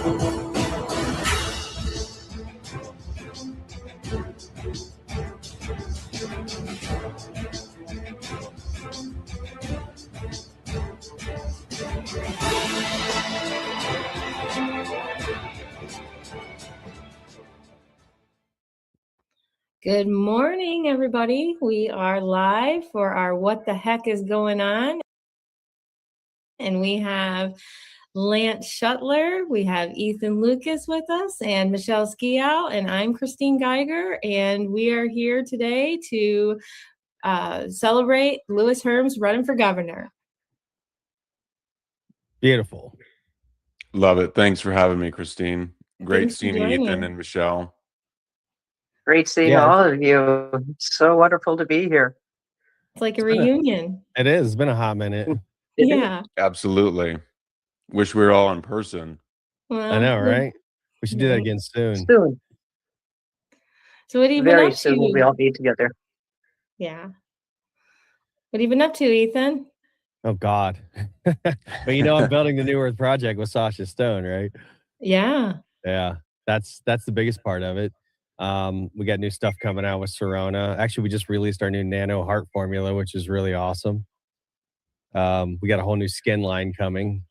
Good morning, everybody. We are live for our What the Heck is Going On? And we have Lance Shuttler, we have Ethan Lucas with us, and Michelle Skiow, and I'm Christine Geiger, and we are here today to celebrate Lewis Herms running for governor. Beautiful. Love it. Thanks for having me, Christine. Great Thanks for seeing joining. Ethan and Michelle. Great seeing all of you. It's so wonderful to be here. It's like a reunion. It is. It's been a hot minute. Yeah. Absolutely. Wish we were all in person. Well, I know, right? We should do that again soon. Soon. So what have you been Very up soon to? we'll be all be together. Yeah. What have you been up to, Ethan? Oh, God. But I'm building the New Earth project with Sasha Stone, right? Yeah. Yeah. That's the biggest part of it. We got new stuff coming out with Sirona. Actually, we just released our new Nano Heart formula, which is really awesome. We got a whole new skin line coming.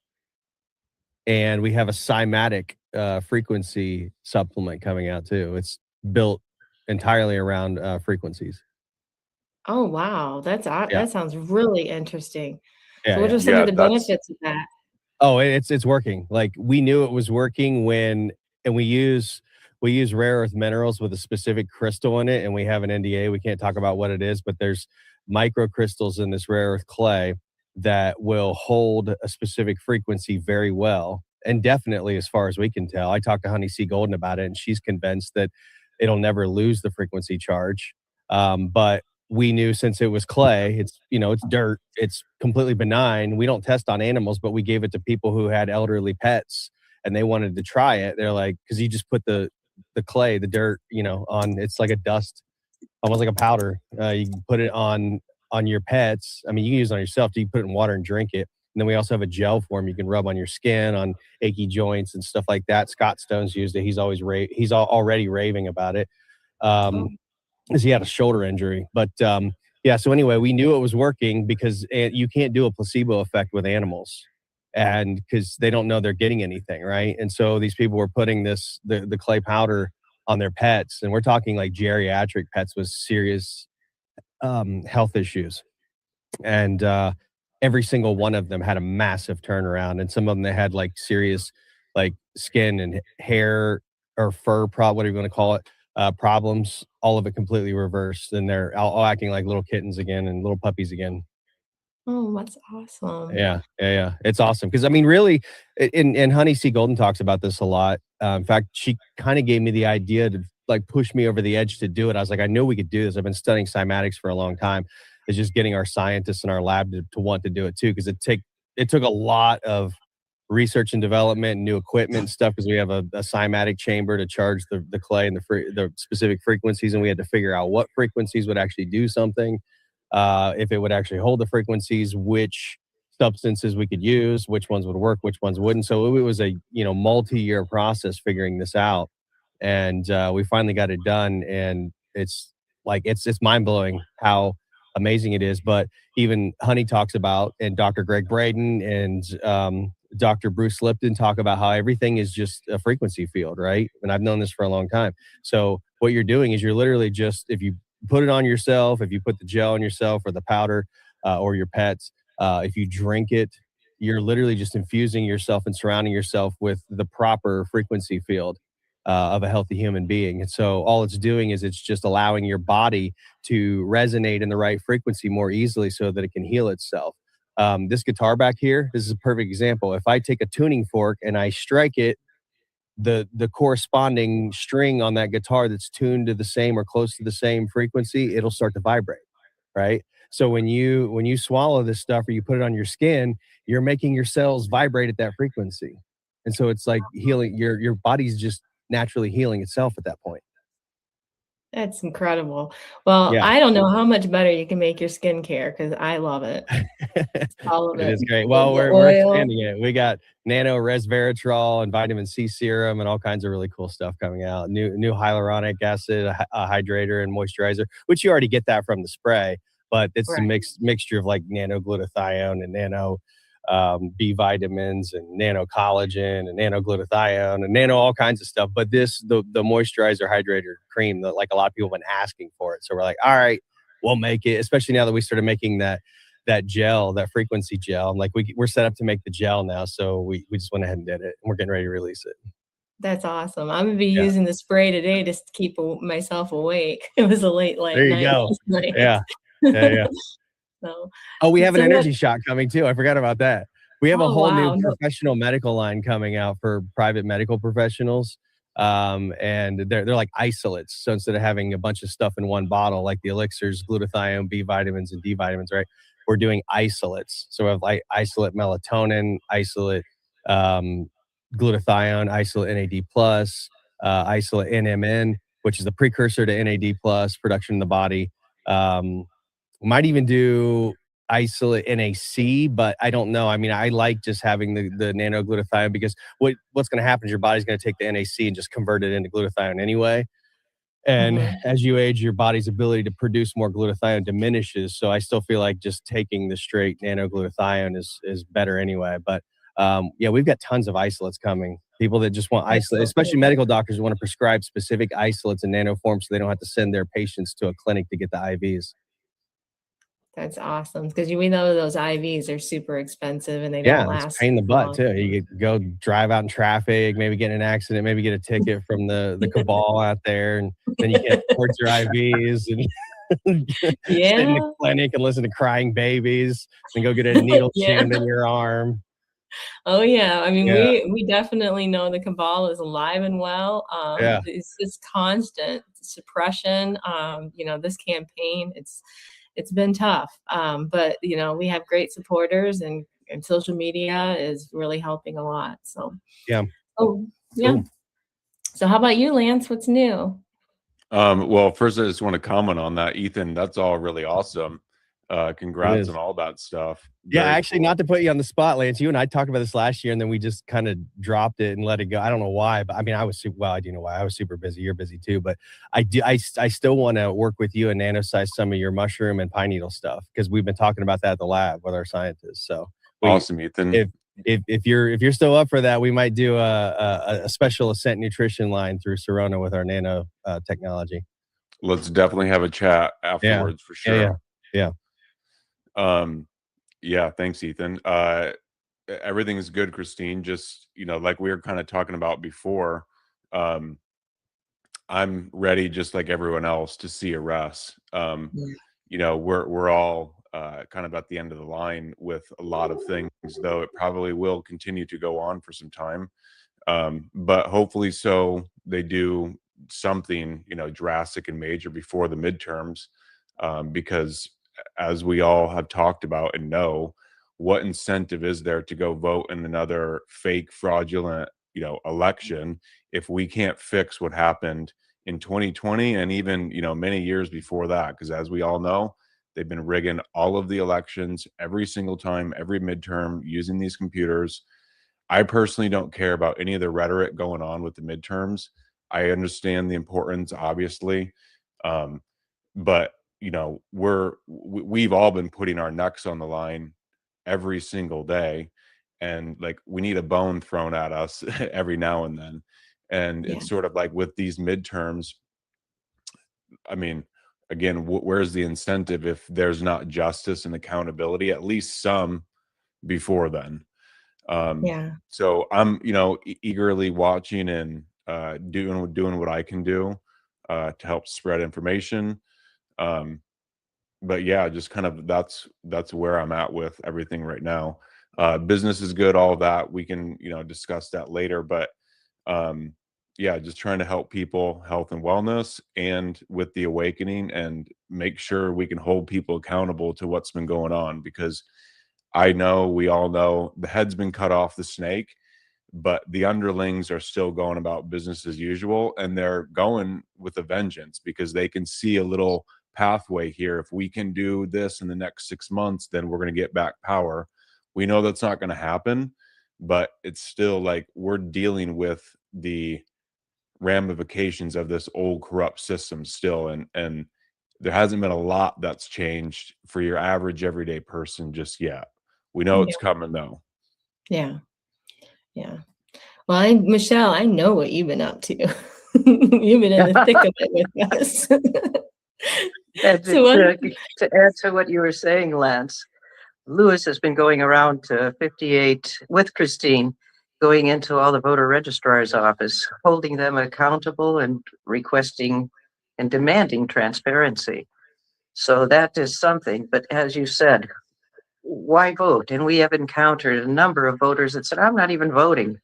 And we have a cymatic frequency supplement coming out, too. It's built entirely around frequencies. Oh, wow. That sounds really interesting. Yeah, so what are some of the benefits of that? Oh, it's working. Like, we knew it was working and we use rare earth minerals with a specific crystal in it, and we have an NDA. We can't talk about what it is, but there's microcrystals in this rare earth clay that will hold a specific frequency very well, and definitely, as far as we can tell. I talked to Honey C. Golden about it, and she's convinced that it'll never lose the frequency charge. But we knew, since it was clay, it's dirt, it's completely benign. We don't test on animals, but we gave it to people who had elderly pets and they wanted to try it. They're like, because you just put the clay, the dirt, on, it's like a dust, almost like a powder. You can put it on your pets. I mean, you can use it on yourself. You can put it in water and drink it. And then we also have a gel form you can rub on your skin, on achy joints and stuff like that. Scott Stone's used it. He's already raving about it. Because he had a shoulder injury. But so anyway, we knew it was working because you can't do a placebo effect with animals, and because they don't know they're getting anything, right? And so these people were putting the clay powder on their pets, and we're talking like geriatric pets with serious health issues, and every single one of them had a massive turnaround, and some of them, they had like serious like skin and hair or fur whatever you want to call it, problems. All of it completely reversed, and they're all acting like little kittens again and little puppies again. Oh, that's awesome. Yeah. It's awesome. Because, I mean, really, and Honey C. Golden talks about this a lot. In fact, she kind of gave me the idea to like push me over the edge to do it. I was like, I know we could do this. I've been studying cymatics for a long time. It's just getting our scientists in our lab to want to do it too. Because it took a lot of research and development and new equipment and stuff, because we have a cymatic chamber to charge the clay and the specific frequencies, and we had to figure out what frequencies would actually do something, if it would actually hold the frequencies, which substances we could use, which ones would work, which ones wouldn't. So it was a multi-year process figuring this out, and we finally got it done, and it's mind-blowing how amazing it is. But even Honey talks about, and Dr. Greg Braden and Dr. Bruce Lipton talk about how everything is just a frequency field, right? And I've known this for a long time. So what you're doing is you're literally just, if you put it on yourself, if you put the gel on yourself or the powder or your pets, if you drink it, you're literally just infusing yourself and surrounding yourself with the proper frequency field of a healthy human being. And so all it's doing is it's just allowing your body to resonate in the right frequency more easily so that it can heal itself. This guitar back here, this is a perfect example. If I take a tuning fork and I strike it, the corresponding string on that guitar that's tuned to the same or close to the same frequency, it'll start to vibrate, right? So when you swallow this stuff or you put it on your skin, you're making your cells vibrate at that frequency. And so it's like healing, your body's just naturally healing itself at that point. That's incredible. Well, Yeah. I don't know how much better you can make your skincare because I love it. All of It it. is great. Well, The we're oil. expanding it. We got nano resveratrol and vitamin C serum and all kinds of really cool stuff coming out. New hyaluronic acid, a hydrator and moisturizer, which you already get that from the spray, but it's a Right. mixture of like nano glutathione and nano B vitamins and nano collagen and nano glutathione and nano all kinds of stuff. But the moisturizer hydrator cream that like a lot of people have been asking for it. So we're like, all right, we'll make it, especially now that we started making that gel, that frequency gel. I'm like, we're set up to make the gel now. So we just went ahead and did it. And we're getting ready to release it. That's awesome. I'm gonna be Yeah. using the spray today to keep myself awake. It was a late There you night go. last night. Yeah. Yeah. So, Oh, we have an so what? energy shot coming too. I forgot about that. We have a Oh whole new wow. No, professional medical line coming out for private medical professionals. And they're like isolates. So instead of having a bunch of stuff in one bottle, like the elixirs, glutathione, B vitamins, and D vitamins, right? We're doing isolates. So we have like isolate melatonin, isolate um, glutathione, isolate NAD plus, isolate NMN, which is the precursor to NAD plus production in the body. Might even do isolate NAC, but I don't know. I mean, I like just having the nano glutathione because what's going to happen is your body's going to take the NAC and just convert it into glutathione anyway. And mhm. as you age, your body's ability to produce more glutathione diminishes. So I still feel like just taking the straight nano glutathione is better anyway. But yeah, we've got tons of isolates coming. People that just want That's isolate, so especially cool. medical doctors who want to prescribe specific isolates in nano form so they don't have to send their patients to a clinic to get the IVs. That's awesome because we know those IVs are super expensive and they don't Yeah, it's a last pain in the butt long. too. You could go drive out in traffic, maybe get in an accident, maybe get a ticket from the cabal out there, and then you can't afford your IVs and sit in the Yeah. clinic and listen to crying babies and go get a needle Yeah. jammed in your arm. Oh yeah. I mean, Yeah, we definitely know the cabal is alive and well. yeah, It's just constant suppression. This campaign, it's been tough. But we have great supporters and social media is really helping a lot. So, yeah. oh yeah. Cool. So how about you, Lance? What's new? Well, first I just want to comment on that, Ethan. That's all really awesome. It Congrats on is. all that stuff. Yeah, Very actually, not cool. to put you on the spot, Lance. You and I talked about this last year, and then we just kind of dropped it and let it go. I don't know why, but I mean, I was super. Well, I do know why. I was super busy. You're busy too, but I do. I still want to work with you and nanosize some of your mushroom and pine needle stuff because we've been talking about that at the lab with our scientists. So we, Awesome, Ethan. if if you're still up for that, we might do a special Ascent nutrition line through Serona with our nano technology. Let's definitely have a chat Yeah, afterwards for yeah, yeah, sure. yeah. Yeah, thanks, Ethan. Everything is good, Christine. Just, like we were kind of talking about before, um, I'm ready just like everyone else to see a rest. Yeah. We're all kind of at the end of the line with a lot of things, though it probably will continue to go on for some time. But hopefully so they do something, drastic and major before the midterms, because as we all have talked about and know, what incentive is there to go vote in another fake, fraudulent, election if we can't fix what happened in 2020 and even, many years before that? Because as we all know, they've been rigging all of the elections every single time, every midterm using these computers. I personally don't care about any of the rhetoric going on with the midterms. I understand the importance, obviously, um, but we've all been putting our necks on the line every single day, and like we need a bone thrown at us every now and then. And Yeah. it's sort of like with these midterms. I mean, again, where's the incentive if there's not justice and accountability, at least some before then? Um, Yeah. so I'm, eagerly watching and doing what I can do to help spread information. Um, but yeah, just kind of that's where I'm at with everything right now. Business is good, all of that. We can, discuss that later. But um, yeah, just trying to help people, health and wellness, and with the awakening, and make sure we can hold people accountable to what's been going on, because I know we all know the head's been cut off the snake, but the underlings are still going about business as usual, and they're going with a vengeance because they can see a little pathway here. If we can do this in the next 6 months, then we're going to get back power. We know that's not going to happen, but it's still like we're dealing with the ramifications of this old corrupt system still, and there hasn't been a lot that's changed for your average everyday person just yet. We know it's coming though. Yeah. Yeah. Well, Michelle, I know what you've been up to. You've been in the thick of it with us. And So to add to what you were saying, Lance, Lewis has been going around to 58 with Christine, going into all the voter registrar's office, holding them accountable and requesting and demanding transparency. So that is something. But as you said, why vote? And we have encountered a number of voters that said, I'm not even voting.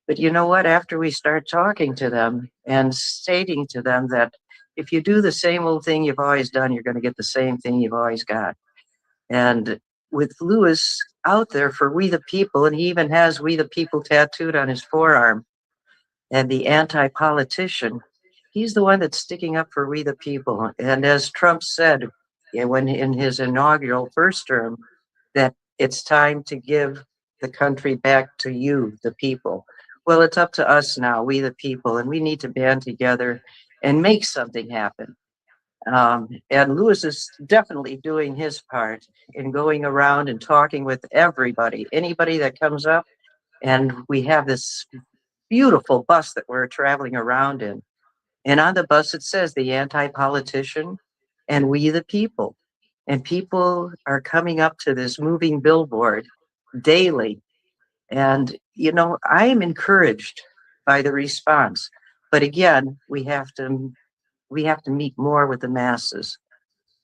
But you know what? After we start talking to them and stating to them that if you do the same old thing you've always done, you're going to get the same thing you've always got. And with Lewis out there for We the People, and he even has We the People tattooed on his forearm, and the anti-politician, he's the one that's sticking up for We the People. And as Trump said when in his inaugural first term, that it's time to give the country back to you, the people. Well, it's up to us now, we the people, and we need to band together and make something happen. And Lewis is definitely doing his part in going around and talking with everybody, anybody that comes up. And we have this beautiful bus that we're traveling around in. And on the bus, it says the anti-politician and we the people. And people are coming up to this moving billboard daily. And, you know, I am encouraged by the response. But again, we have to meet more with the masses.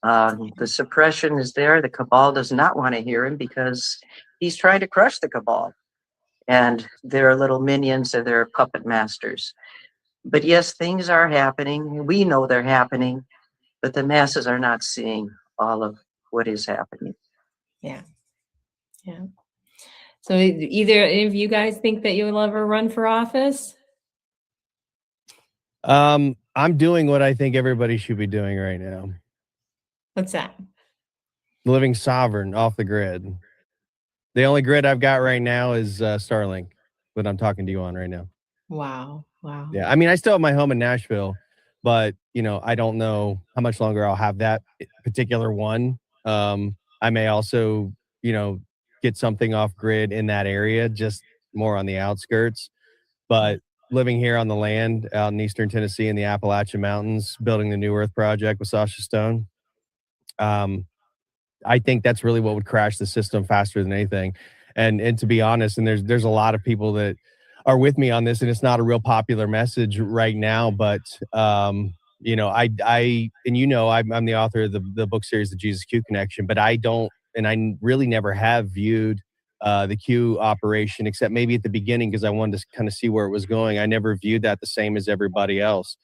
The suppression is there. The cabal does not want to hear him because he's trying to crush the cabal. And they're little minions and they're puppet masters. But yes, things are happening. We know they're happening, but the masses are not seeing all of what is happening. yeah. Yeah. So either of you guys think that you'll ever run for office? I'm doing what I think everybody should be doing right now. What's that? Living sovereign off the grid. The only grid I've got right now is Starlink, that I'm talking to you on right now. Wow. Wow. Yeah. I mean, I still have my home in Nashville, but you know, I don't know how much longer I'll have that particular one. I may also, you know, get something off grid in that area, just more on the outskirts. But living here on the land out in eastern Tennessee in the Appalachian Mountains, building the New Earth Project with Sasha Stone, I think that's really what would crash the system faster than anything. And to be honest, and there's a lot of people that are with me on this, and it's not a real popular message right now, but you know, I and you know, I'm the author of the book series, The Jesus Q Connection, but I don't, and I really never have viewed the Q operation, except maybe at the beginning because I wanted to kind of see where it was going. I never viewed that the same as everybody else.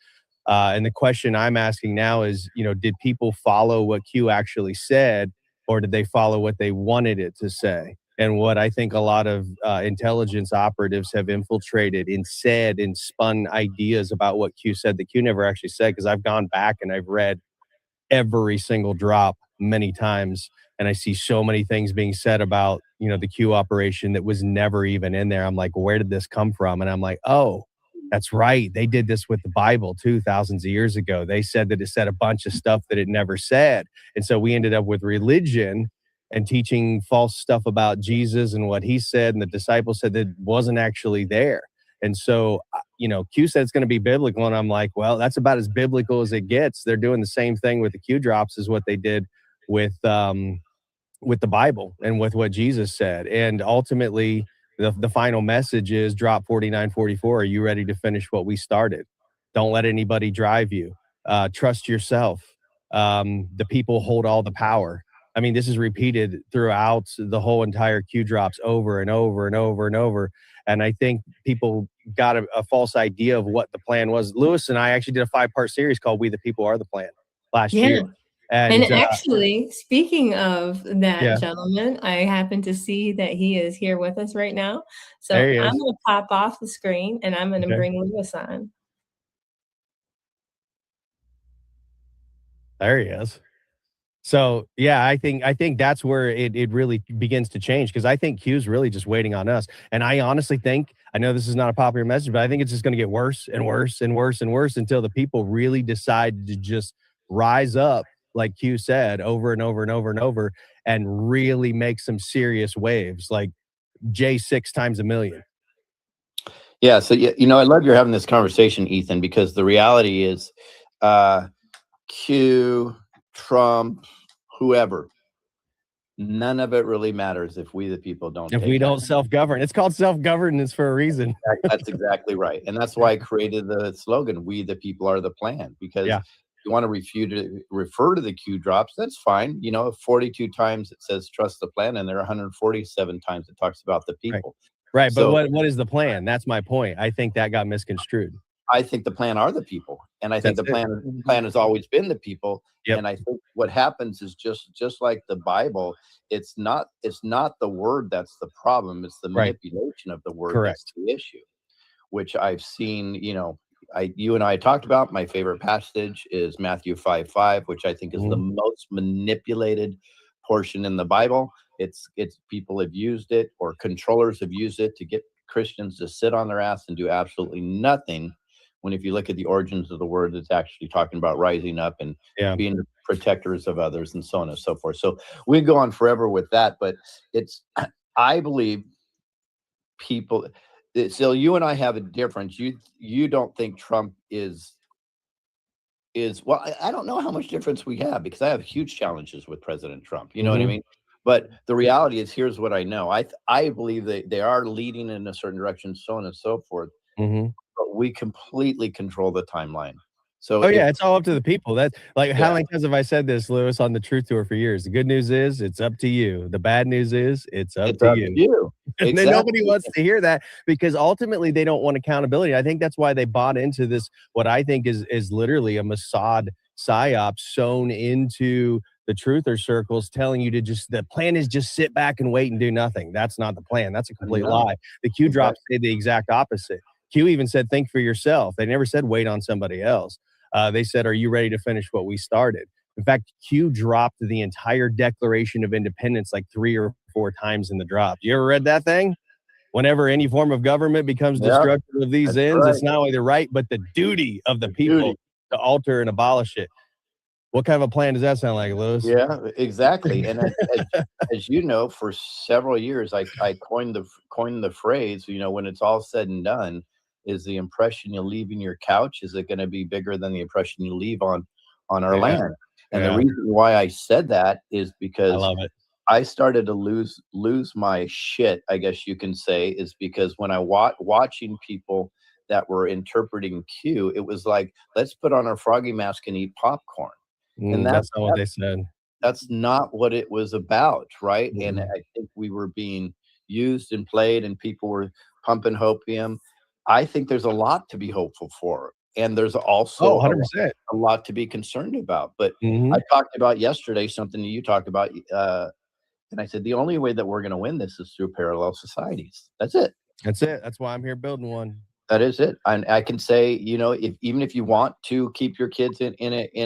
And the question I'm asking now is, you know, did people follow what Q actually said, or did they follow what they wanted it to say? And what I think a lot of intelligence operatives have infiltrated and said and spun ideas about what Q said that Q never actually said, because I've gone back and I've read every single drop many times, and I see so many things being said about, you know, the Q operation that was never even in there. I'm like, where did this come from? And I'm like, oh, that's right, they did this with the Bible too, thousands of years ago. They said that it said a bunch of stuff that it never said, and so we ended up with religion and teaching false stuff about Jesus and what he said and the disciples said that wasn't actually there. And so, you know, Q said it's going to be biblical. And I'm like, well, that's about as biblical as it gets. They're doing the same thing with the Q drops as what they did with the Bible and with what Jesus said. And ultimately, the final message is drop 4944. Are you ready to finish what we started? Don't let anybody drive you. Trust yourself. The people hold all the power. I mean, this is repeated throughout the whole entire Q drops over and over and over and over. And I think people got a false idea of what the plan was. Lewis and I actually did a 5-part series called We the People Are the Plan last Yeah. year. And And actually, speaking of that yeah, gentleman, I happen to see that he is here with us right now. there So he I'm is. going to pop off the screen and I'm going to Okay, bring Lewis on. there he is. So yeah, I think that's where it really begins to change, because I think Q's really just waiting on us. And I honestly think, I know this is not a popular message, but I think it's just going to get worse and worse and worse and worse until the people really decide to just rise up, like Q said, over and over and over and over, and really make some serious waves, like J6 times a million. Yeah. So, I love you're having this conversation, Ethan, because the reality is, Q, Trump, whoever, none of it really matters if we, the people, don't If we take don't action. self-govern, it's called self-governance for a reason. That's exactly right. And that's why I created the slogan, "We the people are the plan," because Yeah. you want to refer to the Q drops, that's fine. 42 times it says trust the plan, and there are 147 times it talks about the Right. people. Right. But So what is the plan? That's my point. I think that got misconstrued. I think the plan are the people, and I think That's the plan has always been the people. Yep. And I think what happens is just like the Bible, it's not the word that's the problem, it's the Right. manipulation of the word Correct. that's the issue, which I've seen. You and I talked about. My favorite passage is Matthew 5:5, which I think is the most manipulated portion in the Bible. It's people have used it, or controllers have used it, to get Christians to sit on their ass and do absolutely nothing. When, if you look at the origins of the word, it's actually talking about rising up and Yeah. being the protectors of others, and so on and so forth. So we go on forever with that, but I believe people. So you and I have a difference. You don't think Trump is well. I don't know how much difference we have, because I have huge challenges with President Trump. You know what I mean? But the reality is, here's what I know. I believe that they are leading in a certain direction, so on and so forth. But we completely control the timeline. So Oh yeah, it's all up to the people. That's like, how Yeah. many times have I said this, Lewis, on the Truth Tour for years? The good news is it's up to you. The bad news is it's up it's to up you. to you. And then nobody Exactly. wants to hear that, because ultimately they don't want accountability. I think that's why they bought into this, what I think is literally a Mossad psyop sewn into the truther circles, telling you to just, the plan is just sit back and wait and do nothing. That's not the plan. That's a complete No. lie. The Q drops say the exact opposite. Q even said, think for yourself. They never said wait on somebody else. They said, are you ready to finish what we started? In fact, Q dropped the entire Declaration of Independence like 3 or 4 times in the drop. You ever read that thing? Whenever any form of government becomes Yep, destructive of these that's ends, right. it's not only the right, but the duty of the The people duty. to alter and abolish it. What kind of a plan does that sound like, Lewis? Yeah, exactly. And as you know, for several years, I coined the phrase, when it's all said and done, is the impression you leave in your couch, is it going to be bigger than the impression you leave on our Yeah. land? And the Yeah. reason why I said that is I because love it. I started to lose my shit, I guess you can say, is because when I watching people that were interpreting Q, it was like, let's put on our froggy mask and eat popcorn. And That's not what they said. that's not what it was about, right? And Mhm. I think we were being used and played, and people were pumping hopium. I think there's a lot to be hopeful for, and there's also Oh, 100%. a lot to be concerned about. But Mhm. I talked about yesterday something that you talked about, and I said the only way that we're going to win this is through parallel societies. That's it. That's it. That's why I'm here building one. That is it. And I can say, even if you want to keep your kids in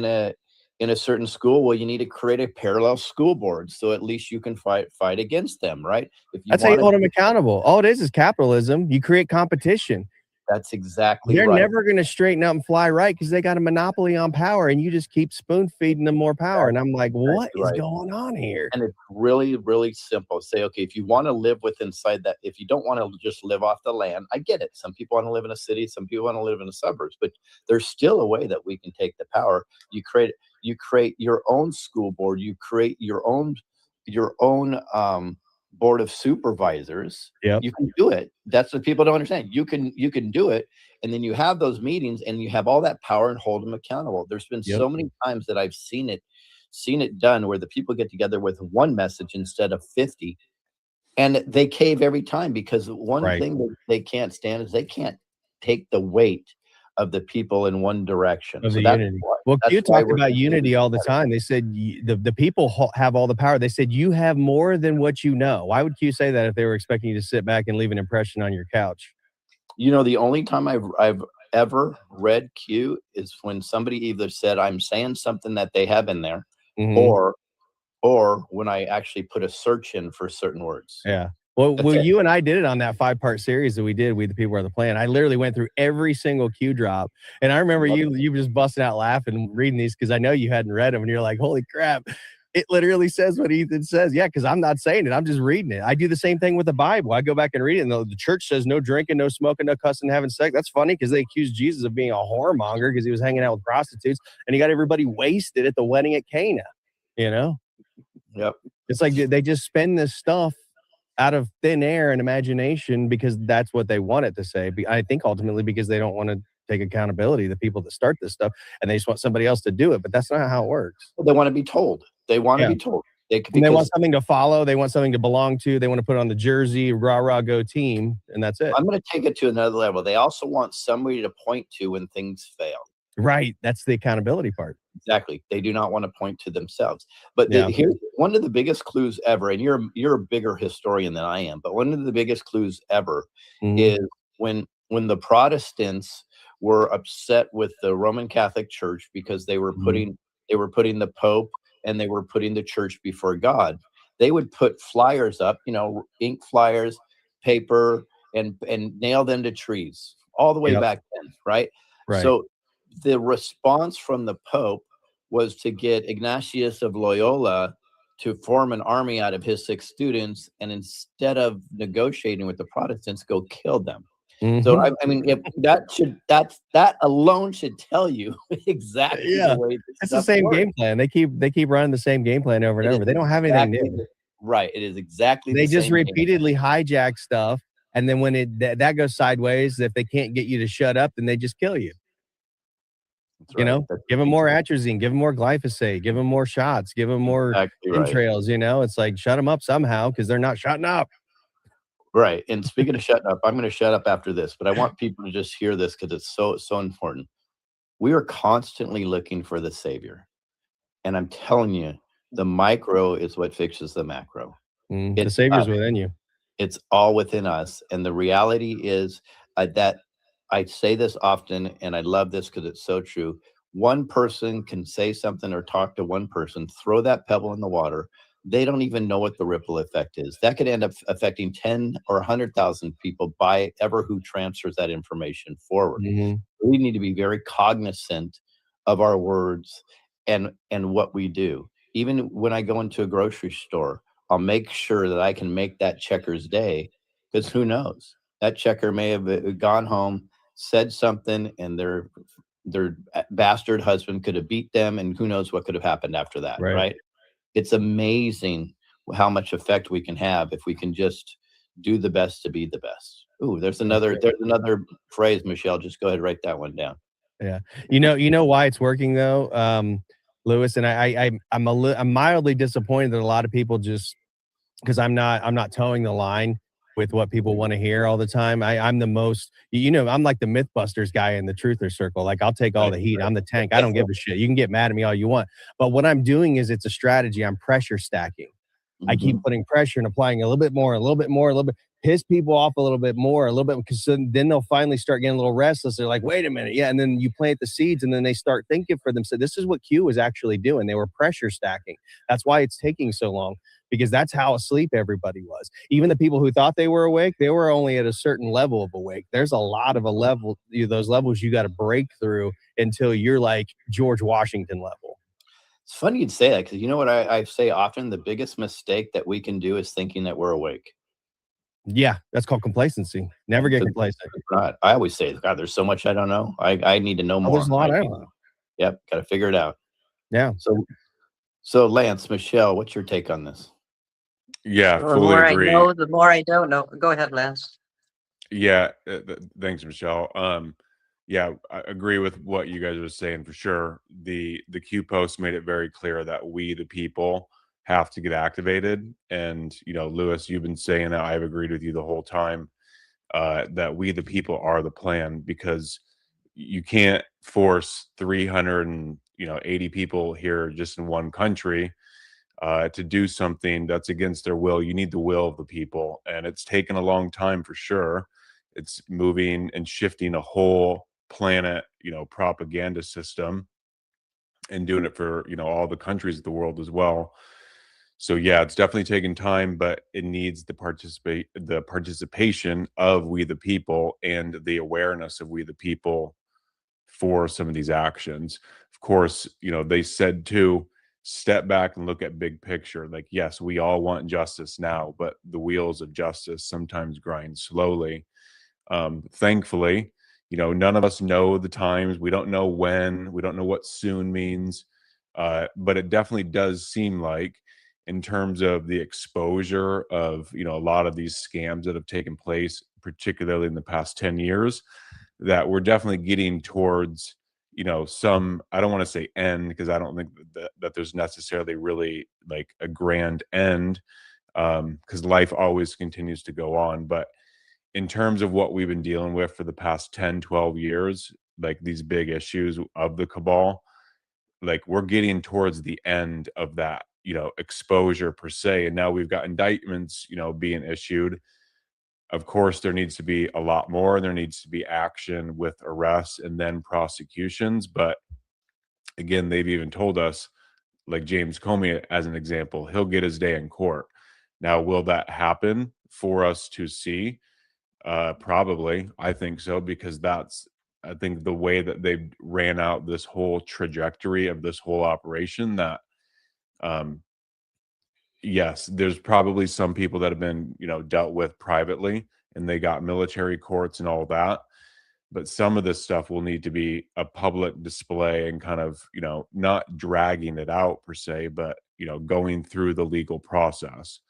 a certain school, well, you need to create a parallel school board, so at least you can fight against them, right? If you That's how you want hold them accountable. All it is capitalism. You create competition. that's exactly They're right. never going to straighten up and fly right, because they got a monopoly on power, and you just keep spoon feeding them more power. And I'm like, what is Right. going on here? And it's really, really simple. Say, okay, if you want to live with inside that, if you don't want to just live off the land, I get it. Some people want to live in a city, some people want to live in the suburbs, but there's still a way that we can take the power. You create your own school board, you create your own board of supervisors. Yep. You can do it. That's what people don't understand. You can do it, and then you have those meetings, and you have all that power and hold them accountable. There's been Yep. so many times that I've seen it done, where the people get together with one message instead of 50, and they cave every time, because one Right. thing that they can't stand is they can't take the weight of the people in one direction. Of So the that's unity. why, Well, that's Q why talked we're about continuing unity to all the study. time. They said the people have all the power. They said you have more than what you know. Why would Q say that if they were expecting you to sit back and leave an impression on your couch? You know, the only time I've ever read Q is when somebody either said I'm saying something that they have in there, Mhm. or when I actually put a search in for certain words. Yeah. Well, That's it. you and I did it on that 5-part series that we did. We the people are the plan. I literally went through every single Q drop, and I remember Love you just busting out laughing reading these because I know you hadn't read them, and you're like, "Holy crap!" It literally says what Ethan says. Yeah, because I'm not saying it. I'm just reading it. I do the same thing with the Bible. I go back and read it, and the church says no drinking, no smoking, no cussing, having sex. That's funny because they accused Jesus of being a whoremonger because he was hanging out with prostitutes, and he got everybody wasted at the wedding at Cana. You know, Yep. it's like they just spend this stuff out of thin air and imagination because that's what they want it to say. I think ultimately because they don't want to take accountability, the people that start this stuff, and they just want somebody else to do it. But that's not how it works. They want to be told. They want to Yeah. be told. And they want Because something to follow. They want something to belong to. They want to put on the jersey, rah, rah, go team. And that's it. I'm going to take it to another level. They also want somebody to point to when things fail. Right. That's the accountability part. Exactly. They do not want to point to themselves. But Yeah. here's one of the biggest clues ever, and you're a bigger historian than I am, but one of the biggest clues ever Mhm. is when the Protestants were upset with the Roman Catholic Church because they were Mhm. putting the Pope and they were putting the church before God. They would put flyers up, ink flyers, paper, and nail them to trees all the way Yep. back then, right? Right. So the response from the Pope was to get Ignatius of Loyola to form an army out of his 6 students, and instead of negotiating with the Protestants, go kill them. So Mhm. I mean, if that alone should tell you exactly Yeah. the way this It's the stuff same works. game plan. They keep running the same game plan over and It over. is They don't have anything exactly new. right. It is exactly They the just same game. repeatedly hijack stuff. And then when that goes sideways, if they can't get you to shut up, then they just kill you. That's You right. know, give them more atrazine, give them more glyphosate, give them more shots, give them more Exactly right. entrails. It's like shut them up somehow because they're not shutting up. Right. And speaking of shutting up, I'm going to shut up after this, but I want people to just hear this because it's so important. We are constantly looking for the savior. And I'm telling you, the micro is what fixes the macro. The It's savior's within you. It's all within us. And the reality is that I say this often, and I love this because it's so true. One person can say something or talk to one person, throw that pebble in the water. They don't even know what the ripple effect is. That could end up affecting 10 or 100,000 people by ever who transfers that information forward. Mhm. We need to be very cognizant of our words and what we do. Even when I go into a grocery store, I'll make sure that I can make that checker's day because who knows? That checker may have gone home, said something, and their bastard husband could have beat them, and who knows what could have happened after that, Right. right? It's amazing how much effect we can have if we can just do the best to be the best. Ooh, there's another phrase, Michelle. Just go ahead and write that one down. Yeah. You know why it's working though, Lewis, and I'm mildly disappointed that a lot of people just because I'm not towing the line with what people want to hear all the time. I'm the most, I'm like the Mythbusters guy in the truther circle. Like I'll take all the heat. I'm the tank. I don't give a shit. You can get mad at me all you want. But what I'm doing is it's a strategy. I'm pressure stacking. I keep putting pressure and applying a little bit more, a little bit more, a little bit, piss people off a little bit more, a little bit, because then they'll finally start getting a little restless. They're like, wait a minute. Yeah. And then you plant the seeds and then they start thinking for themselves. This is what Q was actually doing. They were pressure stacking. That's why it's taking so long, because that's how asleep everybody was. Even the people who thought they were awake, they were only at a certain level of awake. There's a lot of those levels you got to break through until you're like George Washington level. It's funny you'd say that because you know what I say often? The biggest mistake that we can do is thinking that we're awake. Yeah, that's called complacency. Never get complacent. Not. I always say, God, there's so much I don't know. I need to know more. There's a lot I don't know. Yep, got to figure it out. Yeah. So Lance, Michelle, what's your take on this? Yeah, The fully more agree. I know, the more I don't know. Go ahead, Lance. Yeah, thanks, Michelle. Yeah, I agree with what you guys were saying for sure. The Q post made it very clear that we, the people, have to get activated. And Lewis, you've been saying that. I've agreed with you the whole time that we, the people, are the plan, because you can't force 380 people here just in one country to do something that's against their will. You need the will of the people, and it's taken a long time for sure. It's moving and shifting a whole planet, propaganda system, and doing it for all the countries of the world as well. So yeah, it's definitely taken time, but it needs the participation of we the people and the awareness of we the people for some of these actions. Of course, they said to step back and look at big picture. Like, yes, we all want justice now, but the wheels of justice sometimes grind slowly. Thankfully, none of us know the times. We don't know when. We don't know what soon means. But it definitely does seem like, in terms of the exposure of a lot of these scams that have taken place, particularly in the past 10 years, that we're definitely getting towards some, I don't want to say end, because I don't think that there's necessarily really like a grand end, because life always continues to go on. But in terms of what we've been dealing with for the past 10-12 years, like these big issues of the cabal, like we're getting towards the end of that exposure per se, and now we've got indictments being issued. Of course, there needs to be a lot more. There needs to be action with arrests and then prosecutions. But again, they've even told us, like James Comey as an example, he'll get his day in court. Now, will that happen for us to see? Probably. I think so, because I think the way that they ran out this whole trajectory of this whole operation, that um, yes, there's probably some people that have been, dealt with privately, and they got military courts and all that. But some of this stuff will need to be a public display and kind of, not dragging it out per se, but, going through the legal process.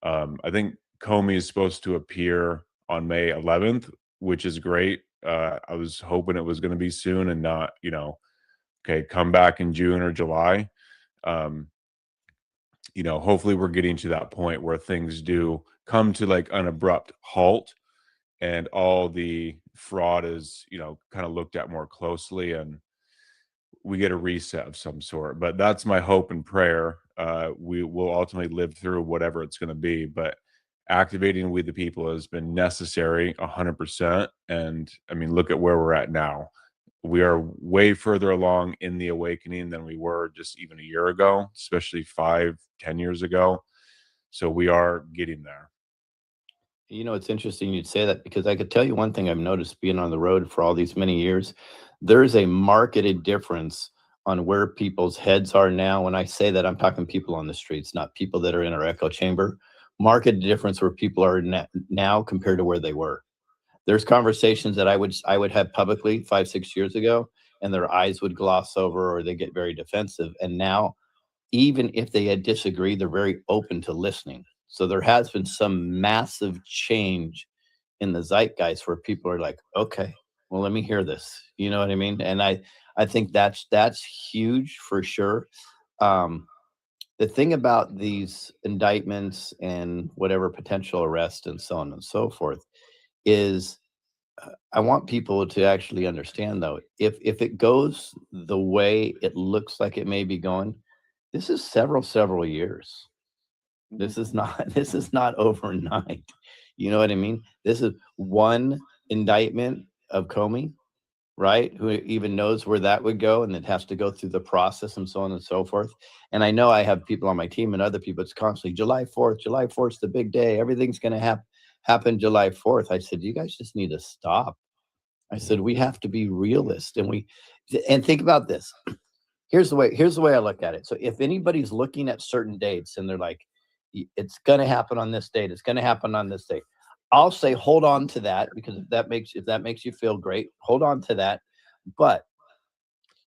I think Comey is supposed to appear on May 11th, which is great. I was hoping it was going to be soon and not, okay, come back in June or July. Um, hopefully we're getting to that point where things do come to like an abrupt halt, and all the fraud is, kind of looked at more closely, and we get a reset of some sort. But that's my hope and prayer. We will ultimately live through whatever it's going to be, but activating We the People has been necessary 100%. And I mean, look at where we're at now. We are way further along in the awakening than we were just even a year ago, especially 5-10 years ago. So we are getting there. It's interesting you'd say that, because I could tell you one thing I've noticed being on the road for all these many years. There's a marketed difference on where people's heads are now. When I say that, I'm talking people on the streets, not people that are in our echo chamber. Market difference where people are now compared to where they were. There's conversations that I would have publicly 5-6 years ago, and their eyes would gloss over or they get very defensive. And now, even if they had disagreed, they're very open to listening. So there has been some massive change in the zeitgeist where people are like, okay, well, let me hear this. You know what I mean? And I think that's huge for sure. The thing about these indictments and whatever potential arrest and so on and so forth is, I want people to actually understand, though, if it goes the way it looks like it may be going, this is several years. This is not overnight. You know what I mean? This is one indictment of Comey, right? Who even knows where that would go, and it has to go through the process and so on and so forth. And I know I have people on my team and other people. It's constantly July 4th. July 4th is the big day. Everything's going to happen July 4th. I said, you guys just need to stop. I said, we have to be realist, and think about this. Here's the way I look at it. So if anybody's looking at certain dates and they're like, it's going to happen on this date, it's going to happen on this date, I'll say, hold on to that, because if that makes you feel great, hold on to that. But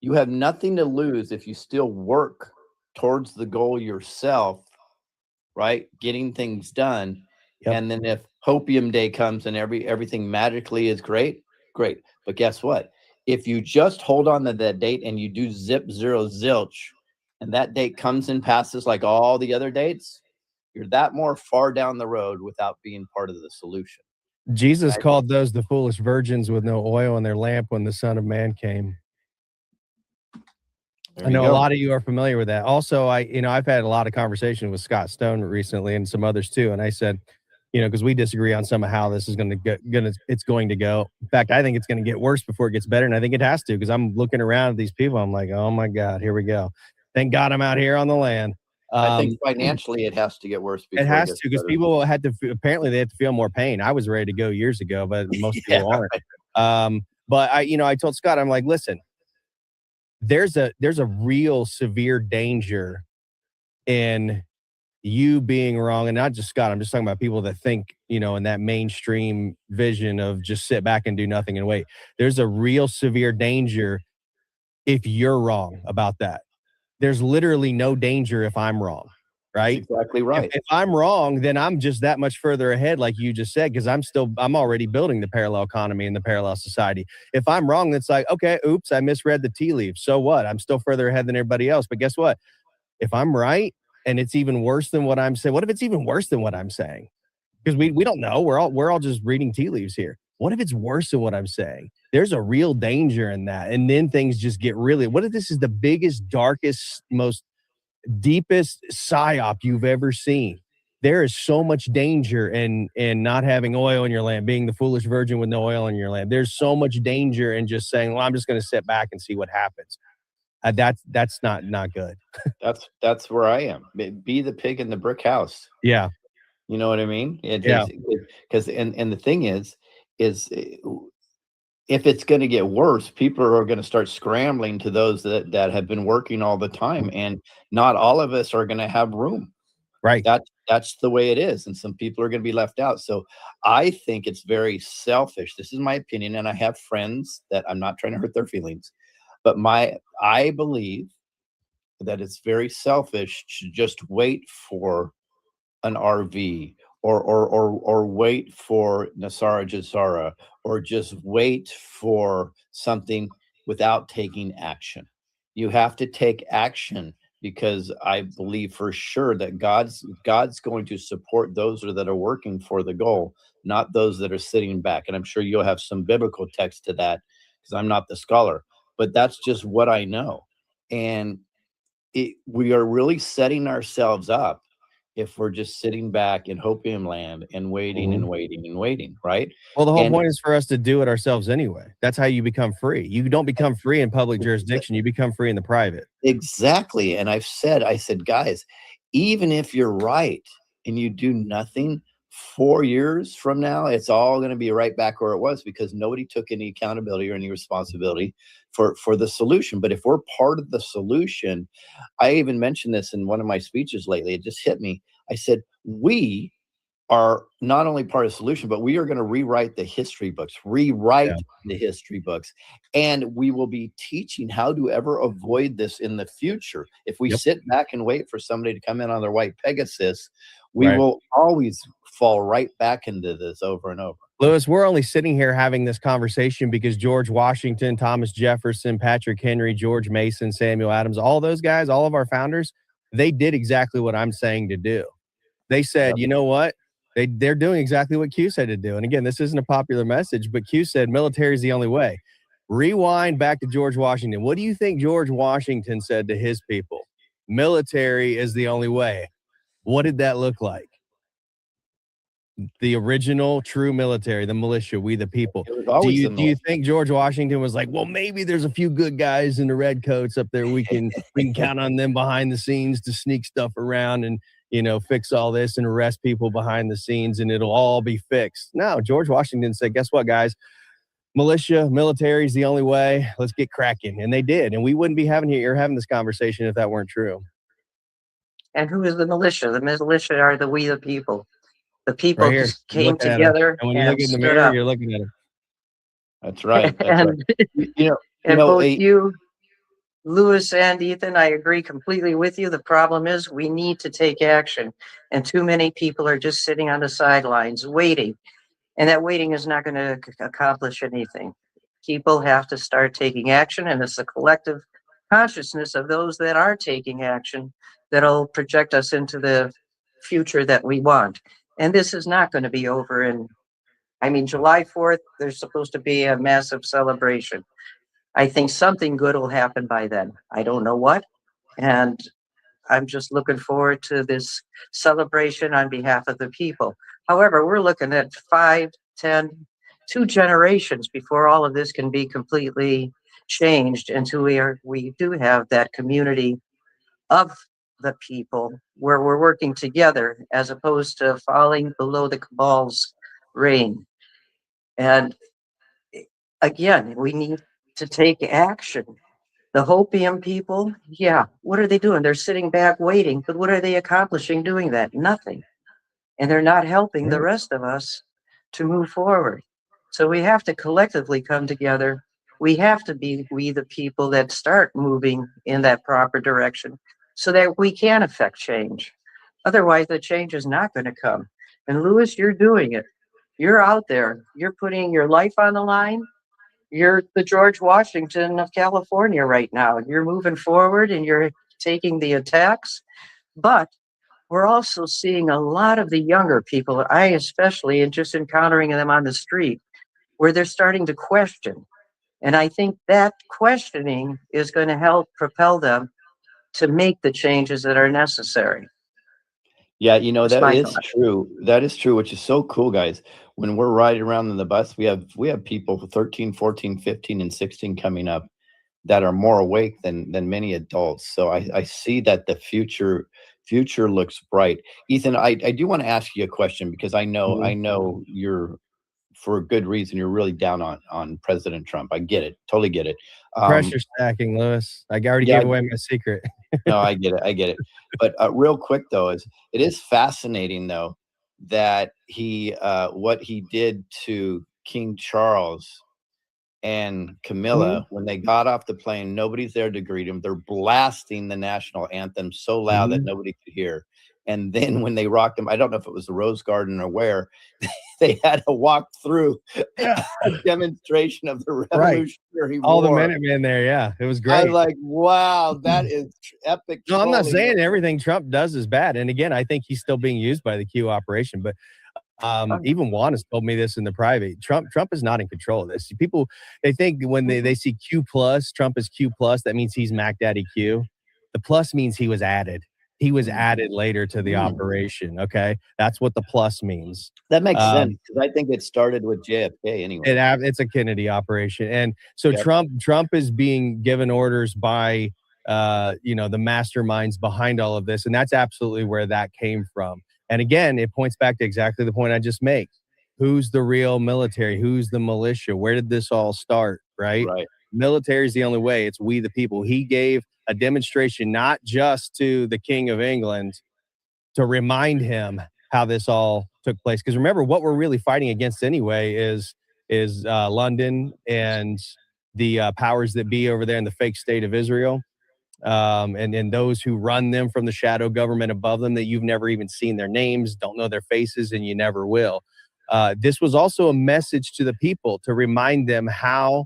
you have nothing to lose if you still work towards the goal yourself, right? Getting things done. Yep. And then if Hopium Day comes and everything magically is great. But guess what? If you just hold on to that date and you do zip zero zilch, and that date comes and passes like all the other dates, you're that more far down the road without being part of the solution. Jesus I- called those the foolish virgins with no oil in their lamp when the Son of Man came. There I you know a go. lot of you are familiar with that. Also, I've had a lot of conversation with Scott Stone recently and some others too. And I said, because we disagree on some of how this is it's going to go. In fact, I think it's going to get worse before it gets better. And I think it has to, because I'm looking around at these people. I'm like, oh my God, here we go. Thank God I'm out here on the land. I think financially it has to get worse It before it has gets to, because better. people apparently they have to feel more pain. I was ready to go years ago, but most Yeah, people aren't. But I told Scott, I'm like, listen, there's a real severe danger in you being wrong. And not just Scott, I'm just talking about people that think, in that mainstream vision of just sit back and do nothing and wait. There's a real severe danger if you're wrong about that. There's literally no danger if I'm wrong, that's right? exactly If, right. if I'm wrong, then I'm just that much further ahead, like you just said, because I'm already building the parallel economy and the parallel society. If I'm wrong, it's like, okay, oops, I misread the tea leaves. So what? I'm still further ahead than everybody else. But guess what? If I'm right and it's even worse than what I'm saying, what if it's even worse than what I'm saying? Because we don't know. We're all just reading tea leaves here. What if it's worse than what I'm saying? There's a real danger in that. And then things just get really, what if this is the biggest, darkest, most deepest psyop you've ever seen? There is so much danger in not having oil in your land, being the foolish virgin with no oil in your land. There's so much danger in just saying, well, I'm just going to sit back and see what happens. That's not good. That's where I am. Be the pig in the brick house. Yeah. You know what I mean? Yeah. Because and the thing is if it's going to get worse, people are going to start scrambling to those that have been working all the time, and not all of us are going to have room. Right. That's the way it is, and some people are going to be left out. So I think it's very selfish. This is my opinion, and I have friends that I'm not trying to hurt their feelings, but I believe that it's very selfish to just wait for an RV or wait for Nasara Jazara, or just wait for something without taking action. You have to take action, because I believe for sure that God's going to support those that are working for the goal, not those that are sitting back. And I'm sure you'll have some biblical text to that, because I'm not the scholar, but that's just what I know. And we are really setting ourselves up if we're just sitting back in hopium land and waiting and waiting and waiting, right? Well, the whole And point is for us to do it ourselves anyway. That's how you become free. You don't become free in public jurisdiction. You become free in the private. exactly. And I said, guys, even if you're right and you do nothing, 4 years from now, it's all going to be right back where it was, because nobody took any accountability or any responsibility for the solution. But if we're part of the solution, I even mentioned this in one of my speeches lately. It just hit me. I said, we are not only part of the solution, but we are going to rewrite the history books, the history books. And we will be teaching how to ever avoid this in the future. If we sit back and wait for somebody to come in on their white Pegasus, we will always fall right back into this over and over. Lewis, we're only sitting here having this conversation because George Washington, Thomas Jefferson, Patrick Henry, George Mason, Samuel Adams, all those guys, all of our founders, they did exactly what I'm saying to do. They said, you know what? They're doing exactly what Q said to do. And again, this isn't a popular message, but Q said military is the only way. Rewind back to George Washington. What do you think George Washington said to his people? Military is the only way. What did that look like? The original true military, the militia, we the people. Do you think George Washington was like, well, maybe there's a few good guys in the red coats up there. We can count on them behind the scenes to sneak stuff around and, fix all this and arrest people behind the scenes and it'll all be fixed. No, George Washington said, guess what, guys? Militia, military is the only way. Let's get cracking. And they did. And we wouldn't be having this conversation if that weren't true. And who is the militia? The militia are we the people. The people Right here, just came looking at together and when you look in the stood mirror, up. you're looking at him. That's right. And both you, Lewis and Ethan, I agree completely with you. The problem is we need to take action, and too many people are just sitting on the sidelines waiting, and that waiting is not going to accomplish anything. People have to start taking action, and it's a collective consciousness of those that are taking action that'll project us into the future that we want. And this is not going to be over in I mean, July 4th, there's supposed to be a massive celebration. I think something good will happen by then. I don't know what. And I'm just looking forward to this celebration on behalf of the people. However, we're looking at 5, 10, 2 generations before all of this can be completely changed until we do have that community of the people where we're working together as opposed to falling below the cabal's reign. And again, we need to take action. The Hopium people, yeah, what are they doing? They're sitting back waiting, but what are they accomplishing doing that? Nothing. And they're not helping the Right. rest of us to move forward. So we have to collectively come together. We have to be we the people that start moving in that proper direction so that we can affect change. Otherwise, the change is not going to come. And Lewis, you're doing it. You're out there. You're putting your life on the line. You're the George Washington of California right now. You're moving forward and you're taking the attacks. But we're also seeing a lot of the younger people, I especially, and just encountering them on the street, where they're starting to question. And I think that questioning is going to help propel them to make the changes that are necessary. Yeah, That's that my is thought. true. That is true, which is so cool, guys. When we're riding around in the bus, we have people 13, 14, 15, and 16 coming up that are more awake than many adults. So I see that the future looks bright. Ethan, I do want to ask you a question because I know you're, for a good reason, you're really down on President Trump. I get it, totally get it. Pressure stacking, Lewis. I already Yeah, gave away my secret. no, I get it. I get it. But real quick though, it is fascinating though that what he did to King Charles and Camilla when they got off the plane. Nobody's there to greet him. They're blasting the national anthem so loud that nobody could hear. And then when they rocked him, I don't know if it was the Rose Garden or where, they had to walk through Yeah. a demonstration of the Right. Revolutionary All the War. Minutemen there. Yeah. It was I great. like, wow, that is epic. No, I'm not trolling. saying everything Trump does is bad. And again, I think he's still being used by the Q operation. But even Juan has told me this in the private. Trump is not in control of this. People, they think when they see Q plus, Trump is Q plus, that means he's Mac Daddy Q. The plus means he was added. He was added later to the operation. Okay, that's what the plus means. That makes sense because I think it started with JFK anyway. It's a Kennedy operation, and so Yep. Trump is being given orders by the masterminds behind all of this, and that's absolutely where that came from. And again, it points back to exactly the point I just made. Who's the real military? Who's the militia? Where did this all start? Right. Military is the only way. It's we the people. He gave a demonstration not just to the King of England to remind him how this all took place. Because remember, what we're really fighting against anyway is London and the powers that be over there in the fake state of Israel, and those who run them from the shadow government above them that you've never even seen their names, don't know their faces, and you never will. This was also a message to the people to remind them how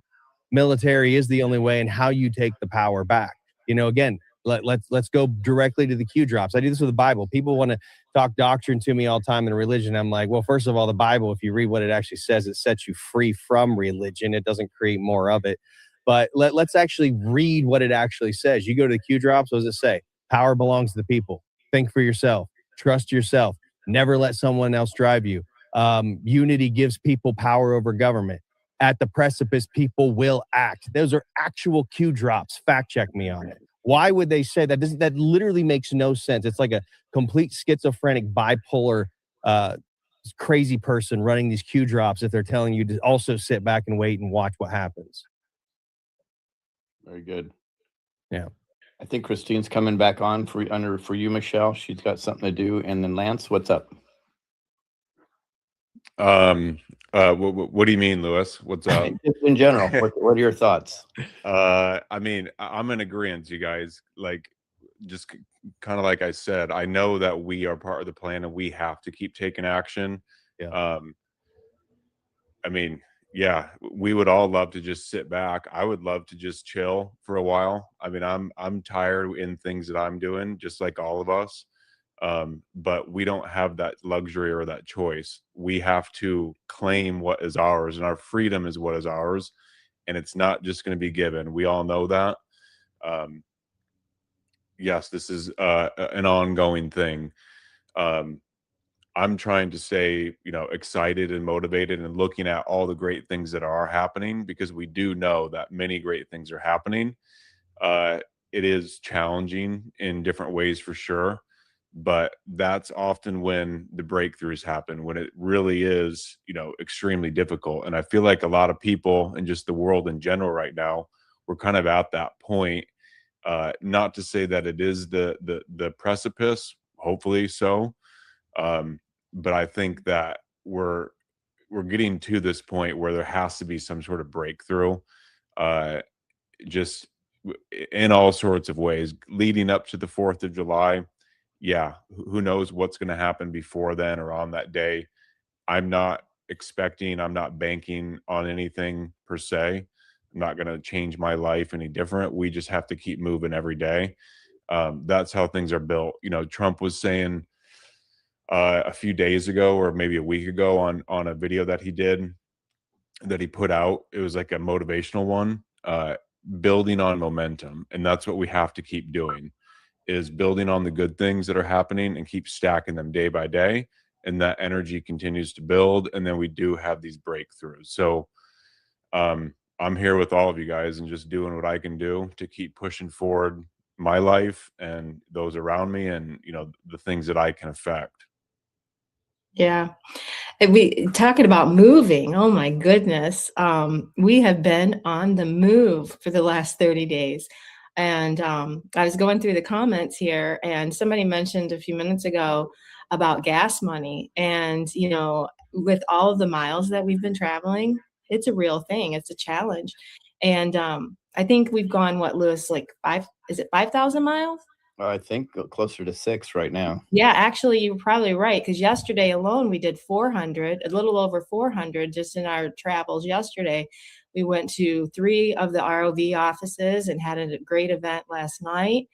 military is the only way and how you take the power back. Again, let's go directly to the Q drops. I do this with the Bible. People want to talk doctrine to me all the time in religion. I'm like, well, first of all, the Bible, if you read what it actually says, it sets you free from religion. It doesn't create more of it. But let's actually read what it actually says. You go to the Q drops, what does it say? Power belongs to the people. Think for yourself. Trust yourself. Never let someone else drive you. Unity gives people power over government. At the precipice, people will act. Those are actual Q drops. Fact check me on it. Why would they say that? That literally makes no sense. It's like a complete schizophrenic, bipolar, crazy person running these Q drops if they're telling you to also sit back and wait and watch what happens. Very good. Yeah. I think Christine's coming back on for you, Michelle. She's got something to do. And then Lance, what's up? What do you mean, Lewis? What's up? Just in general, what are your thoughts? I mean, I'm in agreement, you guys. Like, just kind of like I said, I know that we are part of the plan and we have to keep taking action. Yeah. I mean, yeah, we would all love to just sit back. I would love to just chill for a while. I mean, I'm tired in things that I'm doing, just like all of us. But we don't have that luxury or that choice. We have to claim what is ours, and our freedom is what is ours, and it's not just going to be given. We all know that. Um, yes, this is an ongoing thing. Um, I'm trying to stay, excited and motivated and looking at all the great things that are happening, because we do know that many great things are happening. Uh, it is challenging in different ways for sure, but that's often when the breakthroughs happen, when it really is, extremely difficult. And I feel like a lot of people and just the world in general right now, we're kind of at that point. Not to say that it is the precipice, hopefully so, um, but I think that we're getting to this point where there has to be some sort of breakthrough, uh, just in all sorts of ways leading up to the 4th of July. Yeah, who knows what's going to happen before then or on that day. I'm not I'm not banking on anything per se. I'm not going to change my life any different. We just have to keep moving every day. That's how things are built. Trump was saying a few days ago, or maybe a week ago, on a video that he put out. It was like a motivational one, building on momentum, and that's what we have to keep doing, is building on the good things that are happening and keep stacking them day by day, and that energy continues to build, and then we do have these breakthroughs. So I'm here with all of you guys and just doing what I can do to keep pushing forward my life and those around me, and the things that I can affect. Yeah. And we talking about moving. Oh my goodness. We have been on the move for the last 30 days. And I was going through the comments here, and somebody mentioned a few minutes ago about gas money. And, with all of the miles that we've been traveling, it's a real thing. It's a challenge. And I think we've gone, what, Lewis, like is it 5,000 miles? I think closer to 6 right now. Yeah, actually, you're probably right, because yesterday alone we did 400, a little over 400 just in our travels yesterday. We went to 3 of the ROV offices and had a great event last night.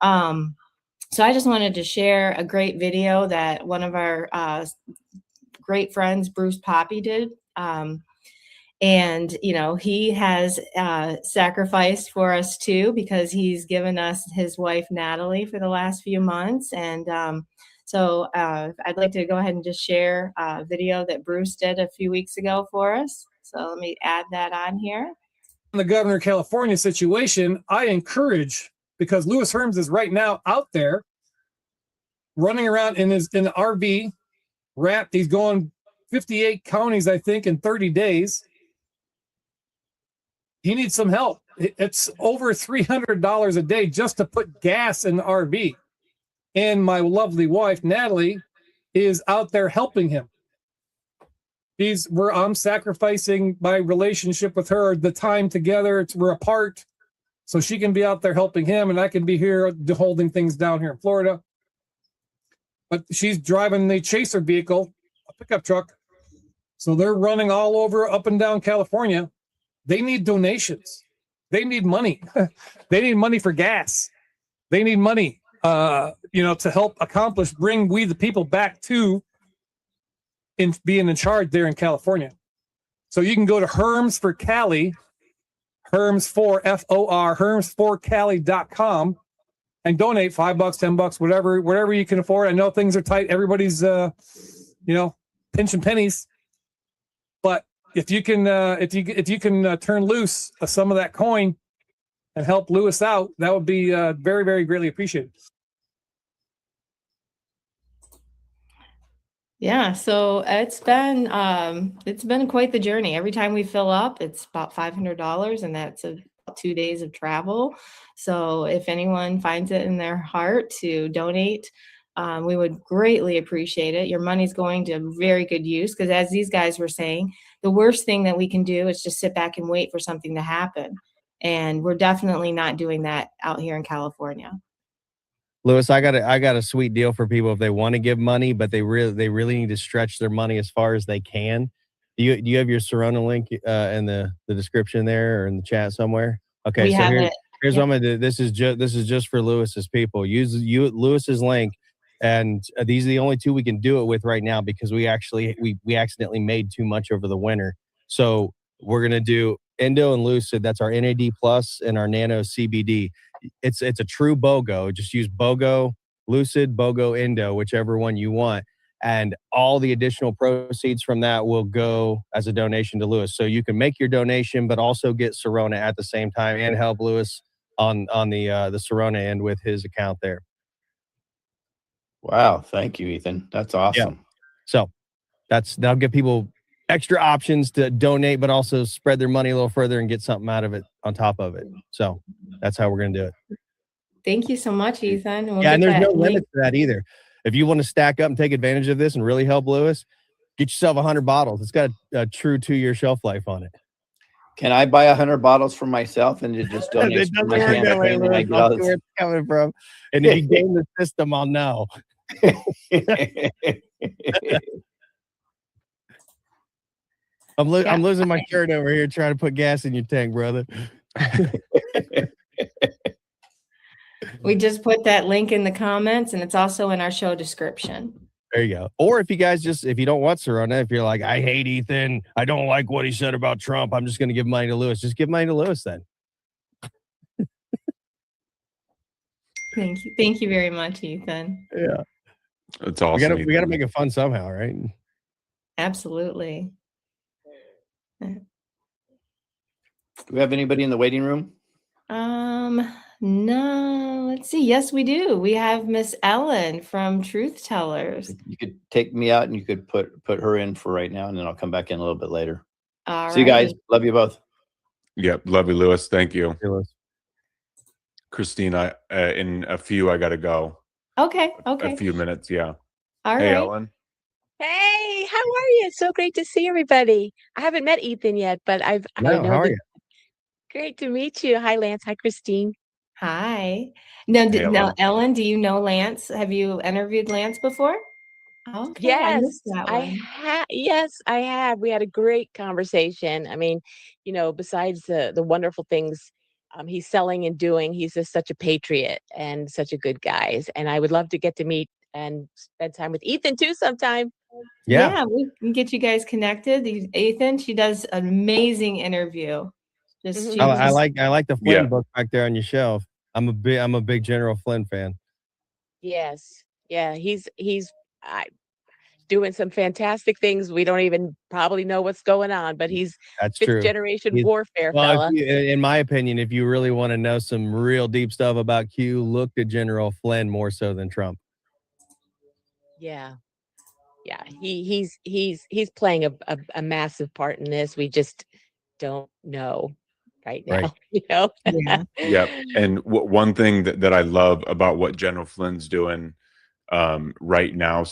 So I just wanted to share a great video that one of our great friends, Bruce Poppy, did. And, he has sacrificed for us too, because he's given us his wife, Natalie, for the last few months. And so I'd like to go ahead and just share a video that Bruce did a few weeks ago for us. So let me add that on here. The governor of California situation, I encourage, because Lewis Herms is right now out there running around in the RV wrapped. He's going 58 counties, I think, in 30 days. He needs some help. It's over $300 a day just to put gas in the RV. And my lovely wife, Natalie, is out there helping him. I'm sacrificing my relationship with her, the time together. We're apart, so she can be out there helping him, and I can be here holding things down here in Florida. But she's driving the chaser vehicle, a pickup truck. So they're running all over, up and down California. They need donations. They need money. They need money for gas. They need money, to help bring we the people back to being in charge there in California. So you can go to Herms for Cali, Herms for FOR, Herms4Cali.com, and donate $5, $10, whatever you can afford. I know things are tight. Everybody's, pinching pennies, but if you can turn loose some of that coin and help Lewis out, that would be very, very greatly appreciated. Yeah, so it's been quite the journey. Every time we fill up, it's about $500, and that's 2 days of travel. So if anyone finds it in their heart to donate, we would greatly appreciate it. Your money's going to very good use, because as these guys were saying, the worst thing that we can do is just sit back and wait for something to happen. And we're definitely not doing that out here in California. Lewis, I got a sweet deal for people if they want to give money, but they really need to stretch their money as far as they can. Do you have your Serona link in the description there or in the chat somewhere? Okay, so here's what I'm gonna do. This is just for Lewis's people. Use Lewis's link. And these are the only two we can do it with right now because we accidentally made too much over the winter. So we're gonna do Endo and Lucid. That's our NAD plus and our Nano CBD. It's a true BOGO. Just use BOGO Lucid, BOGO Endo, whichever one you want. And all the additional proceeds from that will go as a donation to Lewis. So you can make your donation, but also get Serona at the same time and help Lewis on the Serona end with his account there. Wow. Thank you, Ethan. That's awesome. So that'll give people extra options to donate, but also spread their money a little further and get something out of it on top of it. So that's how we're going to do it. Thank you so much, Ethan. We'll Yeah, get and there's that no link. limit to that either. If you want to stack up and take advantage of this and really help Lewis, get yourself 100 bottles. It's got a true 2-year shelf life on it. Can I buy 100 bottles for myself and just donate It to my doesn't work that way, campaign? And I Lewis. get all I'll see where this. it's coming from. And if you game the system, I'll know. I'm losing my shirt over here trying to put gas in your tank, brother. We just put that link in the comments, and it's also in our show description. There you go. Or if you guys if you don't want Serona, if you're like, I hate Ethan, I don't like what he said about Trump, I'm just going to give money to Lewis. Just give money to Lewis then. Thank you. Thank you very much, Ethan. Yeah. It's awesome. We gotta make it fun somehow, right? Absolutely. Do we have anybody in the waiting room? No, let's see. Yes, we do. We have Miss Ellen from Truth Tellers. You could take me out and you could put her in for right now, and then I'll come back in a little bit later. All See you guys. Love you both. Yep. Love you, Lewis. Thank you. Hey, Lewis. Christine, in a few, I got to go. Okay. A few minutes. Yeah. All Hey, right. Ellen. Hey, how are you? It's so great to see everybody. I haven't met Ethan yet, but I know how are you? Great to meet you. Hi, Lance. Hi, Christine. Hi. Now, Hey, now, Ellen. Ellen, do you know Lance? Have you interviewed Lance before? Okay, I Yes, missed that one. Yes, I have. We had a great conversation. I mean, besides the wonderful things he's selling and doing, he's just such a patriot and such a good guy. And I would love to get to meet and spend time with Ethan too sometime. Yeah, we can get you guys connected. Ethan, she does an amazing interview. Mhm. I like the Flynn Yeah. book back there on your shelf. I'm a big General Flynn fan. Yes. Yeah, he's doing some fantastic things. We don't even probably know what's going on, but he's That's fifth true. generation He's- warfare Well, fella. in my opinion, if you really want to know some real deep stuff about Q, look to General Flynn more so than Trump. Yeah. Yeah. He's playing a massive part in this. We just don't know right now, Right. Yeah. Yep. And one thing that I love about what General Flynn's doing right now,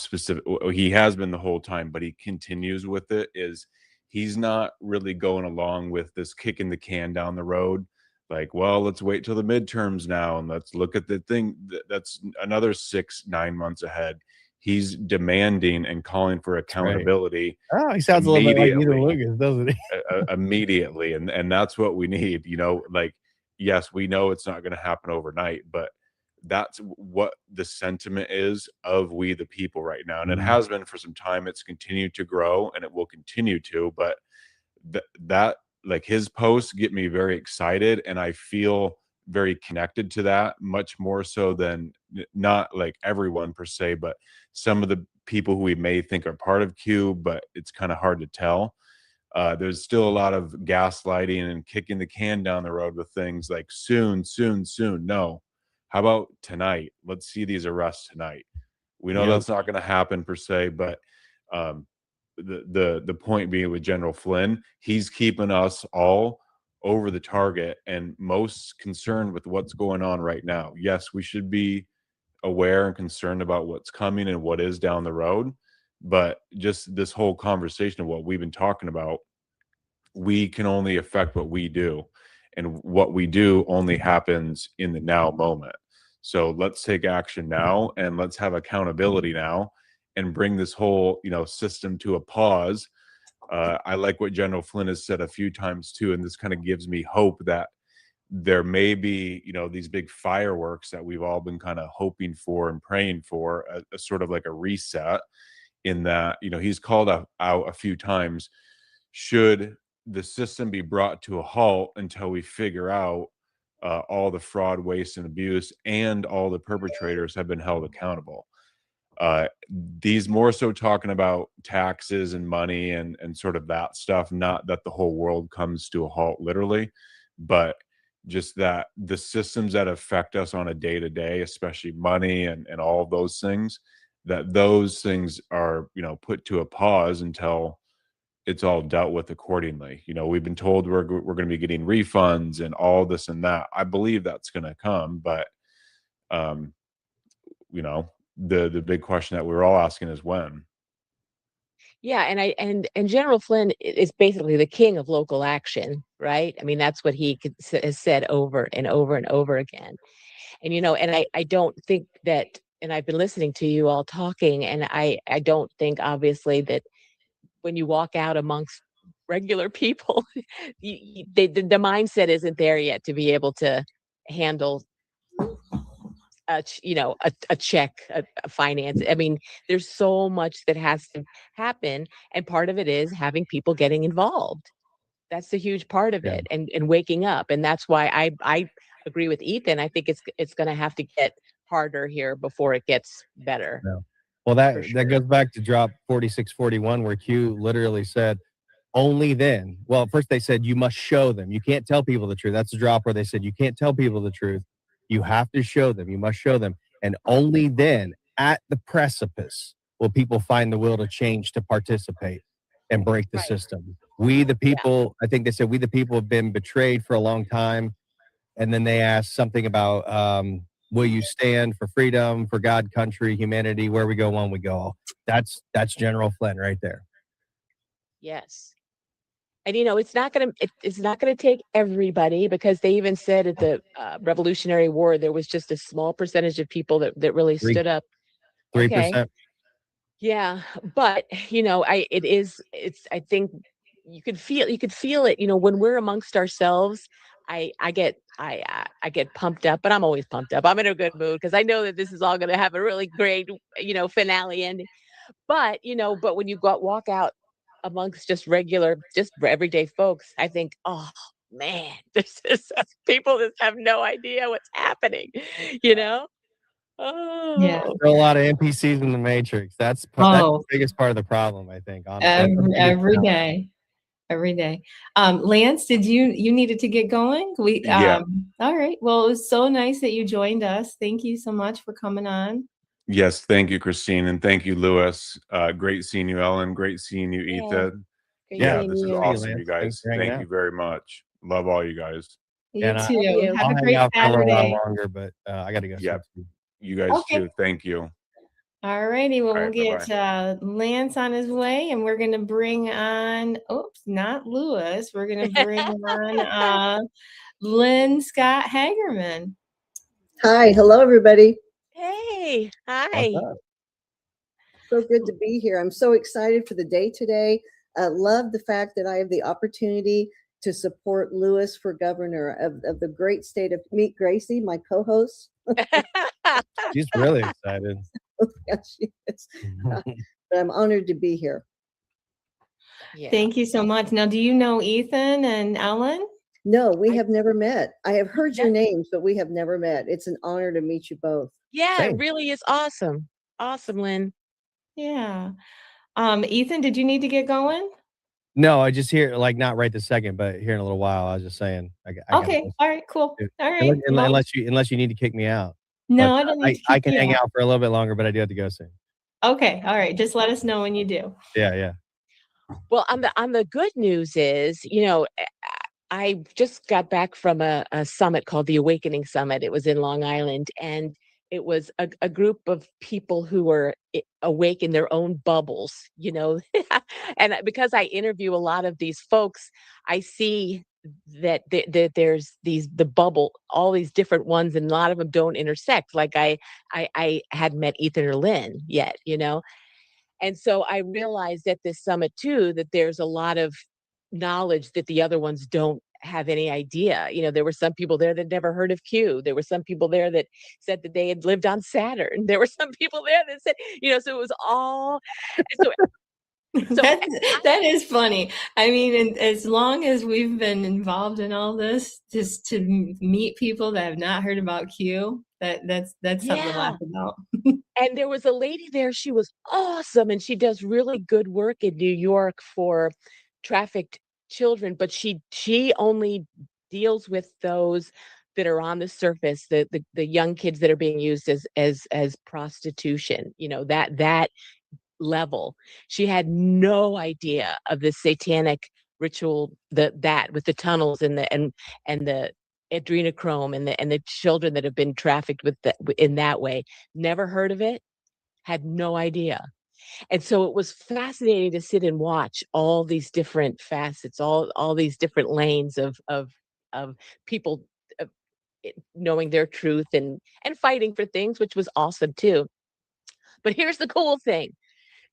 he has been the whole time, but he continues with it, is he's not really going along with this kicking the can down the road. Like, well, let's wait till the midterms now and let's look at the thing that's another 6-9 months ahead. He's demanding and calling for accountability. Oh, he sounds a little bit like Ethan Immediately. Lucas, doesn't he? Immediately. And that's what we need, like, yes, we know it's not going to happen overnight, but that's what the sentiment is of we the people right now. And it has been for some time. It's continued to grow and it will continue to, but that like his posts get me very excited and I feel very connected to that, much more so than not like everyone per se, but some of the people who we may think are part of Q, but it's kind of hard to tell. There's still a lot of gaslighting and kicking the can down the road with things like soon. No, how about tonight? Let's see these arrests tonight. We know that's not going to happen per se, but the point being with General Flynn, he's keeping us all over the target and most concerned with what's going on right now. Yes, we should be aware and concerned about what's coming and what is down the road, but just this whole conversation of what we've been talking about, we can only affect what we do, and what we do only happens in the now moment. So let's take action now and let's have accountability now and bring this whole system to a pause. I like what General Flynn has said a few times too, and this kind of gives me hope that there may be, these big fireworks that we've all been kind of hoping for and praying for, a sort of like a reset, in that, he's called out a few times, should the system be brought to a halt until we figure out all the fraud, waste, and abuse, and all the perpetrators have been held accountable. These more so talking about taxes and money and sort of that stuff, not that the whole world comes to a halt literally, but just that the systems that affect us on a day-to-day, especially money and all of those things, that those things are, put to a pause until it's all dealt with accordingly. We've been told we're going to be getting refunds and all this and that. I believe that's going to come, but um, the big question that we're all asking is when. Yeah, and General Flynn is basically the king of local action, right? I mean, that's what has said over and over and over again. And I don't think that, and I've been listening to you all talking, and I don't think obviously that when you walk out amongst regular people, the mindset isn't there yet to be able to handle a check, a finance. I mean, there's so much that has to happen, and part of it is having people getting involved. That's a huge part of Yeah. it, and waking up. And that's why I agree with Ethan. I think it's going to have to get harder here before it gets better. Yeah. Well, For that sure. goes back to drop 4641, where Q literally said, only then. Well, first they said you must show them. You can't tell people the truth. That's a drop where they said you can't tell people the truth. You have to show them. You must show them. And only then, at the precipice, will people find the will to change, to participate and break the Right. system. We, the people, I think they said, we, the people, have been betrayed for a long time. And then they asked something about, will you stand for freedom, for God, country, humanity? Where we go, one we go. That's General Flynn right there. Yes. And it's not gonna take everybody, because they even said at the Revolutionary War there was just a small percentage of people that really stood up. 3%. Okay. Yeah, but I think you could feel it, when we're amongst ourselves. I get pumped up, but I'm always pumped up. I'm in a good mood because I know that this is all going to have a really great, finale ending. But when you walk out amongst just everyday folks, I think, oh man, this is people just have no idea what's happening, you know? Yeah. Oh. There are a lot of NPCs in the Matrix. That's the Oh, biggest part of the problem, I think. Honestly, That's the biggest every challenge. day. Every day. Lance, did you needed to get going? Yeah. All right. Well, it was so nice that you joined us. Thank you so much for coming on. Yes, thank you, Christine, and thank you, Lewis. Great seeing you, Ellen. Great seeing you, Yeah. Ethan. Great Yeah, seeing this is you. See you, awesome, you Lance. Thanks guys. for hanging Thank out. you very much. Love all you guys. You And Love too. you. Have I'll a hang great out for a little while Saturday. longer, but I got to go. Yeah. soon. You guys Okay. too. Thank you. All righty. Well, All we'll right, get Lance on his way, and we're going to bring on, oops, not Lewis. We're going to bring on Lynn Scott Hagerman. Hi, hello everybody. Hey, What's hi. up? So good to be here. I'm so excited for the day today. I love the fact that I have the opportunity to support Lewis for governor of the great state of Meet Gracie, my co-host. She's really excited. Yeah, she is. But I'm honored to be here. Yeah. Thank you so much. Now, do you know Ethan and Ellen? No, we I- have never met. I have heard your Yeah. names, but we have never met. It's an honor to meet you both. Yeah, it Same. really is awesome. Awesome, Lynn. Yeah. Ethan, did you need to get going? No, I just hear, like, not right this second, but here in a little while. I was just saying. I gotta Okay. go. All right, cool. All right. Unless, Well, unless you need to kick me out. no, But I don't need to I kick can you hang out. out for a little bit longer, but I do have to go soon. Okay. All right. Just let us know when you do. Yeah. Well, on the good news is, I just got back from a summit called the Awakening Summit. It was in Long Island, and it was a group of people who were awake in their own bubbles, and because I interview a lot of these folks, I see that there's the bubble, all these different ones, and a lot of them don't intersect. Like I hadn't met Ethan or Lynn yet, and so I realized at this summit too that there's a lot of knowledge that the other ones don't have any idea. There were some people there that never heard of Q. There were some people there that said that they had lived on Saturn. There were some people there that said, so it was all so That is funny. I mean, and as long as we've been involved in all this, just to meet people that have not heard about Q, that's something to laugh about. And there was a lady there, she was awesome, and she does really good work in New York for trafficked children, but she only deals with those that are on the surface, the young kids that are being used as prostitution, that level. She had no idea of the satanic ritual, that with the tunnels and the adrenochrome and the children that have been trafficked in that way. Never heard of it, had no idea. And so it was fascinating to sit and watch all these different facets, all these different lanes of people knowing their truth and fighting for things, which was awesome too. But here's the cool thing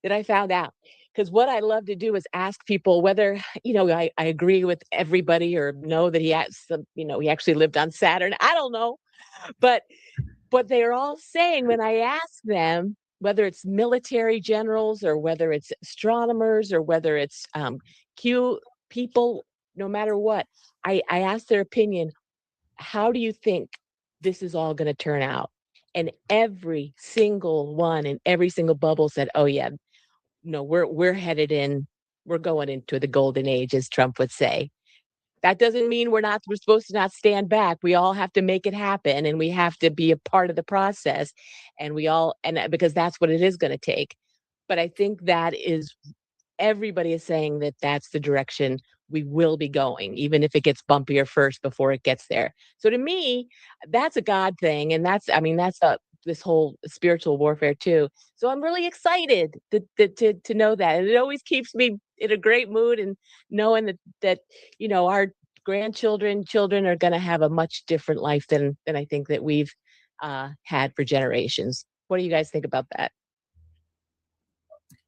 that I found out, because what I love to do is ask people whether, I agree with everybody or know that he actually lived on Saturn. I don't know. But they're all saying, when I ask them, whether it's military generals or whether it's astronomers or whether it's Q people, no matter what, I ask their opinion. How do you think this is all going to turn out? And every single one in every single bubble said, oh yeah, no, we're going into the golden age, as Trump would say. That doesn't mean we're supposed to not stand back. We all have to make it happen, and we have to be a part of the process, and because that's what it is going to take. But I think everybody is saying that that's the direction we will be going, even if it gets bumpier first before it gets there. So to me, that's a God thing, and that's this whole spiritual warfare too. So I'm really excited to know that, and it always keeps me in a great mood, and knowing that our children are going to have a much different life than I think that we've had for generations. What do you guys think about that?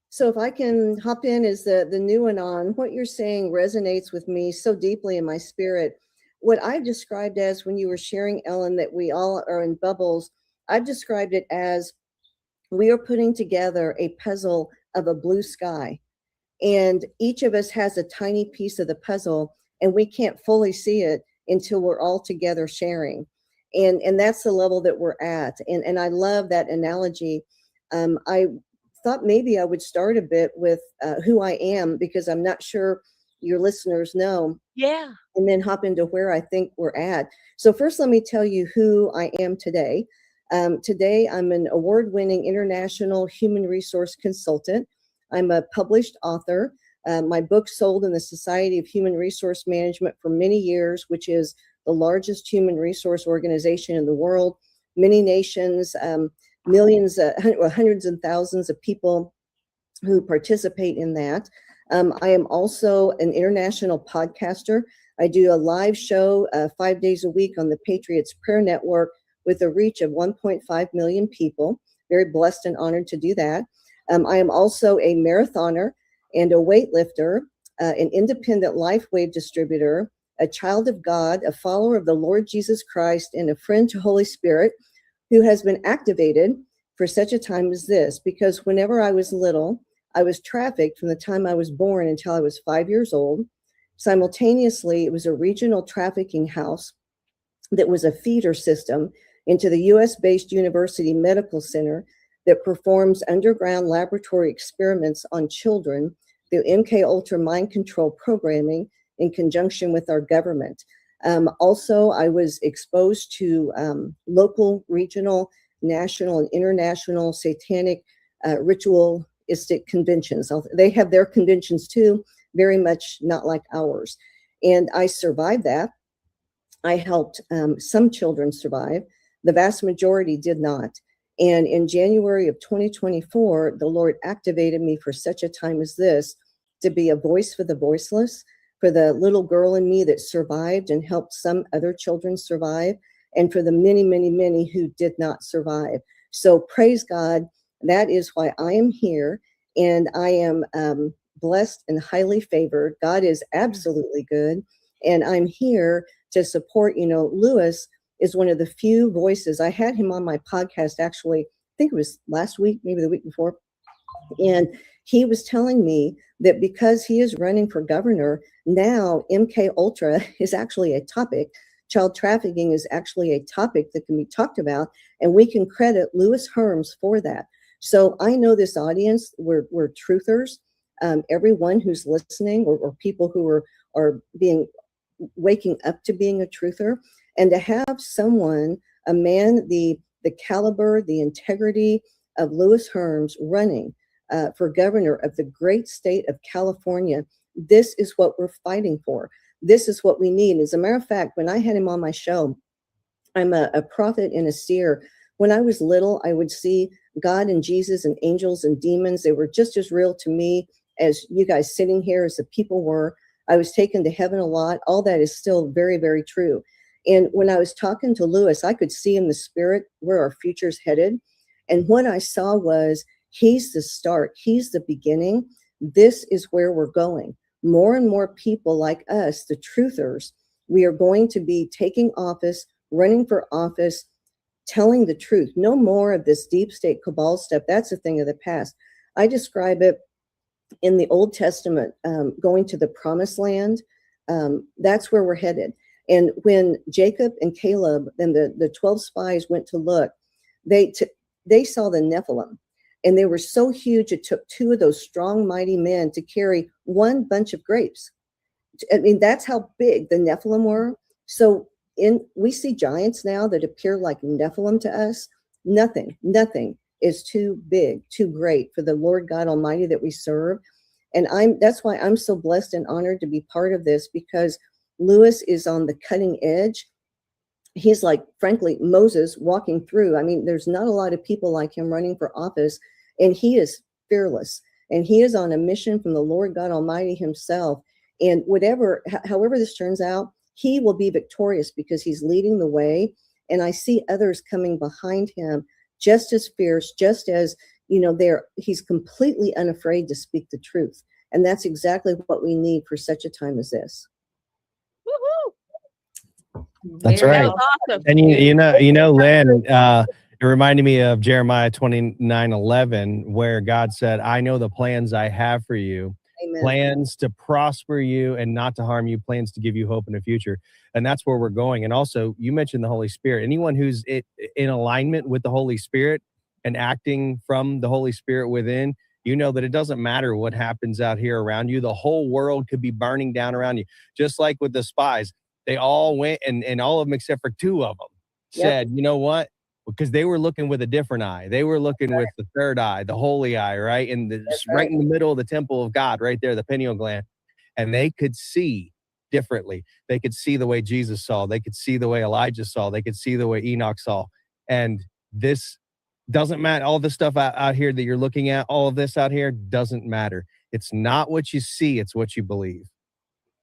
So if I can hop in as the new anon, what you're saying resonates with me so deeply in my spirit. What I've described as, when you were sharing, Ellen, that we all are in bubbles, I've described it as we are putting together a puzzle of a blue sky. And each of us has a tiny piece of the puzzle, and we can't fully see it until we're all together sharing. And that's the level that we're at. And I love that analogy. I thought maybe I would start a bit with who I am, because I'm not sure your listeners know. Yeah. And then hop into where I think we're at. So first, let me tell you who I am today. Today, I'm an award-winning international human resource consultant. I'm a published author. My book sold in the Society of Human Resource Management for many years, which is the largest human resource organization in the world. Many nations, millions, hundreds and thousands of people who participate in that. I am also an international podcaster. I do a live show 5 days a week on the Patriots Prayer Network with a reach of 1.5 million people. Very blessed and honored to do that. I am also a marathoner and a weightlifter, an independent LifeWave distributor, a child of God, a follower of the Lord Jesus Christ, and a friend to Holy Spirit, who has been activated for such a time as this. Because whenever I was little, I was trafficked from the time I was born until I was 5 years old. Simultaneously, it was a regional trafficking house that was a feeder system into the US-based University Medical Center that performs underground laboratory experiments on children through MK Ultra mind control programming in conjunction with our government. Also, I was exposed to local, regional, national, and international satanic ritualistic conventions. They have their conventions too, very much not like ours. And I survived that. I helped some children survive. The vast majority did not. And in January of 2024, the Lord activated me for such a time as this to be a voice for the voiceless, for the little girl in me that survived and helped some other children survive, and for the many, many, many who did not survive. So praise God. That is why I am here. And I am blessed and highly favored. God is absolutely good. And I'm here to support, Lewis is one of the few voices. I had him on my podcast, actually, I think it was last week, maybe the week before. And he was telling me that because he is running for governor, now MK Ultra is actually a topic. Child trafficking is actually a topic that can be talked about, and we can credit Lewis Herms for that. So I know this audience, we're truthers. Everyone who's listening, or people who are waking up to being a truther, and to have someone, a man, the caliber, the integrity of Lewis Herms running for governor of the great state of California, this is what we're fighting for. This is what we need. As a matter of fact, when I had him on my show, I'm a prophet and a seer. When I was little, I would see God and Jesus and angels and demons. They were just as real to me as you guys sitting here, as the people were. I was taken to heaven a lot. All that is still very, very true. And when I was talking to Lewis, I could see in the spirit where our future's headed. And what I saw was, he's the start. He's the beginning. This is where we're going. More and more people like us, the truthers, we are going to be taking office, running for office, telling the truth. No more of this deep state cabal stuff. That's a thing of the past. I describe it in the Old Testament, going to the promised land. That's where we're headed. And when Jacob and Caleb and the 12 spies went to look, they saw the Nephilim. And they were so huge, it took two of those strong, mighty men to carry one bunch of grapes. I mean, that's how big the Nephilim were. So we see giants now that appear like Nephilim to us. Nothing is too big, too great for the Lord God Almighty that we serve. And that's why I'm so blessed and honored to be part of this, because Lewis is on the cutting edge. He's like, frankly, Moses walking through. I mean, there's not a lot of people like him running for office, and he is fearless, and he is on a mission from the Lord God Almighty himself. And however this turns out, he will be victorious because he's leading the way. And I see others coming behind him just as fierce, just as, he's completely unafraid to speak the truth. And that's exactly what we need for such a time as this. Woohoo! That's Very right. Awesome. And Lynn, it reminded me of Jeremiah 29:11, where God said, I know the plans I have for you, Amen. plans to prosper you and not to harm you, plans to give you hope in the future. And that's where we're going. And also, you mentioned the Holy Spirit. Anyone who's in alignment with the Holy Spirit and acting from the Holy Spirit within, you know that it doesn't matter what happens out here around you. The whole world could be burning down around you. Just like with the spies, they all went, and all of them except for two of them said, you know what? Because they were looking with a different eye. They were looking with the third eye, the holy eye, right? And right in the middle of the temple of God, right there, the pineal gland. And they could see differently. They could see the way Jesus saw. They could see the way Elijah saw. They could see the way Enoch saw. And this doesn't matter. All this stuff out here that you're looking at, all of this out here doesn't matter. It's not what you see. It's what you believe.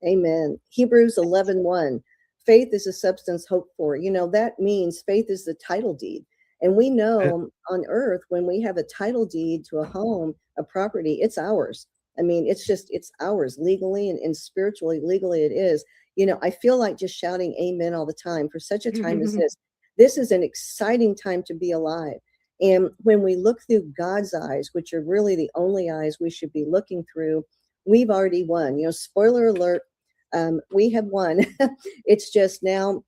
Amen. Hebrews 11:1. Faith is a substance hoped for. That means faith is the title deed. And we know on earth, when we have a title deed to a home, a property, it's ours. I mean, it's ours legally and spiritually, legally it is. I feel like just shouting amen all the time for such a time as this. This is an exciting time to be alive. And when we look through God's eyes, which are really the only eyes we should be looking through, we've already won. Spoiler alert, we have won. It's just now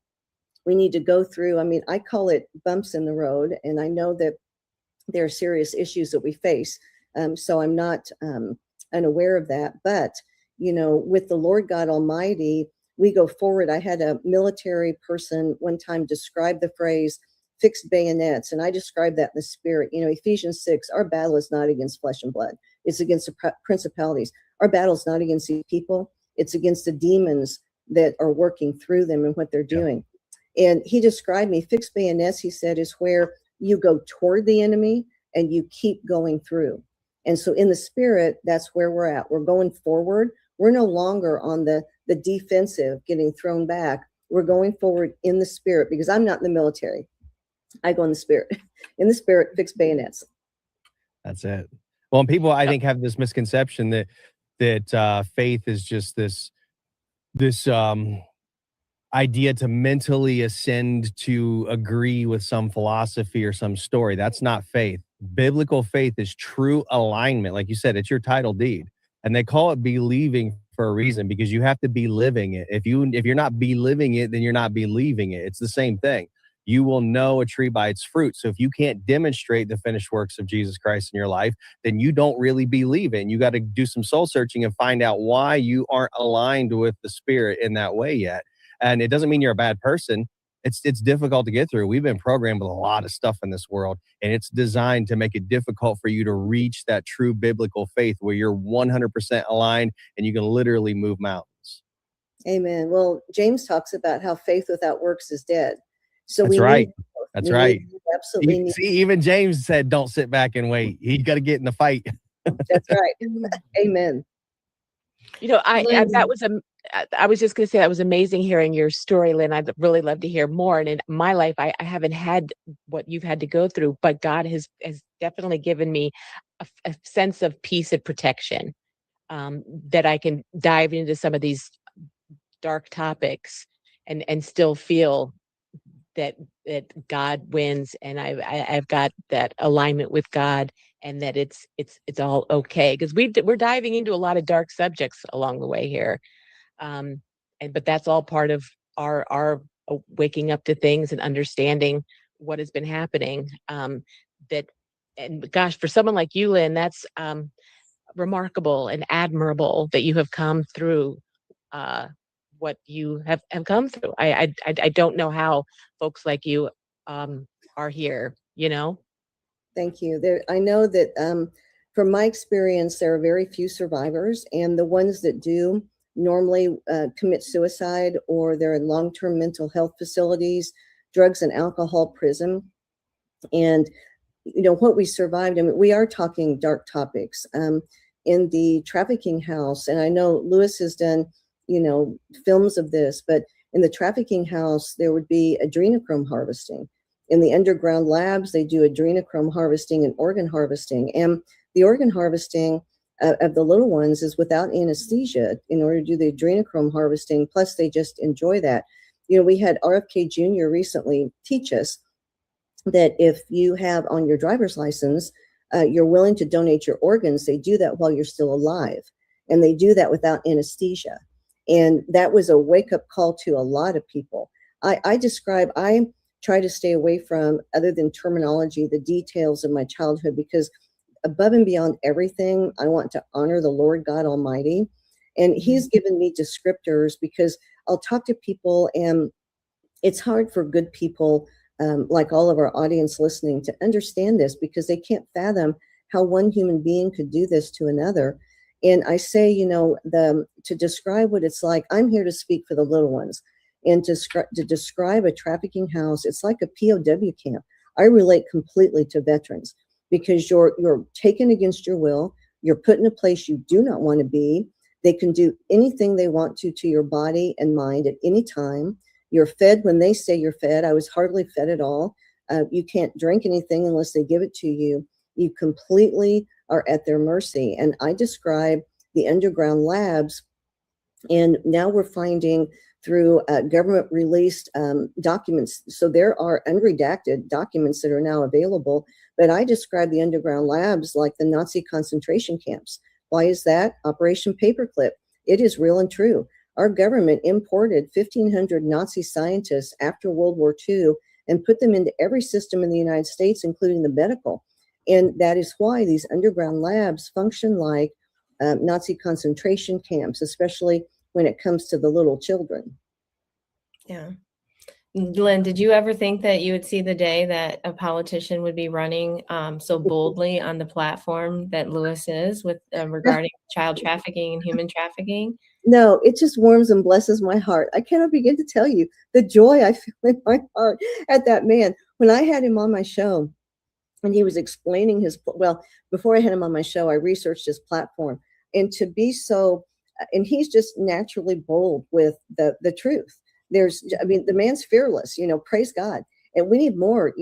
we need to go through. I mean, I call it bumps in the road, and I know that there are serious issues that we face. So I'm not unaware of that. But, with the Lord God Almighty, we go forward. I had a military person one time describe the phrase fixed bayonets, and I described that in the spirit. Ephesians 6, our battle is not against flesh and blood. It's against the principalities. Our battle is not against the people. It's against the demons that are working through them and what they're doing. And he described me, fixed bayonets, he said, is where you go toward the enemy and you keep going through. And so in the spirit, that's where we're at. We're going forward. We're no longer on the defensive, getting thrown back. We're going forward in the spirit, because I'm not in the military. I go in the spirit. In the spirit, fixed bayonets. That's it. Well, people, I think, have this misconception that faith is just this this idea to mentally ascend to agree with some philosophy or some story. That's not faith. Biblical faith is true alignment. Like you said, it's your title deed. And they call it believing for a reason, because you have to be living it. If you're not be living it, then you're not believing it. It's the same thing. You will know a tree by its fruit. So if you can't demonstrate the finished works of Jesus Christ in your life, then you don't really believe it. And you got to do some soul searching and find out why you aren't aligned with the Spirit in that way yet. And it doesn't mean you're a bad person. It's difficult to get through. We've been programmed with a lot of stuff in this world, and it's designed to make it difficult for you to reach that true biblical faith where you're 100% aligned and you can literally move mountains. Amen. Well, James talks about how faith without works is dead. So That's right. That's right. Absolutely. See, even James said, "Don't sit back and wait. You got to get in the fight." That's right. Amen. You know, I was just going to say that was amazing hearing your story, Lynn. I'd really love to hear more. And in my life, I haven't had what you've had to go through, but God has definitely given me a sense of peace and protection, that I can dive into some of these dark topics and still feel that God wins, and I've got that alignment with God, and that it's all okay, because we're diving into a lot of dark subjects along the way here, but that's all part of our waking up to things and understanding what has been happening. And gosh, for someone like you, Lynn, that's remarkable and admirable that you have come through what you have come through. I don't know how folks like you are here, you know? Thank you. I know that from my experience, there are very few survivors, and the ones that do normally commit suicide, or they're in long-term mental health facilities, drugs and alcohol prison. And, you know, what we survived, I mean, we are talking dark topics. In the trafficking house, and I know Lewis has done, you know, films of this, but in the trafficking house, there would be adrenochrome harvesting. In the underground labs, they do adrenochrome harvesting and organ harvesting. And the organ harvesting of the little ones is without anesthesia in order to do the adrenochrome harvesting. Plus, they just enjoy that. You know, we had RFK Jr. recently teach us that if you have on your driver's license, you're willing to donate your organs, they do that while you're still alive. And they do that without anesthesia. And that was a wake-up call to a lot of people. I try to stay away from, other than terminology, the details of my childhood, because above and beyond everything, I want to honor the Lord God Almighty. And He's given me descriptors, because I'll talk to people, and it's hard for good people, like all of our audience listening, to understand this, because they can't fathom how one human being could do this to another. And I say, you know, to describe what it's like, I'm here to speak for the little ones. And to describe a trafficking house, it's like a POW camp. I relate completely to veterans, because you're taken against your will. You're put in a place you do not want to be. They can do anything they want to your body and mind at any time. You're fed when they say you're fed. I was hardly fed at all. You can't drink anything unless they give it to you. You completely are at their mercy. And I describe the underground labs, and now we're finding through government released documents. So there are unredacted documents that are now available, but I describe the underground labs like the Nazi concentration camps. Why is that? Operation Paperclip. It is real and true. Our government imported 1,500 Nazi scientists after World War II and put them into every system in the United States, including the medical. And that is why these underground labs function like Nazi concentration camps, especially when it comes to the little children. Yeah. Lynn, did you ever think that you would see the day that a politician would be running so boldly on the platform that Lewis is with regarding child trafficking and human trafficking? No, it just warms and blesses my heart. I cannot begin to tell you the joy I feel in my heart at that man. When I had him on my show and he was explaining before I had him on my show, I researched his platform, and to be so, and he's just naturally bold with the truth. The man's fearless, praise God. And we need more,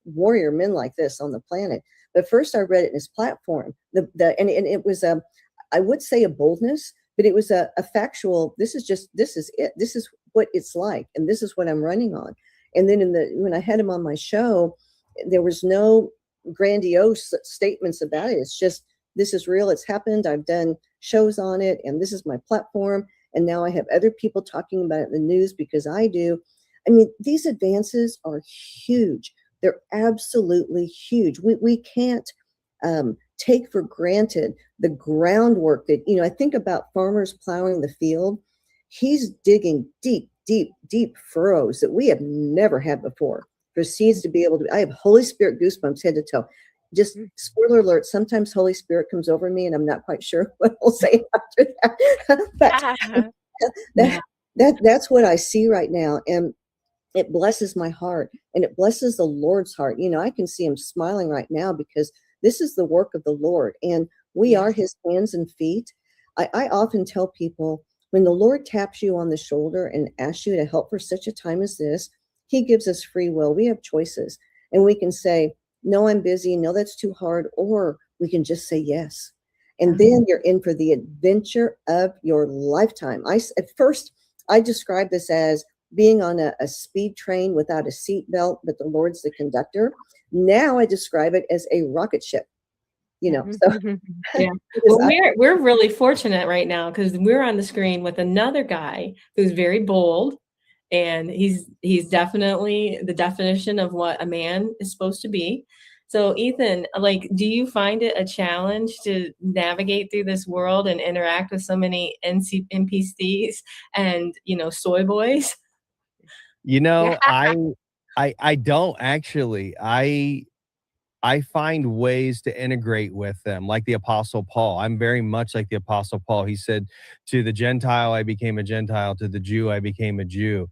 warrior men like this on the planet. But first I read it in his platform, and it was, I would say, a boldness, but it was a factual, this is it. This is what it's like. And this is what I'm running on. And then when I had him on my show, there was no grandiose statements about it. It's just, this is real. It's happened. I've done shows on it, and this is my platform. And now I have other people talking about it in the news because I do. I mean, these advances are huge. They're absolutely huge. We can't take for granted the groundwork that, I think about farmers plowing the field. He's digging deep, deep, deep furrows that we have never had before for seeds to be able to. I have Holy Spirit goosebumps head to toe. Just spoiler alert, sometimes Holy Spirit comes over me and I'm not quite sure what I'll say after that. But that's what I see right now. And it blesses my heart, and it blesses the Lord's heart. I can see him smiling right now because this is the work of the Lord, and we are his hands and feet. I often tell people, when the Lord taps you on the shoulder and asks you to help for such a time as this, he gives us free will. We have choices, and we can say, no, I'm busy. No, that's too hard. Or we can just say yes. And then you're in for the adventure of your lifetime. At first, I describe this as being on a speed train without a seat belt, but the Lord's the conductor. Now I describe it as a rocket ship. So yeah. Well, we're really fortunate right now because we're on the screen with another guy who's very bold, and he's definitely the definition of what a man is supposed to be. So Ethan, do you find it a challenge to navigate through this world and interact with so many NPCs and soy boys? I don't actually. I find ways to integrate with them, like the Apostle Paul. I'm very much like the Apostle Paul. He said, to the Gentile, I became a Gentile. To the Jew, I became a Jew.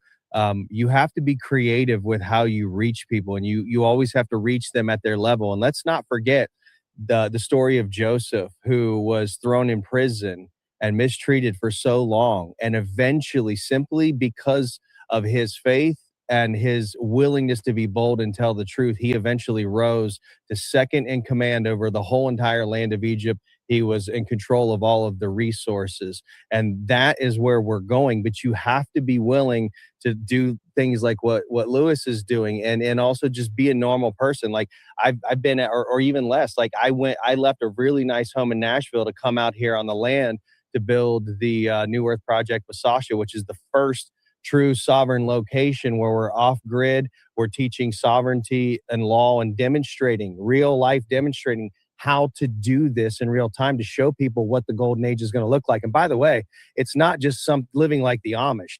You have to be creative with how you reach people, and you always have to reach them at their level. And let's not forget the story of Joseph, who was thrown in prison and mistreated for so long. And eventually, simply because of his faith and his willingness to be bold and tell the truth, he eventually rose to second in command over the whole entire land of Egypt. He was in control of all of the resources. And that is where we're going. But you have to be willing to do things like what Lewis is doing, and also just be a normal person. Like I've been at, or even less. Like I left a really nice home in Nashville to come out here on the land to build the New Earth Project with Sasha, which is the first true sovereign location where we're off grid. We're teaching sovereignty and law and demonstrating real life, demonstrating how to do this in real time to show people what the golden age is going to look like. And by the way, it's not just some living like the Amish.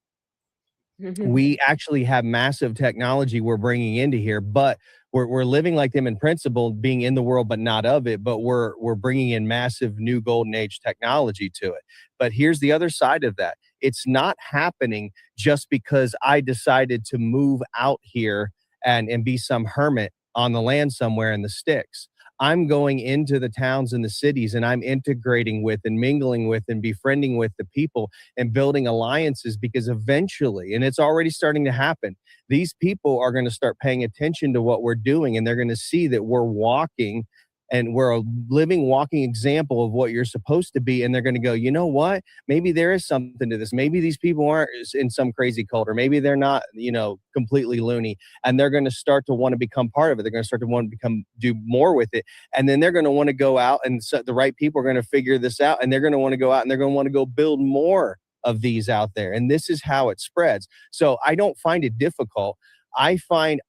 We actually have massive technology we're bringing into here, but we're living like them in principle, being in the world but not of it. But we're bringing in massive new golden age technology to it. But here's the other side of that. It's not happening just because I decided to move out here and be some hermit on the land somewhere in the sticks. I'm going into the towns and the cities, and I'm integrating with and mingling with and befriending with the people and building alliances, because eventually, and it's already starting to happen, these people are going to start paying attention to what we're doing, and they're going to see that we're walking and we're a living, walking example of what you're supposed to be. And they're going to go, you know what? Maybe there is something to this. Maybe these people aren't in some crazy cult, or maybe they're not, completely loony. And they're going to start to want to become part of it. They're going to start to want to do more with it. And then they're going to want to go out, and so the right people are going to figure this out, and they're going to want to go out and they're going to want to go build more of these out there. And this is how it spreads. So I don't find it difficult. I find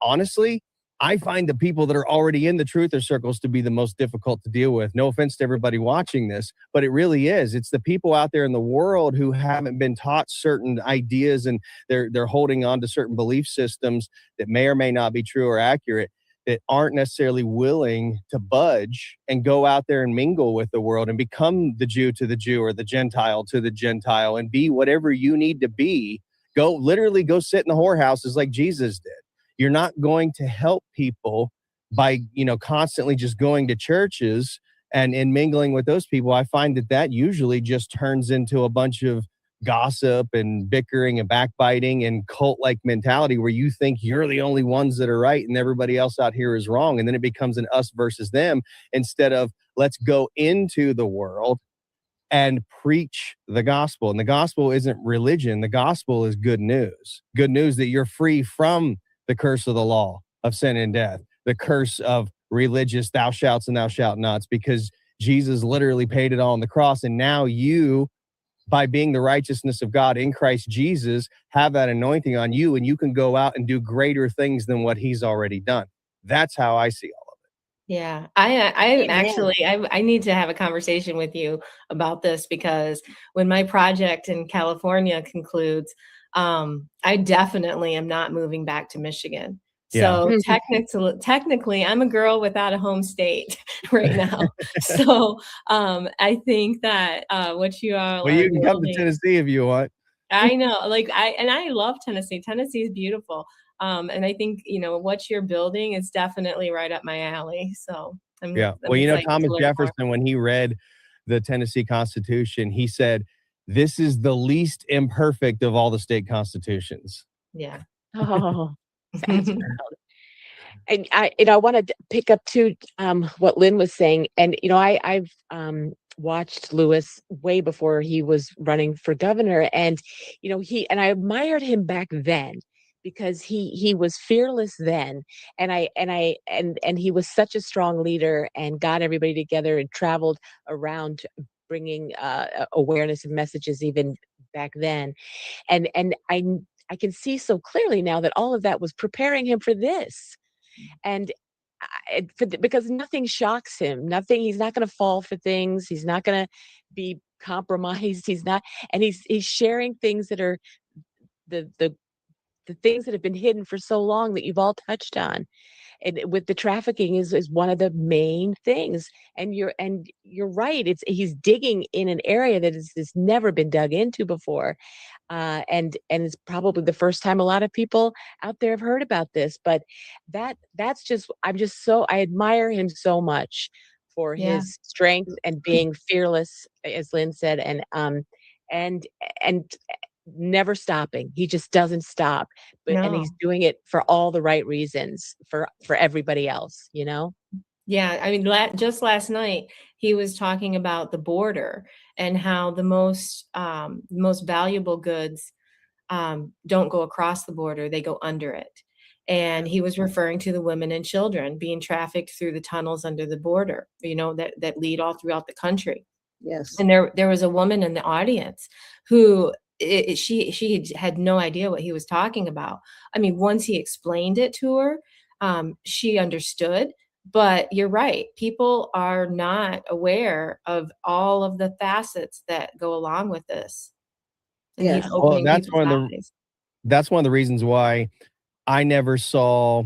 the people that are already in the truther circles to be the most difficult to deal with. No offense to everybody watching this, but it really is. It's the people out there in the world who haven't been taught certain ideas, and they're holding on to certain belief systems that may or may not be true or accurate, that aren't necessarily willing to budge and go out there and mingle with the world and become the Jew to the Jew, or the Gentile to the Gentile, and be whatever you need to be. Go sit in the whorehouses like Jesus did. You're not going to help people by, constantly just going to churches and mingling with those people. I find that usually just turns into a bunch of gossip and bickering and backbiting and cult-like mentality, where you think you're the only ones that are right and everybody else out here is wrong. And then it becomes an us versus them, instead of let's go into the world and preach the gospel. And the gospel isn't religion. The gospel is good news. Good news that you're free from the curse of the law of sin and death, the curse of religious thou shalt and thou shalt nots, because Jesus literally paid it all on the cross. And now you, by being the righteousness of God in Christ Jesus, have that anointing on you, and you can go out and do greater things than what he's already done. That's how I see all of it. Yeah, I Amen. actually I need to have a conversation with you about this, because when my project in California concludes, I definitely am not moving back to Michigan. Yeah. So technically, I'm a girl without a home state right now. So I think that what you all Well, are you can come to building, Tennessee if you want. I know, like I love Tennessee. Tennessee is beautiful. And I think, what you're building is definitely right up my alley. So Yeah. I'm Well, excited to Thomas learn more. Jefferson, when he read the Tennessee Constitution, he said, "This is the least imperfect of all the state constitutions." Yeah. Oh, that's proud. And I wanted to pick up too what Lynn was saying, and I've watched Lewis way before he was running for governor, and I admired him back then because he was fearless then, and he was such a strong leader and got everybody together and traveled around bringing awareness and messages even back then, and I can see so clearly now that all of that was preparing him for this. And because nothing shocks him, he's not going to fall for things, he's not going to be compromised, he's not, and he's sharing things that are the things that have been hidden for so long that you've all touched on. And with the trafficking is one of the main things, and you're right, he's digging in an area that has never been dug into before, and it's probably the first time a lot of people out there have heard about this. But that's just, I admire him so much for Yeah. his strength and being fearless, as Lynn said, and and never stopping. He just doesn't stop, and No. he's doing it for all the right reasons for everybody else. Yeah, I mean, just last night he was talking about the border and how the most valuable goods don't go across the border; they go under it. And he was referring to the women and children being trafficked through the tunnels under the border, that lead all throughout the country. Yes. And there was a woman in the audience who she had no idea what he was talking about. I mean, once he explained it to her, she understood. But you're right, people are not aware of all of the facets that go along with this. And he's Yes. Well, opening people's eyes. that's one of the reasons why I never saw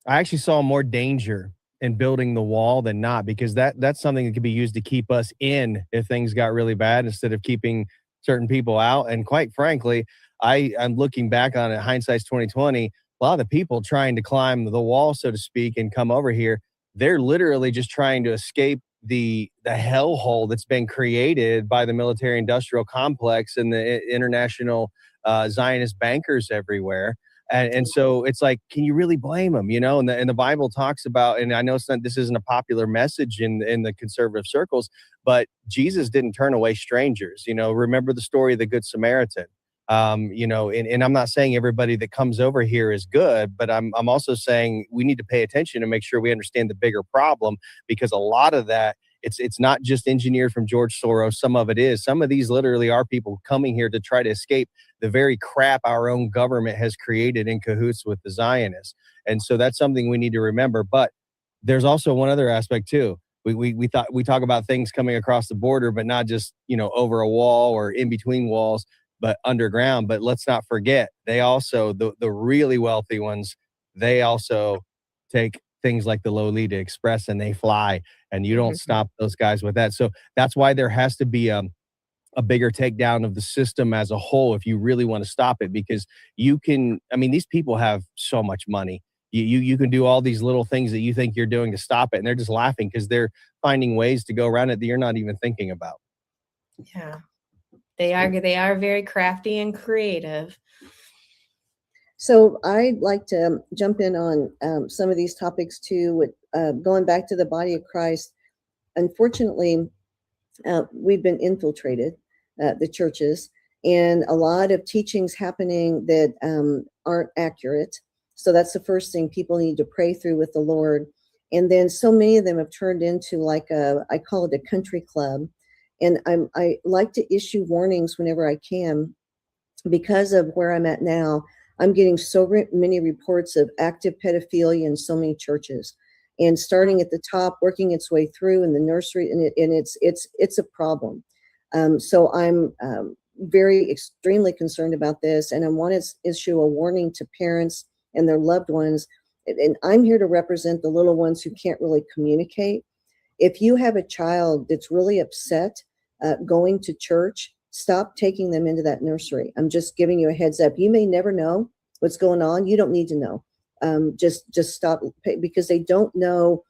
I actually saw more danger in building the wall than not, because that's something that could be used to keep us in if things got really bad, instead of keeping certain people out. And quite frankly, I'm looking back on it, hindsight's 2020. A lot of the people trying to climb the wall, so to speak, and come over here, they're literally just trying to escape the hellhole that's been created by the military industrial complex and the international Zionist bankers everywhere. And so it's like, can you really blame them? And the Bible talks about, and I know this isn't a popular message in the conservative circles, but Jesus didn't turn away strangers. Remember the story of the Good Samaritan. And I'm not saying everybody that comes over here is good, but I'm also saying we need to pay attention and make sure we understand the bigger problem, because a lot of that, it's not just engineered from George Soros. Some of it is. Some of these literally are people coming here to try to escape the very crap our own government has created in cahoots with the Zionists. And so that's something we need to remember. But there's also one other aspect too. We talk about things coming across the border, but not just, over a wall or in between walls, but underground. But let's not forget, they also, the really wealthy ones, they also take things like the Lolita Express and they fly, and you don't stop those guys with that. So that's why there has to be a bigger takedown of the system as a whole if you really want to stop it, because these people have so much money. You can do all these little things that you think you're doing to stop it, and they're just laughing because they're finding ways to go around it that you're not even thinking about. Yeah, they are very crafty and creative. So I'd like to jump in on some of these topics too, with going back to the body of Christ. Unfortunately, we've been infiltrated, the churches, and a lot of teachings happening that aren't accurate. So that's the first thing people need to pray through with the Lord. And then so many of them have turned into like I call it a country club. And I like to issue warnings whenever I can, because of where I'm at now. I'm getting so many reports of active pedophilia in so many churches, and starting at the top, working its way through in the nursery, and it's a problem. So I'm very extremely concerned about this, and I want to issue a warning to parents and their loved ones. And I'm here to represent the little ones who can't really communicate. If you have a child that's really upset going to church, stop taking them into that nursery. I'm just giving you a heads up. You may never know what's going on. You don't need to know. Just stop, because they don't know.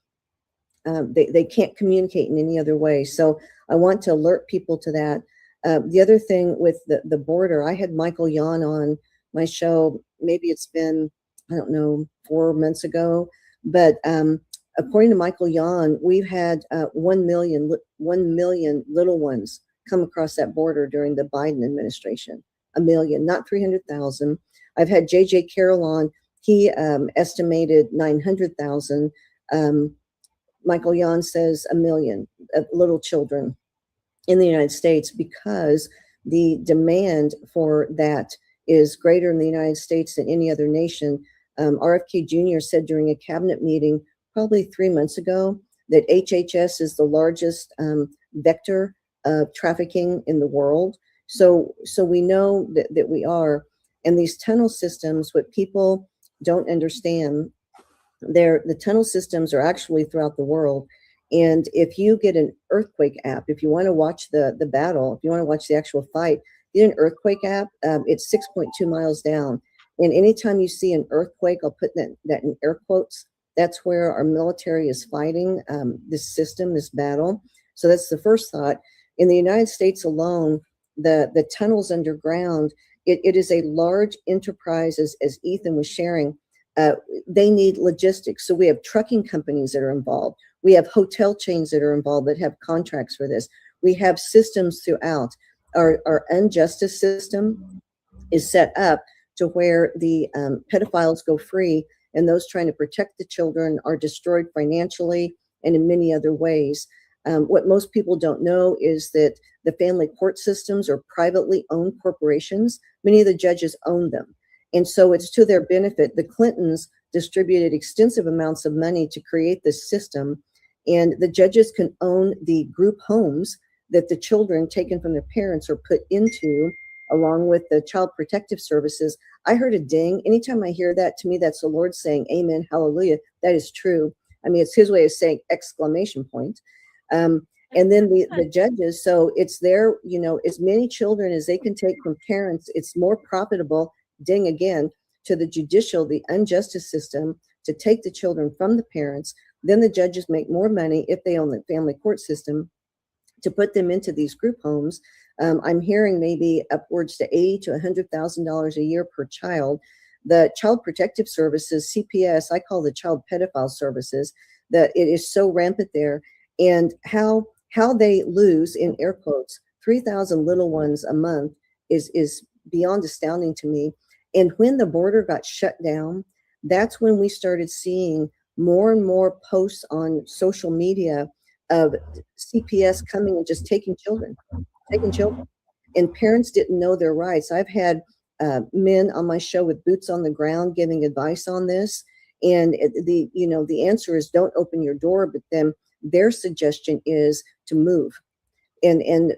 They can't communicate in any other way. So I want to alert people to that. The other thing with the border, I had Michael Yon on my show. Maybe it's been, I don't know, 4 months ago. But according to Michael Yon, we've had 1 million little ones come across that border during the Biden administration. 1 million, not 300,000. I've had J.J. Carroll on. He estimated 900,000. Michael Yon says 1 million little children in the United States, because the demand for that is greater in the United States than any other nation. RFK Jr. said during a cabinet meeting probably 3 months ago that HHS is the largest vector of trafficking in the world. So we know that we are. And these tunnel systems, what people don't understand, the tunnel systems are actually throughout the world. And if you get an earthquake app, if you want to watch the battle, if you want to watch the actual fight, get an earthquake app. It's 6.2 miles down. And anytime you see an earthquake, I'll put that in air quotes, that's where our military is fighting this system, this battle. So that's the first thought. In the United States alone, the tunnels underground, it is a large enterprise, as Ethan was sharing. They need logistics. So we have trucking companies that are involved. We have hotel chains that are involved that have contracts for this. We have systems throughout. Our injustice system is set up to where the pedophiles go free, and those trying to protect the children are destroyed financially and in many other ways. What most people don't know is that the family court systems are privately owned corporations. Many of the judges own them. And so it's to their benefit. The Clintons distributed extensive amounts of money to create this system, and the judges can own the group homes that the children taken from their parents are put into, along with the child protective services. I heard a ding. Anytime I hear that, to me, that's the Lord saying, amen, hallelujah. That is true. I mean, it's his way of saying exclamation point. And then the judges, so it's their, as many children as they can take from parents. It's more profitable, ding again, to the judicial, the injustice system, to take the children from the parents. Then the judges make more money if they own the family court system to put them into these group homes. I'm hearing maybe upwards to $80,000 to $100,000 a year per child. The child protective services, CPS, I call the child pedophile services, that it is so rampant there. And how they lose, in air quotes, 3,000 little ones a month is beyond astounding to me. And when the border got shut down, that's when we started seeing more and more posts on social media of CPS coming and just taking children. And parents didn't know their rights. I've had men on my show with boots on the ground giving advice on this. And the answer is don't open your door, but then their suggestion is to move, and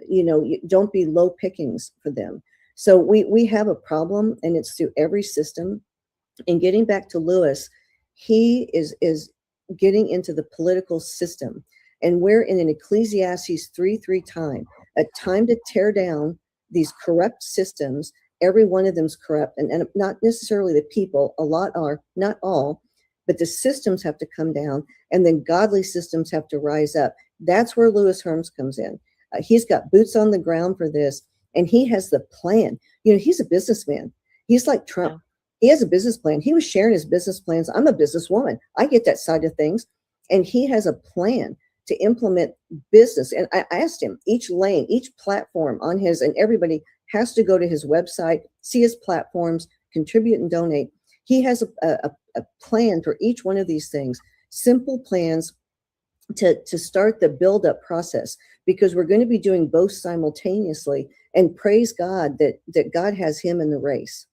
don't be low pickings for them. So we have a problem, and it's through every system. And getting back to Lewis, he is getting into the political system, and we're in an Ecclesiastes 3:3 time, a time to tear down these corrupt systems. Every one of them's corrupt, and not necessarily the people. A lot are, not all. But the systems have to come down, and then godly systems have to rise up. That's where Lewis Herms comes in. He's got boots on the ground for this, and he has the plan. He's a businessman. He's like Trump. Yeah. He has a business plan. He was sharing his business plans. I'm a businesswoman. I get that side of things. And he has a plan to implement business. And I asked him, each lane, each platform on his, and everybody has to go to his website, see his platforms, contribute and donate. He has a plan for each one of these things, simple plans to start the build-up process, because we're going to be doing both simultaneously, and praise God that God has him in the race.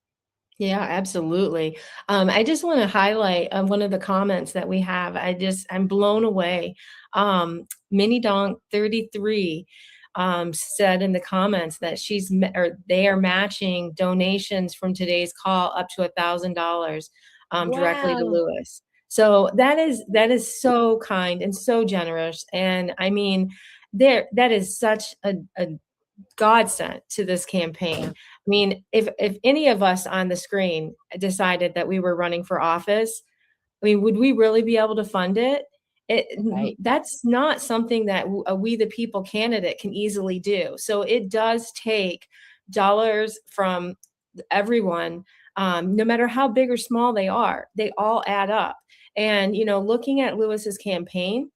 Yeah, absolutely. I just want to highlight one of the comments that we have. I'm blown away. Mini Donk 33 said in the comments that they are matching donations from today's call up to $1,000 directly to Wow. Lewis. So that is so kind and so generous. And I mean, that is such a godsend to this campaign. I mean, if any of us on the screen decided that we were running for office, I mean, would we really be able to fund it? Right. That's not something that a We the People candidate can easily do. So it does take dollars from everyone, no matter how big or small they are. They all add up. And, looking at Lewis's campaign,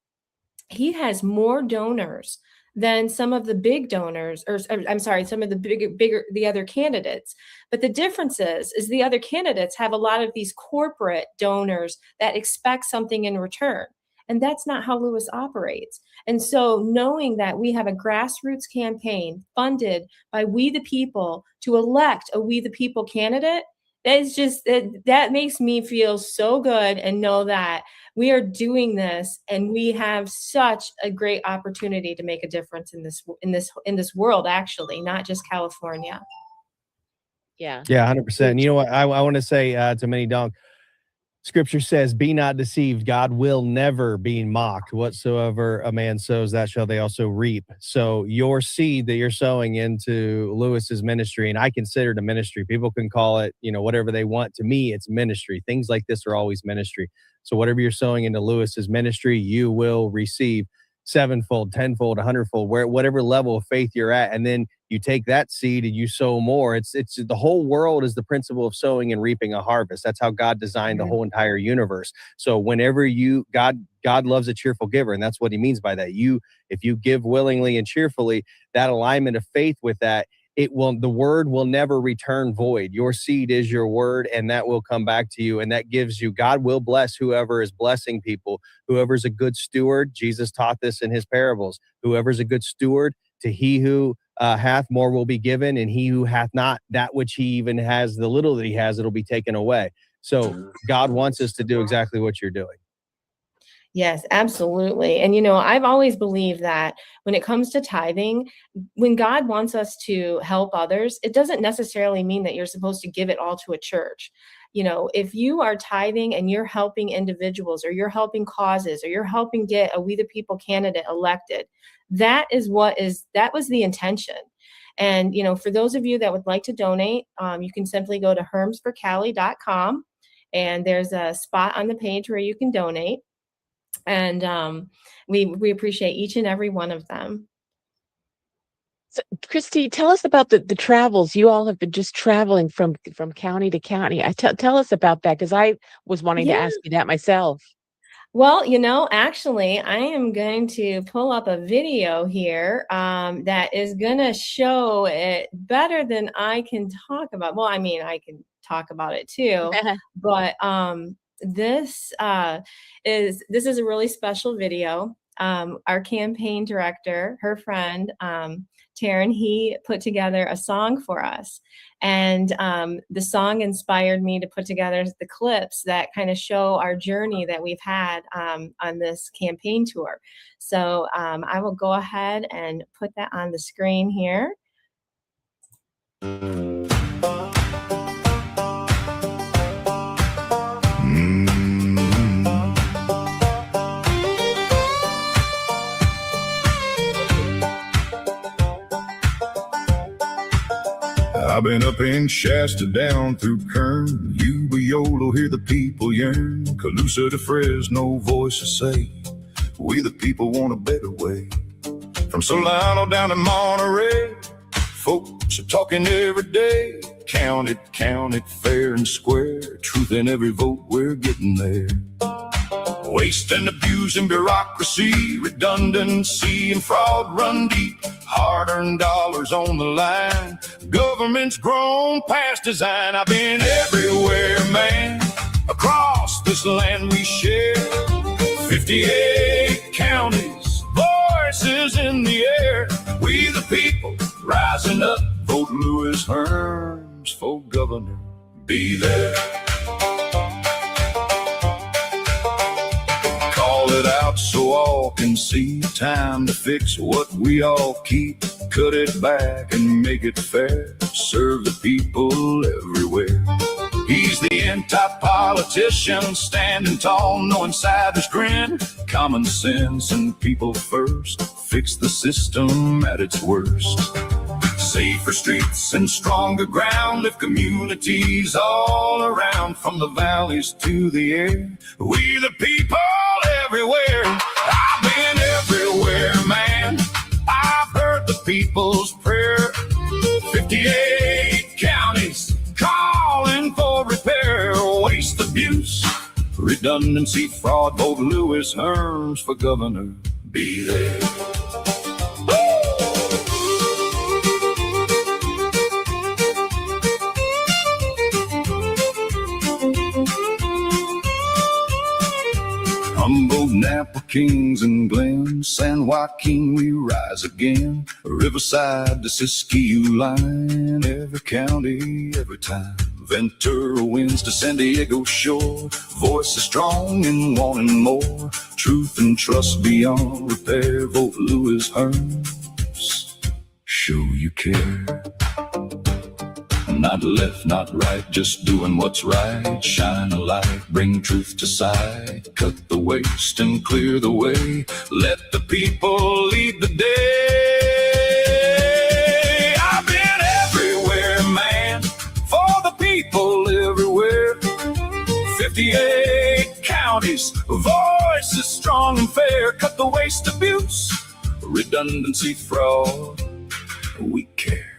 he has more donors than some of the big donors, or I'm sorry, some of the other candidates. But the difference is the other candidates have a lot of these corporate donors that expect something in return. And that's not how Lewis operates. And so knowing that we have a grassroots campaign funded by We the People to elect a We the People candidate, that makes me feel so good, and know that we are doing this, and we have such a great opportunity to make a difference in this world, actually, not just California. Yeah. Yeah, 100%. You know what? I want to say to Mini Donk, Scripture says, "Be not deceived. God will never be mocked. Whatsoever a man sows, that shall they also reap." So your seed that you're sowing into Lewis's ministry, and I consider it a ministry. People can call it, whatever they want. To me, it's ministry. Things like this are always ministry. So whatever you're sowing into Lewis's ministry, you will receive sevenfold, tenfold, 100-fold, whatever level of faith you're at. And then you take that seed and you sow more. It's the whole world is the principle of sowing and reaping a harvest. That's how God designed the whole entire universe. So whenever God loves a cheerful giver, and that's what he means by that. If you give willingly and cheerfully, that alignment of faith with that, the word will never return void. Your seed is your word, and that will come back to you. And that gives you, God will bless whoever is blessing people. Whoever's a good steward, Jesus taught this in his parables. Whoever's a good steward, to he who hath, more will be given, and he who hath not, that which he even has, the little that he has, it'll be taken away. So God wants us to do exactly what you're doing. Yes, absolutely. And, I've always believed that when it comes to tithing, when God wants us to help others, it doesn't necessarily mean that you're supposed to give it all to a church. If you are tithing and you're helping individuals, or you're helping causes, or you're helping get a We the People candidate elected, that was the intention. And, for those of you that would like to donate, you can simply go to hermsforcali.com, and there's a spot on the page where you can donate. And we appreciate each and every one of them. So, Christy, tell us about the travels. You all have been just traveling from county to county. Tell us about that, because I was wanting to ask you that myself. Well, actually, I am going to pull up a video here that is going to show it better than I can talk about. Well, I mean, I can talk about it too, but this is a really special video. Our campaign director, her friend, Taryn, he put together a song for us. And the song inspired me to put together the clips that kind of show our journey that we've had on this campaign tour. So I will go ahead and put that on the screen here. I've been up in Shasta, down through Kern, Yuba, Yolo, hear the people yearn. Colusa to Fresno, voices say, we the people want a better way. From Solano down to Monterey, folks are talking every day. Count it, fair and square. Truth in every vote, we're getting there. Waste and abuse and bureaucracy, redundancy and fraud run deep. Hard-earned dollars on the line. Government's grown past design. I've been everywhere, man, across this land we share. 58 counties, voices in the air. We the people rising up. Vote Lewis Herms for governor. Be there. Call it out so all can see. Time to fix what we all keep. Cut it back and make it fair. Serve the people everywhere. He's the anti-politician, standing tall, no insider's grin. Common sense and people first. Fix the system at its worst. Safer streets and stronger ground. Lift communities all around. From the valleys to the air. We the people everywhere. I've been everywhere, man. I've heard the people's prayer. 58 counties calling for repair. Waste, abuse, redundancy, fraud. Vote Lewis Herms for governor. Be there. Humboldt, Napa, Kings and Glen, San Joaquin, we rise again. Riverside to Siskiyou line, every county, every time. Ventura winds to San Diego shore, voices strong and wanting more. Truth and trust beyond repair. Vote Lewis Herms, show you care. Not left, not right, just doing what's right. Shine a light, bring truth to sight. Cut the waste and clear the way. Let the people lead the day. I've been everywhere, man, for the people everywhere. 58 counties, voices strong and fair. Cut the waste, abuse, redundancy, fraud. We care.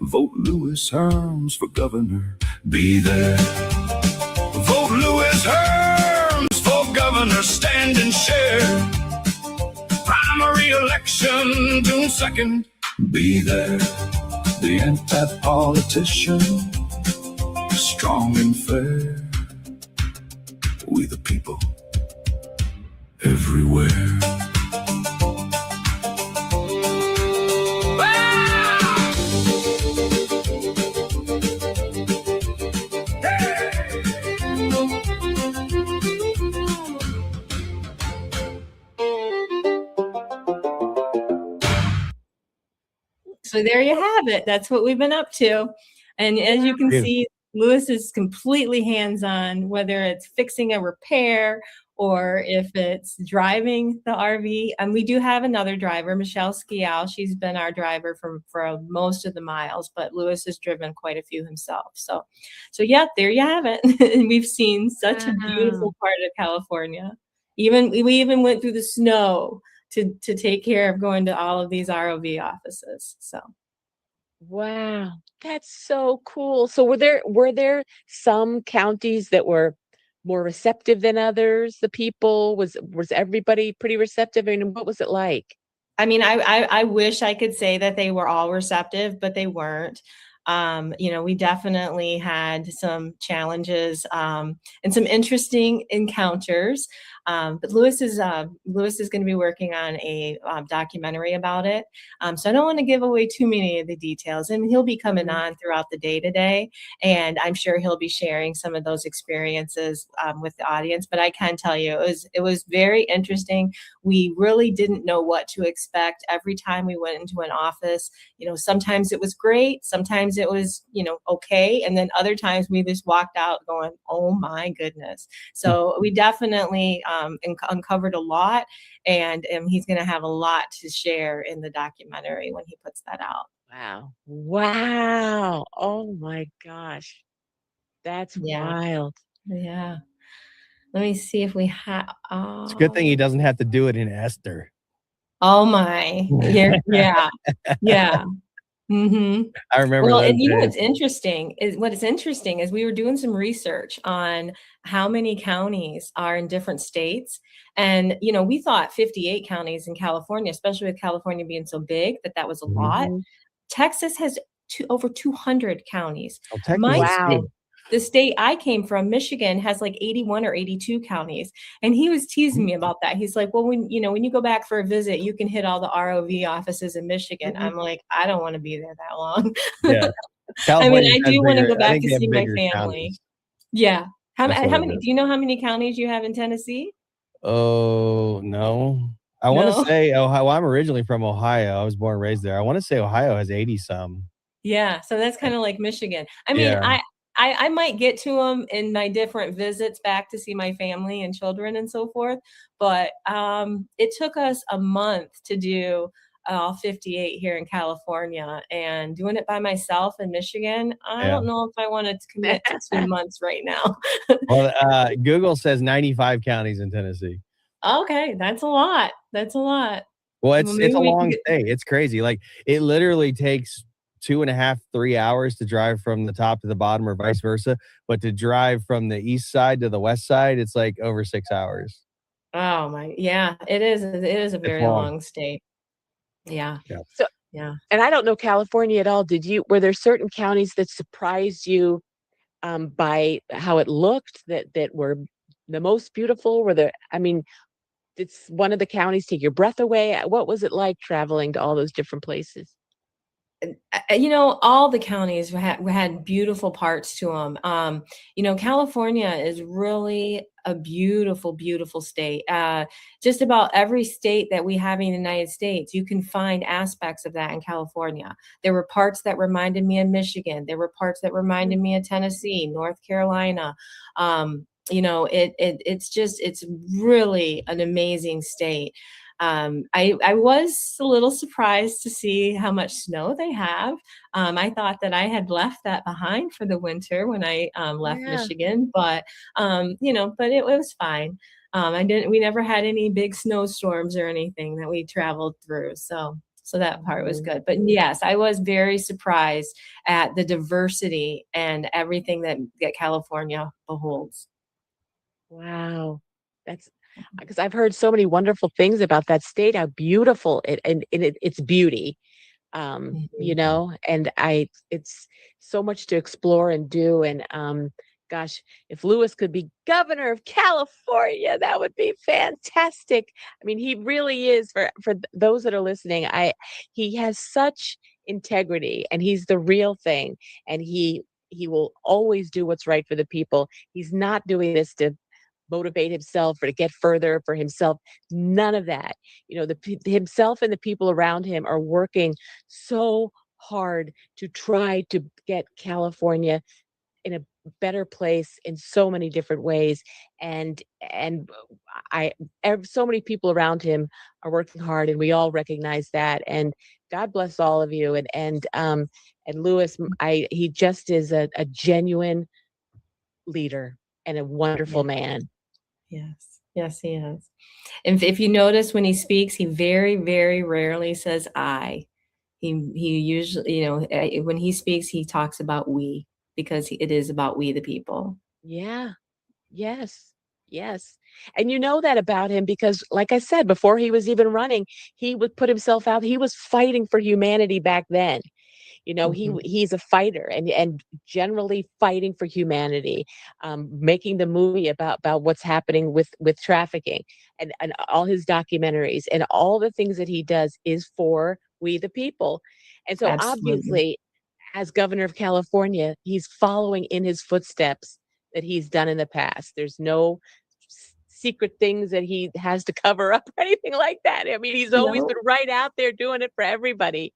Vote Lewis Herms for governor. Be there. Vote Lewis Herms for governor. Stand and share. Primary election June 2nd. Be there. The anti-politician, strong and fair. We the people everywhere. So there you have it. That's what we've been up to. And as you can see, Lewis is completely hands-on, whether it's fixing a repair or if it's driving the RV. And we do have another driver, Michelle Skial. She's been our driver for most of the miles, but Lewis has driven quite a few himself. So yeah, there you have it. And we've seen such a beautiful part of California. We even went through the snow to take care of going to all of these ROV offices. So Wow, that's so cool. So were there some counties that were more receptive than others? The people, was everybody pretty receptive? I mean, what was it like? I mean, I wish I could say that they were all receptive, but they weren't. We definitely had some challenges and some interesting encounters. But Lewis is going to be working on a documentary about it. So I don't want to give away too many of the details. And he'll be coming on throughout the day today, and I'm sure he'll be sharing some of those experiences with the audience. But I can tell you, it was very interesting. We really didn't know what to expect every time we went into an office. Sometimes it was great, sometimes it was okay, and then other times we just walked out going, oh my goodness. So we definitely uncovered a lot, and he's going to have a lot to share in the documentary when he puts that out. Wow. Oh my gosh. That's wild. Yeah. Let me see if we have. It's a good thing he doesn't have to do it in Esther. Oh my. Yeah. Mm-hmm. I remember Well, those and you know days. what's interesting is we were doing some research on how many counties are in different states. And, we thought 58 counties in California, especially with California being so big, that was a Mhm. lot. Mhm. Texas has over 200 counties. Oh, Texas My is Wow. big. the state I came from, Michigan, has like 81 or 82 counties. And he was teasing me about that. He's like, well, when you go back for a visit, you can hit all the ROV offices in Michigan. Mhm. I'm like, I don't want to be there that long. Yeah. I mean, California I just has do want to bigger go I back think to they have see my bigger family. counties. Yeah. That's what How it many, is. do you know how many counties you have in Tennessee? Oh, no. I wanna No. say Ohio. Well, I'm originally from Ohio. I was born and raised there. I wanna say Ohio has 80 some. Yeah, so that's kind of like Michigan. I mean, Yeah. I might get to them in my different visits back to see my family and children and so forth, but it took us a month to do all 58 here in California, and doing it by myself in Michigan, I Yeah. don't know if I want to commit to 2 months right now. Well, Google says 95 counties in Tennessee. Okay, that's a lot. That's a lot. Well, Well, it's maybe a we can long get. state. It's crazy. Like, it literally takes 2.5, 3 hours to drive from the top to the bottom or vice versa, but to drive from the east side to the west side, it's, like, over 6 hours. Oh my, yeah, it is. It is a It's very long. long state. Yeah, Yeah. So, yeah. and I don't know California at all. Were there certain counties that surprised you by how it looked that were the most beautiful? I mean, did one of the counties take your breath away? What was it like traveling to all those different places? All the counties had beautiful parts to them. California is really a beautiful, beautiful state. Just about every state that we have in the United States, you can find aspects of that in California. There were parts that reminded me of Michigan. There were parts that reminded me of Tennessee, North Carolina. It's really an amazing state. I was a little surprised to see how much snow they have. I thought that I had left that behind for the winter when I left Yeah. Michigan, but it was fine. We never had any big snowstorms or anything that we traveled through. So that part was Mhm. good. But yes, I was very surprised at the diversity and everything that California beholds. Wow. That's because I've heard so many wonderful things about that state, how beautiful its beauty. Mhm. And it's so much to explore and do. And gosh, if Lewis could be governor of California, that would be fantastic. I mean, he really is for those that are listening. He has such integrity and he's the real thing. And he will always do what's right for the people. He's not doing this to motivate himself or to get further for himself. None of that. Himself and the people around him are working so hard to try to get California in a better place in so many different ways. And I so many people around him are working hard, and we all recognize that. And God bless all of you. And Lewis, he just is a genuine leader and a Yeah. wonderful man. Yes. Yes, he is. And if you notice when he speaks, he very, very rarely says I. He usually, when he speaks, he talks about we because it is about we the people. Yeah. Yes. Yes. And you know that about him because, like I said, before he was even running, he would put himself out. He was fighting for humanity back then. Mhm. He's a fighter and generally fighting for humanity, making the movie about what's happening with trafficking and all his documentaries and all the things that he does is for we the people. And so Absolutely. obviously, as governor of California, he's following in his footsteps that he's done in the past. There's no secret things that he has to cover up or anything like that. I mean, he's always No. been right out there doing it for everybody.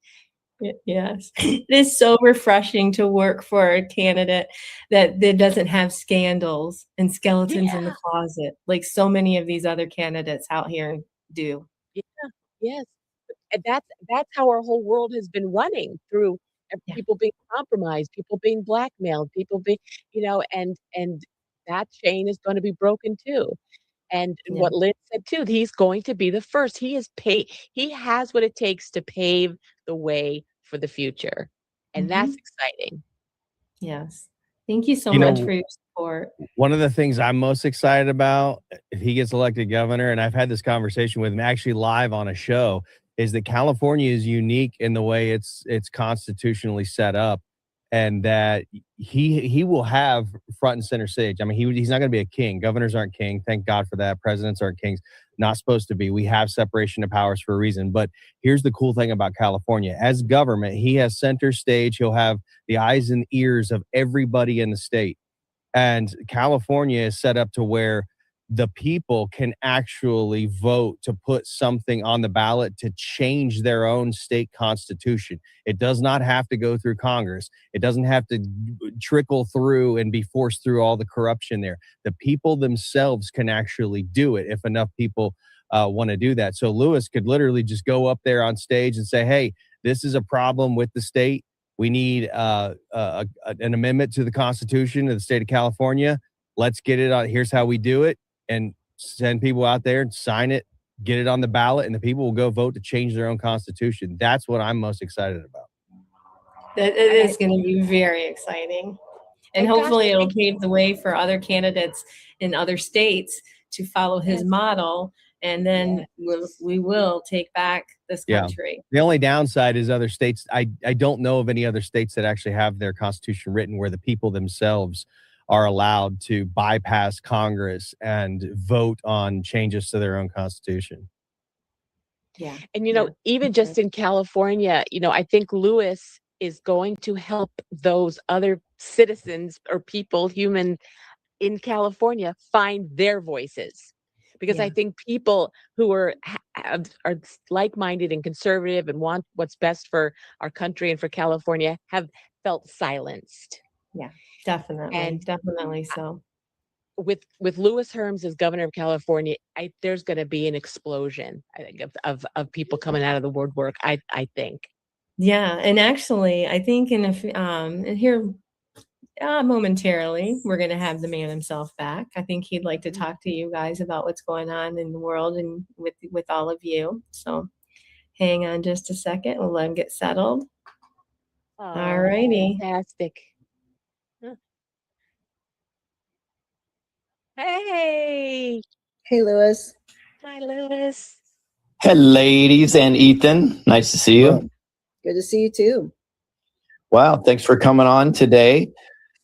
Yes. It is so refreshing to work for a candidate that doesn't have scandals and skeletons in the Yeah. closet like so many of these other candidates out here do. Yeah, yes. And that's how our whole world has been running through Yeah. people being compromised, people being blackmailed, people being, and that chain is going to be broken too. And Yeah. what Lynn said too, he's going to be the first. He has what it takes to pave the way for the future. And that's exciting. Yes. Thank you so You much know, for your support. one of the things I'm most excited about if he gets elected governor, and I've had this conversation with him actually live on a show, is that California is unique in the way it's constitutionally set up, and that he will have front and center stage. I mean, he's not going to be a king. Governors aren't king. Thank God for that. Presidents aren't kings. Not supposed to be. We have separation of powers for a reason. But here's the cool thing about California. As government, he has center stage. He'll have the eyes and ears of everybody in the state. And California is set up to where the people can actually vote to put something on the ballot to change their own state constitution. It does not have to go through Congress. It doesn't have to trickle through and be forced through all the corruption there. The people themselves can actually do it if enough people want to do that. So Lewis could literally just go up there on stage and say, hey, this is a problem with the state. We need an amendment to the Constitution of the state of California. Let's get it on. Here's how we do it, and send people out there and sign it, get it on the ballot, and the people will go vote to change their own constitution. That's what I'm most excited about. It is going to be very exciting. And hopefully it'll pave the way for other candidates in other states to follow his model. And then we will take back this country. The only downside is other states. I don't know of any other states that actually have their constitution written where the people themselves are allowed to bypass Congress and vote on changes to their own constitution. Yeah. And, you know, even just in California, you know, I think Lewis is going to help those other citizens or people, human in California, find their voices. Because I think people who are like-minded and conservative and want what's best for our country and for California have felt silenced. Yeah, definitely. And definitely so. With Lewis Herms as governor of California, there's going to be an explosion, I think, of people coming out of the woodwork. I think. Yeah, and actually, I think here momentarily, we're going to have the man himself back. I think he'd like to talk to you guys about what's going on in the world and with all of you. So hang on just a second. We'll let him get settled. All righty. Fantastic. Hey. Hey, Lewis. Hi, Lewis. Hey, ladies and Ethan. Nice to see you. Good to see you too. Wow. Thanks for coming on today.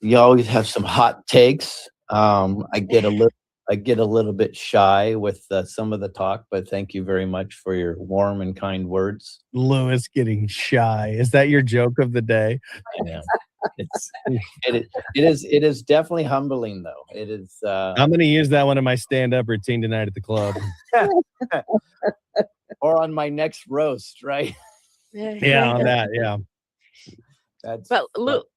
You always have some hot takes. I get a little bit shy with some of the talk, but thank you very much for your warm and kind words. Lewis getting shy. Is that your joke of the day? I know. It is definitely humbling though. It is. I'm going to use that one in my stand-up routine tonight at the club. Or on my next roast, right? Yeah, on that. Yeah. But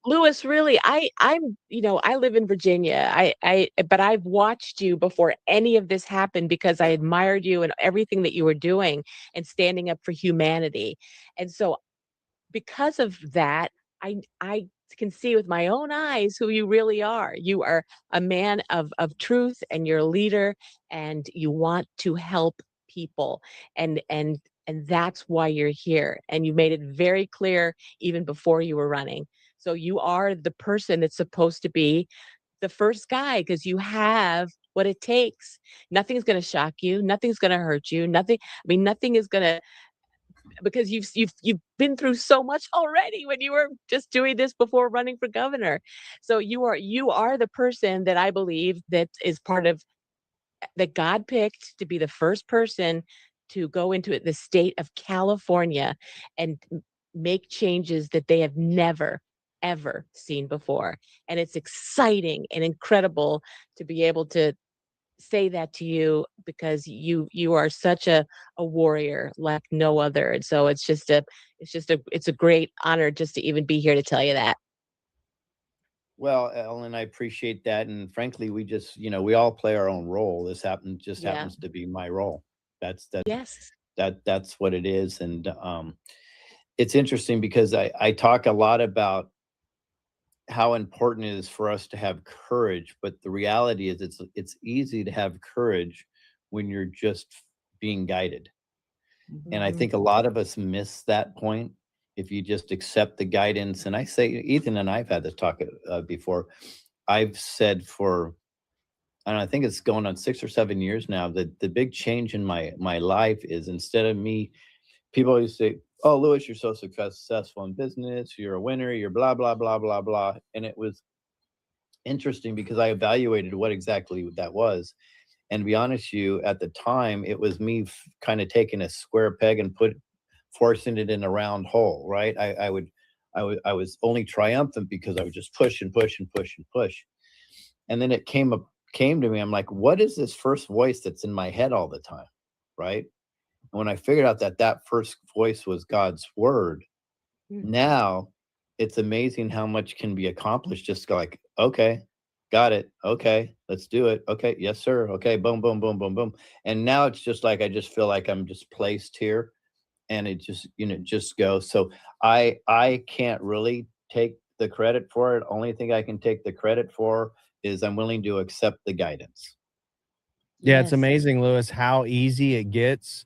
Lewis, really, I'm, you know, I live in Virginia. But I've watched you before any of this happened because I admired you and everything that you were doing and standing up for humanity. And so because of that, I can see with my own eyes who you really are. You are a man of truth, and you're a leader, and you want to help people. And that's why you're here. And you made it very clear even before you were running. So you are the person that's supposed to be the first guy because you have what it takes. Nothing's going to shock you. Nothing's going to hurt you. Nothing is going to, because you've been through so much already when you were just doing this before running for governor. So you are the person that I believe that is part of that God picked to be the first person to go into the state of California and make changes that they have never, ever seen before. And it's exciting and incredible to be able to say that to you because you are such a warrior like no other. And so it's a great honor just to even be here to tell you that. Well, Ellen, I appreciate that. And frankly, we just, we all play our own role. This happens to be my role. That's what it is. And it's interesting because I talk a lot about how important it is for us to have courage, but the reality is it's easy to have courage when you're just being guided. And I think a lot of us miss that point. if you just accept the guidance. And I say, Ethan and I've had this talk before. I've said for, and I think it's going on 6 or 7 years now, that the big change in my life is, instead of me, people always say, "Oh, Lewis, you're so successful in business. You're a winner. You're blah, blah, blah, blah, blah." And it was interesting because I evaluated what exactly that was. And to be honest with you, at the time, it was me kind of taking a square peg and forcing it in a round hole, right? I was only triumphant because I would just push and push and push and push. And then it came to me. I'm like, what is this first voice that's in my head all the time, right? And when I figured out that first voice was God's word, now it's amazing how much can be accomplished. Just go like, okay, got it. Okay, let's do it. Okay, yes, sir. Okay, boom, boom, boom, boom, boom. And now it's just like, I just feel like I'm just placed here, and it just, just goes. So I can't really take the credit for it. Only thing I can take the credit for is I'm willing to accept the guidance. Yeah, it's Yes. amazing, Lewis, how easy it gets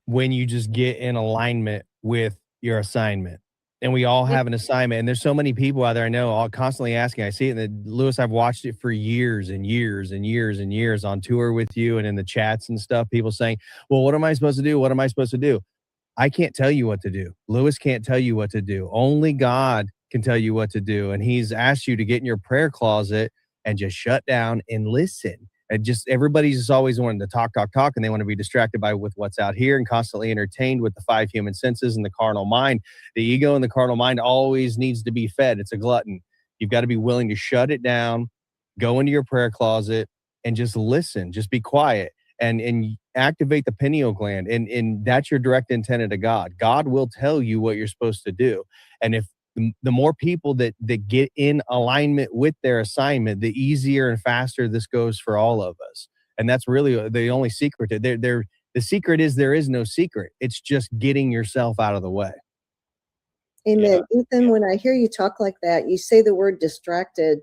when you just get in alignment with your assignment. And we all have an assignment. And there's so many people out there I know all constantly asking. I see it in the Lewis, I've watched it for years and years and years and years on tour with you and in the chats and stuff. People saying, well, what am I supposed to do? What am I supposed to do? I can't tell you what to do. Lewis can't tell you what to do. Only God can tell you what to do. And he's asked you to get in your prayer closet and just shut down and listen. And just everybody's just always wanting to talk, and they want to be distracted with what's out here and constantly entertained with the 5 human senses and the carnal mind. The ego and the carnal mind always needs to be fed. It's a glutton. You've got to be willing to shut it down, go into your prayer closet, and just listen. Just be quiet and activate the pineal gland. And that's your direct antenna to God. God will tell you what you're supposed to do. And if the more people that get in alignment with their assignment, the easier and faster this goes for all of us. And that's really the only secret. The secret is there is no secret. It's just getting yourself out of the way. Amen. Ethan, when I hear you talk like that, you say the word distracted.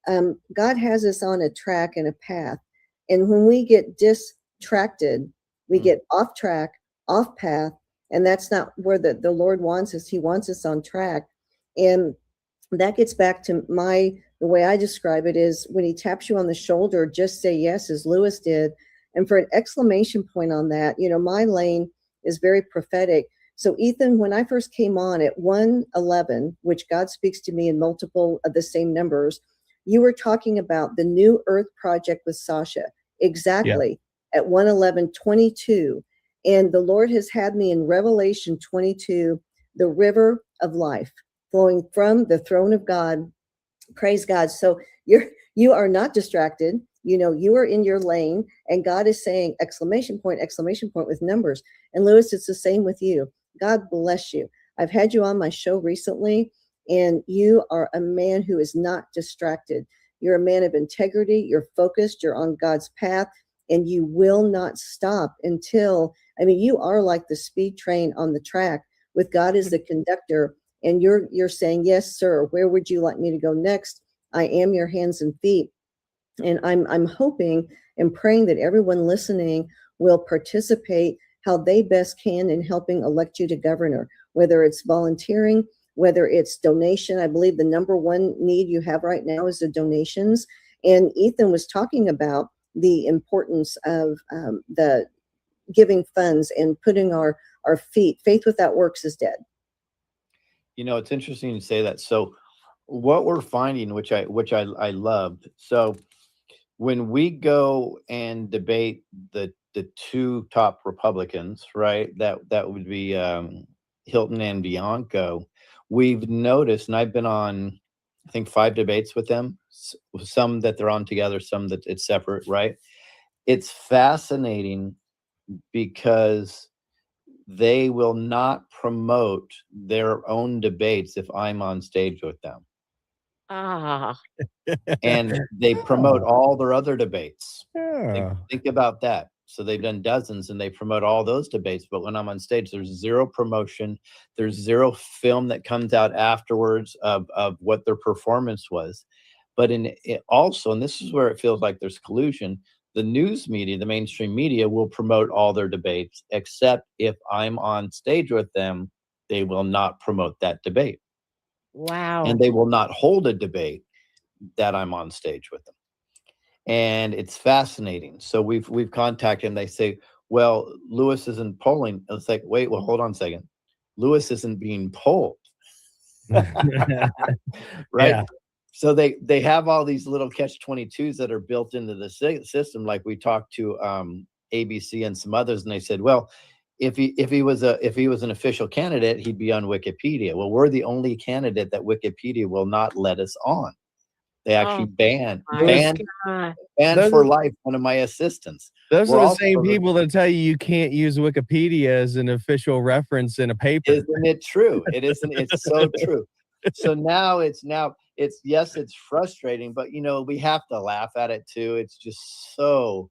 God has us on a track and a path. And when we get distracted, we get off track, off path, and that's not where the Lord wants us. He wants us on track. And that gets back to the way I describe it is, when he taps you on the shoulder, just say yes, as Lewis did. And for an exclamation point on that, my lane is very prophetic. So Ethan, when I first came on at 111, which God speaks to me in multiple of the same numbers, you were talking about the New Earth Project with Sasha, exactly at 111:22. And the Lord has had me in Revelation 22, the river of life flowing from the throne of God. Praise God. So you are not distracted. You are in your lane, and God is saying exclamation point with numbers. And Lewis, it's the same with you. God bless you. I've had you on my show recently, and you are a man who is not distracted. You're a man of integrity. You're focused. You're on God's path, and you will not stop until, you are like the speed train on the track with God as the conductor. And you're saying, yes, sir, where would you like me to go next? I am your hands and feet. And I'm hoping and praying that everyone listening will participate how they best can in helping elect you to governor, whether it's volunteering, whether it's donation. I believe the number one need you have right now is the donations. And Ethan was talking about the importance of the giving funds and putting our faith without works is dead. It's interesting to say that. So what we're finding, which I loved. So when we go and debate the 2 top Republicans, right, that would be Hilton and Bianco, we've noticed, and I've been on, I think, 5 debates with them, some that they're on together, some that it's separate, right? It's fascinating because they will not promote their own debates if I'm on stage with them. And they promote all their other debates. Think about that. So they've done dozens and they promote all those debates. But when I'm on stage, there's zero promotion. There's zero film that comes out afterwards of what their performance was. But also, and this is where it feels like there's collusion, the news media, the mainstream media, will promote all their debates, except if I'm on stage with them, They will not promote that debate. Wow. And they will not hold a debate that I'm on stage with them. And it's fascinating. So we've contacted them. They say, well, Lewis isn't polling. It's like, wait, well, hold on a second. Lewis isn't being polled. Right. Yeah. So they have all these little catch-22s that are built into the system. Like we talked to ABC and some others, and they said, well, if he was an official candidate, he'd be on Wikipedia. Well, we're the only candidate that Wikipedia will not let us on. They actually banned for life one of my assistants. Those are the same people that tell you can't use Wikipedia as an official reference in a paper. Isn't it true? It isn't. It's so true. So now it's yes, it's frustrating, but we have to laugh at it too. It's just so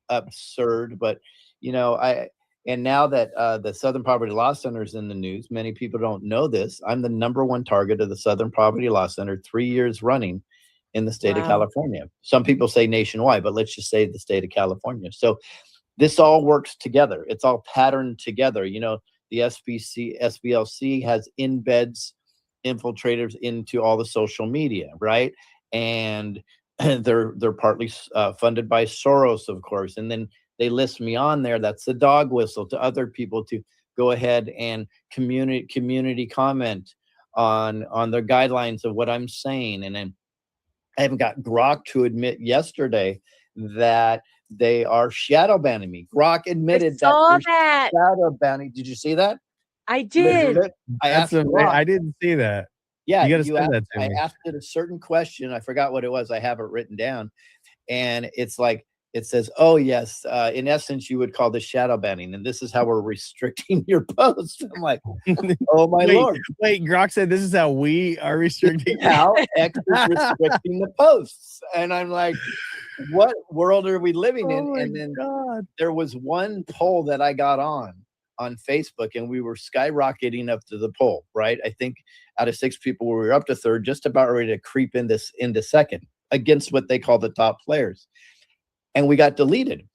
absurd. But and now that the Southern Poverty Law Center is in the news, many people don't know this. I'm the #1 target of the Southern Poverty Law Center, 3 years running in the state of California. Some people say nationwide, but let's just say the state of California. So this all works together. It's all patterned together. The SBLC has embeds infiltrators into all the social media, right? And they're partly funded by Soros, of course. And then they list me on there. That's the dog whistle to other people to go ahead and community comment on their guidelines of what I'm saying. And then I even got Grok to admit yesterday that they are shadow banning me. Grok admitted that shadow banning. Did you see that? I did. I asked Grok. I didn't see that. Yeah, you got to send that to me. I asked it a certain question. I forgot what it was. I have it written down, and it's like it says, "Oh yes, in essence, you would call this shadow banning, and this is how we're restricting your posts." I'm like, "Oh my lord!" Wait, Grok said this is how we are restricting how X is restricting the posts, and I'm like, "What world are we living in?" And then there was one poll that I got on Facebook, and we were skyrocketing up to the poll. Right, I think out of 6 people, we were up to third, just about ready to creep into second against what they call the top players. And we got deleted.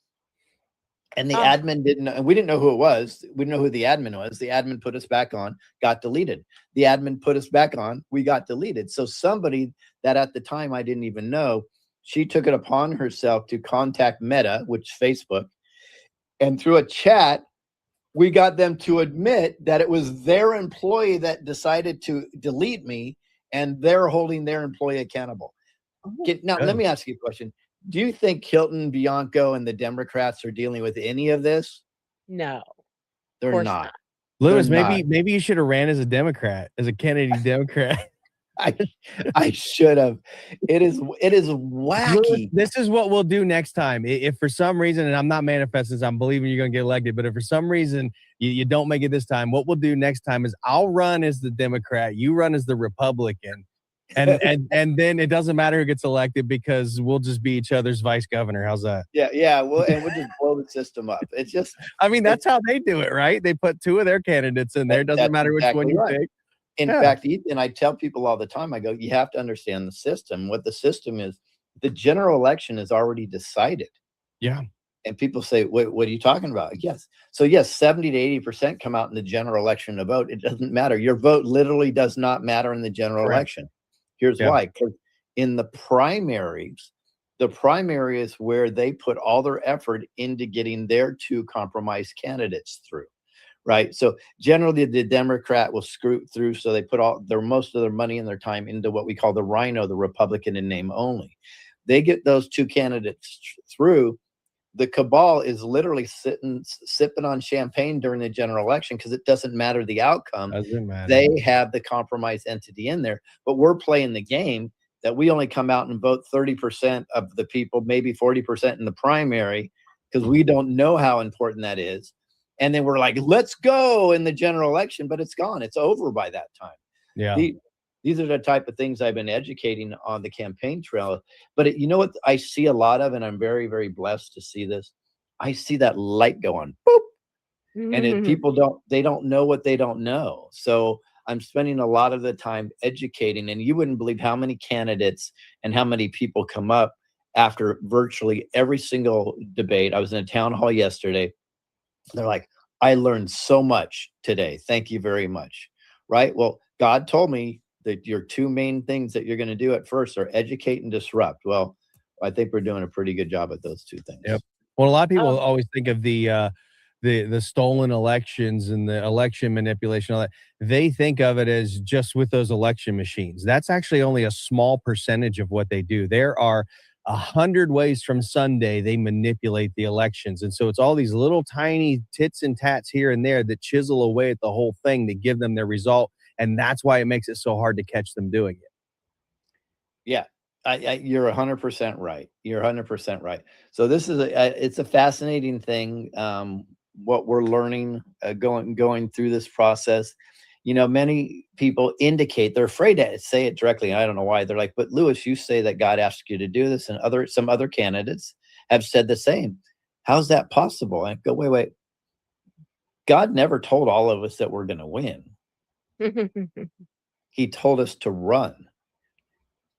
And the admin didn't know, and we didn't know who it was. We didn't know who the admin was. The admin put us back on, got deleted. The admin put us back on, we got deleted. So somebody that at the time I didn't even know, she took it upon herself to contact Meta, which is Facebook, and through a chat, we got them to admit that it was their employee that decided to delete me, and they're holding their employee accountable. Now, let me ask you a question. Do you think Hilton, Bianco, and the Democrats are dealing with any of this? No, they're not. Lewis, maybe you should have ran as a Democrat, as a Kennedy Democrat. I should have. It is wacky. Lewis, this is what we'll do next time. If for some reason, and I'm not manifesting, I'm believing you're going to get elected, but if for some reason you don't make it this time, what we'll do next time is I'll run as the Democrat, you run as the Republican. And then it doesn't matter who gets elected because we'll just be each other's vice governor. How's that? Yeah. Well, and we'll just blow the system up. It's just, I mean, that's how they do it, right? They put 2 of their candidates in there. It doesn't matter which one you pick. In fact, Ethan, I tell people all the time, I go, you have to understand the system. What the system is, the general election is already decided. Yeah. And people say, what are you talking about? Yes. So yes, 70 to 80% come out in the general election to vote. It doesn't matter. Your vote literally does not matter in the general election. Here's why. Because in the primaries, the primary is where they put all their effort into getting their 2 compromised candidates through. Right. So generally the Democrat will screw through. So they put most of their money and their time into what we call the Rhino, the Republican in name only. They get those 2 candidates through. The cabal is literally sipping on champagne during the general election because it doesn't matter the outcome. Doesn't matter. They have the compromised entity in there, but we're playing the game that we only come out and vote 30% of the people, maybe 40% in the primary, because we don't know how important that is. And then we're like, let's go in the general election, but it's gone. It's over by that time. Yeah. These are the type of things I've been educating on the campaign trail. But you know what I see a lot of, and I'm very, very blessed to see this. I see that light go on, boop. And if people don't know what they don't know. So I'm spending a lot of the time educating, and you wouldn't believe how many candidates and how many people come up after virtually every single debate. I was in a town hall yesterday. They're like, I learned so much today. Thank you very much. Right? Well, God told me that your two main things that you're going to do at first are educate and disrupt. Well, I think we're doing a pretty good job at those two things. Yep. Well, a lot of people Oh, always think of the stolen elections and the election manipulation, all that. They think of it as just with those election machines. That's actually only a small percentage of what they do. There are 100 ways from Sunday they manipulate the elections. And so it's all these little tiny tits and tats here and there that chisel away at the whole thing to give them their result. And that's why it makes it so hard to catch them doing it. Yeah, you're 100% right. You're 100% right. So this is it's a fascinating thing. What we're learning going through this process. You know, many people indicate they're afraid to say it directly. I don't know why. They're like, "But Lewis, you say that God asked you to do this," and some other candidates have said the same. How's that possible? I go, wait. God never told all of us that we're going to win. He told us to run.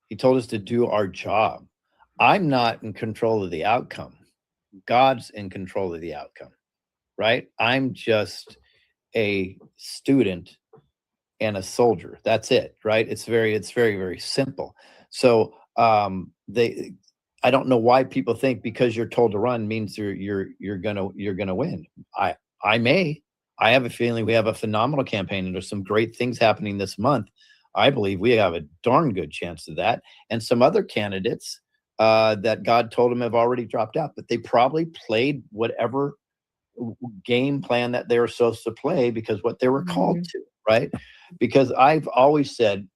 He told us to do our job. I'm not in control of the outcome. God's in control of the outcome, right? I'm just a student and a soldier. That's it, right? It's very, very simple. So I don't know why people think because you're told to run means you're gonna win. I have a feeling we have a phenomenal campaign and there's some great things happening this month. I believe we have a darn good chance of that. And some other candidates that God told them have already dropped out, but they probably played whatever game plan that they were supposed to play because what they were called to, right? Because I've always said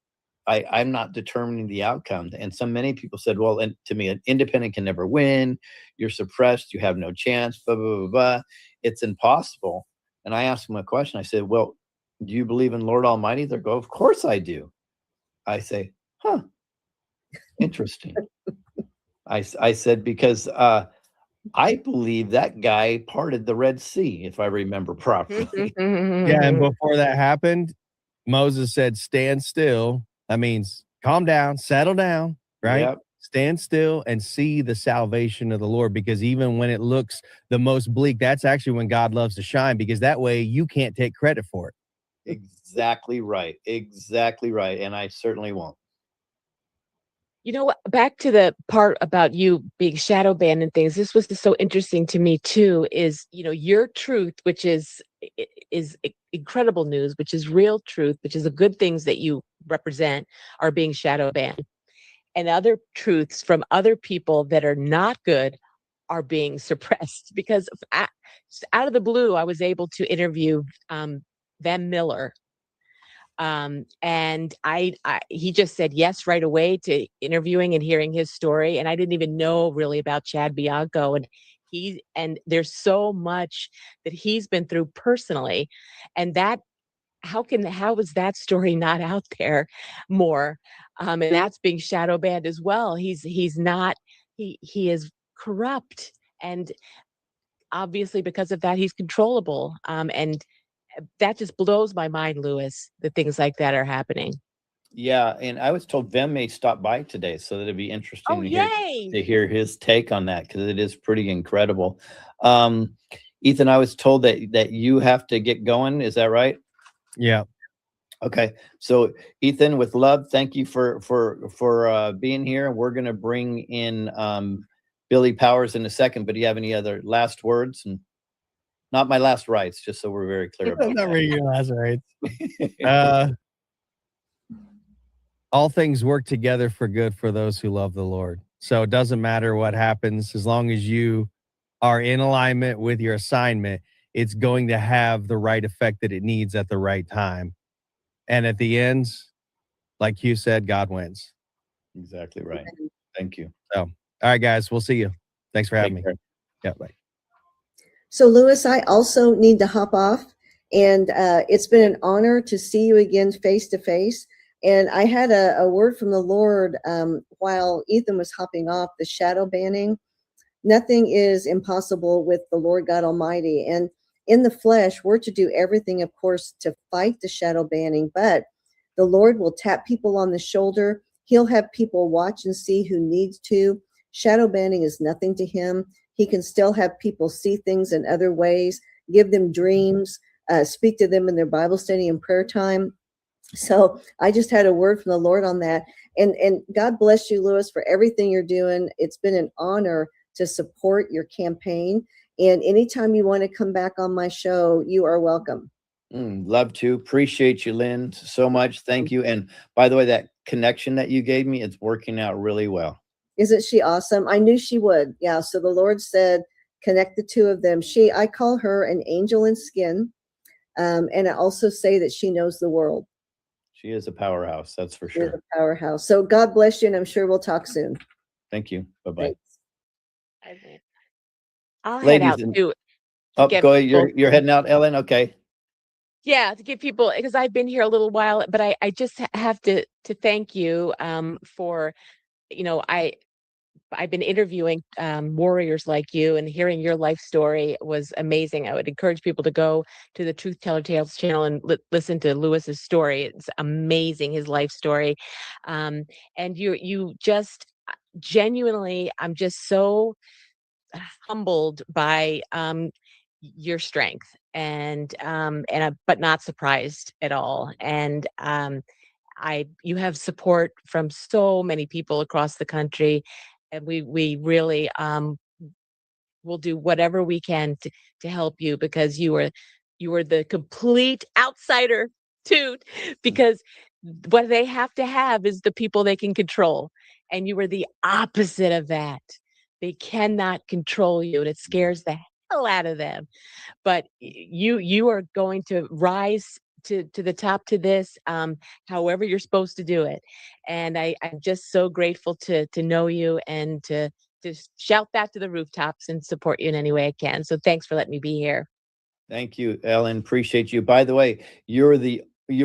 I'm not determining the outcome. And many people said, well, and to me, an independent can never win. You're suppressed. You have no chance. Blah, blah, blah, blah. It's impossible. And I asked them a question. I said, well, do you believe in Lord Almighty? They go, of course I do. I say, huh, interesting. I said, because I believe that guy parted the Red Sea, if I remember properly. Yeah, and before that happened, Moses said, stand still. That means calm down, settle down, right? Yep. Stand still and see the salvation of the Lord, because even when it looks the most bleak, that's actually when God loves to shine, because that way you can't take credit for it. Exactly right. Exactly right. And I certainly won't. You know what? Back to the part about you being shadow banned and things. This was just so interesting to me too. Is your truth, which is incredible news, which is real truth, which is the good things that you represent, are being shadow banned, and other truths from other people that are not good are being suppressed. Because just out of the blue, I was able to interview Van Miller. And he just said yes right away to interviewing and hearing his story. And I didn't even know really about Chad Bianco. And there's so much that he's been through personally. And that, how is that story not out there more? And that's being shadow banned as well. He is corrupt. And obviously because of that, he's controllable. And that just blows my mind, Lewis, that things like that are happening. Yeah, and I was told Vem may stop by today, so that'd be interesting Oh, to yay! hear his take on that, because it is pretty incredible. Ethan, I was told that you have to get going. Is that right? Yeah. Okay. So Ethan, with love, thank you for being here. We're gonna bring in Billy Powers in a second, but do you have any other last words? And not my last rights, just so we're very clear about Not that. really your last rights. All things work together for good for those who love the Lord. So it doesn't matter what happens, as long as you are in alignment with your assignment, it's going to have the right effect that it needs at the right time. And at the end, like you said, God wins. Exactly right. Thank you. So, all right, guys, we'll see you. Thanks for having me. Yeah, bye. So, Lewis, I also need to hop off, and it's been an honor to see you again face to face. And I had a word from the Lord while Ethan was hopping off, the shadow banning. Nothing is impossible with the Lord God Almighty. And in the flesh, we're to do everything, of course, to fight the shadow banning, but the Lord will tap people on the shoulder. He'll have people watch and see who needs to. Shadow banning is nothing to him. He can still have people see things in other ways. give them dreams, speak to them in their Bible study and prayer time. So I just had a word from the Lord on that. And God bless you, Lewis, for everything you're doing. It's been an honor to support your campaign. And anytime you want to come back on my show, you are welcome. Love to. Appreciate you, Lynn, so much. Thank you. And by the way, that connection that you gave me, it's working out really well. Isn't she awesome? I knew she would. Yeah. So the Lord said, connect the two of them. I call her an angel in skin. And I also say that she knows the world. She is a powerhouse. That's for She is sure. a powerhouse. So God bless you. And I'm sure we'll talk soon. Thank you. Bye-bye. Thanks. I'll head Ladies out and too. oh, Get go ahead. people You're heading out, Ellen. Okay. Yeah, to give people, because I've been here a little while, but I just have to thank you for, you know, I've been interviewing warriors like you, and hearing your life story was amazing. I would encourage people to go to the Truth Teller Tales channel and listen to Lewis's story. It's amazing, his life story. And you just genuinely, I'm just so humbled by your strength, and but not surprised at all. And you have support from so many people across the country, and we really will do whatever we can to help you, because you are the complete outsider too, because what they have to have is the people they can control, and you are the opposite of that. They cannot control you, and it scares the hell out of them. But you are going to rise to the top to this, however you're supposed to do it. And I'm just so grateful to know you, and to shout that to the rooftops and support you in any way I can. So thanks for letting me be here. Thank you, Ellen. Appreciate you. By the way, you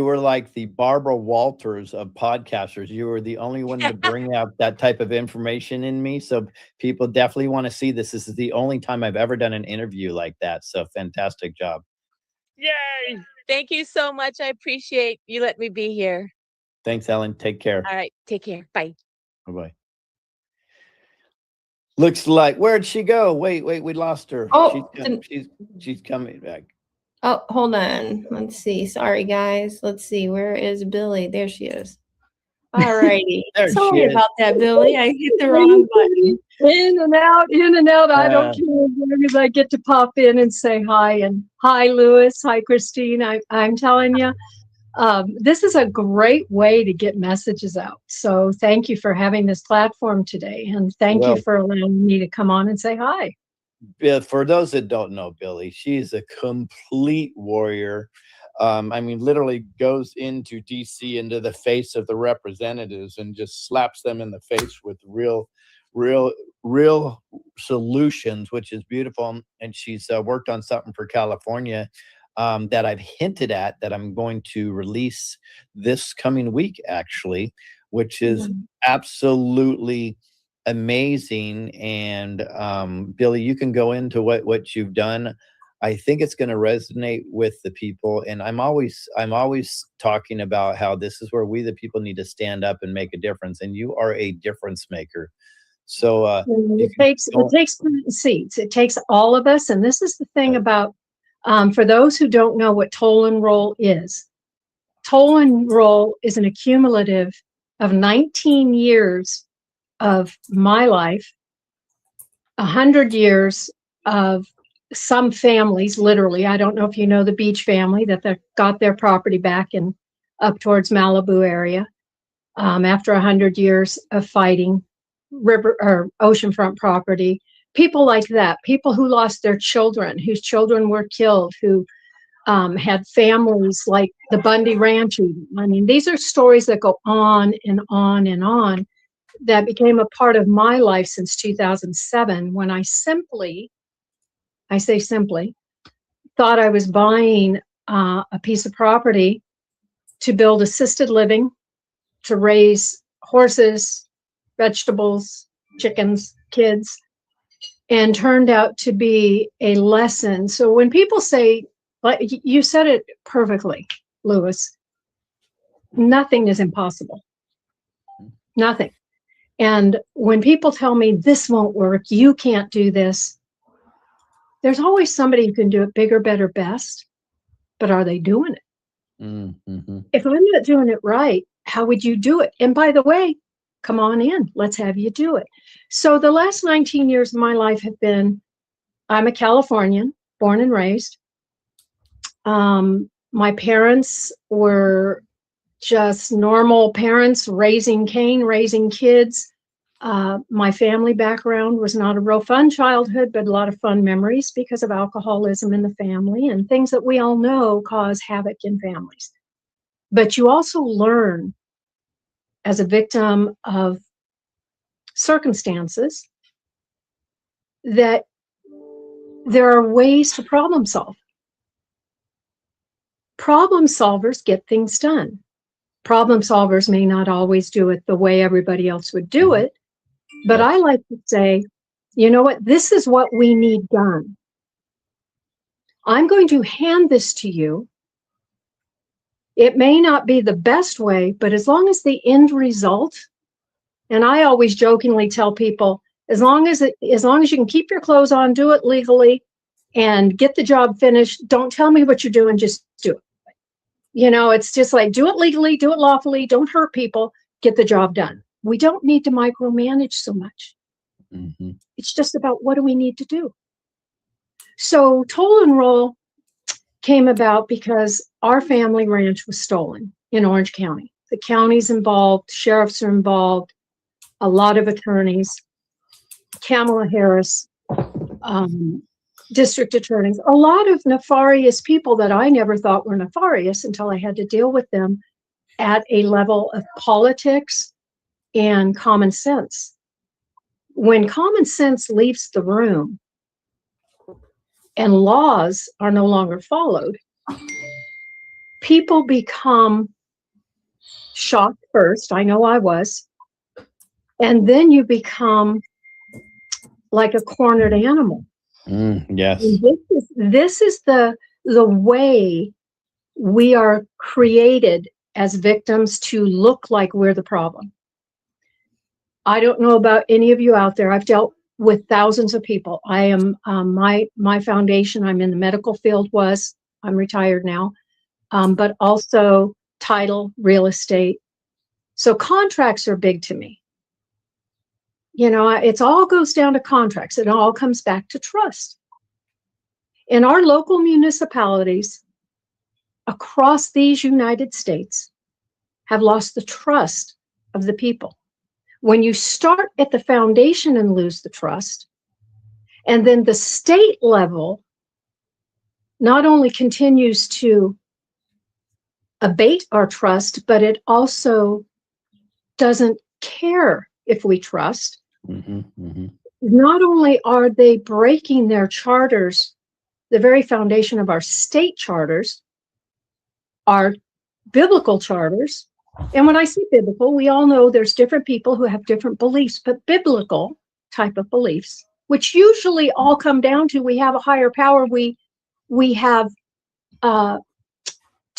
were like the Barbara Walters of podcasters. You were the only one to bring out that type of information in me. So people definitely want to see this. This is the only time I've ever done an interview like that. So fantastic job. Yay! Thank you so much. I appreciate you letting me be here. Thanks, Ellen. Take care. All right. Take care. Bye. Bye-bye. Looks like, where'd she go? Wait, we lost her. Oh, she's coming back. Oh, hold on. Let's see. Sorry, guys. Let's see. Where is Billy? There she is. All righty. There Sorry she is. about that, Billy. I hit the wrong button. In and out, in and out. I don't care as long as I get to pop in and say hi. And hi, Lewis. Hi, Christine. I'm telling you, this is a great way to get messages out. So thank you for having this platform today. And thank you for allowing me to come on and say hi. For those that don't know Billy, she's a complete warrior. I mean, literally goes into DC, into the face of the representatives, and just slaps them in the face with real solutions, which is beautiful. And she's worked on something for California that I've hinted at, that I'm going to release this coming week, actually, which is absolutely amazing. And Billy, you can go into what you've done. I think it's going to resonate with the people. And I'm always talking about how this is where we, the people, need to stand up and make a difference. And you are a difference maker. So it takes seats. It takes all of us. And this is the thing about, for those who don't know what toll and roll is an accumulative of 19 years of my life, 100 years of some families, literally. I don't know if you know the Beach family, that they got their property back in up towards Malibu area after 100 years of fighting river or oceanfront property. People like that, people who lost their children, whose children were killed, who had families like the Bundy Ranch. I mean, these are stories that go on and on and on, that became a part of my life since 2007, when I simply thought I was buying a piece of property to build assisted living, to raise horses, vegetables, chickens, kids, and turned out to be a lesson. So when people say, like you said it perfectly, Lewis, nothing is impossible. Nothing. And when people tell me this won't work, you can't do this, There's always somebody who can do it bigger, better, best, but are they doing it? Mm-hmm. If I'm not doing it right, how would you do it? And by the way, come on in, let's have you do it. So the last 19 years of my life have been, I'm a Californian, born and raised. My parents were just normal parents raising Cain, raising kids. My family background was not a real fun childhood, but a lot of fun memories because of alcoholism in the family and things that we all know cause havoc in families. But you also learn as a victim of circumstances that there are ways to problem solve. Problem solvers get things done. Problem solvers may not always do it the way everybody else would do it, but I like to say, you know what, this is what we need done. I'm going to hand this to you. It may not be the best way, but as long as the end result, and I always jokingly tell people, as long as you can keep your clothes on, do it legally, and get the job finished, don't tell me what you're doing, just do it. You know, it's just like, do it legally, do it lawfully, don't hurt people, get the job done. We don't need to micromanage so much. Mm-hmm. It's just about what do we need to do. So Toll and Roll came about because our family ranch was stolen in Orange County. The county's involved, sheriffs are involved, a lot of attorneys, Kamala Harris, district attorneys, a lot of nefarious people that I never thought were nefarious until I had to deal with them at a level of politics and common sense. When common sense leaves the room and laws are no longer followed, people become shocked first. I know I was. And then you become like a cornered animal. Yes. This is the way we are created as victims to look like we're the problem. I don't know about any of you out there. I've dealt with thousands of people. I am my foundation. I'm in the medical field. I'm retired now, but also title, real estate. So contracts are big to me. You know, it all goes down to contracts. It all comes back to trust. In our local municipalities across these United States have lost the trust of the people. When you start at the foundation and lose the trust, and then the state level not only continues to abate our trust, but it also doesn't care if we trust. Mm-hmm. Mm-hmm. Not only are they breaking their charters, the very foundation of our state charters, our biblical charters. And when I say biblical, we all know there's different people who have different beliefs, but biblical type of beliefs, which usually all come down to we have a higher power, we have to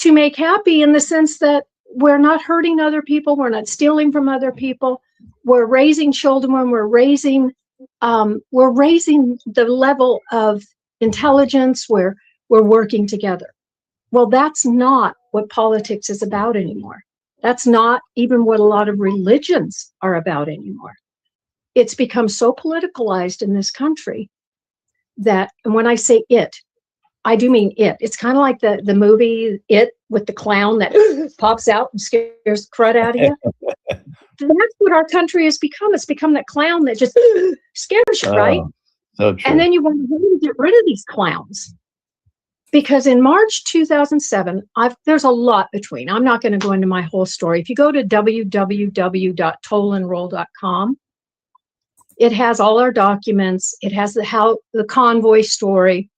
make happy in the sense that we're not hurting other people, we're not stealing from other people, we're raising children, when we're raising the level of intelligence where we're working together. Well, that's not what politics is about anymore. That's not even what a lot of religions are about anymore. It's become so politicalized in this country that, and when I say it, I do mean it. It's kind of like the movie It with the clown that pops out and scares the crud out of you. That's what our country has become. It's become that clown that just scares you, right? So true. And then you want to get rid of these clowns. Because in March 2007, there's a lot between. I'm not going to go into my whole story. If you go to www.tollandroll.com, it has all our documents. It has the convoy story.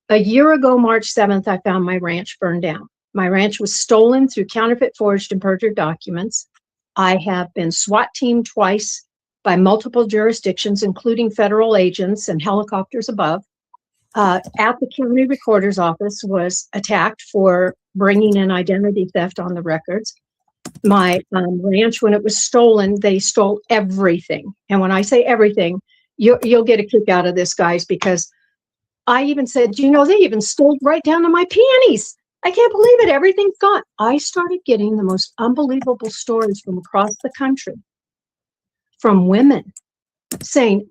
A year ago, March 7th, I found my ranch burned down. My ranch was stolen through counterfeit, forged, and perjured documents. I have been SWAT teamed twice by multiple jurisdictions, including federal agents and helicopters above. At the county recorder's office was attacked for bringing in identity theft on the records. My ranch, when it was stolen, they stole everything. And when I say everything, you'll get a kick out of this, guys, because I even said, you know, they even stole right down to my panties. I can't believe it. Everything's gone. I started getting the most unbelievable stories from across the country from women saying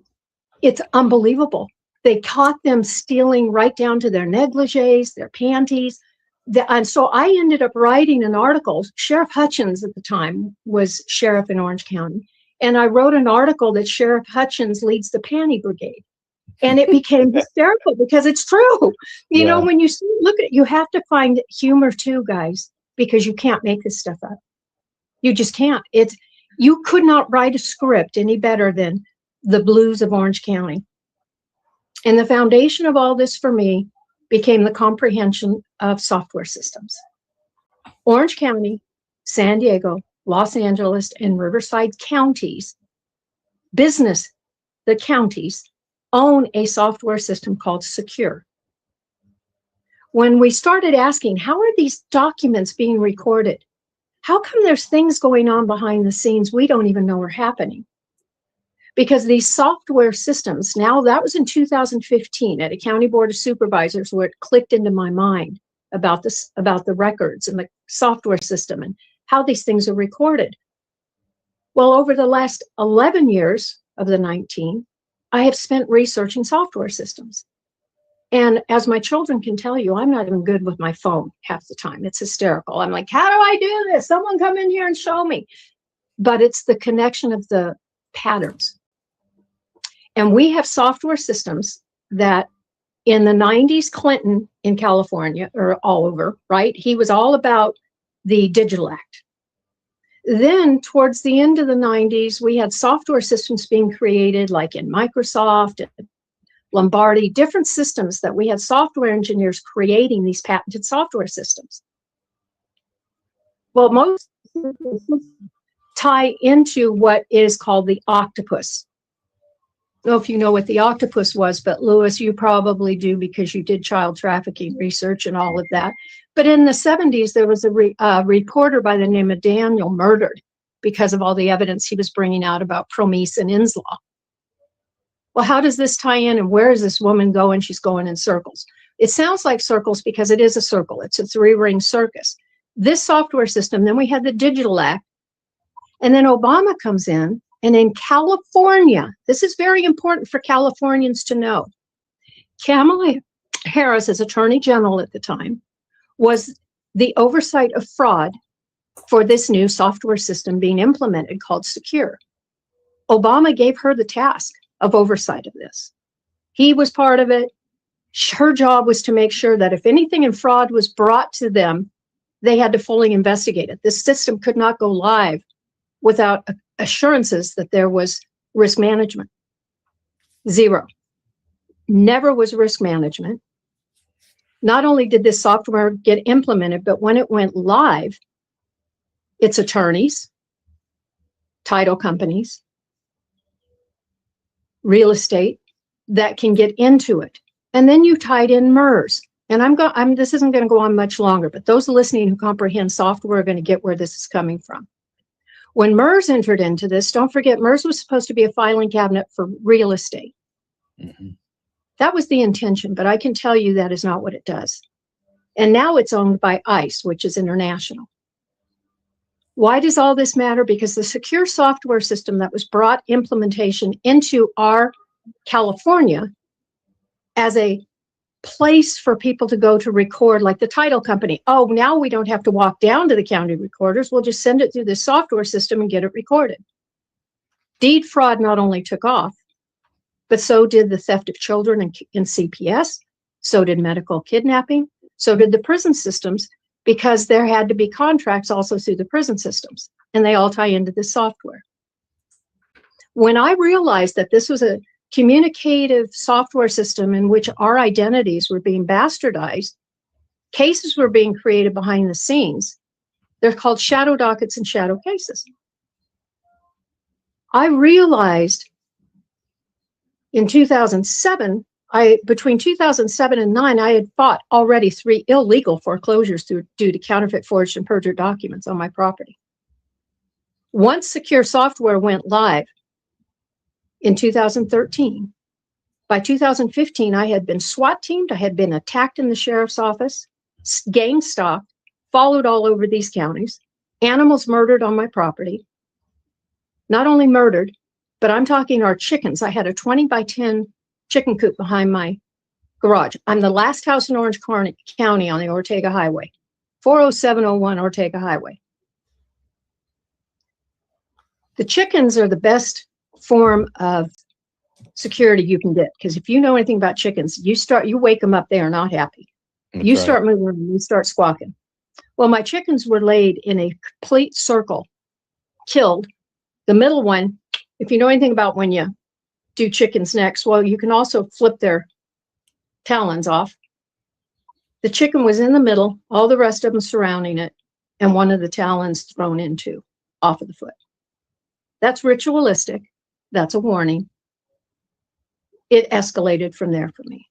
it's unbelievable. They caught them stealing right down to their negligees, their panties. And so I ended up writing an article. Sheriff Hutchins at the time was sheriff in Orange County. And I wrote an article that Sheriff Hutchins leads the panty brigade. And it became hysterical because it's true. You know, when you look at it, you have to find humor too, guys, because you can't make this stuff up. You just can't. You could not write a script any better than The Blues of Orange County. And the foundation of all this for me became the comprehension of software systems. Orange County, San Diego, Los Angeles, and Riverside counties, the counties, own a software system called Secure. When we started asking, how are these documents being recorded? How come there's things going on behind the scenes we don't even know are happening? Because these software systems, now that was in 2015 at a county board of supervisors where it clicked into my mind about this, about the records and the software system and how these things are recorded. Well, over the last 11 years of the 19, I have spent researching software systems. And as my children can tell you, I'm not even good with my phone half the time. It's hysterical. I'm like, how do I do this? Someone come in here and show me. But it's the connection of the patterns. And we have software systems that in the 90s, Clinton in California, or all over, right? He was all about the Digital Act. Then towards the end of the 90s, we had software systems being created like in Microsoft and Lombardi, different systems that we had software engineers creating these patented software systems. Well, most tie into what is called the octopus. I don't know if you know what the octopus was, but Lewis, you probably do because you did child trafficking research and all of that. But in the 70s, there was a reporter by the name of Daniel murdered because of all the evidence he was bringing out about Promise and Inslaw. Well, how does this tie in and where is this woman going? She's going in circles. It sounds like circles because it is a circle. It's a three-ring circus. This software system, then we had the Digital Act, and then Obama comes in. And in California, this is very important for Californians to know. Kamala Harris, as Attorney General at the time, was the oversight of fraud for this new software system being implemented called Secure. Obama gave her the task of oversight of this. He was part of it. Her job was to make sure that if anything in fraud was brought to them, they had to fully investigate it. This system could not go live without assurances that there was risk management. Zero. Never was risk management. Not only did this software get implemented, but when it went live, its attorneys, title companies, real estate that can get into it. And then you tied in MERS. And this isn't going to go on much longer, but those listening who comprehend software are going to get where this is coming from. When MERS entered into this, don't forget, MERS was supposed to be a filing cabinet for real estate. Mm-hmm. That was the intention, but I can tell you that is not what it does. And now it's owned by ICE, which is international. Why does all this matter? Because the secure software system that was brought implementation into our California as a place for people to go to record, like the title company. Oh, now we don't have to walk down to the county recorders. We'll just send it through the software system and get it recorded. Deed fraud not only took off, but so did the theft of children in CPS. So did medical kidnapping. So did the prison systems, because there had to be contracts also through the prison systems, and they all tie into this software. When I realized that this was a communicative software system in which our identities were being bastardized, cases were being created behind the scenes. They're called shadow dockets and shadow cases. I realized in 2007, between 2007 and 2009, I had fought already 3 illegal foreclosures due to counterfeit, forged, and perjured documents on my property. Once secure software went live in 2013, By 2015, I had been SWAT teamed. I had been attacked in the sheriff's office, gang stalked, followed all over these counties, animals murdered on my property. Not only murdered, but I'm talking our chickens. I had a 20 by 10 chicken coop behind my garage. I'm the last house in Orange County on the Ortega Highway, 40701 Ortega Highway. The chickens are the best form of security you can get, because if you know anything about chickens, you wake them up, they are not happy. You start moving them, you start squawking. Well, my chickens were laid in a complete circle, killed. The middle one, if you know anything about when you do chickens' necks, well, you can also flip their talons off. The chicken was in the middle, all the rest of them surrounding it, and one of the talons thrown into off of the foot. That's ritualistic. That's a warning. It escalated from there for me.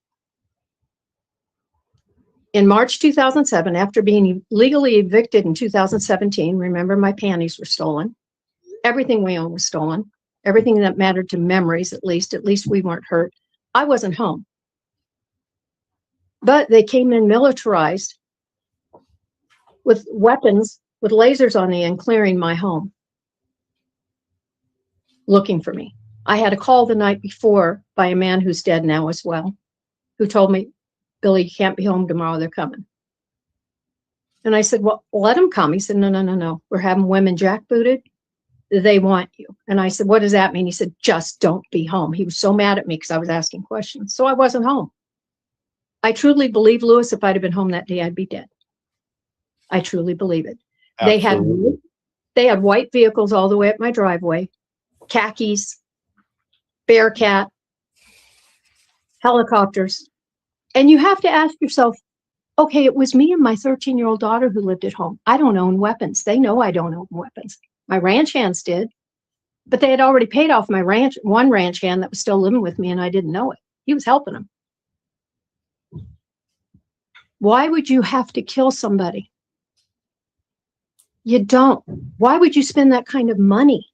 In March 2007, after being legally evicted in 2017, remember my panties were stolen. Everything we owned was stolen. Everything that mattered to memories, at least we weren't hurt. I wasn't home. But they came in militarized with weapons, with lasers on the end, clearing my home, looking for me. I had a call the night before by a man who's dead now as well, who told me, Billy, you can't be home tomorrow, they're coming. And I said, well, let them come. He said, no. We're having women jackbooted. They want you. And I said, what does that mean? He said, just don't be home. He was so mad at me because I was asking questions. So I wasn't home. I truly believe, Lewis, if I'd have been home that day, I'd be dead. I truly believe it. Absolutely. They had white vehicles all the way up my driveway, khakis, Bearcat, helicopters. And you have to ask yourself, okay, it was me and my 13-year-old daughter who lived at home. I don't own weapons. They know I don't own weapons. My ranch hands did, but they had already paid off my one ranch hand that was still living with me, and I didn't know it. He was helping them. Why would you have to kill somebody? You don't. Why would you spend that kind of money?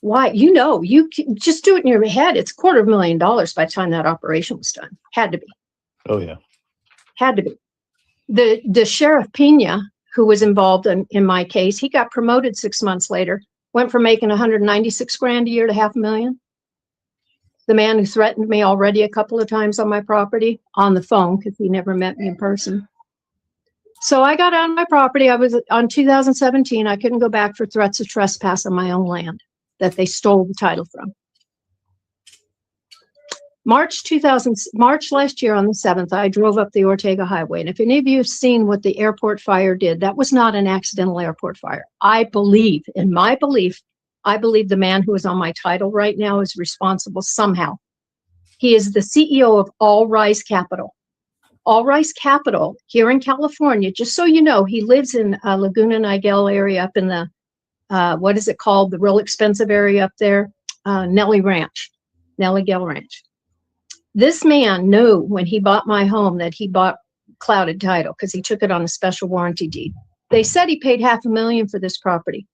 Why? You can just do it in your head. It's $250,000 by the time that operation was done. Had to be. Oh, yeah. Had to be. The Sheriff Pena, who was involved in my case, he got promoted 6 months later, went from making $196,000 a year to $500,000. The man who threatened me already a couple of times on my property on the phone, because he never met me in person. So I got on my property. I was on 2017. I couldn't go back for threats of trespass on my own land that they stole the title from. March last year on the 7th, I drove up the Ortega Highway. And if any of you have seen what the airport fire did, that was not an accidental airport fire. I believe the man who is on my title right now is responsible somehow. He is the CEO of All Rise Capital. All Rise Capital here in California, just so you know, he lives in Laguna Niguel area up in the, what is it called? The real expensive area up there, Nelly Gale Ranch. This man knew when he bought my home that he bought clouded title because he took it on a special warranty deed. They said he paid $500,000 for this property.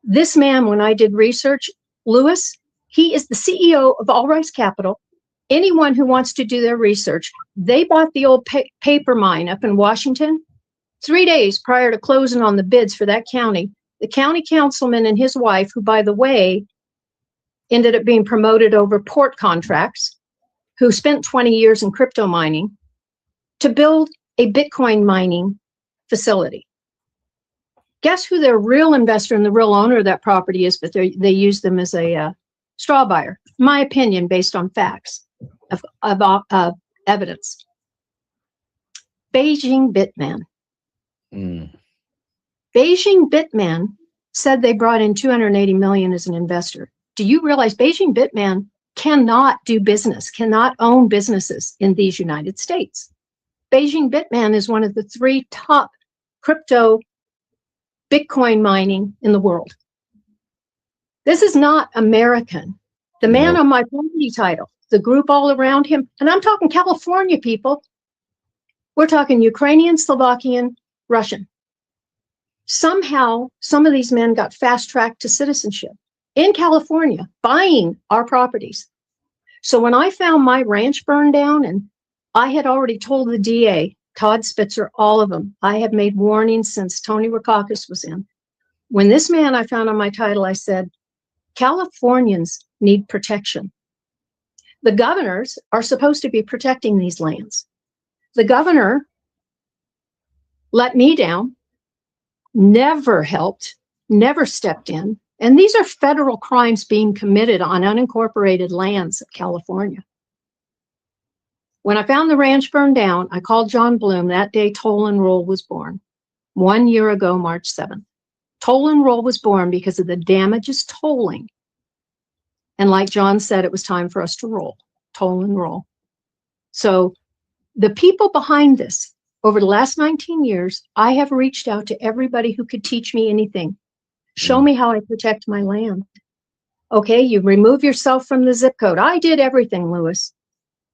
This man, when I did research, Lewis, he is the CEO of All Rise Capital. Anyone who wants to do their research, they bought the old paper mine up in Washington 3 days prior to closing on the bids for that county. The county councilman and his wife, who, by the way, ended up being promoted over port contracts, who spent 20 years in crypto mining, to build a Bitcoin mining facility. Guess who their real investor and the real owner of that property is, but they use them as a straw buyer. My opinion, based on facts of evidence. Beijing Bitman. Beijing Bitman said they brought in $280 million as an investor. Do you realize Beijing Bitman cannot do business, cannot own businesses in these United States? Beijing Bitman is one of the 3 top crypto Bitcoin mining in the world. This is not American. The man on my property title, the group all around him, and I'm talking California people. We're talking Ukrainian, Slovakian, Russian. Somehow, some of these men got fast-tracked to citizenship in California, buying our properties. So when I found my ranch burned down, and I had already told the DA, Todd Spitzer, all of them, I have made warnings since Tony Rackauckus was in. When this man I found on my title, I said, Californians need protection. The governors are supposed to be protecting these lands. The governor let me down, never helped, never stepped in. And these are federal crimes being committed on unincorporated lands of California. When I found the ranch burned down, I called John Bloom. That day, Toll and Roll was born. 1 year ago, March 7th. Toll and Roll was born because of the damages tolling. And like John said, it was time for us to roll, toll and roll. So the people behind this, over the last 19 years, I have reached out to everybody who could teach me anything. Show me how I protect my land. Okay, you remove yourself from the zip code. I did everything, Lewis.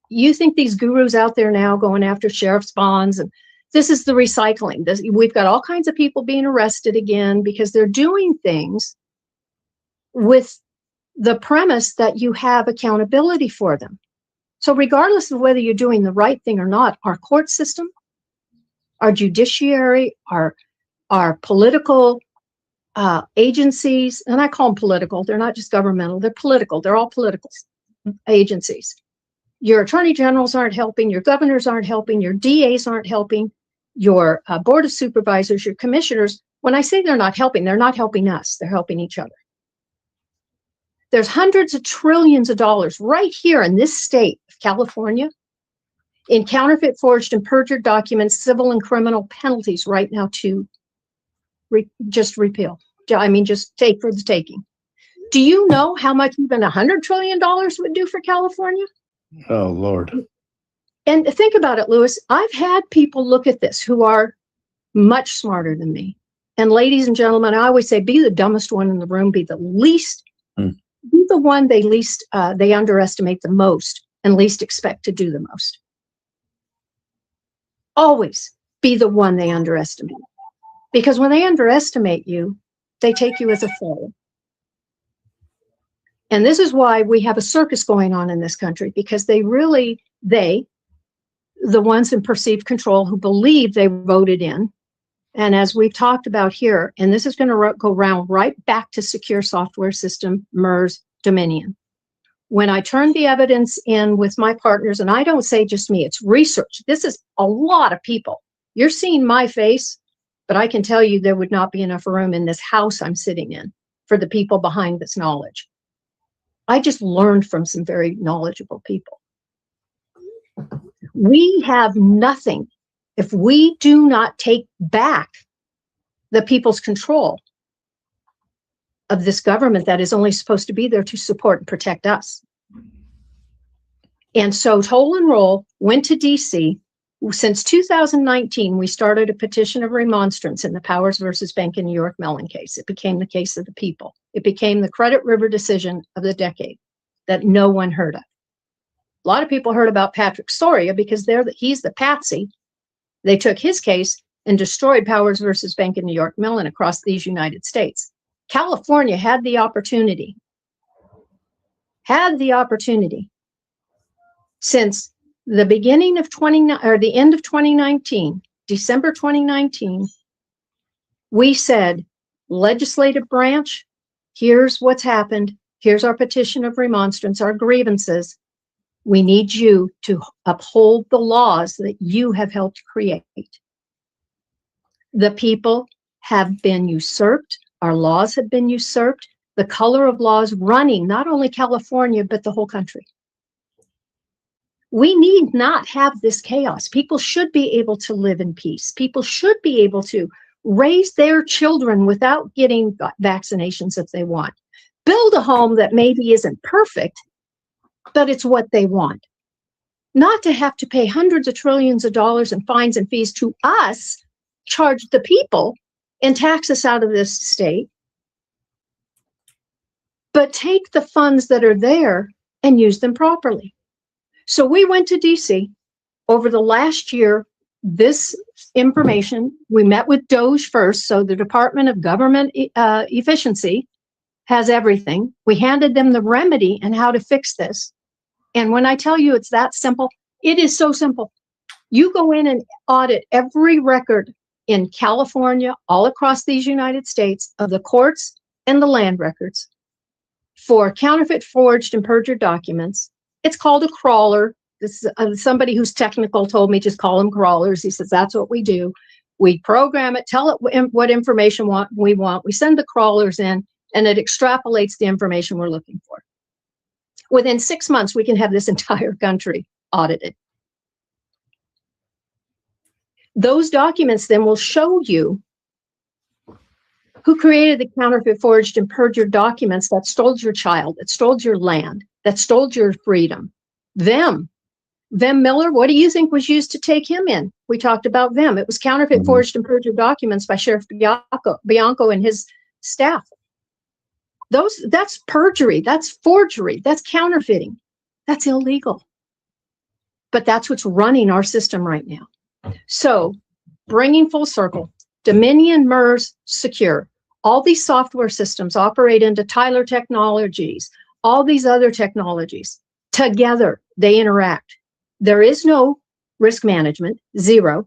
You think these gurus out there now going after sheriff's bonds, and this is the recycling. We've got all kinds of people being arrested again because they're doing things with the premise that you have accountability for them. So regardless of whether you're doing the right thing or not, our court system, our judiciary, our political agencies, and I call them political, they're not just governmental, they're political, they're all political agencies. Your attorney generals aren't helping, your governors aren't helping, your DAs aren't helping, your board of supervisors, your commissioners. When I say they're not helping us, they're helping each other. There's hundreds of trillions of dollars right here in this state of California in counterfeit, forged, and perjured documents, civil and criminal penalties right now to just repeal. I mean, just take for the taking. Do you know how much even $100 trillion would do for California? Oh, Lord. And think about it, Lewis. I've had people look at this who are much smarter than me. And ladies and gentlemen, I always say, be the dumbest one in the room, be the least, be the one they least, they underestimate the most and least expect to do the most. Always be the one they underestimate. Because when they underestimate you, they take you as a fool. And this is why we have a circus going on in this country, because the ones in perceived control who believe they voted in, and as we've talked about here, and this is going to go round right back to secure software system, MERS, Dominion. When I turned the evidence in with my partners, and I don't say just me, it's research. This is a lot of people. You're seeing my face, but I can tell you there would not be enough room in this house I'm sitting in for the people behind this knowledge. I just learned from some very knowledgeable people. We have nothing if we do not take back the people's control of this government that is only supposed to be there to support and protect us. And so Toll and Roll went to DC. Since 2019, we started a petition of remonstrance in the Powers versus Bank of New York Mellon case. It became the case of the people. It became the Credit River decision of the decade that no one heard of. A lot of people heard about Patrick Soria because he's the patsy. They took his case and destroyed Powers versus Bank of New York Mellon across these United States. California had the opportunity since the beginning of the end of 2019, December 2019, we said, legislative branch, here's what's happened. Here's our petition of remonstrance, our grievances. We need you to uphold the laws that you have helped create. The people have been usurped. Our laws have been usurped. The color of laws running not only California, but the whole country. We need not have this chaos. People should be able to live in peace. People should be able to raise their children without getting vaccinations if they want. Build a home that maybe isn't perfect, but it's what they want. Not to have to pay hundreds of trillions of dollars in fines and fees to us, charge the people, and tax us out of this state, but take the funds that are there and use them properly. So we went to DC over the last year. This information, we met with DOGE first, so the Department of Government Efficiency has everything. We handed them the remedy and how to fix this. And when I tell you it's that simple, it is so simple. You go in and audit every record in California, all across these United States, of the courts and the land records for counterfeit, forged, and perjured documents. It's called a crawler. This is somebody who's technical told me just call them crawlers. He says that's what we do. We program it, tell it what information we want. We send the crawlers in, and it extrapolates the information we're looking for. Within 6 months, we can have this entire country audited. Those documents then will show you who created the counterfeit, forged, and perjured documents that stole your child, that stole your land, that stole your freedom. Them. Vem Miller, what do you think was used to take him in? We talked about Vem. It was counterfeit, forged, and perjured documents by Sheriff Bianco and his staff. That's perjury, that's forgery, that's counterfeiting. That's illegal. But that's what's running our system right now. So, bringing full circle, Dominion, MERS, Secure, all these software systems operate into Tyler Technologies, all these other technologies. Together, they interact. There is no risk management, zero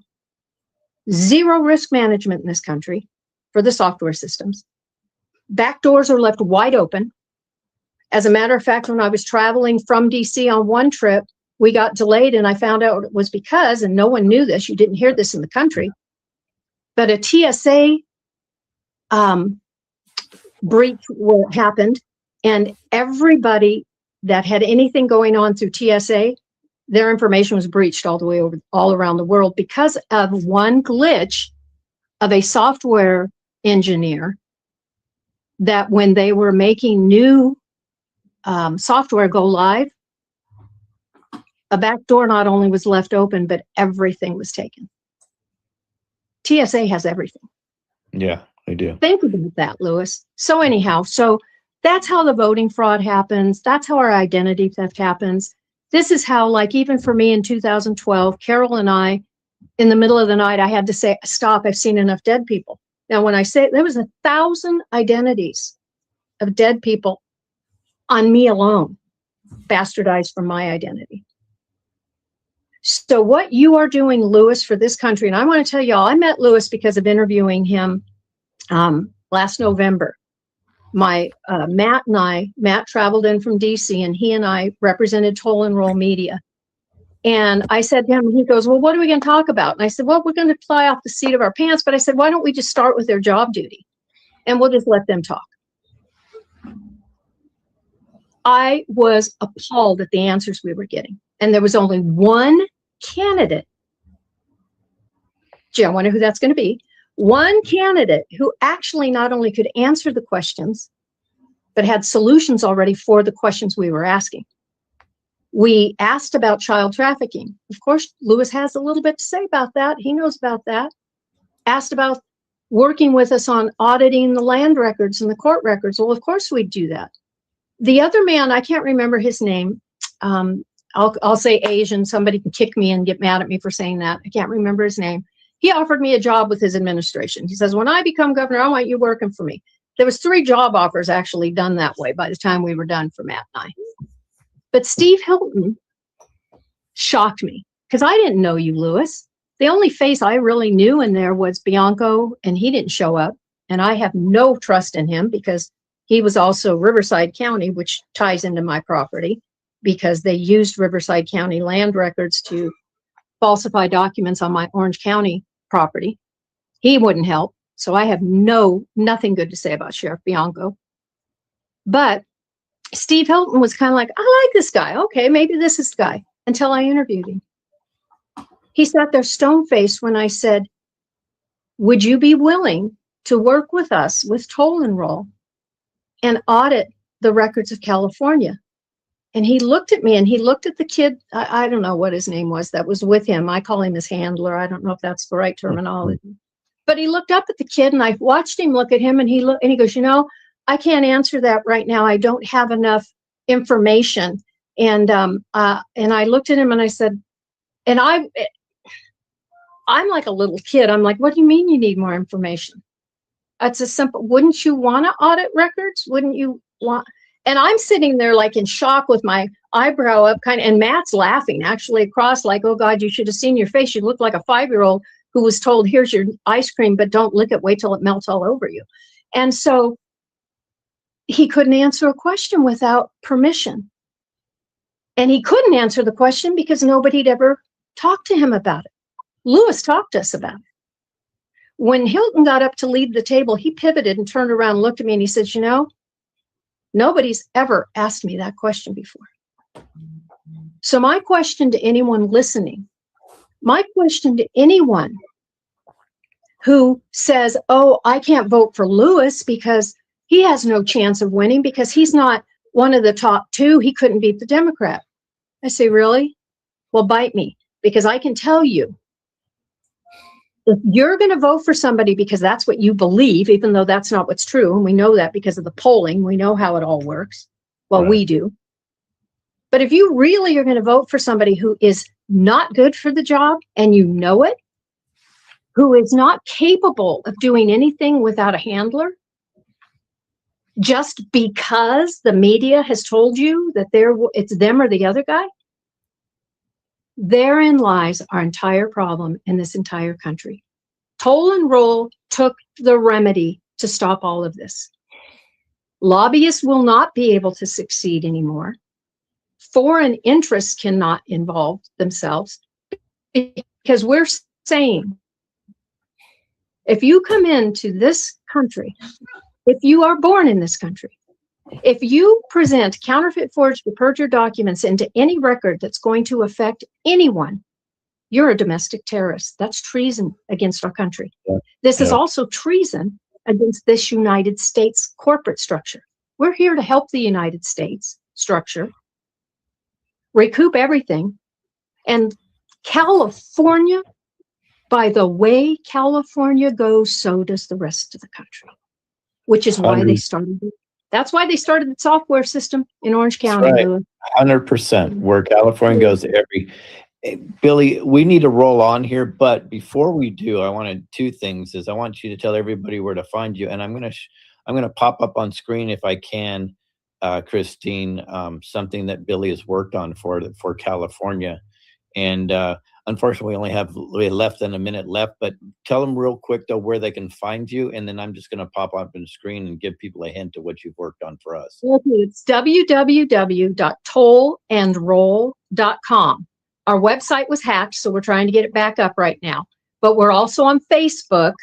risk management in this country for the software systems. Back doors are left wide open. As a matter of fact, when I was traveling from DC on one trip, we got delayed, and I found out it was because, and no one knew this, you didn't hear this in the country, but a TSA breach happened, and everybody that had anything going on through TSA, their information was breached all the way over, all around the world, because of one glitch of a software engineer that when they were making new software go live, a back door not only was left open, but everything was taken. TSA has everything. Yeah, they do. Think about that, Lewis. So anyhow, so that's how the voting fraud happens. That's how our identity theft happens. This is how, like, even for me in 2012, Carol and I, in the middle of the night, I had to say, stop, I've seen enough dead people. Now, when I say there was 1,000 identities of dead people on me alone, bastardized from my identity. So what you are doing, Lewis, for this country, and I want to tell y'all, I met Lewis because of interviewing him last November. Matt traveled in from DC, and he and I represented Toll and Roll Media. And I said to him, he goes, well, what are we going to talk about? And I said, well, we're going to fly off the seat of our pants. But I said, why don't we just start with their job duty? And we'll just let them talk. I was appalled at the answers we were getting. And there was only one candidate. Gee, I wonder who that's going to be. One candidate who actually not only could answer the questions, but had solutions already for the questions we were asking. We asked about child trafficking. Of course, Lewis has a little bit to say about that. He knows about that. Asked about working with us on auditing the land records and the court records. Well, of course we'd do that. The other man, I can't remember his name. I'll say Asian. Somebody can kick me and get mad at me for saying that. I can't remember his name. He offered me a job with his administration. He says, when I become governor, I want you working for me. There was 3 job offers actually done that way by the time we were done for Matt and I. But Steve Hilton shocked me because I didn't know you, Lewis. The only face I really knew in there was Bianco, and he didn't show up. And I have no trust in him because he was also Riverside County, which ties into my property, because they used Riverside County land records to falsify documents on my Orange County property. He wouldn't help. So I have nothing good to say about Sheriff Bianco. But Steve Hilton was kind of like, I like this guy. Okay, maybe this is the guy, until I interviewed him. He sat there stone-faced when I said, would you be willing to work with us with Toll and Roll and audit the records of California? And he looked at me, and he looked at the kid. I don't know what his name was that was with him. I call him his handler. I don't know if that's the right terminology. But he looked up at the kid, and I watched him look at him, and he goes, you know, I can't answer that right now. I don't have enough information. And I looked at him and I said, and I'm like a little kid. I'm like, what do you mean you need more information? It's a simple, wouldn't you want to audit records? Wouldn't you want? And I'm sitting there like in shock with my eyebrow up kind of, and Matt's laughing actually across like, oh God, you should have seen your face. You look like a 5-year-old who was told, here's your ice cream, but don't lick it, wait till it melts all over you. And so he couldn't answer a question without permission. And he couldn't answer the question because nobody'd ever talked to him about it. Lewis talked to us about it. When Hilton got up to leave the table, he pivoted and turned around and looked at me and he said, you know, nobody's ever asked me that question before. So my question to anyone listening, my question to anyone who says, oh, I can't vote for Lewis because he has no chance of winning because he's not one of the top 2, he couldn't beat the Democrat. I say, really? Well, bite me, because I can tell you, if you're going to vote for somebody because that's what you believe, even though that's not what's true, and we know that because of the polling, we know how it all works. Well, we do. But if you really are going to vote for somebody who is not good for the job and you know it, who is not capable of doing anything without a handler, just because the media has told you that it's them or the other guy, therein lies our entire problem in this entire country. Toll and roll took the remedy to stop all of this. Lobbyists will not be able to succeed anymore. Foreign interests cannot involve themselves because we're saying, if you come into this country, if you are born in this country, if you present counterfeit, forged, or perjured documents into any record that's going to affect anyone, you're a domestic terrorist. That's treason against our country. This is also treason against this United States corporate structure. We're here to help the United States structure recoup everything. And California, by the way California goes, so does the rest of the country, which is why they started it. That's why they started the software system in Orange County. Right. 100%. Where California goes, Billy, we need to roll on here, but before we do, I wanted 2 things. I want you to tell everybody where to find you, and I'm gonna pop up on screen if I can, Christine, something that Billy has worked on for California, and unfortunately, we have less than a minute left. But tell them real quick though where they can find you, and then I'm just going to pop up on the screen and give people a hint of what you've worked on for us. Okay, it's www.tollandroll.com. Our website was hacked, so we're trying to get it back up right now. But we're also on Facebook,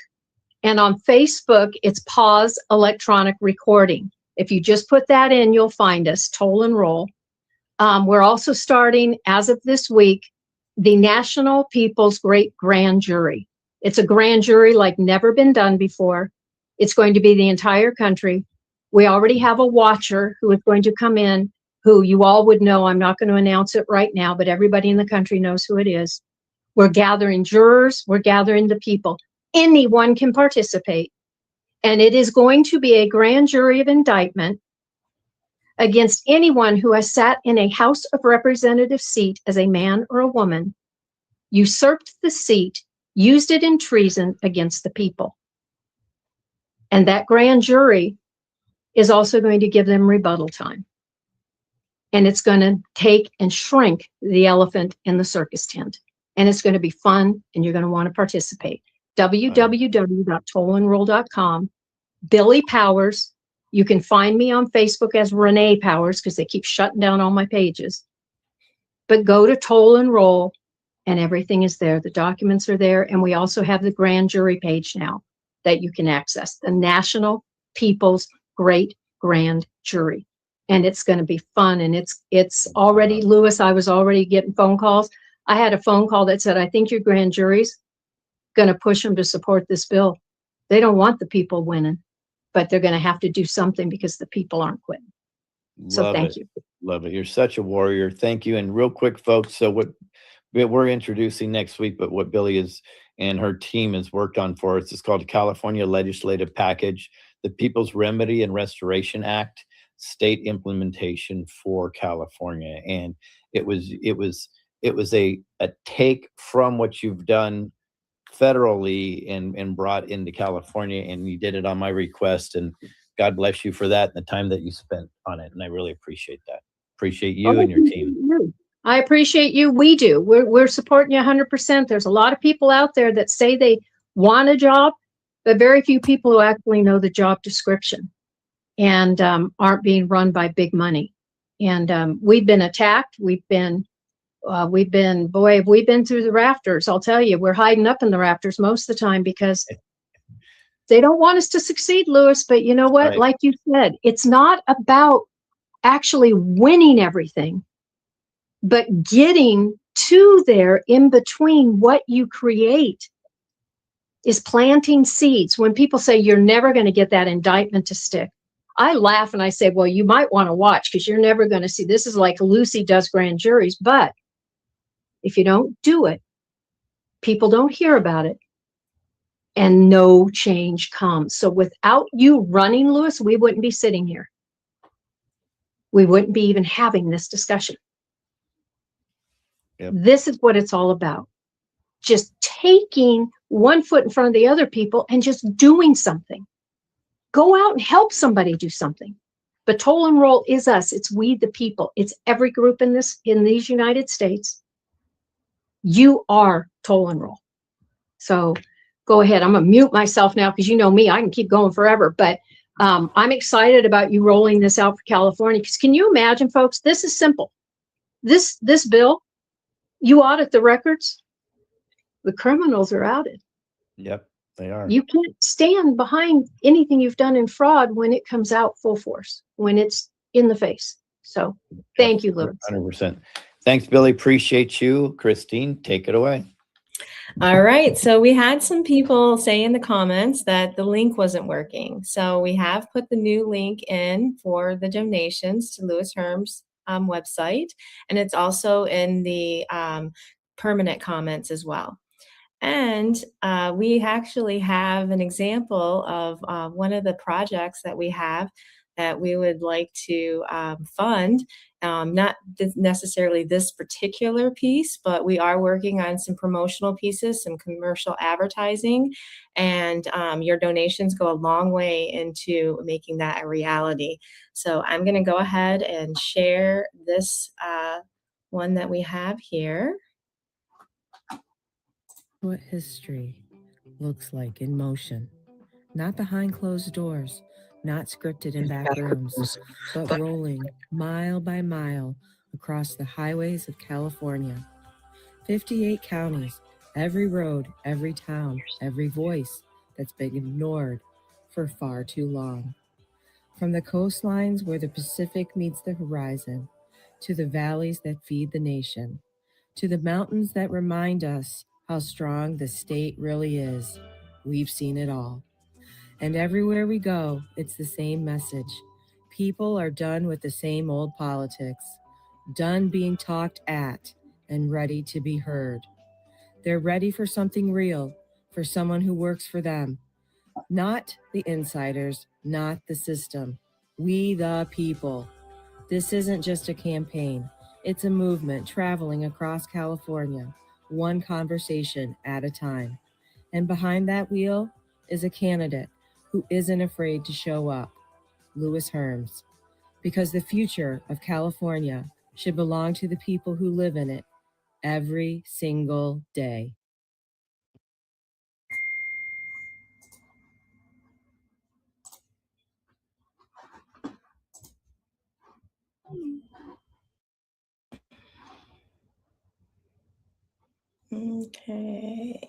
and on Facebook, it's Pause Electronic Recording. If you just put that in, you'll find us, Toll and Roll. We're also starting, as of this week, the National People's Great Grand Jury. It's a grand jury like never been done before. It's going to be the entire country. We already have a watcher who is going to come in, who you all would know. I'm not going to announce it right now, but everybody in the country knows who it is. We're gathering jurors. We're gathering the people. Anyone can participate. And it is going to be a grand jury of indictment against anyone who has sat in a House of Representatives seat as a man or a woman, usurped the seat, used it in treason against the people. And that grand jury is also going to give them rebuttal time. And it's going to take and shrink the elephant in the circus tent. And it's going to be fun, and you're going to want to participate. www.tollandroll.com. Billy Powers. You can find me on Facebook as Renee Powers because they keep shutting down all my pages. But go to Toll and Roll and everything is there. The documents are there. And we also have the grand jury page now that you can access. The National People's Great Grand Jury. And it's going to be fun. And it's already, Lewis, I was already getting phone calls. I had a phone call that said, I think your grand jury's going to push them to support this bill. They don't want the people winning, but they're going to have to do something because the people aren't quitting. So thank you. Love it. You're such a warrior. Thank you. And real quick, folks, so what we're introducing next week, but what Billy is and her team has worked on for us is called California Legislative Package, the People's Remedy and Restoration Act, state implementation for California. And it was a take from what you've done federally and brought into California, and you did it on my request, and God bless you for that and the time that you spent on it, and I really appreciate that. Appreciate you and your team. I appreciate you. We do. We're supporting you 100%. There's a lot of people out there that say they want a job, but very few people who actually know the job description and aren't being run by big money. And we've been attacked. We've been boy, have we been through the rafters. I'll tell you, we're hiding up in the rafters most of the time because they don't want us to succeed, Lewis. But you know what? Right. Like you said, it's not about actually winning everything, but getting to there in between. What you create is planting seeds. When people say you're never going to get that indictment to stick, I laugh and I say, well, you might want to watch because you're never going to see. This is like Lucy does grand juries, but if you don't do it, people don't hear about it and no change comes. So without you running, Lewis, we wouldn't be sitting here. We wouldn't be even having this discussion. Yep. This is what it's all about. Just taking one foot in front of the other people and just doing something. Go out and help somebody do something. But toll and roll is us. It's we, the people. It's every group in these United States. You are toll and roll. So go ahead. I'm going to mute myself now because you know me, I can keep going forever. But I'm excited about you rolling this out for California. Because can you imagine, folks, this is simple. This bill, you audit the records, the criminals are outed. Yep, they are. You can't stand behind anything you've done in fraud when it comes out full force, when it's in the face. So thank you, Lewis. 100%. Thanks, Billy. Appreciate you. Christine, take it away. All right. So we had some people say in the comments that the link wasn't working. So we have put the new link in for the donations to Lewis Herms website. And it's also in the permanent comments as well. And we actually have an example of one of the projects that we have that we would like to fund. Not necessarily this particular piece, but we are working on some promotional pieces, some commercial advertising, and your donations go a long way into making that a reality. So I'm going to go ahead and share this one that we have here. What history looks like in motion, not behind closed doors, not scripted in back rooms, but rolling mile by mile across the highways of California. 58 counties, every road, every town, every voice that's been ignored for far too long. From the coastlines where the Pacific meets the horizon, to the valleys that feed the nation, to the mountains that remind us how strong the state really is, we've seen it all. And everywhere we go, it's the same message. People are done with the same old politics, done being talked at and ready to be heard. They're ready for something real, for someone who works for them. Not the insiders, not the system. We the people. This isn't just a campaign. It's a movement traveling across California, one conversation at a time. And behind that wheel is a candidate who isn't afraid to show up, Lewis Herms. Because the future of California should belong to the people who live in it every single day. Okay.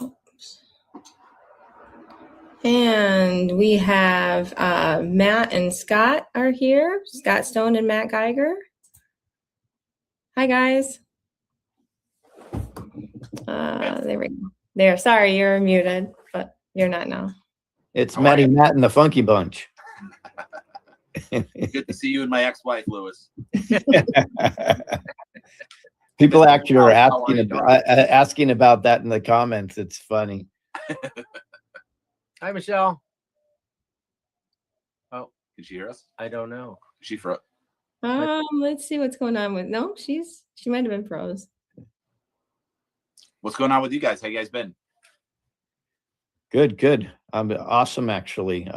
Oops. And we have Matt and Scott are here. Scott Stone and Matt Geiger. Hi, guys. There we go. There. Sorry, you're muted, but you're not now. It's Matty, Matt, and the Funky Bunch. Good to see you and my ex-wife, Lewis. People actually are asking about that in the comments. It's funny. Hi, Michelle. Oh, can she hear us? I don't know. Is she froze? Let's see what's going on with. No, she might have been froze. What's going on with you guys? How you guys been? Good. Awesome, actually.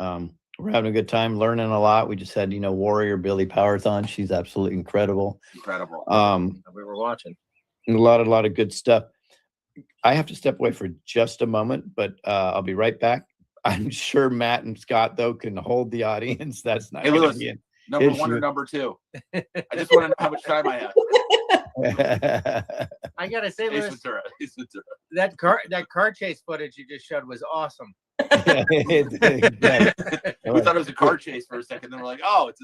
We're having a good time, learning a lot. We just had, Warrior Billy Powerthon. She's absolutely incredible. Incredible. We were watching. And a lot of good stuff. I have to step away for just a moment, but I'll be right back. I'm sure Matt and Scott, though, can hold the audience. That's not Hey, gonna Lewis, be an number one issue. or number two? I just want to know how much time I have. I gotta say, Ace Lewis, Ventura. Ace Ventura. that car chase footage you just showed was awesome. We thought it was a car chase for a second. Then we're like, oh, it's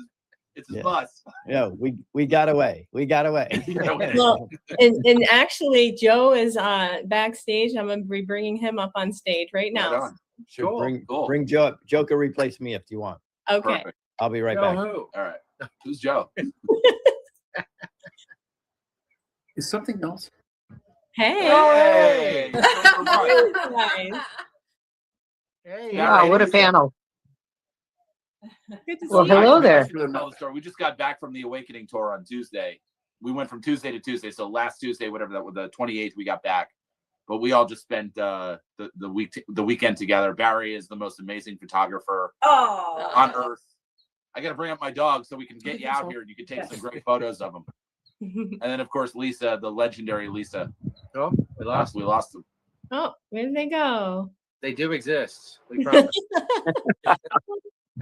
his bus. Yeah, we got away. We got away. Well, and actually, Joe is backstage. I'm gonna be bringing him up on stage right now. Right on. Sure, Cool. bring Joe up. Joe can replace me if you want. Okay. Perfect. I'll be right Joe back. who? All right. Who's Joe? Is something else? Hey. Hey. Nice. Hey, Wow, what a panel. Good to Well, see you. hello there. We just got back from the Awakening tour on Tuesday. We went from Tuesday to Tuesday. So last Tuesday, whatever that was, the 28th, we got back. But we all just spent the weekend together. Barry is the most amazing photographer on earth. I got to bring up my dog so we can get you out here and you can take some great photos of him. And then, of course, Lisa, the legendary Lisa. Oh, we lost. We lost them. Oh, where did they go? They do exist. We promise.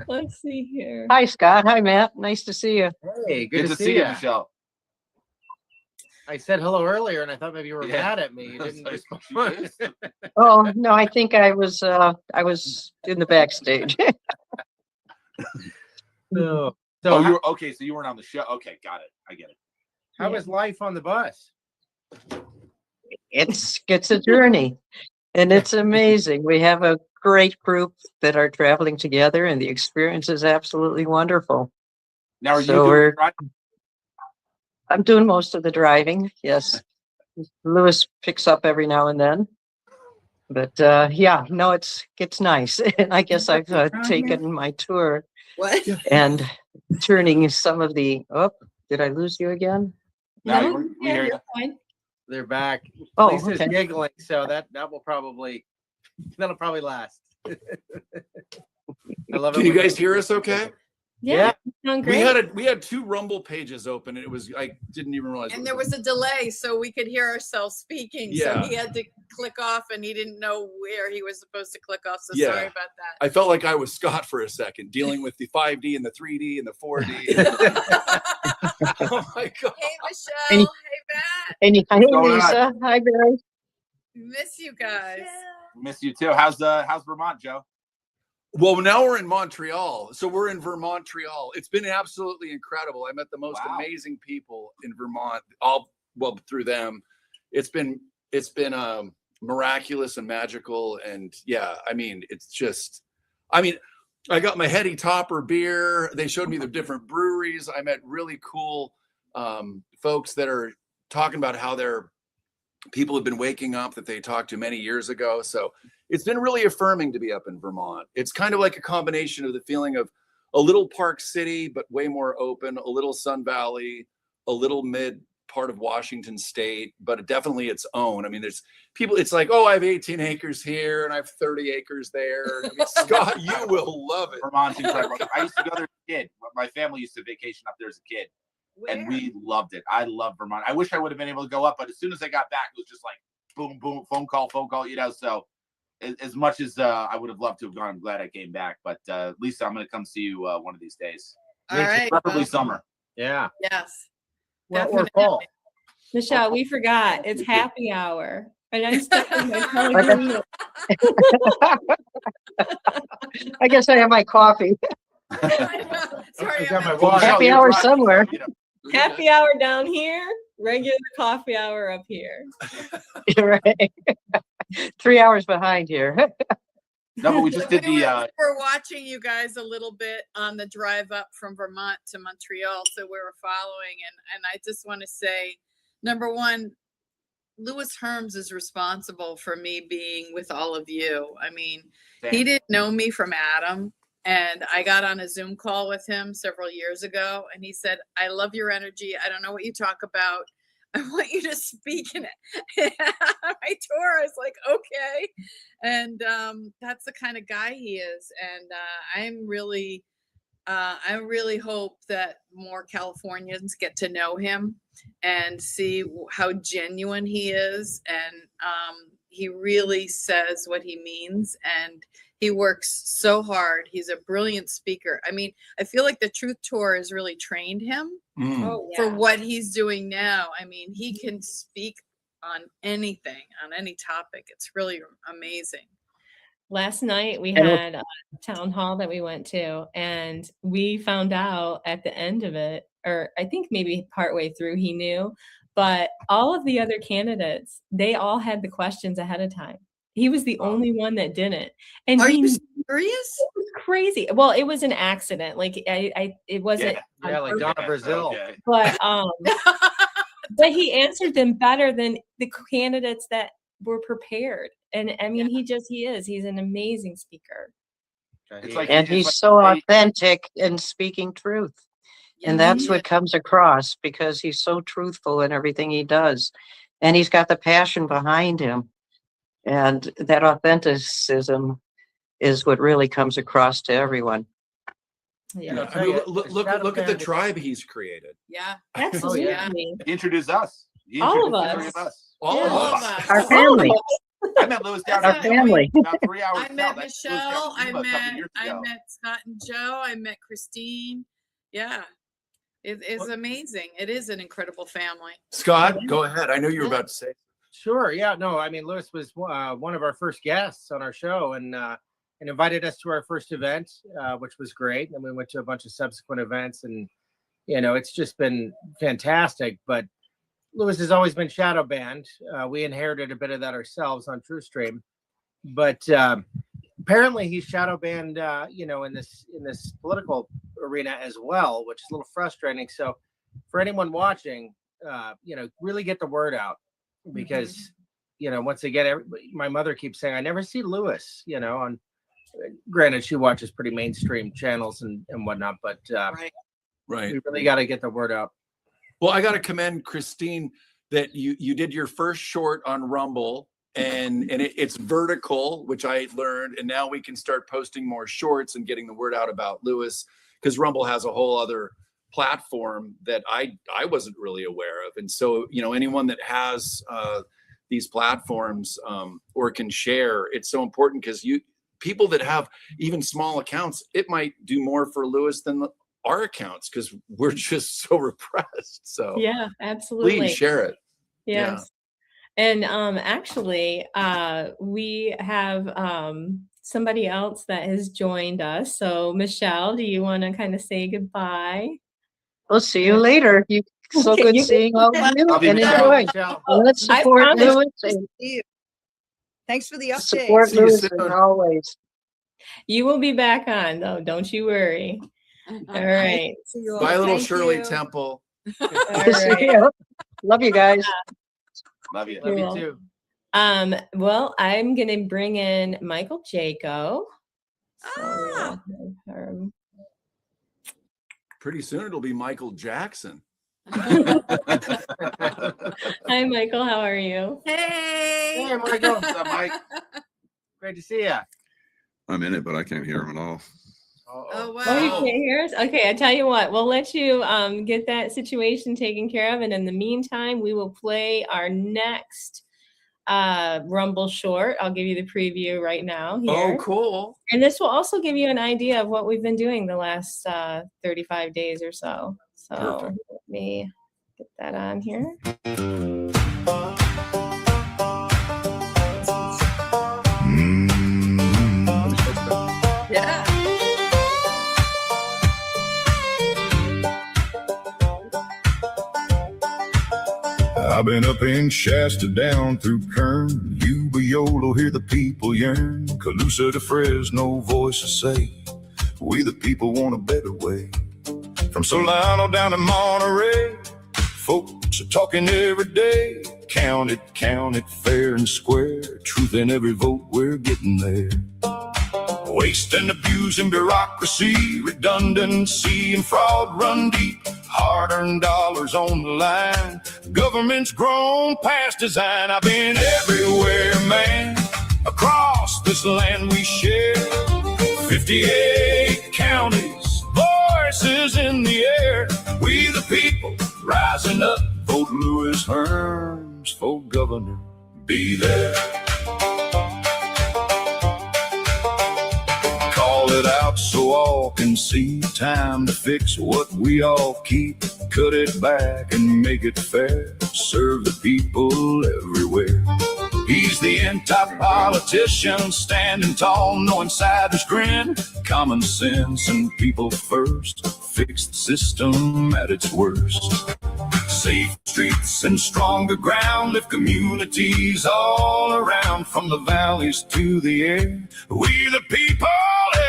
Let's see here. Hi, Scott. Hi, Matt. Nice to see you. Hey, Good to see you, Michelle. I said hello earlier, and I thought maybe you were mad at me. You didn't respond. Oh no, I think I was in the backstage. So you were okay. So you weren't on the show. Okay, got it. I get it. how was life on the bus? It's a journey, and it's amazing. We have a great group that are traveling together, and the experience is absolutely wonderful. Now, are you So doing right? I'm doing most of the driving. Yes, Lewis picks up every now and then, but yeah, no, it's nice. And I guess I've taken my tour and turning some of the. Oh, did I lose you again? No, we hear you. Fine. They're back. Oh, Lisa's okay. giggling, so that'll probably last. I love it. Can you guys hear us okay? Yeah. Sound We great. had two Rumble pages open, and I didn't even realize. And there was a delay, so we could hear ourselves speaking. Yeah. So he had to click off, and he didn't know where he was supposed to click off. So Yeah. sorry about that. I felt like I was Scott for a second, dealing with the 5D and the 3D and the 4D. Oh my God. Hey Michelle. Any- Hey Matt. Hi, going on? Lisa. Hi, Barry. Miss you guys. Miss you too. How's Vermont, Joe? Well, now we're in Montreal. So we're in Vermontreal. It's been absolutely incredible. I met the most amazing people in Vermont, through them. It's been miraculous and magical. And yeah, I mean, I got my Heady Topper beer. They showed me the different breweries. I met really cool folks that are talking about how their people have been waking up that they talked to many years ago. So it's been really affirming to be up in Vermont. It's kind of like a combination of the feeling of a little Park City, but way more open, a little Sun Valley, a little mid part of Washington State, but definitely its own. I mean, there's people, it's like, oh, I have 18 acres here and I have 30 acres there. I mean, Scott, you will love it. Vermont's incredible. I used to go there as a kid. My family used to vacation up there as a kid. Where? And we loved it. I love Vermont. I wish I would have been able to go up, but as soon as I got back, it was just like boom, boom, phone call, So as much as I would have loved to have gone, I'm glad I came back. But Lisa, I'm going to come see you one of these days. All right. Preferably summer. Yeah. Yes. Or fall. Michelle, we forgot. It's happy hour. And I'm stuck in my Pellegrino. I guess I have my coffee. Sorry, got my I'm water. Happy hour somewhere. Happy hour down here, regular coffee hour up here. You're right. 3 hours behind here. No, but we just did the. We're watching you guys a little bit on the drive up from Vermont to Montreal, so we were following, and I just want to say, number one, Louis Herms is responsible for me being with all of you. I mean, he didn't know me from Adam, and I got on a Zoom call with him several years ago, and he said, "I love your energy. I don't know what you talk about. I want you to speak in it. My tour, I was like, okay. And that's the kind of guy he is. And I really hope that more Californians get to know him and see how genuine he is. And he really says what he means. And he works so hard. He's a brilliant speaker. I mean, I feel like the Truth Tour has really trained him for what he's doing now. I mean, he can speak on anything, on any topic. It's really amazing. Last night we had a town hall that we went to, and we found out at the end of it, or I think maybe partway through he knew, but all of the other candidates, they all had the questions ahead of time. He was the only one that didn't. And Are he, you it serious? was crazy. Well, it was an accident. Like it wasn't. Yeah, like Donna Brazil. But but he answered them better than the candidates that were prepared. And I mean, he's an amazing speaker. And he's so authentic in speaking truth. And that's what comes across, because he's so truthful in everything he does. And he's got the passion behind him. And that authenticism is what really comes across to everyone. Yeah, I mean, look at the tribe he's created. Yeah, absolutely. He introduced us. He All introduced of the three us. of us. All of us. Our family. I met Lewis down Our in family. about 3 hours. I met south. Lewis Michelle. down in Cuba a couple years I ago. met Scott and Joe. I met Christine. Yeah. It's amazing. It is an incredible family. Scott, go ahead. I know you were about to say. Sure. Yeah. No, I mean, Lewis was one of our first guests on our show and invited us to our first event, which was great. And we went to a bunch of subsequent events, and, it's just been fantastic. But Lewis has always been shadow banned. We inherited a bit of that ourselves on TrueStream, but apparently he's shadow banned, in this political arena as well, which is a little frustrating. So for anyone watching, really get the word out, because, once again, my mother keeps saying, I never see Lewis, on, granted, she watches pretty mainstream channels and whatnot, but Right. we really got to get the word out. Well, I got to commend Christine that you did your first short on Rumble, and it's vertical, which I learned, and now we can start posting more shorts and getting the word out about Lewis, because Rumble has a whole other platform that I wasn't really aware of. And so, anyone that has these platforms or can share, it's so important, because people that have even small accounts, it might do more for Lewis than our accounts, because we're just so repressed. So yeah, absolutely. Please share it. Yes. Yeah. And actually, we have somebody else that has joined us. So Michelle, do you want to kind of say goodbye? We'll see you later. So Okay, good seeing all of you, and enjoy. Let's I support promise- Lewis Good and to see you. Thanks for the update. support See you Lewis soon. as always. You will be back on, though. Don't you worry. All right. See you all. Bye, little Thank Shirley you. Temple. All right. Yeah. Love you guys. Love you. Love Cool. you too. Well, I'm gonna bring in Michael Jaco. So we will have her- Pretty soon it'll be Michael Jackson. Hi, Michael. How are you? Hey. Hey, Michael. What's up, Mike? Great to see you. I'm in it, but I can't hear him at all. Oh, wow. Oh, you can't hear us? Okay, I tell you what, we'll let you get that situation taken care of, and in the meantime, we will play our next Rumble short. I'll give you the preview right now here. Oh, cool. And this will also give you an idea of what we've been doing the last 35 days or so. So Perfect. let me get that on here. Yeah. I've been up in Shasta, down through Kern, Ubiolo, hear the people yearn. Colusa to Fresno, voices say, we the people want a better way. From Solano down to Monterey, folks are talking every day. Count it fair and square. Truth in every vote, we're getting there. Waste and abuse and bureaucracy, redundancy and fraud run deep. hard-earned dollars on the line. Government's grown past design. I've been everywhere, man, across this land we share. 58 counties, voices in the air. We the people rising up. Vote Lewis Herms for governor. Be there. Call it out so all can see. Time to fix what we all keep. Cut it back and make it fair. Serve the people everywhere. He's the anti-politician, standing tall, no insider's grin. Common sense and people first. Fix the system at its worst. Safe streets and stronger ground. Lift communities all around. From the valleys to the air. We the people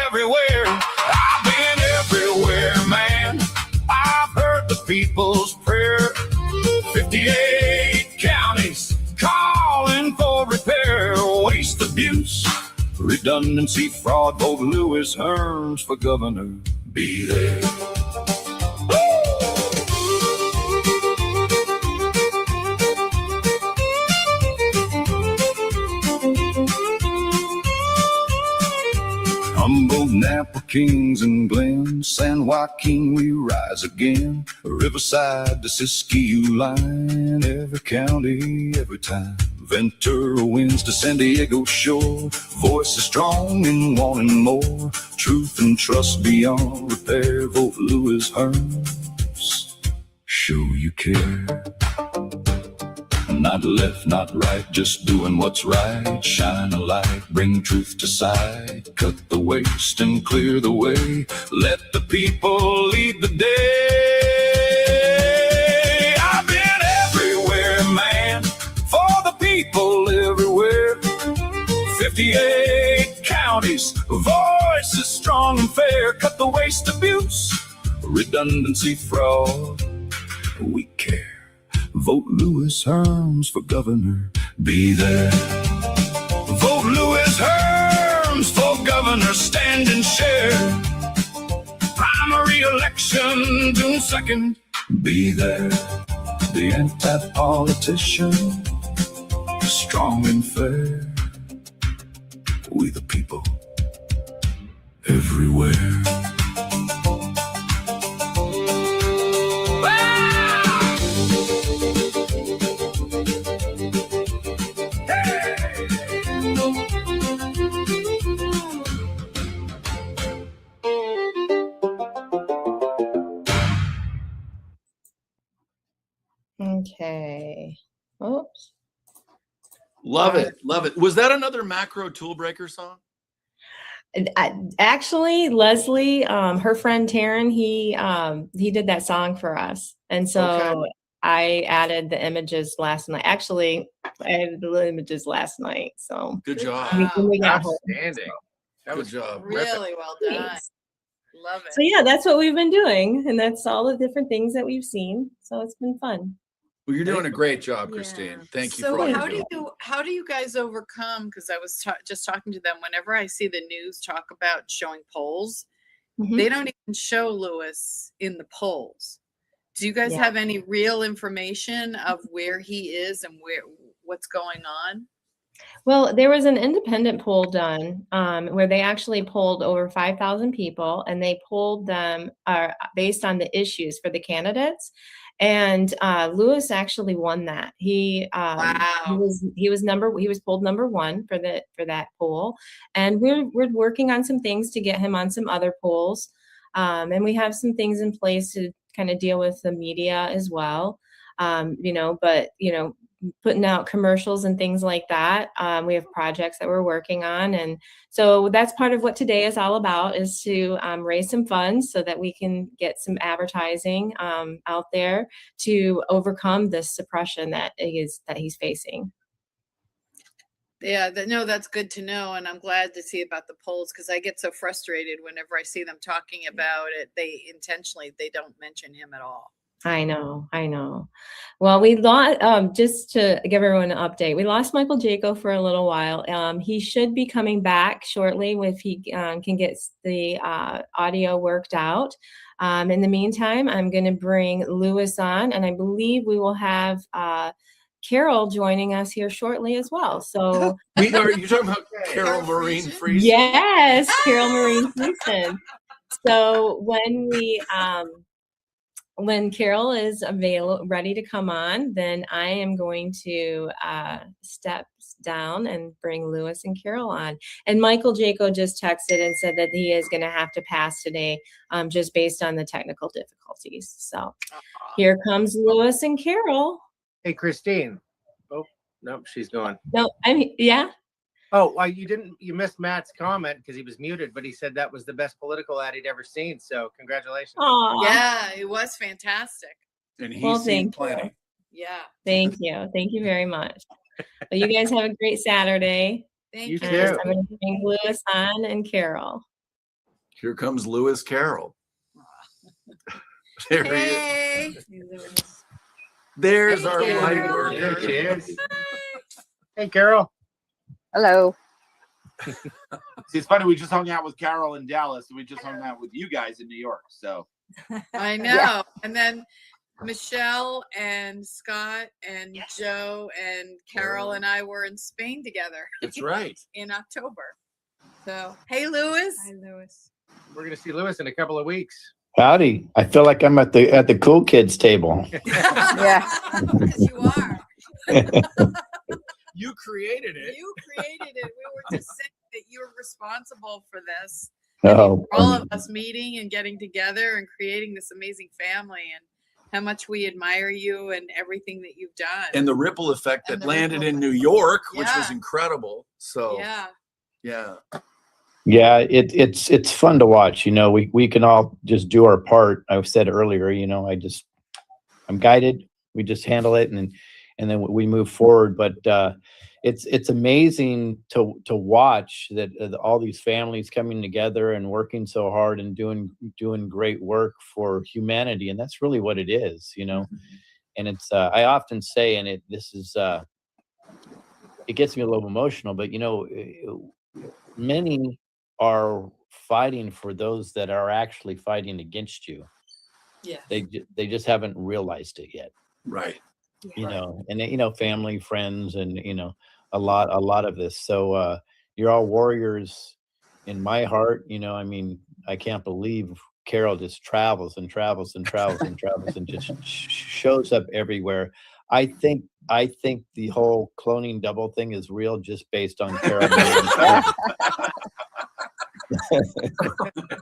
everywhere. I've been everywhere, man. I've heard the people's prayer. 58 counties calling for repair. Waste, abuse, redundancy, fraud. Vote Lewis Herms for governor. Be there. Humboldt, Napa, Kings and Glen, San Joaquin, we rise again. Riverside to Siskiyou line, every county, every time. Ventura winds to San Diego shore, voices strong and wanting more. Truth and trust beyond repair. Vote Lewis Herms. Show you care. Not left, not right, just doing what's right. Shine a light, bring truth to sight. Cut the waste and clear the way. Let the people lead the day. I've been everywhere, man, for the people everywhere. 58 counties, voices strong and fair. Cut the waste, abuse, redundancy, fraud. We care. Vote Lewis Herms for governor. Be there. Vote Lewis Herms for governor. Stand and share. Primary election, June 2nd. Be there. The anti-politician, strong and fair. We the people everywhere. Okay. Oops. Love it. Love it. Was that another Macro Tool Breaker song? Actually, Leslie, her friend Taryn, he did that song for us, and so Okay. I added the images last night. Actually, I added the images last night. So Good job. when we got home. Outstanding. That Good was job. Really well done. Thanks. Love it. So yeah, that's what we've been doing, and that's all the different things that we've seen. So it's been fun. Well, you're doing a great job, Christine. Thank you for So all how you're do doing. you guys overcome? Because I was just talking to them. Whenever I see the news talk about showing polls, they don't even show Lewis in the polls. Do you guys Yeah. have any real information of where he is and what's going on? Well, there was an independent poll done where they actually polled over 5,000 people, and they polled them based on the issues for the candidates. And Lewis actually won that. He was polled number one for that poll, and we're working on some things to get him on some other polls, and we have some things in place to kind of deal with the media as well. Putting out commercials and things like that. We have projects that we're working on. And so that's part of what today is all about, is to raise some funds so that we can get some advertising out there to overcome this suppression that he's facing. Yeah, no, that's good to know. And I'm glad to see about the polls, because I get so frustrated whenever I see them talking about it. They intentionally, they don't mention him at all. I know, I know. Well, we lost, just to give everyone an update, we lost Michael Jaco for a little while. He should be coming back shortly if he can get the audio worked out. In the meantime, I'm going to bring Lewis on, and I believe we will have Carol joining us here shortly as well. So, Are you talking about Carol Marine Friesen? yes, Carol Marine Friesen. So when Carol is ready to come on, then I am going to step down and bring Lewis and Carol on. And Michael Jaco just texted and said that he is going to have to pass today, just based on the technical difficulties. So here comes Lewis and Carol. Hey, Christine. Oh, nope, she's gone. No, yeah. Oh, well, you missed Matt's comment because he was muted, but he said that was the best political ad he'd ever seen. So congratulations. Aw. Yeah, it was fantastic. And he's Well, seen thank you. plenty. Yeah. Thank you. Thank you very much. Well, you guys have a great Saturday. Thank You you. too. I'm going to bring Lewis on and Carol. Here comes Lewis Carroll. There he is. Hey. There's our Hey, light Carol. worker. There she is. Hey, Carol. Hello. See, it's funny. We just hung out with Carol in Dallas, and we just hung out with you guys in New York. So I know. And then Michelle and Scott and Joe and Carol and I were in Spain together. That's right. In October. So, hey, Lewis. Hi, Lewis. We're going to see Lewis in a couple of weeks. Howdy. I feel like I'm at the cool kids table. Yeah. Because you are. You created it. You created it. We were just saying that you're responsible for this. Oh, For all of us meeting and getting together and creating this amazing family, and how much we admire you and everything that you've done. And the ripple effect And that the landed ripple in New York, which Yeah. was incredible. So Yeah. yeah. yeah, it's fun to watch. You know, we can all just do our part. I've said earlier, you know, I'm guided. We just handle it and then we move forward. But it's amazing to watch that all these families coming together and working so hard and doing great work for humanity. And that's really what it is, you know. And it's I often say, and it gets me a little emotional, but you know, many are fighting for those that are actually fighting against you. Yeah. They just haven't realized it yet. Right. You know, and you know, family, friends, and you know, a lot of this. So you're all warriors in my heart. You know, I mean, I can't believe Carol just travels and travels and travels and travels and just shows up everywhere. I think the whole cloning double thing is real, just based on Carol.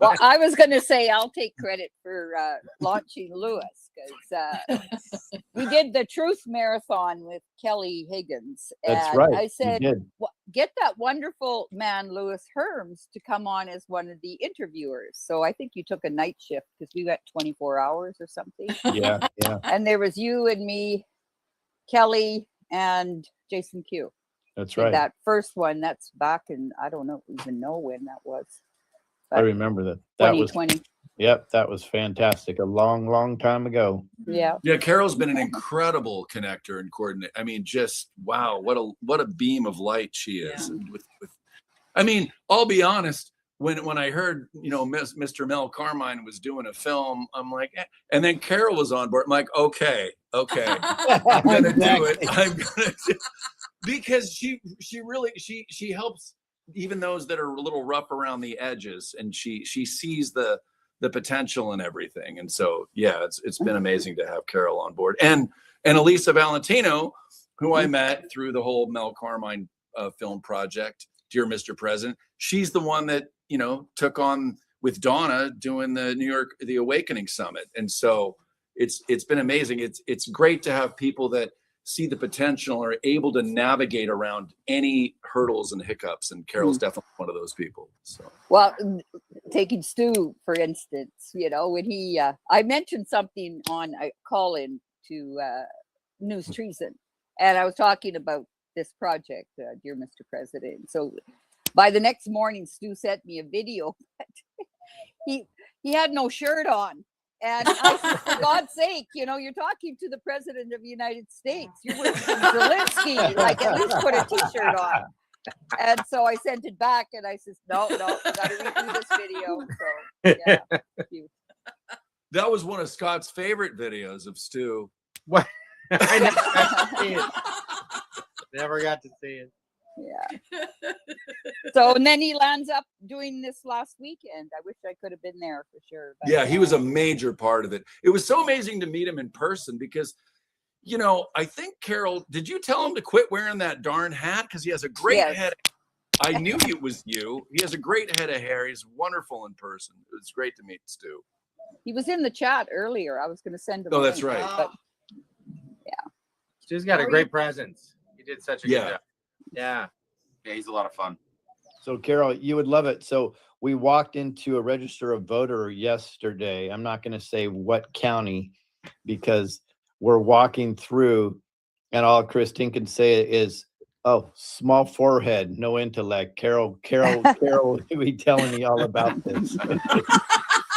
Well, I was going to say I'll take credit for launching Lewis because we did the Truth Marathon with Kelly Higgins. That's and right. I you said, did. get that wonderful man, Lewis Herms, to come on as one of the interviewers. So I think you took a night shift because we went 24 hours or something. Yeah, yeah. And there was you and me, Kelly, and Jason Q. That's did right. That first one, that's back in, I don't even know when that was. I remember that. That was 2020. Yep, that was fantastic. A long time ago. Yeah. Yeah, Carol's been an incredible connector and coordinator. I mean, just wow, what a beam of light she is. And with I mean, I'll be honest, when I heard, you know, Mr. Mel Carmine was doing a film, I'm like, and then Carol was on board. I'm like, okay, I'm gonna do it. I'm gonna do it. Because she really she helps even those that are a little rough around the edges, and she sees the potential in everything. And so yeah, it's been amazing to have Carol on board, and Elisa Valentino, who I met through the whole Mel Carmine film project, Dear Mr. President. She's the one that, you know, took on with Donna doing the Awakening Summit. And so it's been amazing. It's great to have people that see the potential, are able to navigate around any hurdles and hiccups. And Carol's definitely one of those people. So, well, taking Stu, for instance, you know, when he, I mentioned something on a call in to News Treason, and I was talking about this project, Dear Mr. President. So by the next morning, Stu sent me a video. He had no shirt on. And I said, for God's sake, you know, you're talking to the president of the United States. You're with Zelensky. Like, at least put a t-shirt on. And so I sent it back and I said, no, we got to redo this video. So, yeah. Cute. That was one of Scott's favorite videos of Stu. What? I never got to see it. Never got to see it. Yeah. So, and then he lands up doing this last weekend. I wish I could have been there for sure. But, yeah, he was a major part of it. It was so amazing to meet him in person because, you know, I think, Carol, did you tell him to quit wearing that darn hat? Because he has a great head. I knew it was you. He has a great head of hair. He's wonderful in person. It was great to meet Stu. He was in the chat earlier. I was going to send him. Oh, that's right. But, yeah. Stu's got a great presence. He did such a good job. Yeah, he's a lot of fun. So, Carol, you would love it. So we walked into a register of voter yesterday. I'm not going to say what county because we're walking through and all Christine can say is, oh, small forehead, no intellect. Carol will be telling me all about this.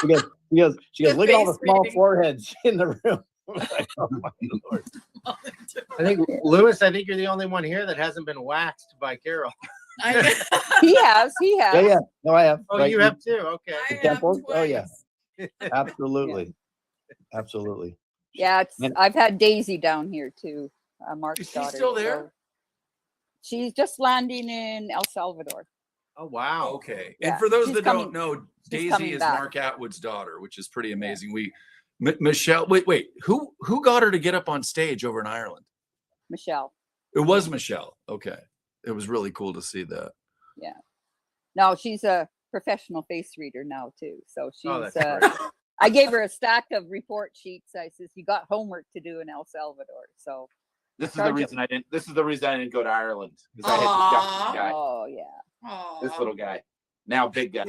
she goes, look at all the small foreheads in the room. Like, oh my Lord. I think, Lewis, I think you're the only one here that hasn't been waxed by Carol. He has. Yeah. No, I have. Oh, right? you have too? Okay. The temples? Oh, yeah. Absolutely. Absolutely. Yeah, I've had Daisy down here too. Mark's Is she daughter. still there? So she's just landing in El Salvador. Oh, wow. Okay. Yeah, And for those she's that coming- don't know, she's Daisy coming is back. Mark Atwood's daughter, which is pretty amazing. Michelle, wait, who got her to get up on stage over in Ireland? Michelle. It was Michelle. Okay. It was really cool to see that. Yeah. No, she's a professional face reader now too. So she's Oh, that's great. I gave her a stack of report sheets. I says, you got homework to do in El Salvador. So This is the reason I didn't. This is the reason I didn't go to Ireland because I had this guy. Oh yeah. This little guy, now big guy.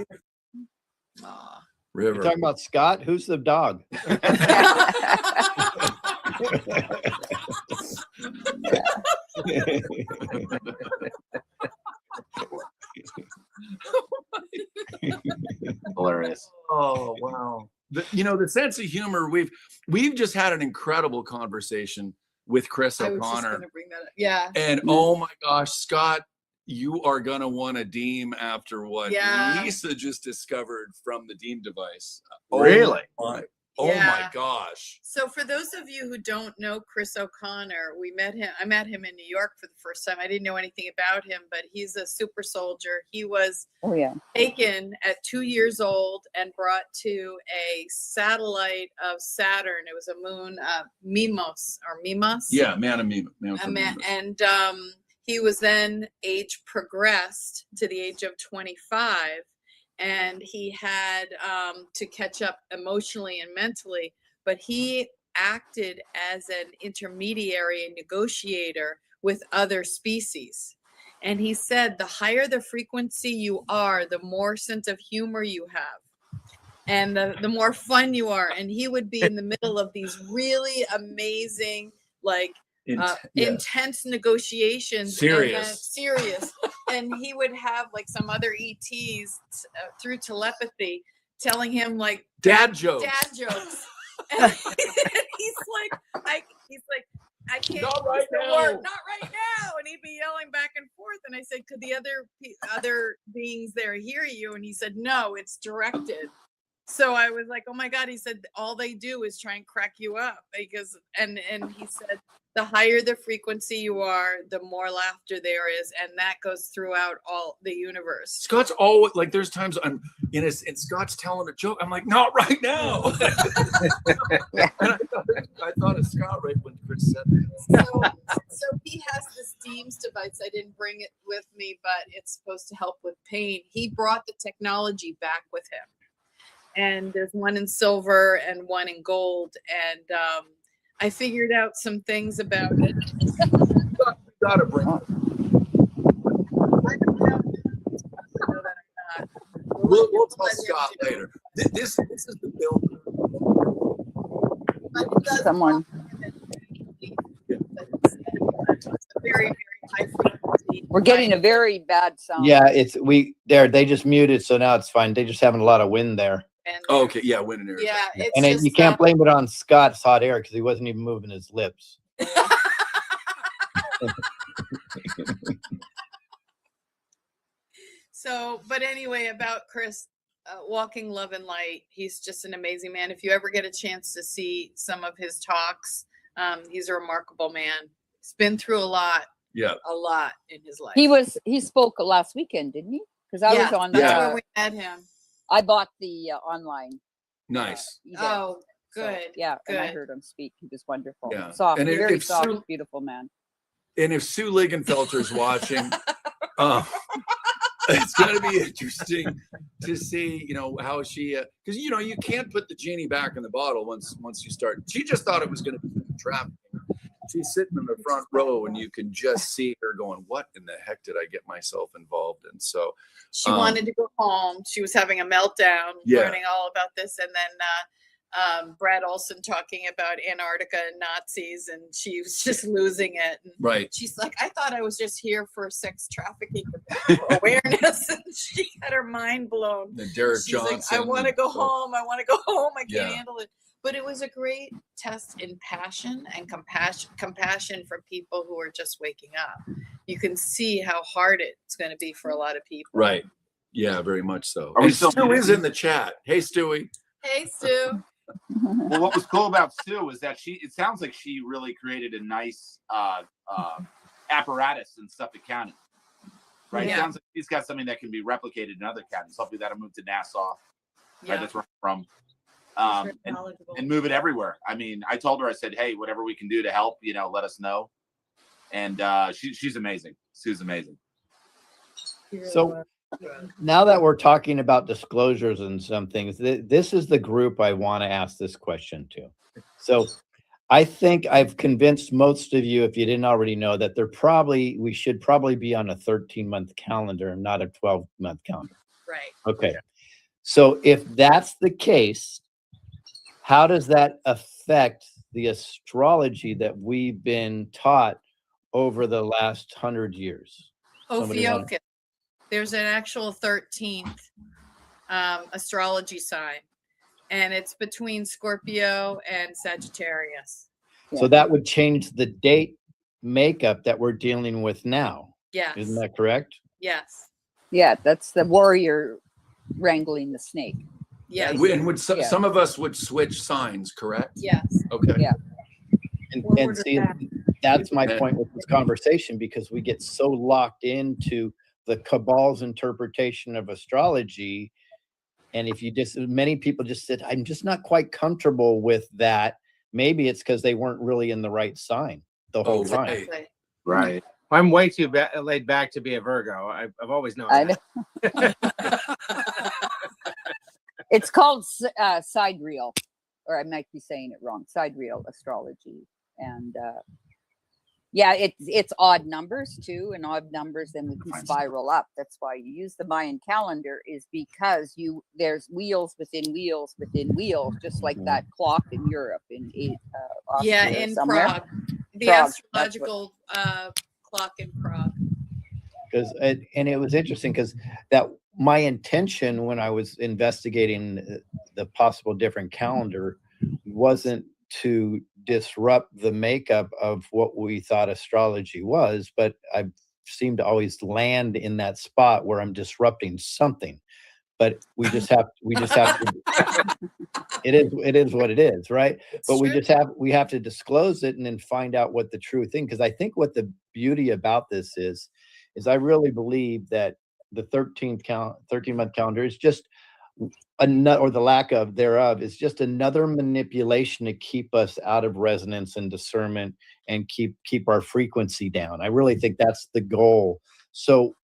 You're talking about Scott? Who's the dog? Hilarious. Oh wow. The sense of humor, we've just had an incredible conversation with Chris I was just O'Connor. gonna bring that up. Yeah. And oh my gosh, Scott, you are gonna want a Deem after what Yeah. Lisa just discovered from the Deem device. Really? Oh my Yeah. gosh. So for those of you who don't know Chris O'Connor, I met him in New York for the first time. I didn't know anything about him, but he's a super soldier. He was taken at 2 years old and brought to a satellite of Saturn. It was a moon, Mimos. Yeah, man of Mima. And he was then age progressed to the age of 25. And he had to catch up emotionally and mentally, but he acted as an intermediary and negotiator with other species. And he said, the higher the frequency you are, the more sense of humor you have, and the more fun you are. And he would be in the middle of these really amazing, like, intense negotiations. Serious. And he would have like some other ETs through telepathy telling him like dad jokes. And he's like, I can't Not right use the now. word, not right now. And he'd be yelling back and forth. And I said, could the other beings there hear you? And he said, no, it's directed. So I was like, oh my God. He said, all they do is try and crack you up because, and he said, the higher the frequency you are, the more laughter there is. And that goes throughout all the universe. Scott's always like, there's times I'm and Scott's telling a joke. I'm like, not right now. And I thought of Scott right when Chris said that. So he has this Deems device. I didn't bring it with me, but it's supposed to help with pain. He brought the technology back with him. And there's one in silver and one in gold. And I figured out some things about it. Gotta bring it. We'll tell Scott later. This is the build. Someone. Very, very high frequency. We're getting a very bad sound. Yeah, they just muted, so now it's fine. They're just having a lot of wind there. And Oh, okay, yeah, wind and air. yeah, it's And then just you can't blame it on Scott's hot air because he wasn't even moving his lips. So, but anyway, about Chris, Walking Love and Light, he's just an amazing man. If you ever get a chance to see some of his talks, he's a remarkable man. He's been through a lot in his life. He spoke last weekend, didn't he? Because I was on. That's where we met him. I bought the online. Nice. Event. Oh, good. So, yeah, and I good. heard him speak. He was wonderful. Yeah. Soft, And very if soft, Sue- beautiful man. And if Sue Ligenfelter's watching, it's going to be interesting to see, how she, because you can't put the genie back in the bottle once you start. She just thought it was going to be trafficking. She's sitting in the front row, and you can just see her going, "What in the heck did I get myself involved in?" So she wanted to go home. She was having a meltdown, learning all about this, and then Brad Olson talking about Antarctica and Nazis, and she was just losing it. And right. She's like, I thought I was just here for sex trafficking awareness, and she had her mind blown. And Derek She's Johnson. like, I want to go home. I want to go home. I can't Yeah. handle it. But it was a great test in passion and compassion for people who are just waking up. You can see how hard it's going to be for a lot of people. Right. Yeah, very much so. Are we And still Stu is in the chat. Hey, Stewie. Hey, Stu. Well, what was cool about Sue is that it sounds like she really created a nice apparatus in Suffolk County. Right? Yeah. It sounds like she's got something that can be replicated in other counties. Hopefully that'll move to Nassau. Yeah. Right, that's where I'm from. And move it everywhere. I mean, I told her, I said, hey, whatever we can do to help, let us know. And she's amazing. Sue's amazing. So now that we're talking about disclosures and some things, this is the group I want to ask this question to. So I think I've convinced most of you, if you didn't already know, that we should probably be on a 13-month calendar and not a 12-month calendar. Right. Okay. So if that's the case, how does that affect the astrology that we've been taught over the last 100 years? Ophiuchus. There's an actual 13th astrology sign, and it's between Scorpio and Sagittarius. So that would change the date makeup that we're dealing with now. Yes. Isn't that correct? Yes. Yeah, that's the warrior wrangling the snake. Yes. And some of us would switch signs, correct? Yes. Okay. Yeah. And see, that's my point with this conversation, because we get so locked into the cabal's interpretation of astrology. And if many people just said, I'm just not quite comfortable with that. Maybe it's because they weren't really in the right sign the whole time. Right. I'm way too laid back to be a Virgo. I've always known that. It's called sidereal, or I might be saying it wrong. Sidereal astrology, and yeah, it's odd numbers too, and odd numbers then we can spiral up. That's why you use the Mayan calendar, is because there's wheels within wheels within wheels, just like that clock in Europe in Austria in somewhere. Prague, the Prague, astrological clock in Prague. And it was interesting because my intention when I was investigating the possible different calendar wasn't to disrupt the makeup of what we thought astrology was, but I seem to always land in that spot where I'm disrupting something. But we just have to it is what it is, right? But we have to disclose it and then find out what the true thing, because I think what the beauty about this is I really believe that the 13-month calendar is just another, or the lack of thereof, is just another manipulation to keep us out of resonance and discernment and keep our frequency down. I really think that's the goal. So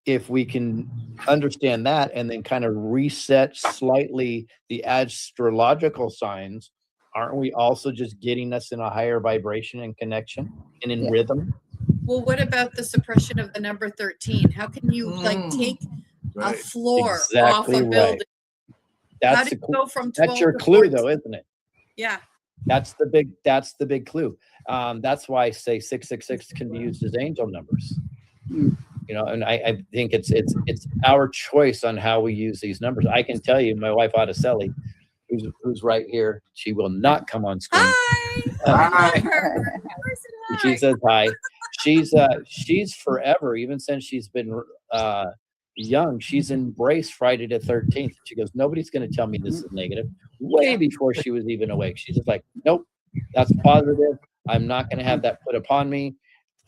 if we can understand that and then kind of reset slightly the astrological signs, aren't we also just getting us in a higher vibration and connection and in rhythm? Well, what about the suppression of the number 13? How can you take a floor off a building? How do you go from 12 that's your to clue 14? though, isn't it? Yeah. That's the big clue. That's why I say 666 can be used as angel numbers. You know, and I think it's our choice on how we use these numbers. I can tell you, my wife Araceli, who's right here, she will not come on screen. Hi. She says hi. She's forever, even since she's been young, she's embraced Friday the 13th. She goes, nobody's going to tell me this is negative. Way before she was even awake. She's just like, nope, that's positive. I'm not going to have that put upon me.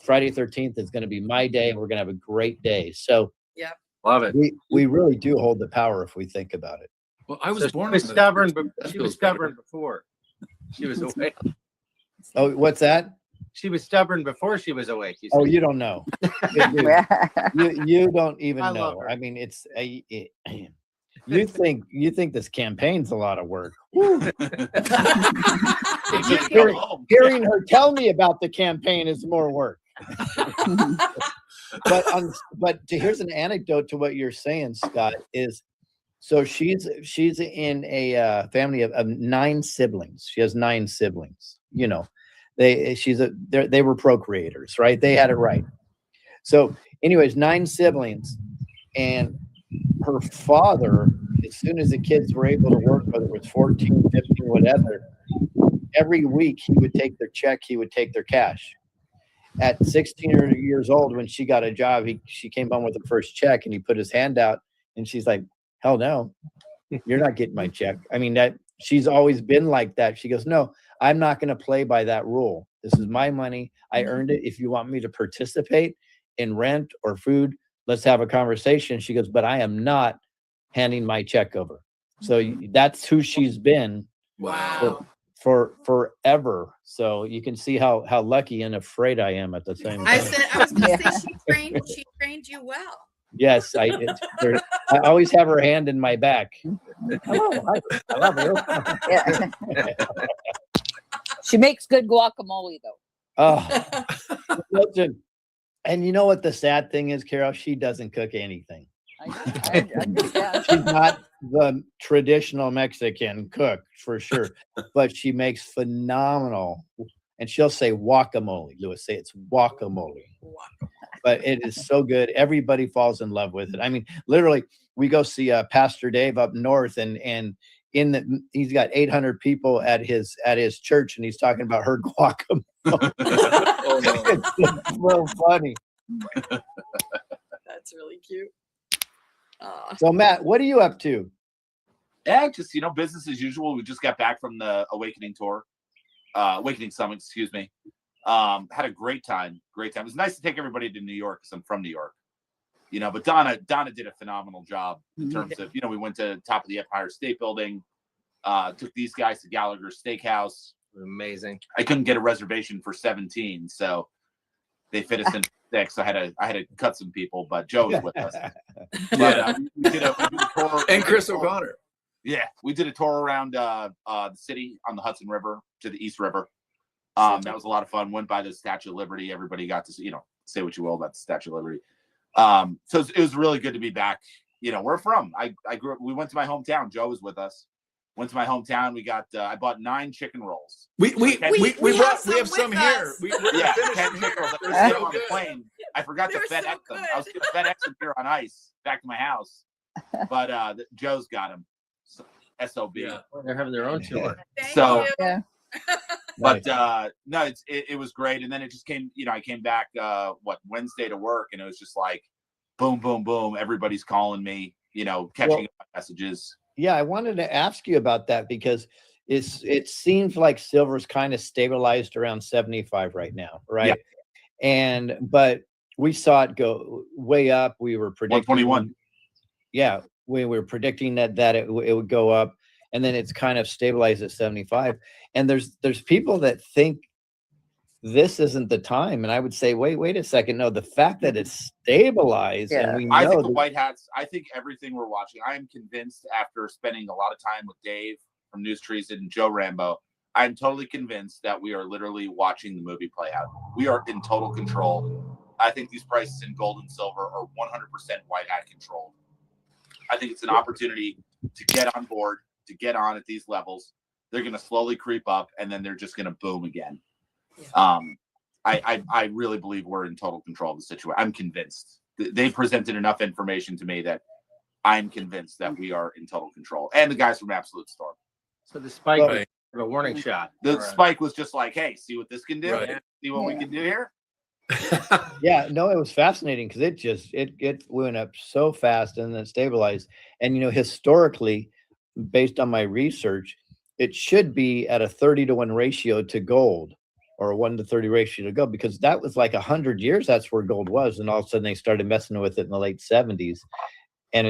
Friday 13th is going to be my day. We're going to have a great day. So yeah, love it. We really do hold the power if we think about it. Well, I was born. She was stubborn, but she was stubborn before she was awake. Oh, what's that? She was stubborn before she was awake. You Oh, you don't know. you don't even I know. love her. I mean, you think this campaign's a lot of work. Hearing her tell me about the campaign is more work. But here's an anecdote to what you're saying, Scott, is so she's in a family of 9 siblings. She has 9 siblings. You know, they were procreators, right? They had it right. So anyways, 9 siblings, and her father, as soon as the kids were able to work, whether it was 14, 15, whatever, every week he would take their check, he would take their cash. At 16 years old, when she got a job, she came home with the first check, and he put his hand out, and she's like, hell no, you're not getting my check. I mean, that she's always been like that. She goes, no, I'm not going to play by that rule. This is my money. I earned it. If you want me to participate in rent or food, let's have a conversation. She goes, but I am not handing my check over. So that's who she's been. Wow. For forever. So you can see how lucky and afraid I am at the same time. I was going to say she trained you well. Yes, I always have her hand in my back. Hello, I love you. Yeah. She makes good guacamole, though. Oh, listen, and you know what the sad thing is, Carol? She doesn't cook anything. I understand. She's not the traditional Mexican cook for sure, but she makes phenomenal. And she'll say guacamole. Lewis, say it's guacamole. But it is so good. Everybody falls in love with it. I mean, literally, we go see Pastor Dave up north, and he's got 800 people at his church, and he's talking about her guacamole. Oh, no. It's real funny. That's really cute. So Matt, what are you up to? Yeah, just business as usual. We just got back from the Awakening tour, Awakening Summit, excuse me. Had a great time. It was nice to take everybody to New York because I'm from New York. But Donna did a phenomenal job in terms of, we went to top of the Empire State Building, took these guys to Gallagher's Steakhouse. Amazing. I couldn't get a reservation for 17, so they fit us in 6. I had to cut some people, but Joe was with us. But, we did a tour, and Chris O'Connor. Yeah, we did a tour around the city on the Hudson River to the East River. That was a lot of fun. Went by the Statue of Liberty. Everybody got to say what you will about the Statue of Liberty. So it was really good to be back. Where from? I grew up. We went to my hometown. Joe was with us. Went to my hometown. We got. I bought 9 chicken rolls. We have some here. Yeah, 10 chicken rolls. I was on the plane. I forgot to FedEx them. I was going to FedEx them here on ice back to my house, but Joe's got them. SOB. Yeah, they're having their own tour. So. Yeah. But no, it was great. And then it just came, I came back Wednesday to work, and it was just like boom, boom, boom. Everybody's calling me, catching up messages. Yeah, I wanted to ask you about that because it seems like silver's kind of stabilized around 75 right now, right? Yeah. But we saw it go way up. We were predicting 121. Yeah, we were predicting that it would go up. And then it's kind of stabilized at 75. And there's people that think this isn't the time. And I would say, wait a second. No, the fact that it's stabilized, and we know I think the White Hats, I think everything we're watching, I am convinced after spending a lot of time with Dave from News Treason and Joe Rambo, I'm totally convinced that we are literally watching the movie play out. We are in total control. I think these prices in gold and silver are 100% White Hat controlled. I think it's an opportunity to get on board, to get on at these levels. They're going to slowly creep up, and then they're just going to boom again. I really believe we're in total control of the situation. I'm convinced. they presented enough information to me that I'm convinced that we are in total control. And the guys from Absolute Storm. So the spike Right. was a warning shot. The or a- spike was just like, hey, see what this can do? Right. See what we can do here? Yeah, no, it was fascinating because it went up so fast and then stabilized. And historically, based on my research, it should be at a 30-to-1 ratio to gold, or a 1-to-30 ratio to gold, because that was like 100 years. That's where gold was, and all of a sudden they started messing with it in the late 70s, and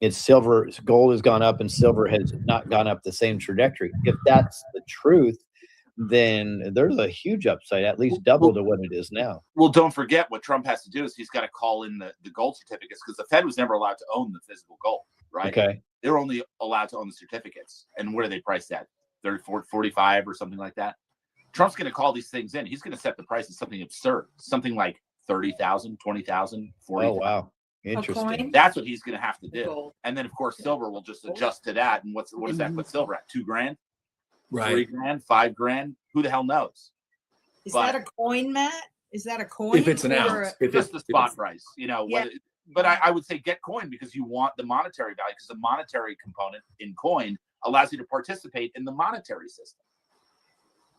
it's silver. Gold has gone up, and silver has not gone up the same trajectory. If that's the truth, then there's a huge upside, at least double to what it is now. Well, don't forget what Trump has to do is he's got to call in the gold certificates, because the Fed was never allowed to own the physical gold, right? Okay. They're only allowed to own the certificates. And what are they priced at? 34, 45 or something like that. Trump's going to call these things in. He's going to set the price at something absurd, something like 30,000, 20,000, 40,000. Oh, wow. Interesting. That's what he's going to have to do. And then, of course, silver will just adjust to that. And what does that put silver at? $2,000? Right. $3,000, $5,000? Who the hell knows? Is But- that a coin, Matt? Is that a coin? If it's an or ounce. a- If Just it's the spot price, Yeah. whether, but I would say get coin, because you want the monetary value, because the monetary component in coin allows you to participate in the monetary system.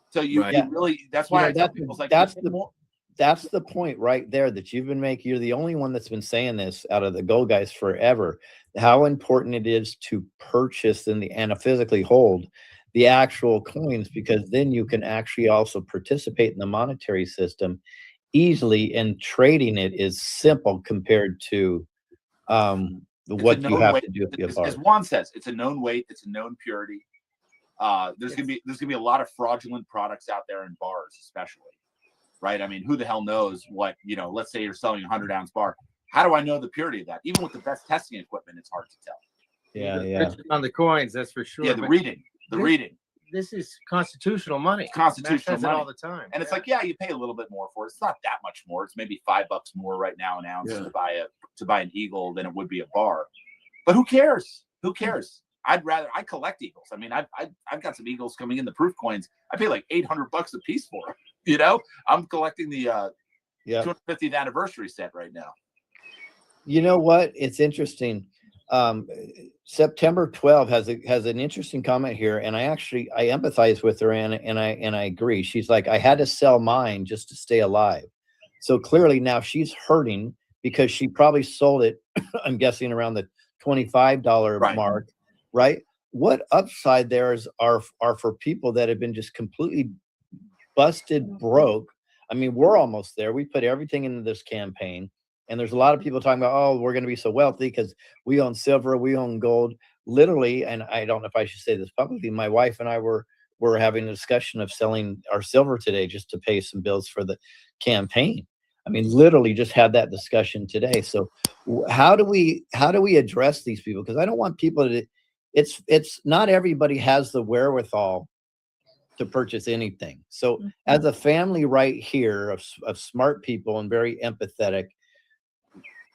So you, Right. you really, that's why I tell people, it's like, That's the point right there that you've been making. You're the only one that's been saying this out of the gold guys forever, how important it is to purchase and physically hold the actual coins, because then you can actually also participate in the monetary system easily, and trading it is simple compared to what you have to do to be a as part. Juan says, it's a known weight, it's a known purity. There's gonna be a lot of fraudulent products out there in bars, especially, right? I mean, who the hell knows what, let's say you're selling a 100-ounce bar. How do I know the purity of that? Even with the best testing equipment, it's hard to tell. Yeah. On the coins, that's for sure. Yeah, the but reading. This is constitutional money. It's constitutional Matt says it money all the time. And it's like, yeah, you pay a little bit more for it. It's not that much more. It's maybe $5 more right now an ounce to buy an eagle than it would be a bar. But who cares? Who cares? I collect eagles. I mean, I've got some eagles coming in, the proof coins. I pay like $800 a piece for them. I'm collecting the 250th anniversary set right now. You know what? It's interesting. September 12 has an interesting comment here, and I empathize with her, and I agree. She's like, I had to sell mine just to stay alive. So clearly now she's hurting because she probably sold it, I'm guessing around the $25 mark, right? What upside are for people that have been just completely busted broke? I mean, we're almost there. We put everything into this campaign. And there's a lot of people talking about, oh, we're going to be so wealthy because we own silver, we own gold. Literally, and I don't know if I should say this publicly, my wife and I were having a discussion of selling our silver today just to pay some bills for the campaign. I mean, literally just had that discussion today. So how do we address these people? Because I don't want people to, it's not everybody has the wherewithal to purchase anything. So as a family right here of smart people and very empathetic,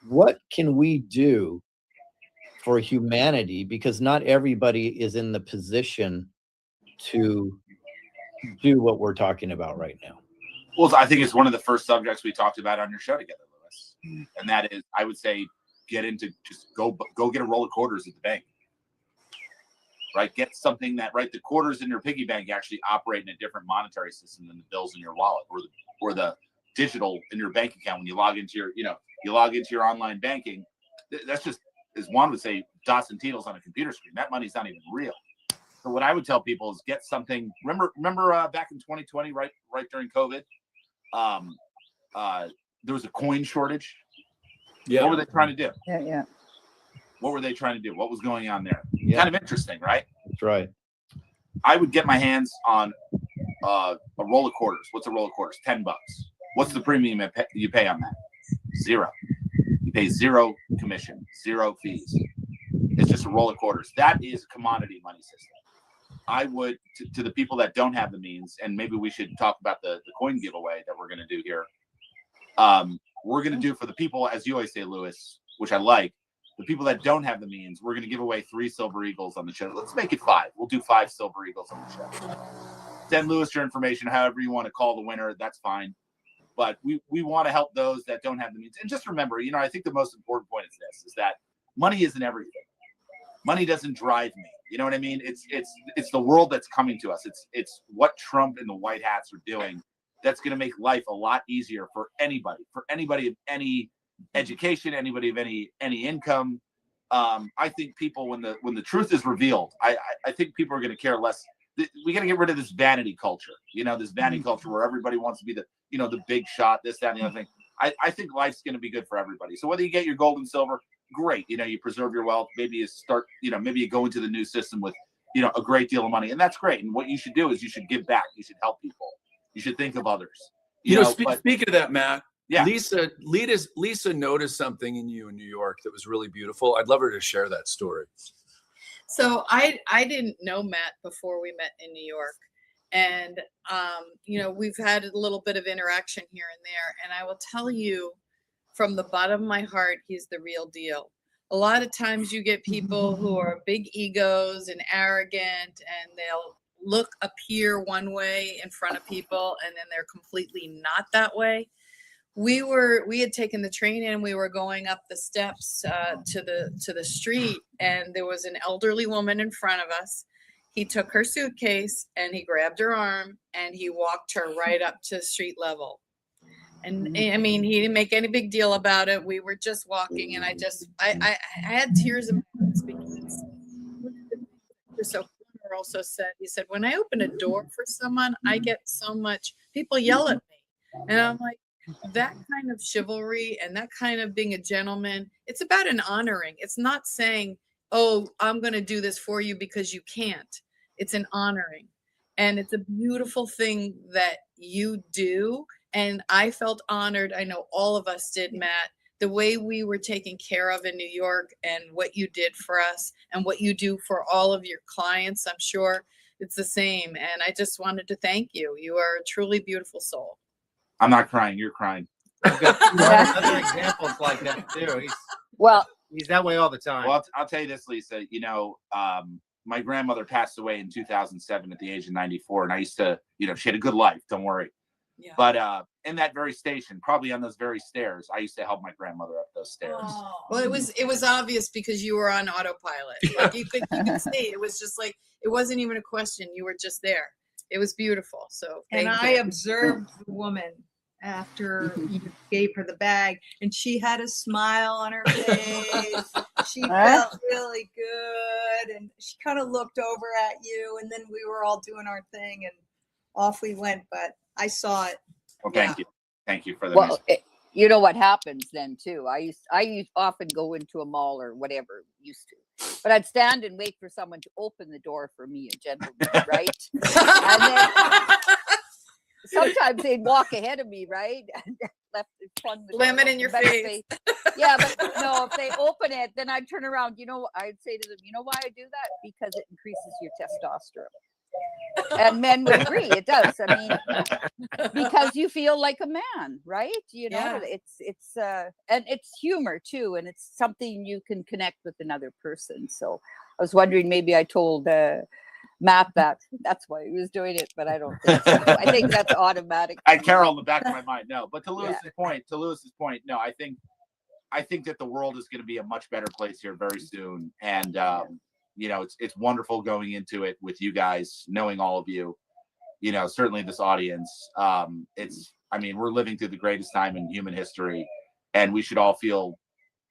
what can we do for humanity? Because not everybody is in the position to do what we're talking about right now. Well, I think it's one of the first subjects we talked about on your show together, Lewis. And that is, I would say, just go get a roll of quarters at the bank. Right? Get something that, the quarters in your piggy bank actually operate in a different monetary system than the bills in your wallet or the digital in your bank account. When you log into your online banking, that's just, as Juan would say, dots and needles on a computer screen. That money's not even real. So what I would tell people is get something. Remember back in 2020, right during COVID, there was a coin shortage. Yeah. What were they trying to do? Yeah. What were they trying to do? What was going on there? Yeah. Kind of interesting, right? That's right. I would get my hands on a roll of quarters. What's a roll of quarters? $10. What's the premium you pay on that? $0. You pay $0 commission, $0 fees. It's just a roll of quarters. That is a commodity money system. I would, to the people that don't have the means, and maybe we should talk about the coin giveaway that we're going to do here. We're going to do for the people, as you always say, Lewis, which I like, the people that don't have the means, we're going to give away 3 silver eagles on the show. Let's make it 5. We'll do 5 silver eagles on the show. Send Lewis your information, however you want to call the winner. That's fine. but we want to help those that don't have the means. And just remember, I think the most important point is this: is that money isn't everything. Money doesn't drive me. You know what I mean? It's the world that's coming to us. It's what Trump and the white hats are doing that's going to make life a lot easier for anybody of any education, anybody of any income. I think people, when the truth is revealed, I think people are going to care less. We got to get rid of this vanity culture. This vanity culture where everybody wants to be the big shot, this, that, and the other thing. I think life's going to be good for everybody. So whether you get your gold and silver, great. You preserve your wealth. Maybe you start, maybe you go into the new system with, a great deal of money, and that's great. And what you should do is you should give back. You should help people. You should think of others. Speaking of that, Matt, yeah. Lisa noticed something in you in New York that was really beautiful. I'd love her to share that story. So I didn't know Matt before we met in New York. And, we've had a little bit of interaction here and there. And I will tell you from the bottom of my heart, he's the real deal. A lot of times you get people who are big egos and arrogant, and they'll appear one way in front of people, and then they're completely not that way. We had taken the train in, we were going up the steps to the street, and there was an elderly woman in front of us. He took her suitcase and he grabbed her arm and he walked her right up to street level. And I mean, he didn't make any big deal about it. We were just walking, and I had tears in my eyes because so also said, he said, when I open a door for someone, I get so much, people yell at me. And I'm like, that kind of chivalry and that kind of being a gentleman, it's about an honoring. It's not saying, oh, I'm going to do this for you because you can't. It's an honoring. And it's a beautiful thing that you do. And I felt honored. I know all of us did, Matt, the way we were taken care of in New York and what you did for us and what you do for all of your clients. I'm sure it's the same. And I just wanted to thank you. You are a truly beautiful soul. I'm not crying. You're crying. I've got other examples like that too. He's that way all the time. Well, I'll tell you this, Lisa. My grandmother passed away in 2007 at the age of 94, and I used to, she had a good life. Don't worry. Yeah. But in that very station, probably on those very stairs, I used to help my grandmother up those stairs. Oh. Well, it was obvious because you were on autopilot. Like you could see. It was just like, it wasn't even a question. You were just there. It was beautiful. So I observed the woman after you gave her the bag, and she had a smile on her face. She felt really good, and she kind of looked over at you, and then we were all doing our thing, and off we went. But I saw it. Well, thank you for the. Well, you know what happens then too. I used often go into a mall or whatever, used to, but I'd stand and wait for someone to open the door for me, a gentleman, right? And then sometimes they'd walk ahead of me, right? Left lemon in your face. Yeah, but no, if they open it, then I'd turn around. I'd say to them, you know why I do that? Because it increases your testosterone. And men would agree, it does. I mean, because you feel like a man, right? It's and it's humor too, and it's something you can connect with another person. So I was wondering, maybe I told Matt that's why he was doing it, but I don't think so. I think that's automatic. I Carol in the back of my mind, no. But to Lewis's point, no. I think that the world is going to be a much better place here very soon, and it's wonderful going into it with you guys, knowing all of you. Certainly this audience. We're living through the greatest time in human history, and we should all feel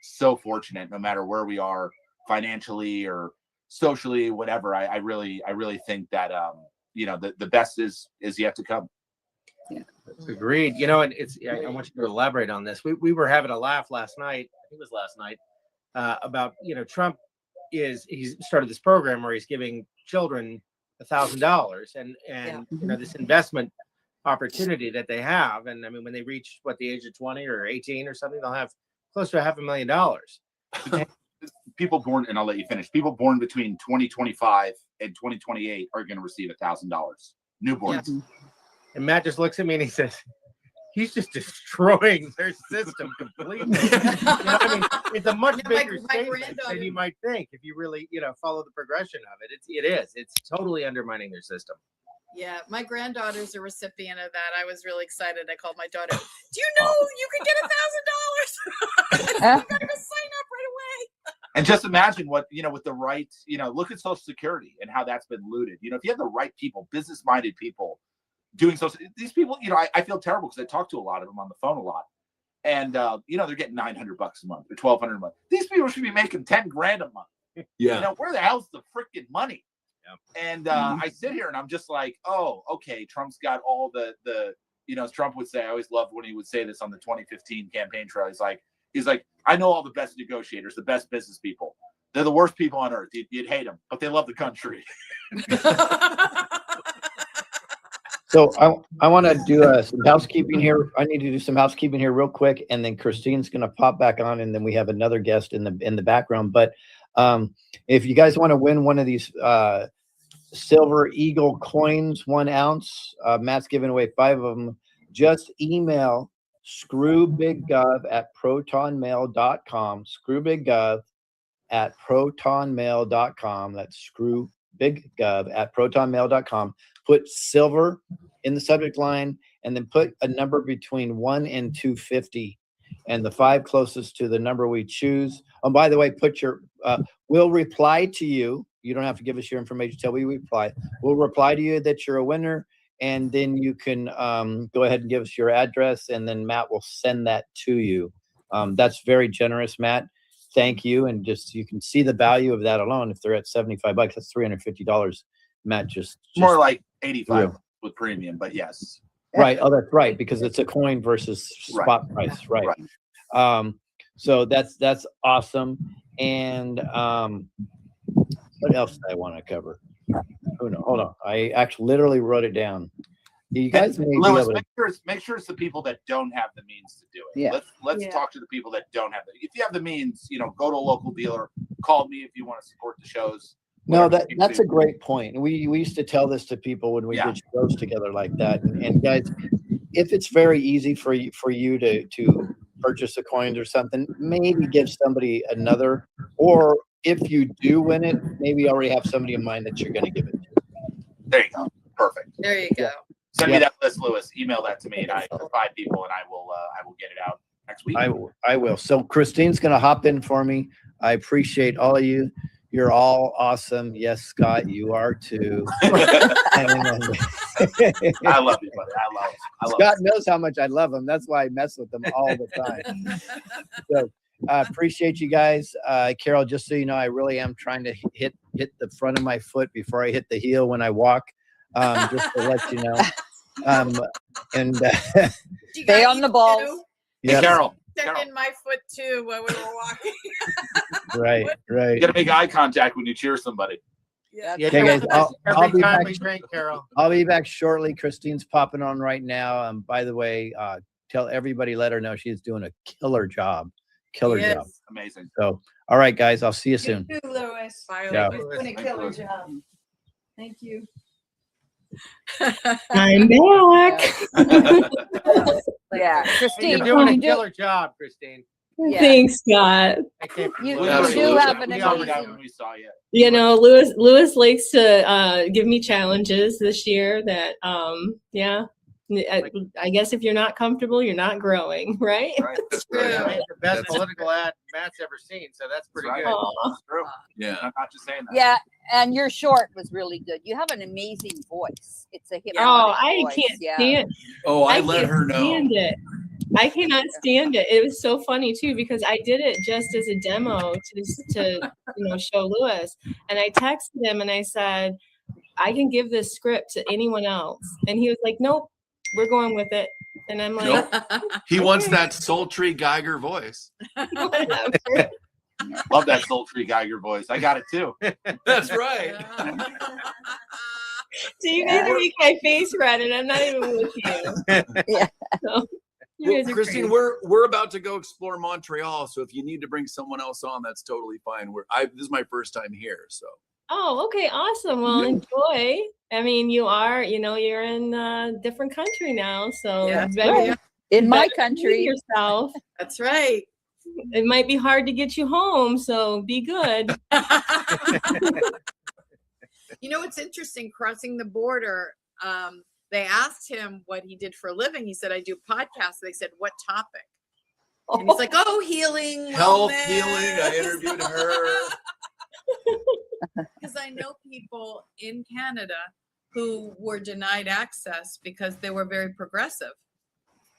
so fortunate, no matter where we are financially or socially, whatever. I really think that the best is yet to come. Yeah, agreed. And I want you to elaborate on this. We were having a laugh last night. I think it was last night about Trump he's started this program where he's giving children $1,000 and this investment opportunity that they have. And I mean, when they reach the age of 20 or 18 or something, they'll have close to $500,000. People born, and I'll let you finish, people born between 2025 and 2028 are going to receive $1,000. Newborns. Yes. And Matt just looks at me and he says, he's just destroying their system completely. It's a much bigger statement than you might think if you really, follow the progression of it. It is. It's totally undermining their system. Yeah, my granddaughter's a recipient of that. I was really excited. I called my daughter. Do you know you could get $1,000? You gotta go sign up right away. And just imagine what, with the right, look at Social Security and how that's been looted. If you have the right people, business-minded people doing social, these people, I feel terrible because I talk to a lot of them on the phone a lot. And, they're getting $900 a month or $1,200 a month. These people should be making 10 grand a month. Yeah. Where the hell's the freaking money? And I sit here and I'm just like, oh, okay, Trump's got all the as Trump would say, I always loved when he would say this on the 2015 campaign trail. He's like, I know all the best negotiators, the best business people. They're the worst people on earth. You'd hate them, but they love the country. So I want to do some housekeeping here. I need to do some housekeeping here real quick, and then Christine's going to pop back on, and then we have another guest in the background. But if you guys want to win one of these Silver Eagle coins, 1 ounce, Matt's giving away 5 of them. Just email screwbiggov@protonmail.com. Screwbiggov@protonmail.com. That's screwbiggov@protonmail.com. Put silver in the subject line, and then put a number between 1 and 250, and the 5 closest to the number we choose. Oh, by the way, put your we'll reply to you. You don't have to give us your information till we reply. We'll reply to you that you're a winner, and then you can go ahead and give us your address, and then Matt will send that to you. That's very generous, Matt. Thank you. And just, you can see the value of that alone. If they're at $75, that's $350. Matt just more like 85 with premium, but yes. Right. Oh, that's right, because it's a coin versus spot price. Right. So that's awesome. And what else do I want to cover? Oh no, hold on. I actually literally wrote it down. You guys may be able to make sure it's the people that don't have the means to do it. Yeah. Let's talk to the people that don't have it. If you have the means, go to a local dealer. Call me if you want to support the shows. No, that's a great point. We used to tell this to people when we did shows together like that. And guys, if it's very easy for you to purchase the coins or something, maybe give somebody another, or if you do win it, maybe already have somebody in mind that you're going to give it to. There you go. Perfect. There you go. Send me that list, Lewis. Email that to me, and I for 5 people, and I will get it out next week. I will. So Christine's going to hop in for me. I appreciate all of you. You're all awesome. Yes, Scott, you are too. I love you, buddy. I love Scott knows how much I love him. That's why I mess with him all the time. So I appreciate you guys. Carol, just so you know, I really am trying to hit the front of my foot before I hit the heel when I walk, just to let you know. Stay on the ball. Yeah, Carol. In my foot too when we were walking. Right. You got to make eye contact when you cheer somebody. Yeah. Okay, guys. I'll be back. Carol. I'll be back shortly. Christine's popping on right now. By the way, tell everybody, let her know she's doing a killer job. Job. Amazing. So, all right, guys. I'll see you soon. You too, Lewis. Bye, Yeah. You're doing a killer job. Thank you. I'm back. Yeah, Christine, You're doing a you do- killer job, Christine. Yeah. Thanks, Scott. I can't You believe do have an We already amazing. when we saw you. Lewis likes to give me challenges this year that I guess if you're not comfortable, you're not growing, right? Right. That's true. the best political ad Matt's ever seen, so that's pretty Right. good. That's true. Yeah. I'm not just saying that. Yeah, and your short was really good. You have an amazing voice. It's a hypnotic I voice. can't Yeah. stand. Oh, I can't let her know. stand it. I cannot stand it. It was so funny too because I did it just as a demo to show Lewis, and I texted him and I said, I can give this script to anyone else, and he was like, nope, we're going with it. And I'm like, He wants that sultry Geiger voice. whatever. Love that sultry Geiger voice. I got it too. That's right. So you guys are making my face red, and I'm not even with you. Yeah. So, you Well, guys are Christine, crazy. we're about to go explore Montreal, so if you need to bring someone else on, that's totally fine. This is my first time here, so. Oh, okay, awesome. Well, enjoy. I mean, you're in a different country now, so Yeah, you better- right. In my better behave country, yourself. That's right. It might be hard to get you home, so be good. You know, it's interesting crossing the border. they asked him what he did for a living. He said, I do podcasts. They said, what topic? And he's like, oh, healing, Health, wellness. healing. I interviewed her. Because I know people in Canada who were denied access because they were very progressive.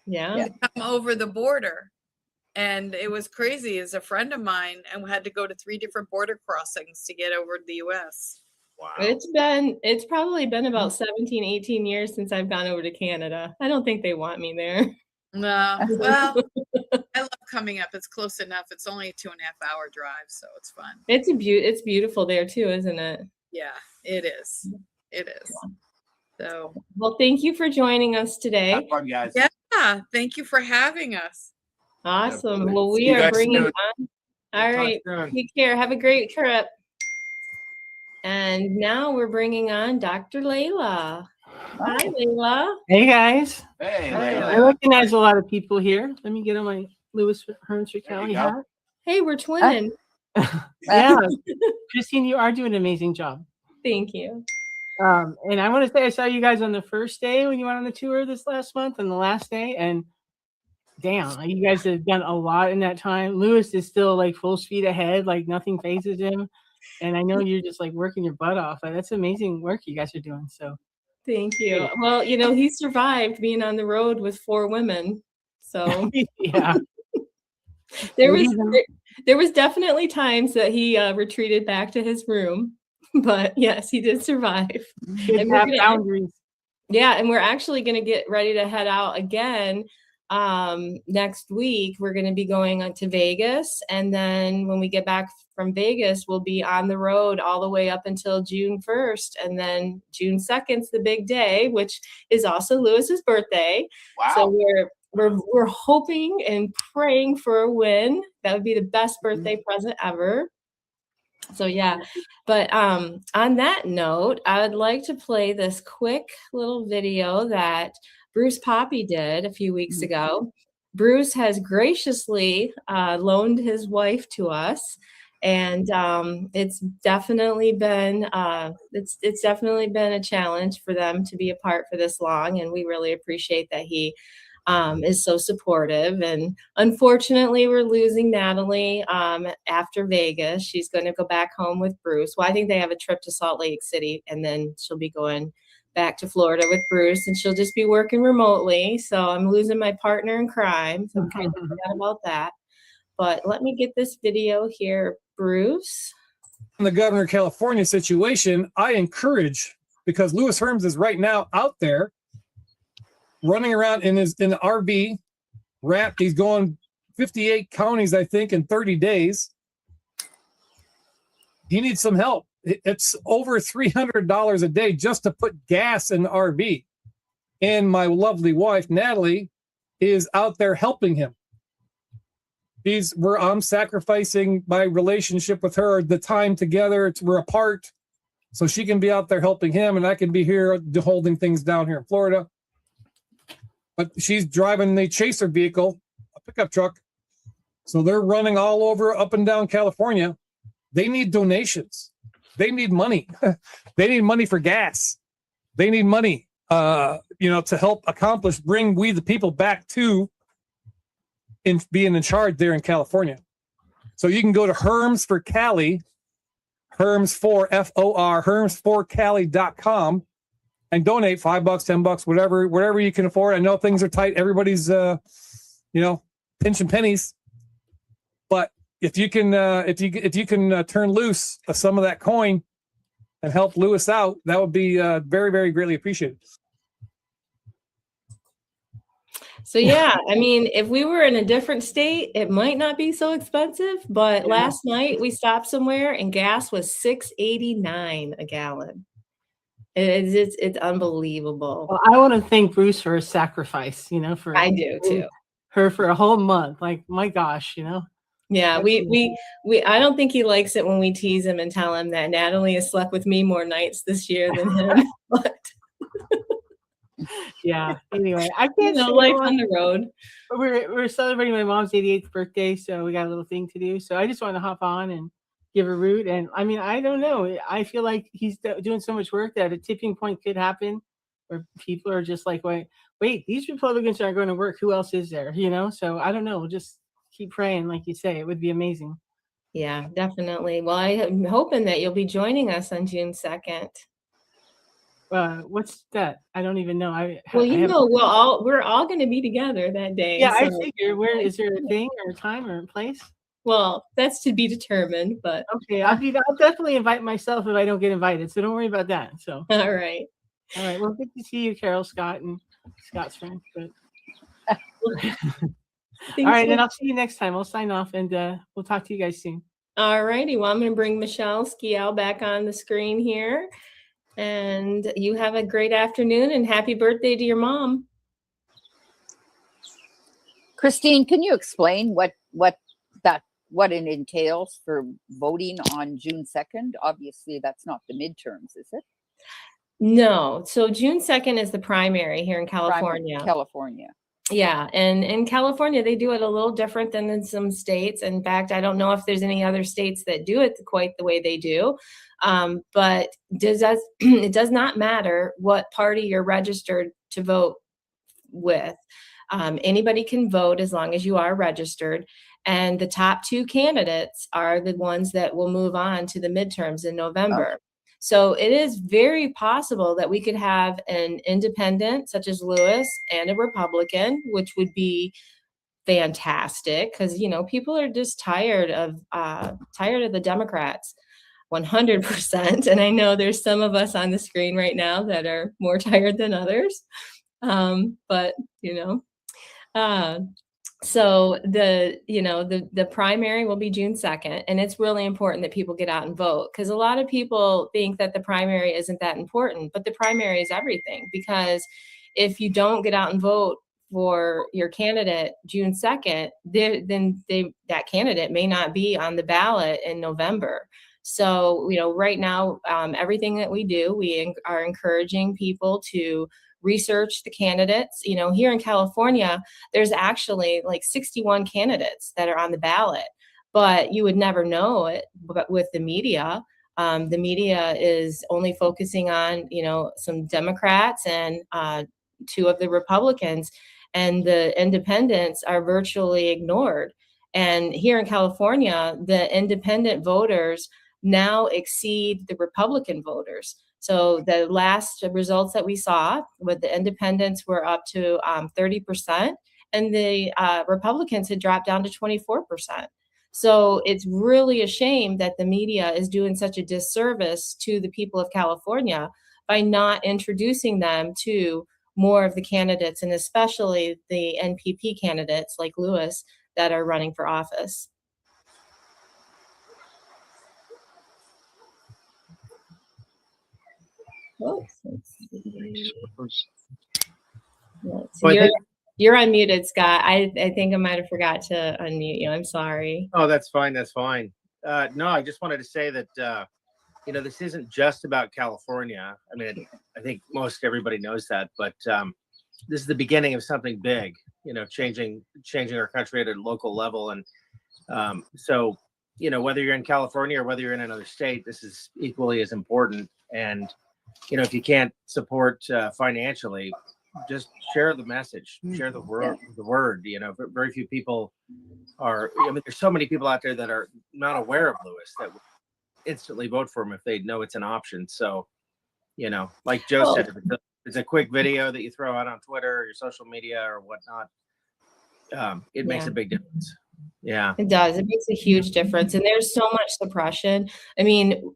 Yeah. To come over the border. And it was crazy. As a friend of mine, and we had to go to 3 different border crossings to get over to the US. Wow. It's probably been about 17, 18 years since I've gone over to Canada. I don't think they want me there. No, well, I love coming up. It's close enough. It's only a 2.5 hour drive, so it's fun. It's beautiful there too, isn't it? Yeah, it is. It is. So, well, thank you for joining us today. Have fun, guys. Yeah, thank you for having us. Awesome. Well, See we you are guys bringing soon. on. All right. soon. Take care. Have a great trip. And now we're bringing on Dr. Layla. Hi, Layla. Hey guys. Hey, Hi. Layla. I recognize a lot of people here. Let me get on my Lewis Herms There Cali you go. hat. Hey, we're twinning. Yeah, Christine, you are doing an amazing job. Thank you. And I want to say I saw you guys on the first day when you went on the tour this last month, and the last day, and damn, you guys have done a lot in that time. Lewis is still like full speed ahead, like nothing phases him. And I know you're just like working your butt off. That's amazing work you guys are doing. So Thank you. Well, you know, he survived being on the road with 4 women. So yeah. there was definitely times that he retreated back to his room, but yes, he did survive. Kids And we're have gonna- boundaries. Yeah, and we're actually going to get ready to head out again next week. We're going to be going on to Vegas, and then when we get back from Vegas, we'll be on the road all the way up until June 1st, and then June 2nd is the big day, which is also Lewis's birthday. Wow. So we're hoping and praying for a win. That would be the best birthday present ever. So yeah, but on that note, I would like to play this quick little video that Bruce Poppy did a few weeks ago. Bruce has graciously loaned his wife to us, and it's definitely been it's definitely been a challenge for them to be apart for this long, and we really appreciate that he is so supportive. And unfortunately, we're losing Natalie after Vegas. She's going to go back home with Bruce. Well, I think they have a trip to Salt Lake City, and then she'll be going back to Florida with Bruce, and she'll just be working remotely. So I'm losing my partner in crime. So I'm kind of sad about that. But let me get this video here, Bruce. On the governor of California situation, I encourage, because Lewis Herms is right now out there running around in the RV wrapped. He's going 58 counties, I think, in 30 days. He needs some help. It's over $300 a day just to put gas in the RV. And my lovely wife, Natalie, is out there helping him. I'm sacrificing my relationship with her, the time together. We're apart, so she can be out there helping him, and I can be here holding things down here in Florida. But she's driving the chaser vehicle, a pickup truck. So they're running all over, up and down California. They need donations. They need money. They need money for gas. They need money, to help bring we the people back to being in charge there in California. So you can go to Herms for Cali, Herms for FOR, Herms4Cali.com, and donate $5, $10, whatever you can afford. I know things are tight. Everybody's, pinching pennies. But if you can, turn loose some of that coin and help Lewis out, that would be very, very greatly appreciated. So yeah, I mean, if we were in a different state, it might not be so expensive. But last night we stopped somewhere and gas was $6.89 a gallon. It's unbelievable. Well, I want to thank Bruce for his sacrifice. I do too. Her for a whole month. Like, my gosh, Yeah, we I don't think he likes it when we tease him and tell him that Natalie has slept with me more nights this year than him. But yeah. Anyway, I can't life on the road. We're celebrating my mom's 88th birthday, so we got a little thing to do. So I just want to hop on and give a root. And I mean, I don't know. I feel like he's doing so much work that a tipping point could happen. where people are just like, wait, these Republicans aren't going to work. Who else is there? So I don't know. We'll just keep praying, like you say. It would be amazing. Yeah, definitely. Well, I'm hoping that you'll be joining us on June 2nd. What's that? I don't even know. Well, we're all going to be together that day. Yeah, I so- figure. Where is there a thing or a time or a place? Well, that's to be determined, but okay, I'll definitely invite myself if I don't get invited. So don't worry about that. So all right. Well, good to see you, Carol, Scott, and Scott's friend. But all right, then I'll see you next time. I'll sign off, and we'll talk to you guys soon. All righty. Well, I'm going to bring Michelle Skiel back on the screen here. And you have a great afternoon and happy birthday to your mom. Christine, can you explain what it entails for voting on June 2nd? Obviously, that's not the midterms, is it? No. So June 2nd is the primary here in California. California. Yeah. And in California, they do it a little different than in some states. In fact, I don't know if there's any other states that do it quite the way they do. But it does not matter what party you're registered to vote with. Anybody can vote as long as you are registered. And the top two candidates are the ones that will move on to the midterms in November. Okay. So it is very possible that we could have an independent such as Lewis and a Republican, which would be fantastic because, people are just tired of the Democrats 100%. And I know there's some of us on the screen right now that are more tired than others. So the primary will be June 2nd, and it's really important that people get out and vote because a lot of people think that the primary isn't that important, but the primary is everything because if you don't get out and vote for your candidate June 2nd, that candidate may not be on the ballot in November. So, right now, everything that we do, we are encouraging people to research the candidates. Here in California, there's actually like 61 candidates that are on the ballot, but you would never know it. But with the media is only focusing on, some Democrats and two of the Republicans, and the independents are virtually ignored. And here in California, the independent voters now exceed the Republican voters. So the last results that we saw with the independents were up to 30%, and the Republicans had dropped down to 24%. So it's really a shame that the media is doing such a disservice to the people of California by not introducing them to more of the candidates, and especially the NPP candidates like Lewis that are running for office. You're unmuted, Scott. I think I might have forgot to unmute you. I'm sorry. Oh, that's fine. That's fine. No, I just wanted to say that, this isn't just about California. I mean, I think most everybody knows that, but this is the beginning of something big, changing our country at a local level. And so, whether you're in California or whether you're in another state, this is equally as important. And if you can't support financially, just share the message, share the word. Very few people are. There's so many people out there that are not aware of Lewis that would instantly vote for him if they know it's an option. So, like Joe said, if it's a quick video that you throw out on Twitter or your social media or whatnot, it makes a big difference. Yeah, it does. It makes a huge difference. And there's so much suppression. I mean,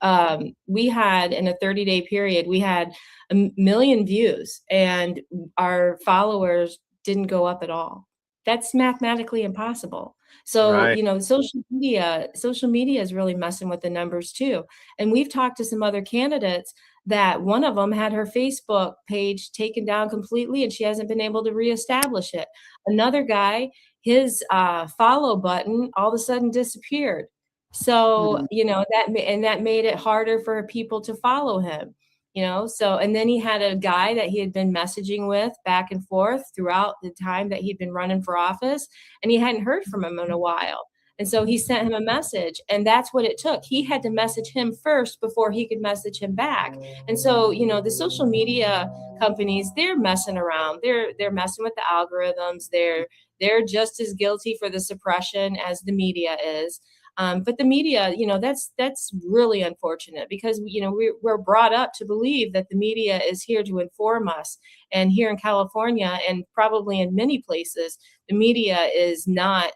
we had in a 30-day period, we had 1 million views and our followers didn't go up at all. That's mathematically impossible. So, right. Social media is really messing with the numbers too. And we've talked to some other candidates that one of them had her Facebook page taken down completely and she hasn't been able to reestablish it. Another guy, his follow button all of a sudden disappeared. So, that made it harder for people to follow him, and then he had a guy that he had been messaging with back and forth throughout the time that he'd been running for office, and he hadn't heard from him in a while. And so he sent him a message, and that's what it took. He had to message him first before he could message him back. And so, you know, the social media companies, they're messing around. They're messing with the algorithms. They're just as guilty for the suppression as the media is. But the media, you know, that's really unfortunate because, you know, we're brought up to believe that the media is here to inform us. And here in California, and probably in many places, the media is not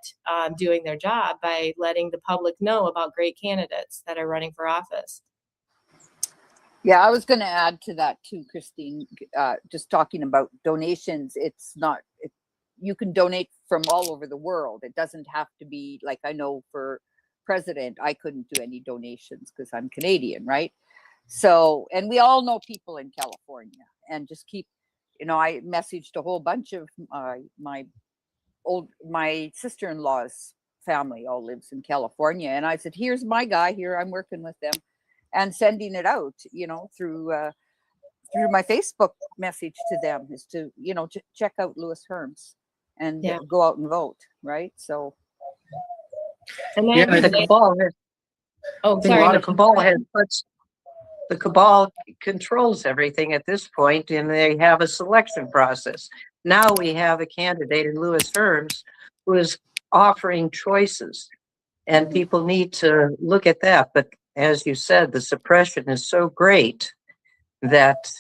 doing their job by letting the public know about great candidates that are running for office. Yeah, I was going to add to that too, Christine. Just talking about donations, it's not. You can donate from all over the world. It doesn't have to be like, I know for president, I couldn't do any donations because I'm Canadian, right? So, and we all know people in California, and just keep, you know, I messaged a whole bunch of my sister-in-law's family all lives in California, and I said, here's my guy here, I'm working with them, and sending it out, you know, through my Facebook message to them is to, you know, to check out Louis Herms and go out and vote, right? So. And Yeah, the cabal has, the cabal controls everything at this point, and they have a selection process. Now we have a candidate in Louis Herms who is offering choices, and people need to look at that. But as you said, the suppression is so great that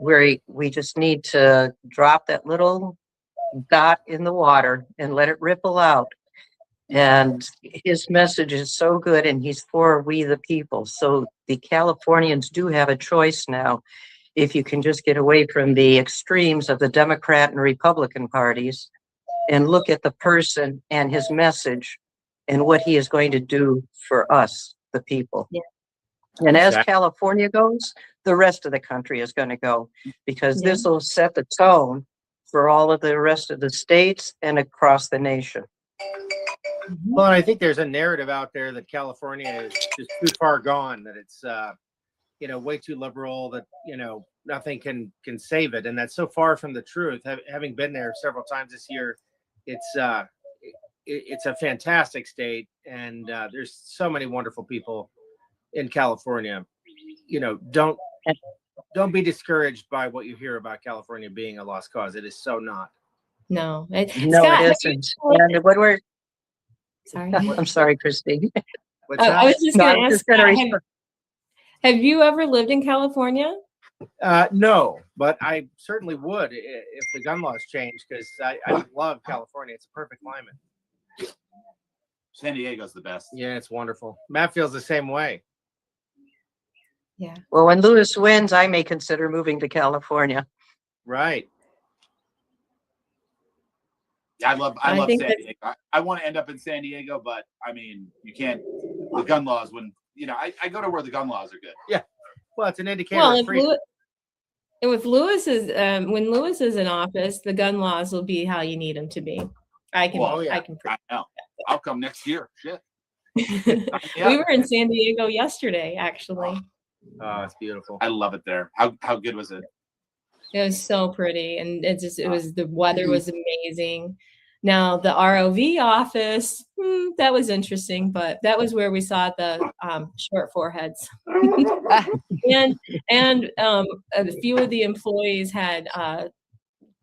we just need to drop that little dot in the water and let it ripple out. And his message is so good, and he's for we the people. So the Californians do have a choice now. If you can just get away from the extremes of the Democrat and Republican parties and look at the person and his message and what he is going to do for us, the people. Yeah. And as California goes, the rest of the country is going to go, because this will set the tone for all of the rest of the states and across the nation. Well, and I think there's a narrative out there that California is just too far gone, that it's you know, way too liberal, that, you know, nothing can save it, and that's so far from the truth. Having been there several times this year, it's a fantastic state, and there's so many wonderful people in California. You know, don't be discouraged by what you hear about California being a lost cause. It is so not. No, No, Scott, it isn't. And what we're sorry. I'm sorry, Christine. I was just going to ask, have you ever lived in California? No, but I certainly would if the gun laws changed, because I love California. It's a perfect climate. San Diego's the best. Yeah, it's wonderful. Matt feels the same way. Yeah. Well, when Louis wins, I may consider moving to California. Right. I love San Diego. I want to end up in San Diego, but I mean, you can't. The gun laws wouldn't. You know, I go to where the gun laws are good. Yeah. Well, it's an indicator Well, of freedom. if Louis is when Louis is in office, the gun laws will be how you need them to be. I can. I know. I'll come next year. Shit. We were in San Diego yesterday, actually. Oh, it's beautiful. I love it there. How good was it? It was so pretty, and the weather was amazing. Now the ROV office, that was interesting, but that was where we saw the short foreheads. and a few of the employees had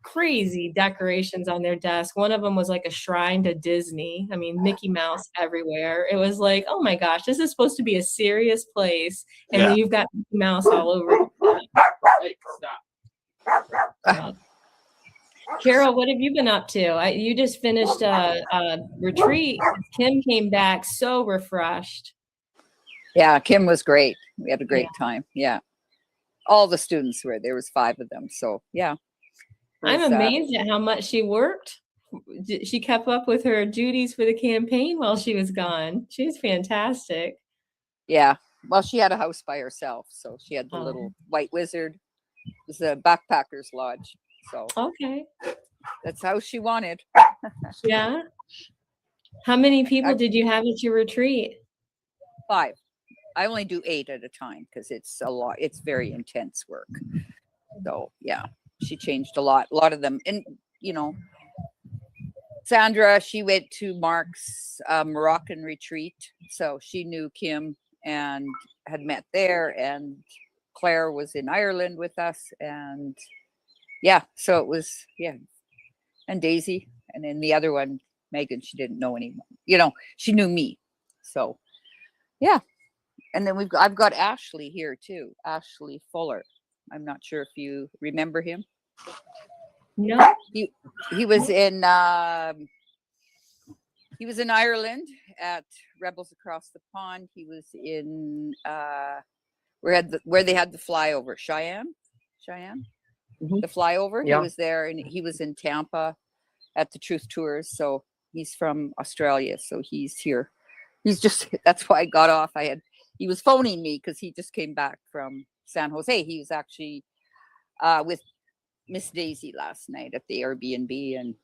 crazy decorations on their desk. One of them was like a shrine to Disney. I mean, Mickey Mouse everywhere. It was like, oh my gosh, this is supposed to be a serious place, and then you've got Mickey Mouse all over. Hey, stop. Carol, what have you been up to? You just finished a retreat. Kim came back so refreshed. Yeah, Kim was great. We had a great time. Yeah. All the students were there. Was 5 of them. So yeah. I'm amazed at how much she worked. She kept up with her duties for the campaign while she was gone. She's fantastic. Yeah. Well, she had a house by herself. So she had the little White Wizard. It was a backpacker's lodge. So okay. That's how she wanted. Yeah. How many people did you have at your retreat? 5. I only do 8 at a time because it's a lot. It's very intense work. So yeah, she changed a lot of them. And you know, Sandra, she went to Mark's Moroccan retreat. So she knew Kim and had met there. And Claire was in Ireland with us. And yeah, so it was, yeah. And Daisy. And then the other one, Megan, she didn't know anyone. She knew me. So yeah. And then I've got Ashley here too. Ashley Fuller. I'm not sure if you remember him. No. He was in Ireland at Rebels Across the Pond. He was in where they had the flyover, Cheyenne, the flyover. Yeah. He was there, and he was in Tampa at the Truth Tours. So he's from Australia. So he's here. That's why I got off. He was phoning me because he just came back from San Jose. He was actually with Miss Daisy last night at the Airbnb, and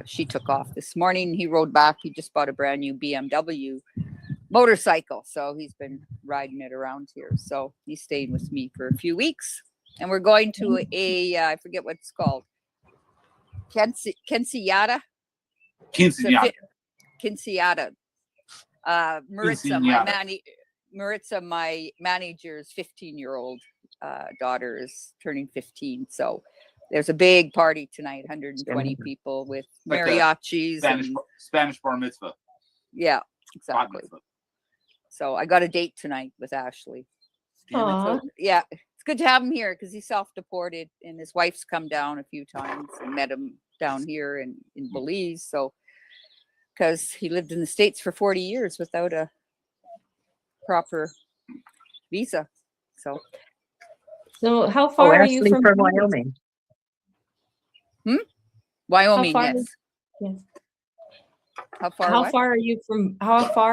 she took off this morning. He rode back. He just bought a brand new BMW motorcycle, so he's been riding it around here. So he's staying with me for a few weeks, and we're going to I forget what it's called, Quinceañera. Maritza, my manager's 15-year-old daughter is turning 15, so there's a big party tonight, 120 people with Like mariachis. Spanish bar mitzvah. Yeah, exactly. So I got a date tonight with Ashley. So, yeah, it's good to have him here because he's self-deported, and his wife's come down a few times and met him down here in Belize. So because he lived in the States for 40 years without a proper visa. So how far are you from Wyoming? Wyoming, How far yes. Yes. How far? How far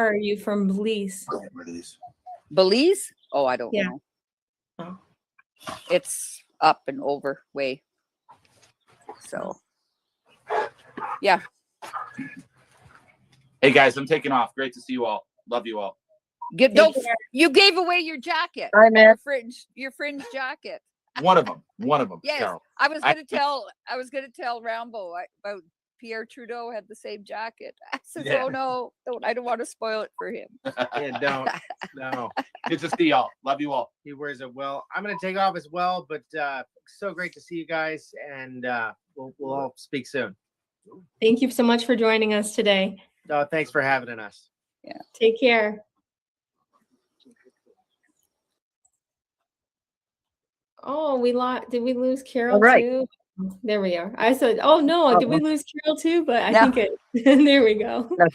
are you from Belize? Belize? Oh, I don't Yeah. know. It's up and over way. So yeah. Hey guys, I'm taking off. Great to see you all. Love you all. You gave away your jacket. Hi, man. Your fringe jacket. One of them. Yes, Carol. I was gonna tell Rambo about Pierre Trudeau had the same jacket. I said, Yeah. "Oh no, I don't want to spoil it for him." Yeah, don't. No. Good to see y'all. Love you all. He wears it well. I'm going to take off as well, but so great to see you guys, and we'll all speak soon. Thank you so much for joining us today. Thanks for having us. Yeah. Take care. Oh, did we lose Carol right. too? There we are. I said, oh no, did we lose Carol too? But I think there we go. No,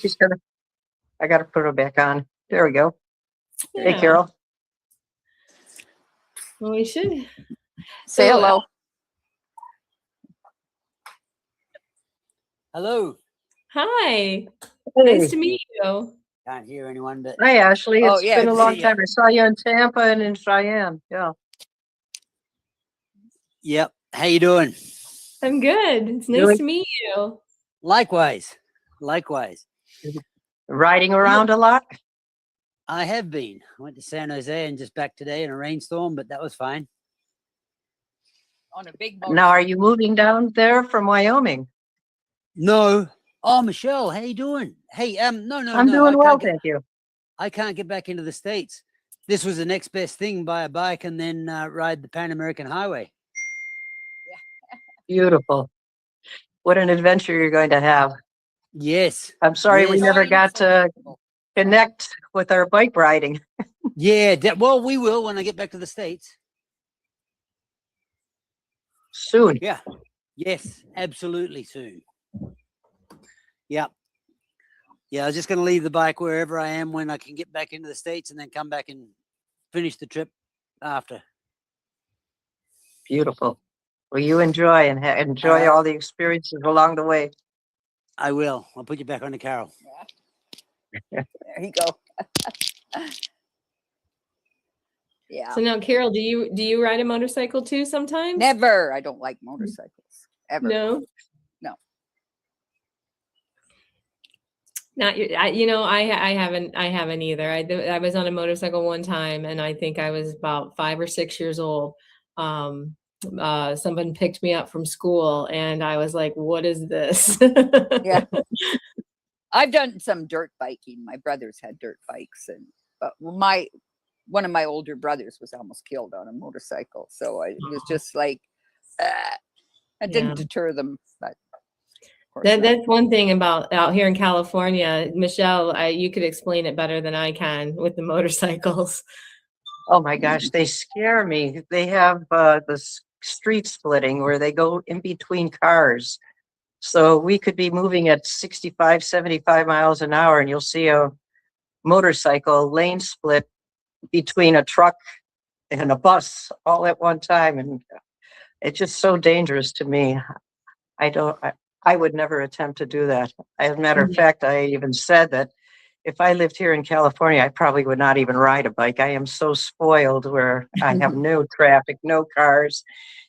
I got to put her back on. There we go. Hey, Yeah. Carol. Well, we should Say hello. Hello. Hi. Hey. Nice to meet you. Can't hear anyone, but Hi, Ashley. It's been a good to long see time. I saw you in Tampa and in Cheyenne. Yeah. Yep. How you doing? I'm good. It's nice to meet you. Likewise. Riding around a lot? I have been. I went to San Jose and just back today in a rainstorm, but that was fine. On a big Now, are you moving down there from Wyoming? No. Oh, Michelle, how you doing? Hey, no. I'm doing well, thank you. I can't get back into the States. This was the next best thing, buy a bike and then ride the Pan American Highway. Beautiful. What an adventure you're going to have. Yes. I'm sorry we Yes. never got to connect with our bike riding. Yeah, well, we will when I get back to the States. Soon. Yeah. Yes, absolutely soon. Yeah. Yeah, I was just going to leave the bike wherever I am when I can get back into the States and then come back and finish the trip after. Beautiful. Well, you enjoy and enjoy all the experiences along the way. I will. I'll put you back on the Carol. There you go. Yeah. So now, Carol, do you ride a motorcycle too sometimes? Never. I don't like motorcycles ever. No. No. Not I haven't either. I was on a motorcycle one time, and I think I was about 5 or 6 years old. someone picked me up from school, and I was like, what is this? Yeah. I've done some dirt biking. My brothers had dirt bikes, and one of my older brothers was almost killed on a motorcycle. So it was just like, it didn't Yeah. deter them, but of course not. That's one thing about out here in California. Michelle, you could explain it better than I can with the motorcycles. Oh my gosh, they scare me. They have street splitting where they go in between cars. So we could be moving at 65, 75 miles an hour, and you'll see a motorcycle lane split between a truck and a bus all at one time. And it's just so dangerous to me. I would never attempt to do that. As a matter of fact, I even said that if I lived here in California, I probably would not even ride a bike. I am so spoiled where I have no traffic, no cars,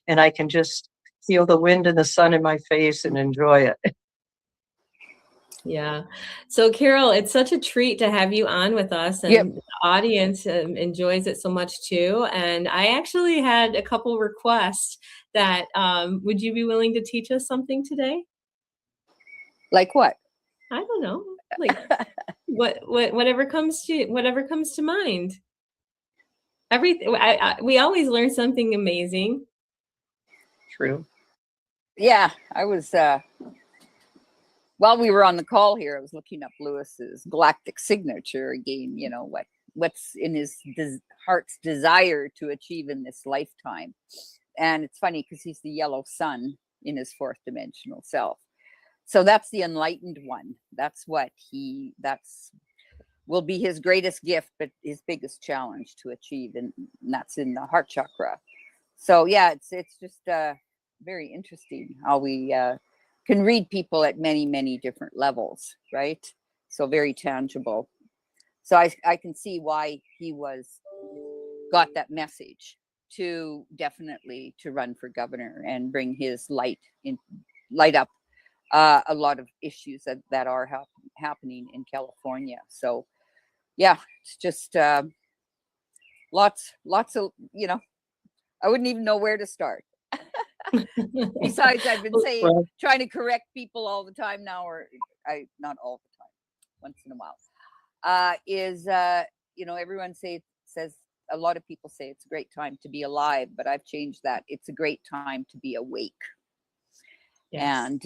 and I can just feel the wind and the sun in my face and enjoy it. Yeah. So Carol, it's such a treat to have you on with us, and Yep. the audience enjoys it so much too. And I actually had a couple requests that would you be willing to teach us something today? Like what? I don't know. Like whatever comes to mind. Everything. We always learn something amazing. True. Yeah, I was while we were on the call here, I was looking up Lewis's galactic signature again, you know, what's in his heart's desire to achieve in this lifetime. And it's funny because he's the yellow sun in his fourth dimensional self. So that's the enlightened one. That's will be his greatest gift, but his biggest challenge to achieve. And that's in the heart chakra. So yeah, it's just very interesting how we can read people at many, many different levels, right? So very tangible. So I can see why he got that message to definitely to run for governor and bring his light up a lot of issues that are happening in California. So yeah, it's just lots of, you know, I wouldn't even know where to start. Besides, I've been trying to correct people all the time now, or not all the time, once in a while. You know, everyone says a lot of people say it's a great time to be alive, but I've changed that. It's a great time to be awake. Yes. And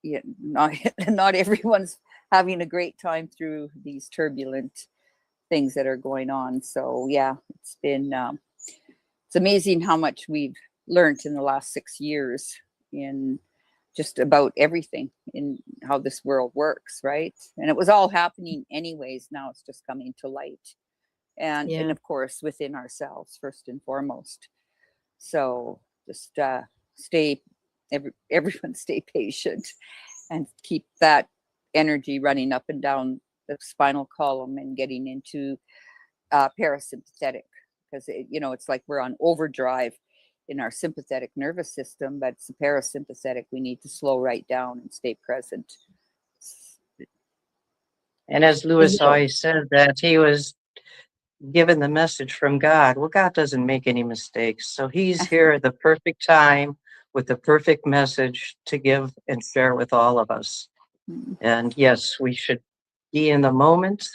yeah, not everyone's having a great time through these turbulent things that are going on. So yeah, it's been it's amazing how much we've learned in the last 6 years in just about everything in how this world works, right? And it was all happening anyways. Now it's just coming to light, and of course within ourselves first and foremost. So just everyone stay patient and keep that energy running up and down the spinal column and getting into parasympathetic, because it's like we're on overdrive in our sympathetic nervous system, but it's the parasympathetic we need to slow right down and stay present. And as Lewis always said, that he was given the message from God. Well, God doesn't make any mistakes. So he's here at the perfect time with the perfect message to give and share with all of us. And yes, we should be in the moment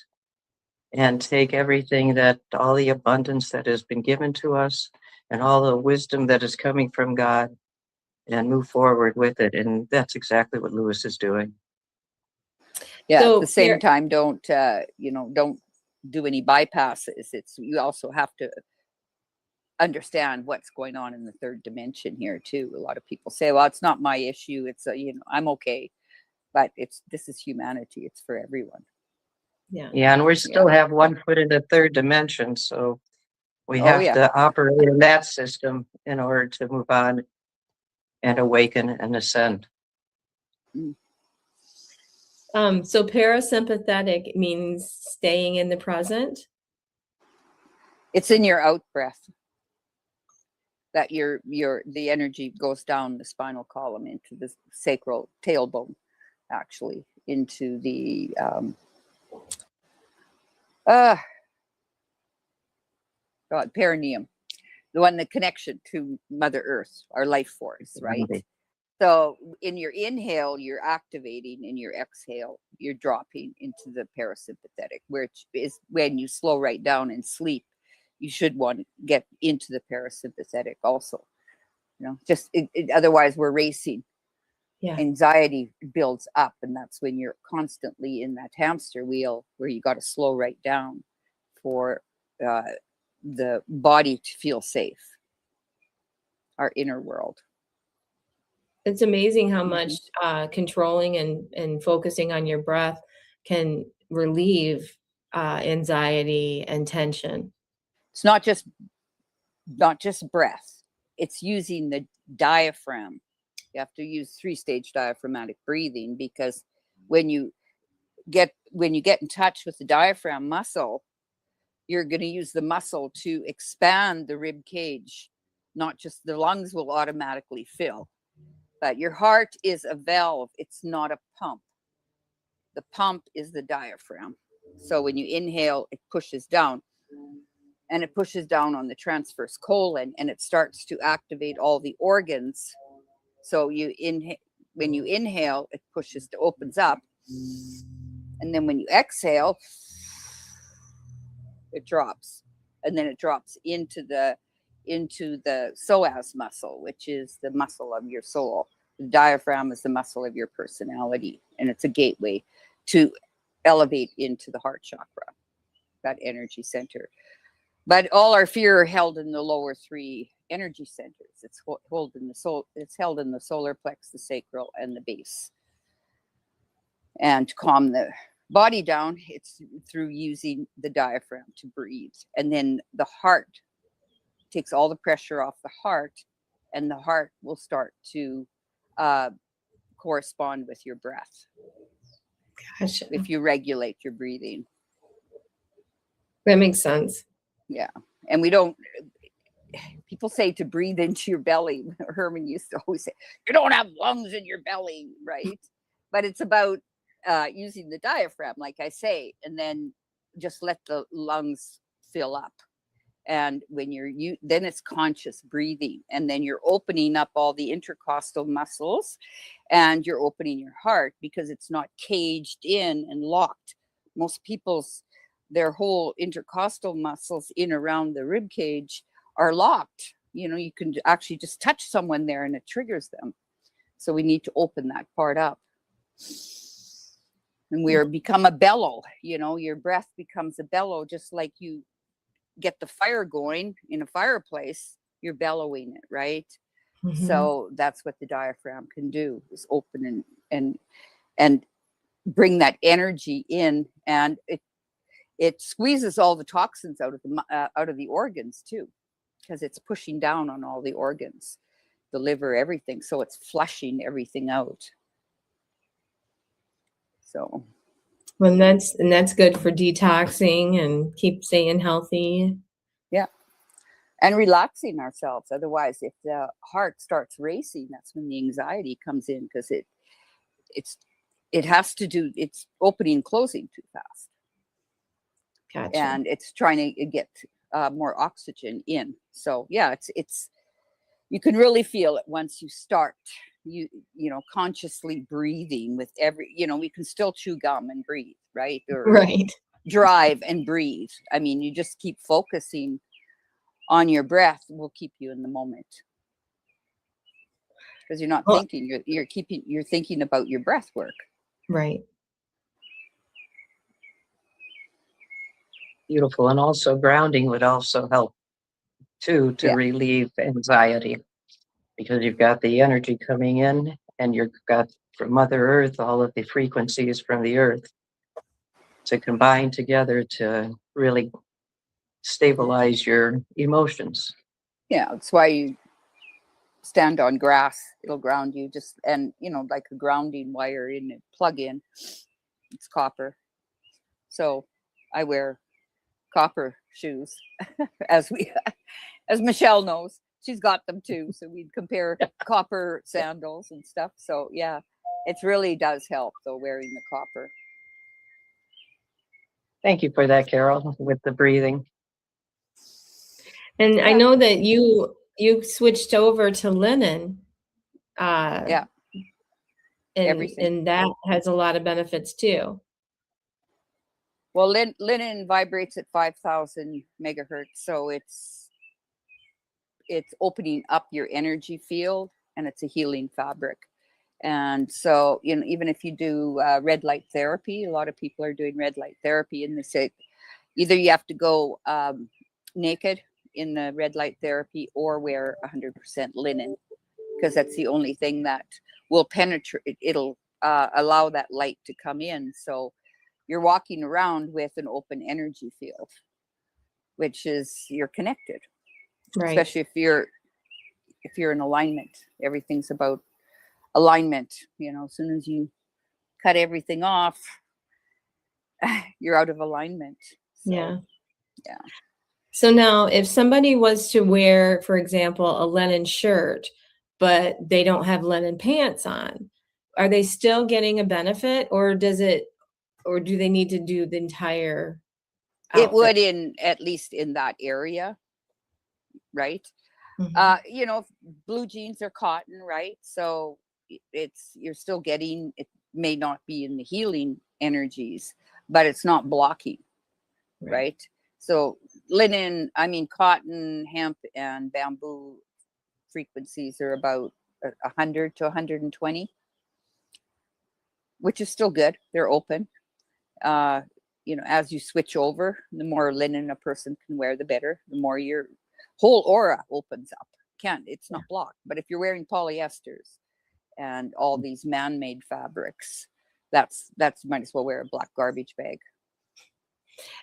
and take everything all the abundance that has been given to us and all the wisdom that is coming from God and move forward with it. And that's exactly what Lewis is doing. Yeah, so at the same time, don't do any bypasses. You also have to understand what's going on in the third dimension here too. A lot of people say, well, it's not my issue. It's I'm okay. But this is humanity. It's for everyone. Yeah. Yeah, and we still have one foot in the third dimension, so we have to operate in that system in order to move on and awaken and ascend. So parasympathetic means staying in the present. It's in your out breath that the energy goes down the spinal column into the sacral tailbone, actually into the perineum. the connection to Mother Earth, our life force, right? So in your inhale, you're activating. In your exhale, you're dropping into the parasympathetic, which is when you slow right down and sleep. You should want to get into the parasympathetic also. Just otherwise we're racing. Yeah. Anxiety builds up, and that's when you're constantly in that hamster wheel where you got to slow right down for the body to feel safe. Our inner world. It's amazing how much controlling and focusing on your breath can relieve anxiety and tension. It's not just breath. It's using the diaphragm. You have to use 3-stage diaphragmatic breathing, because when you get in touch with the diaphragm muscle, you're going to use the muscle to expand the rib cage. Not just the lungs will automatically fill. But your heart is a valve. It's not a pump. The pump is the diaphragm. So when you inhale, it pushes down. And it pushes down on the transverse colon, and it starts to activate all the organs. So when you inhale, it opens up. And then when you exhale, it drops. And then it drops into the psoas muscle, which is the muscle of your soul. The diaphragm is the muscle of your personality, and it's a gateway to elevate into the heart chakra, that energy center. But all our fear are held in the lower 3 energy centers. It's held in the solar plex, the sacral, and the base. And to calm the body down, it's through using the diaphragm to breathe. And then the heart takes all the pressure off the heart, and the heart will start to correspond with your breath. Gotcha. If you regulate your breathing. That makes sense. Yeah. And people say to breathe into your belly. Herman used to always say, you don't have lungs in your belly, right? But it's about using the diaphragm, like I say, and then just let the lungs fill up. And when then it's conscious breathing, and then you're opening up all the intercostal muscles, and you're opening your heart, because it's not caged in and locked. Most their whole intercostal muscles in around the rib cage are locked. You can actually just touch someone there and it triggers them. So we need to open that part up. And we become a bellow. Your breath becomes a bellow, just like you get the fire going in a fireplace, you're bellowing it, right? Mm-hmm. So that's what the diaphragm can do, is open and bring that energy in, and it squeezes all the toxins out of the organs too, because it's pushing down on all the organs, the liver, everything. So it's flushing everything out. So. And that's good for detoxing and keep staying healthy. Yeah. And relaxing ourselves. Otherwise, if the heart starts racing, that's when the anxiety comes in, because it's opening and closing too fast. Gotcha. And it's trying to get more oxygen in. So yeah, it's you can really feel it once you start consciously breathing with we can still chew gum and breathe, right? Or right. Drive and breathe. I mean, you just keep focusing on your breath will keep you in the moment, because you're not thinking. You're thinking about your breath work. Right. Beautiful. And also grounding would also help too, to relieve anxiety, because you've got the energy coming in, and you've got from Mother Earth all of the frequencies from the earth to combine together to really stabilize your emotions. Yeah, that's why you stand on grass. It'll ground you, like a grounding wire in it, plug in. It's copper. So I wear copper shoes, as Michelle knows. She's got them too. So we'd compare copper sandals and stuff. So yeah, it really does help though, wearing the copper. Thank you for that, Carol, with the breathing. And I Yeah. know that you switched over to linen. Yeah. And Everything. that has a lot of benefits too. Well, linen vibrates at 5,000 megahertz, so it's opening up your energy field, and it's a healing fabric. And so, you know, even if you do red light therapy, a lot of people are doing red light therapy, and they say either you have to go naked in the red light therapy or wear 100% linen, because that's the only thing that will penetrate. It'll allow that light to come in. So you're walking around with an open energy field, which is you're connected, Right. especially if you're in alignment. Everything's about alignment. You know, as soon as you cut everything off, you're out of alignment. So, Yeah. yeah. So now if somebody was to wear, for example, a linen shirt, but they don't have linen pants on, are they still getting a benefit, or do they need to do the entire It outfit? would, in at least in that area, right? Mhm. You know, blue jeans are cotton, right? So you're still getting, it may not be in the healing energies, but it's not blocking, right? So linen, I mean, cotton, hemp, and bamboo frequencies are about 100 to 120, which is still good. They're open. You know, as you switch over, the more linen a person can wear, the better. The more your whole aura opens up. It's not blocked. But if you're wearing polyesters and all these man-made fabrics, that's might as well wear a black garbage bag.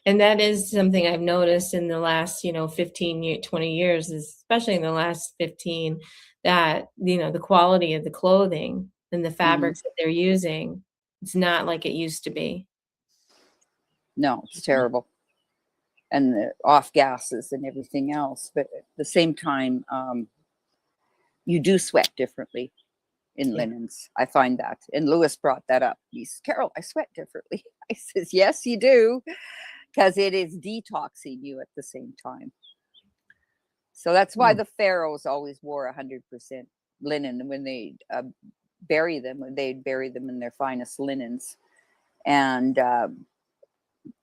And that is something I've noticed in the last, 20 years, especially in the last 15, that, the quality of the clothing and the fabrics that they're using, it's not like it used to be. No, it's terrible. And the off gases and everything else. But at the same time, you do sweat differently in linens. I find that. And Lewis brought that up. He says, Carol, I sweat differently. I says, yes, you do. Because it is detoxing you at the same time. So that's why the pharaohs always wore 100% linen. And when they bury them, they'd bury them in their finest linens. And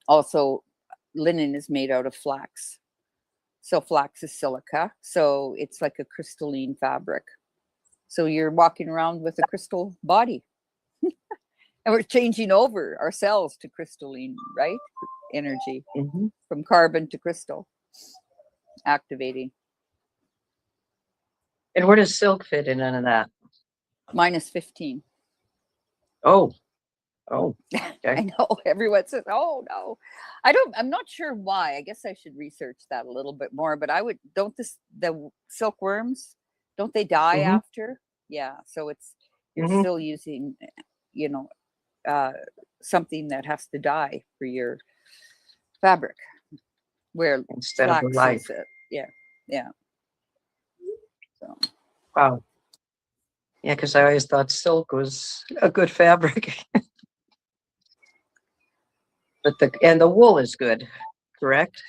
also, linen is made out of flax. So flax is silica. So it's like a crystalline fabric. So you're walking around with a crystal body. And we're changing over ourselves to crystalline, right? Energy from carbon to crystal, activating. And where does silk fit in none of that? -15. Oh. Okay. I know everyone says, oh no. I'm not sure why. I guess I should research that a little bit more, but the silkworms, don't they die after? Yeah. So you're still using, something that has to die for your fabric, where Instead of the flax life. is yeah. So Wow. Yeah, because I always thought silk was a good fabric. But the wool is good, correct?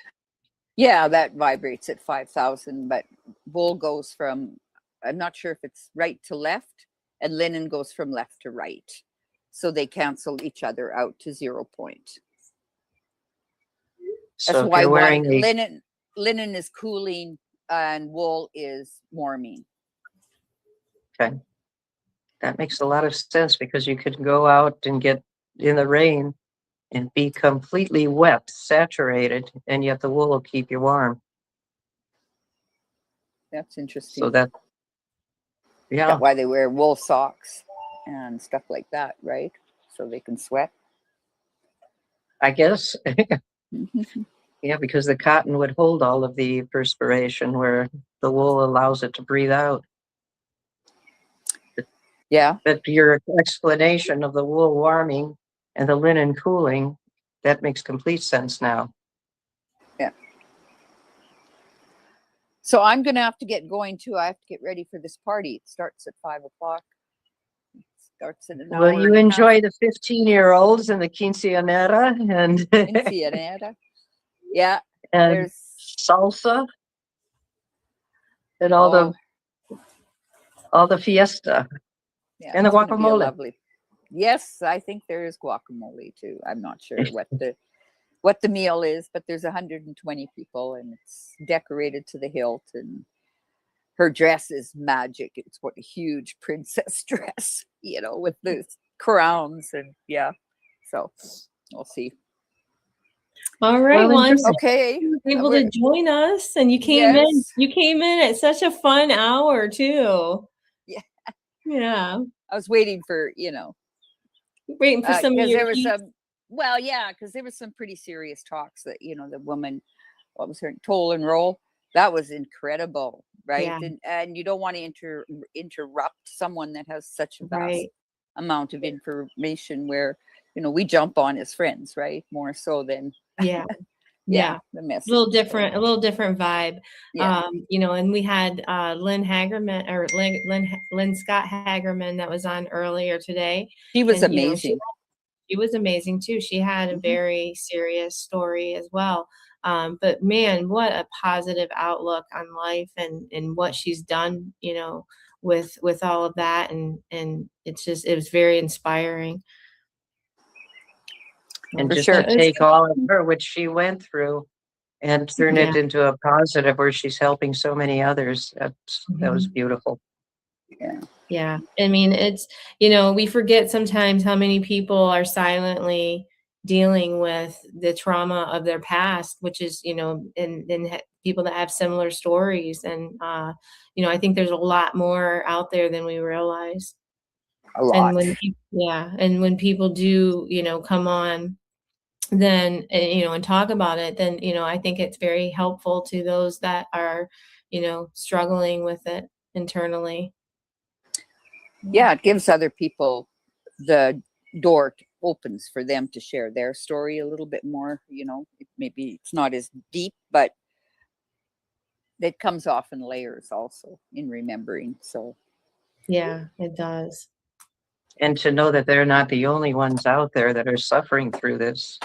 yeah, that vibrates at 5,000, but wool goes from, I'm not sure if it's right to left, and linen goes from left to right. So they cancel each other out to 0 point. So That's if why you're wearing linen is cooling and wool is warming. Okay. That makes a lot of sense, because you could go out and get in the rain and be completely wet, saturated, and yet the wool will keep you warm. That's interesting. So that's why they wear wool socks and stuff like that, right? So they can sweat. I guess. Yeah, because the cotton would hold all of the perspiration, where the wool allows it to breathe out. Yeah. But your explanation of the wool warming and the linen cooling, that makes complete sense now. Yeah. So I'm going to have to get going too. I have to get ready for this party. It starts at 5 o'clock. It starts in an hour. Will you enjoy the 15-year-olds and the quinceañera and Quinceañera? Yeah. and There's salsa? And all the fiesta Yeah, and the it's gonna be a guacamole. lovely. Yes, I think there is guacamole too. I'm not sure what the meal is, but there's 120 people and it's decorated to the hilt, and her dress is magic. It's what a huge princess dress, with the crowns, and yeah. So we'll see. All right. Well, I'm so okay. glad you were able to join us, and you came in. Yes. You came in at such a fun hour too. Yeah. Yeah. I was waiting for, Waiting for some of because your there was peeps. because there was some pretty serious talks that, the woman, what was her, Toll and Roll, that was incredible, right? Yeah. And you don't want to interrupt someone that has such a vast Right. amount of information where, we jump on as friends, right? More so than Yeah. the message. A little different vibe. Yeah. And we had Lynn Hagerman or Lynn Scott Hagerman that was on earlier today. She was And, amazing. she was amazing too. She had a very serious story as well. But man, what a positive outlook on life and what she's done, with all of that. And it was very inspiring. And For just sure. to take all of her, which she went through, and turn it Yeah. into a positive where she's helping so many others. That was beautiful. Yeah. I mean, it's, we forget sometimes how many people are silently dealing with the trauma of their past, which is, and people that have similar stories. And, I think there's a lot more out there than we realize. A lot. And when people do, come on, then, and talk about it, then, I think it's very helpful to those that are, struggling with it internally. Yeah, it gives other people the door opens for them to share their story a little bit more. Maybe it's not as deep, but it comes off in layers also in remembering. So Yeah, it does. And to know that they're not the only ones out there that are suffering through this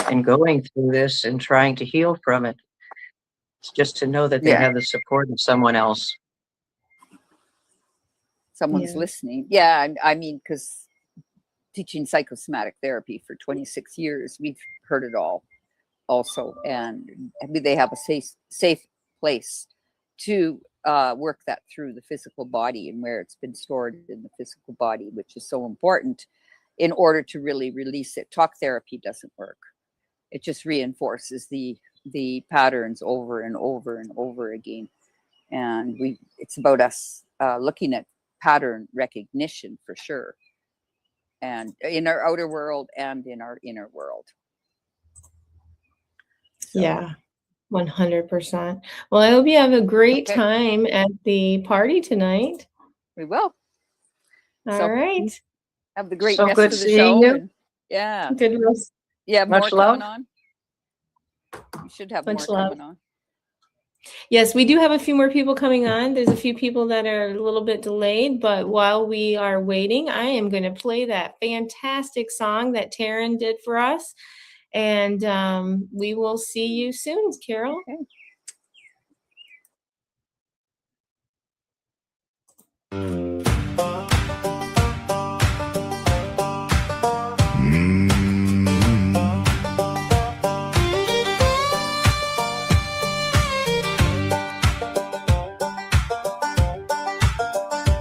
and going through this and trying to heal from it. It's just to know that they have the support of someone else. someone's listening. Yeah, I mean, because teaching psychosomatic therapy for 26 years, we've heard it all also. And they have a safe place to work that through the physical body and where it's been stored in the physical body, which is so important in order to really release it. Talk therapy doesn't work. It just reinforces the patterns over and over and over again. And it's about us looking at pattern recognition for sure. And in our outer world and in our inner world. So. Yeah, 100%. Well, I hope you have a great time at the party tonight. We will. All right. Have the great So rest good of the seeing show. you. And, yeah. Good rest. Yeah, more Much love. coming on. You should have Much more love. coming on. Yes, we do have a few more people coming on. There's a few people that are a little bit delayed, but while we are waiting, I am going to play that fantastic song that Taryn did for us. And we will see you soon, Carol. Okay.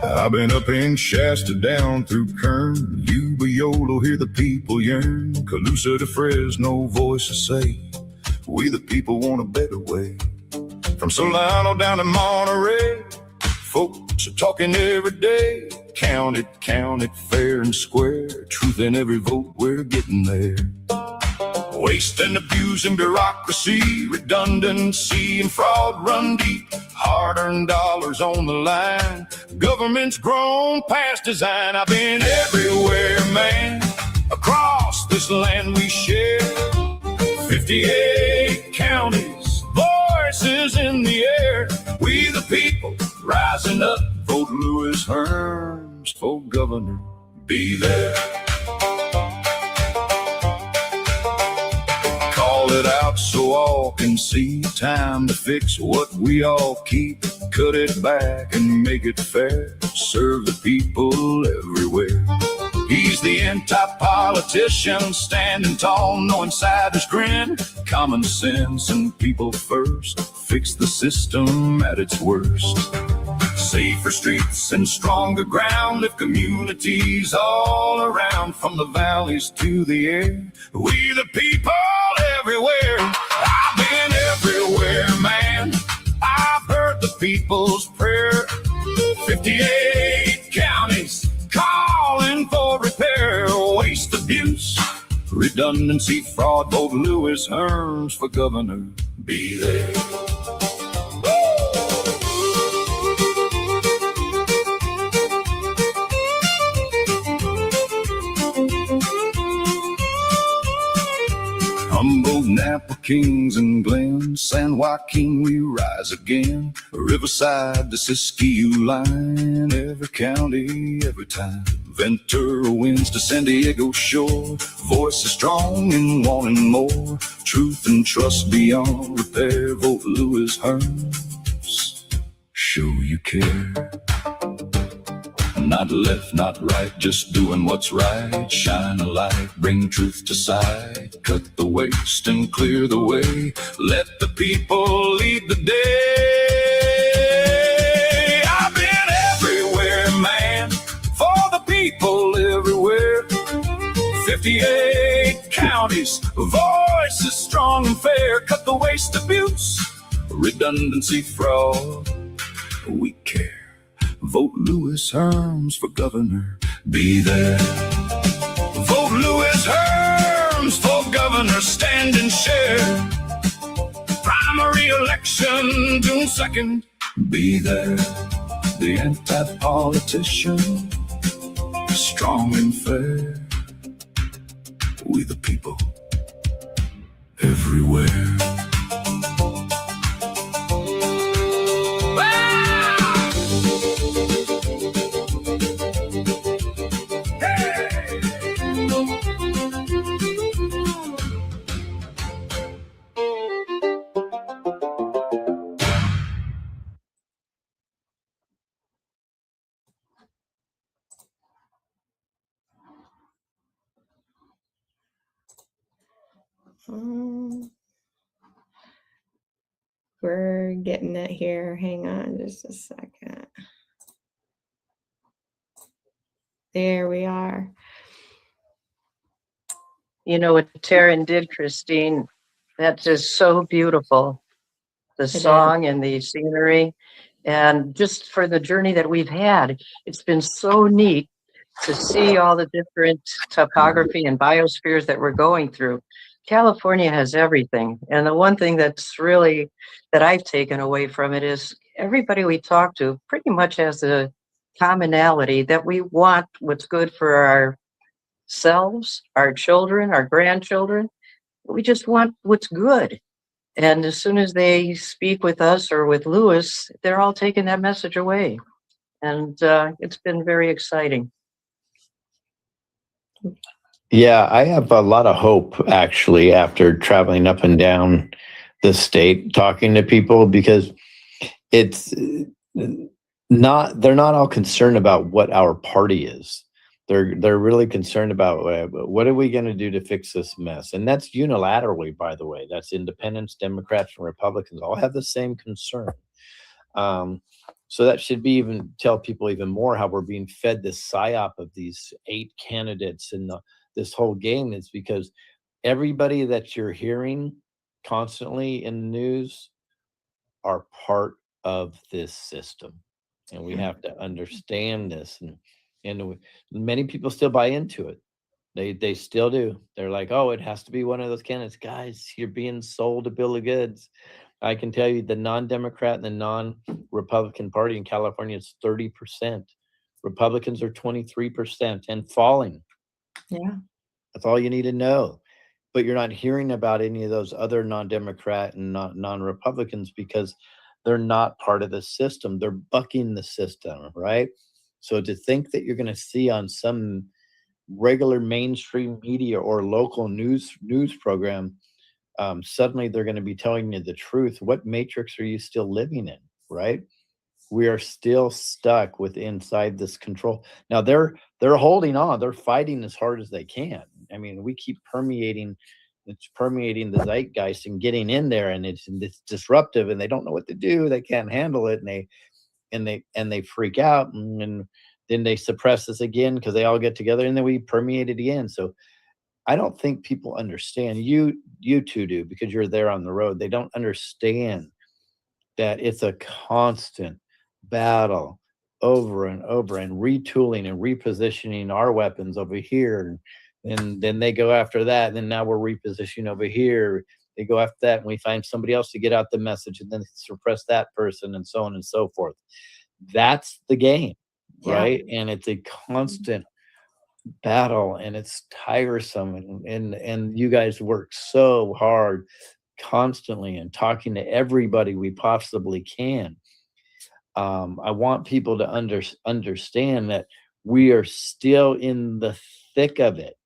I've been up in Shasta, down through Kern, Yuba, Yolo, hear the people yearn. Colusa to Fresno, voices say, we the people want a better way. From Solano down to Monterey, folks are talking every day. Count it fair and square. Truth in every vote, we're getting there. Waste and abuse and bureaucracy, redundancy and fraud run deep. Hard-earned dollars on the line. Government's grown past design. I've been everywhere, man. Across this land we share. 58 counties, voices in the air. We the people rising up. Vote Louis Herms for governor. Be there. Call Call it out so all can see. Time to fix what we all keep. Cut it back and make it fair. Serve the people everywhere. He's the anti-politician, standing tall, no insider's grin. Common sense and people first. Fix the system at its worst. Safer streets and stronger ground. Lift communities all around, from the valleys to the air. We the people everywhere. I've been everywhere, man. I've heard the people's prayer. 58 counties calling for repair. Waste, abuse, redundancy, fraud. Vote Lewis Herms for governor. Be there. Humboldt, Napa, Kings and Glen, San Joaquin, we rise again. Riverside, the Siskiyou line, every county, every time. Ventura winds to San Diego shore, voice is strong and wanting more. Truth and trust beyond repair. Vote Lewis Herms. Show you care. Not left, not right, just doing what's right. Shine a light, bring truth to sight. Cut the waste and clear the way. Let the people lead the day. I've been everywhere, man, for the people everywhere. 58 counties, voices strong and fair. Cut the waste, abuse, redundancy, fraud. We care. Vote Lewis Herms for governor. Be there. Vote Lewis Herms for governor. Stand and share. Primary election, June 2nd. Be there. The anti-politician, strong and fair. We the people everywhere. We're getting it here. Hang on just a second. There we are. You know what Taryn did, Christine? That's just so beautiful. The song and the scenery. And just for the journey that we've had, it's been so neat to see all the different topography and biospheres that we're going through. California has everything. And the one thing that's really, that I've taken away from it is everybody we talk to pretty much has a commonality that we want what's good for ourselves, our children, our grandchildren. We just want what's good. And as soon as they speak with us or with Lewis, they're all taking that message away. And it's been very exciting. Yeah, I have a lot of hope actually after traveling up and down the state talking to people, because it's not, they're not all concerned about what our party is. They're really concerned about what are we going to do to fix this mess? And that's unilaterally, by the way. That's independents, Democrats, and Republicans all have the same concern. So that should be even tell people even more how we're being fed this psyop of these 8 candidates and this whole game. Is because everybody that you're hearing constantly in the news are part of this system, and we have to understand this. And many people still buy into it. They still do. They're like, oh, it has to be one of those candidates. Guys, you're being sold a bill of goods. I can tell you the non-Democrat and the non-Republican Party in California is 30%. Republicans are 23% and falling. Yeah. That's all you need to know. But you're not hearing about any of those other non-Democrat and non-Republicans because they're not part of the system. They're bucking the system, right? So to think that you're going to see on some regular mainstream media or local news program Suddenly they're going to be telling you the truth. What matrix are you still living in, right? We are still stuck with inside this control. Now they're holding on. They're fighting as hard as they can. I mean, we keep permeating. It's permeating the zeitgeist and getting in there, and it's disruptive, and they don't know what to do. They can't handle it, and they freak out, and then they suppress us again because they all get together, and then we permeate it again. So I don't think people understand. You two do, because you're there on the road. They don't understand that it's a constant battle over and over, and retooling and repositioning our weapons over here. And then they go after that. And then now we're repositioning over here. They go after that, and we find somebody else to get out the message, and then suppress that person, and so on and so forth. That's the game, right? And it's a constant battle, and it's tiresome, and you guys work so hard constantly and talking to everybody we possibly can. I want people to understand that we are still in the thick of it,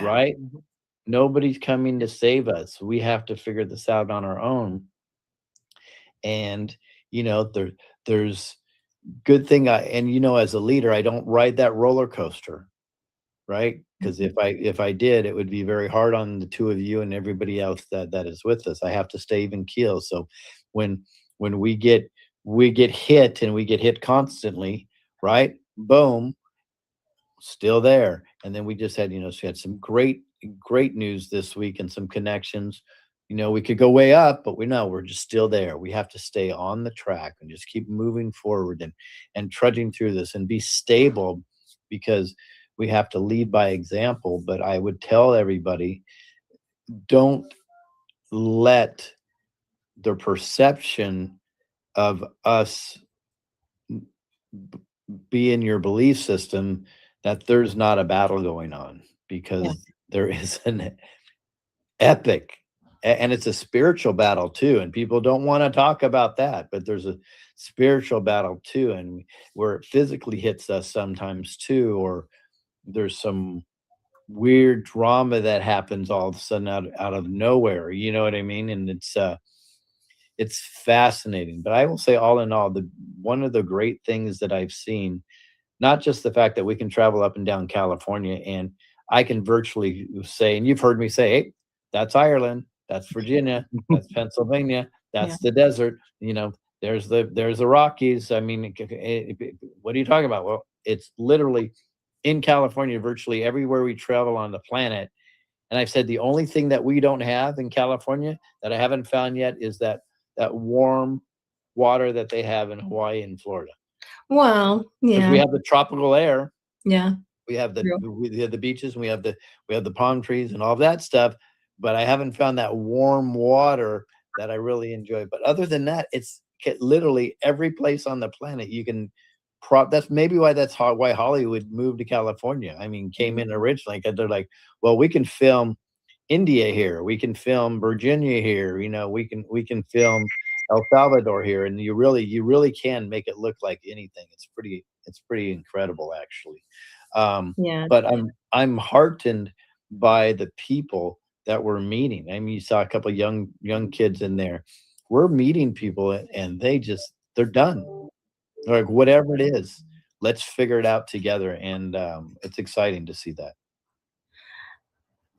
right? Nobody's coming to save us. We have to figure this out on our own. And there's good thing as a leader, I don't ride that roller coaster, right? Because if I did, it would be very hard on the two of you and everybody else that is with us. I have to stay even keel. So when we get hit, and we get hit constantly, right? Boom, still there. And then we just had, she had some great news this week and some connections. We could go way up, but we're just still there. We have to stay on the track and just keep moving forward and trudging through this and be stable, because we have to lead by example. But I would tell everybody, don't let the perception of us be in your belief system that there's not a battle going on, because there is an epic, and it's a spiritual battle too, and people don't want to talk about that, but there's a spiritual battle too, and where it physically hits us sometimes too, or there's some weird drama that happens all of a sudden out of nowhere, you know what I mean? And it's fascinating. But I will say, all in all, one of the great things that I've seen, not just the fact that we can travel up and down California, and I can virtually say, and you've heard me say, hey, that's Ireland, that's Virginia, that's Pennsylvania, that's the desert, there's the Rockies. I mean, what are you talking about? Well, it's literally in California, virtually everywhere we travel on the planet. And I've said the only thing that we don't have in California that I haven't found yet is that warm water that they have in Hawaii and Florida. Well, Because we have the tropical air. Yeah. We have the beaches, and we have the palm trees and all of that stuff. But I haven't found that warm water that I really enjoy. But other than that, it's literally every place on the planet you can. That's maybe why why Hollywood moved to California. I mean, came in originally because they're like, well, we can film India here, we can film Virginia here, we can film El Salvador here, and you really can make it look like anything. It's pretty incredible, actually. But I'm heartened by the people that we're meeting. I mean, you saw a couple of young kids in there. We're meeting people, and they're done. Like, whatever it is, let's figure it out together. And it's exciting to see that.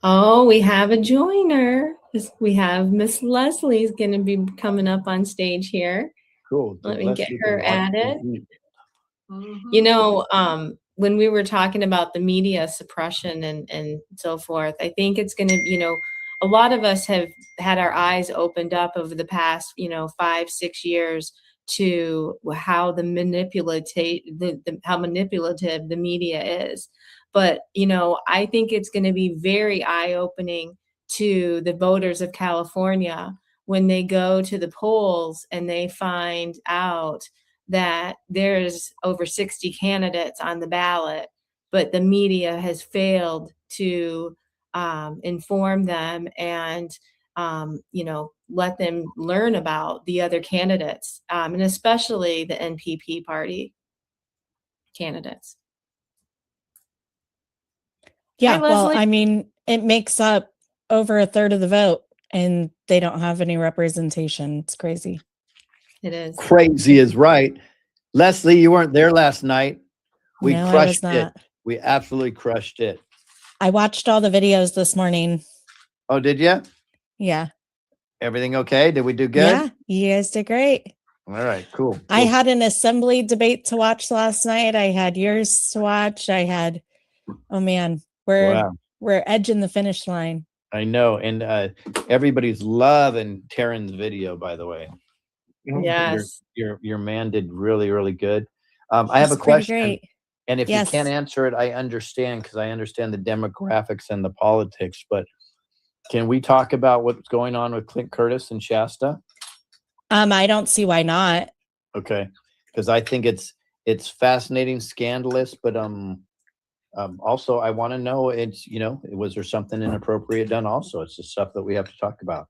Oh, we have a joiner. We have Miss Leslie's going to be coming up on stage here. Cool. Let me get her added. When we were talking about the media suppression and so forth, I think it's going to, a lot of us have had our eyes opened up over the past, 5-6 years to how how manipulative the media is. But, I think it's going to be very eye-opening to the voters of California when they go to the polls and they find out that there's over 60 candidates on the ballot, but the media has failed to inform them and let them learn about the other candidates, and especially the NPP party candidates. Yeah, Hi, well, Leslie. I mean, it makes up over a third of the vote. and they don't have any representation. It's crazy. It is. Crazy is right. Leslie, you weren't there last night. We No, I was crushed it. not. We absolutely crushed it. I watched all the videos this morning. Oh, did you? Yeah. Everything okay? Did we do good? Yeah, you guys did great. All right, cool. I cool. had an assembly debate to watch last night. I had yours to watch. I had, oh man, Wow. we're edging the finish line. I know. And everybody's loving Taryn's video, by the way. Yes. Your man did really, really good. I have a He's pretty question. great. And if Yes. you can't answer it, I understand, because I understand the demographics and the politics. But can we talk about what's going on with Clint Curtis and Shasta? I don't see why not. Okay, because I think it's fascinating, scandalous, but also I want to know, it's, was there something inappropriate done? Also, it's the stuff that we have to talk about.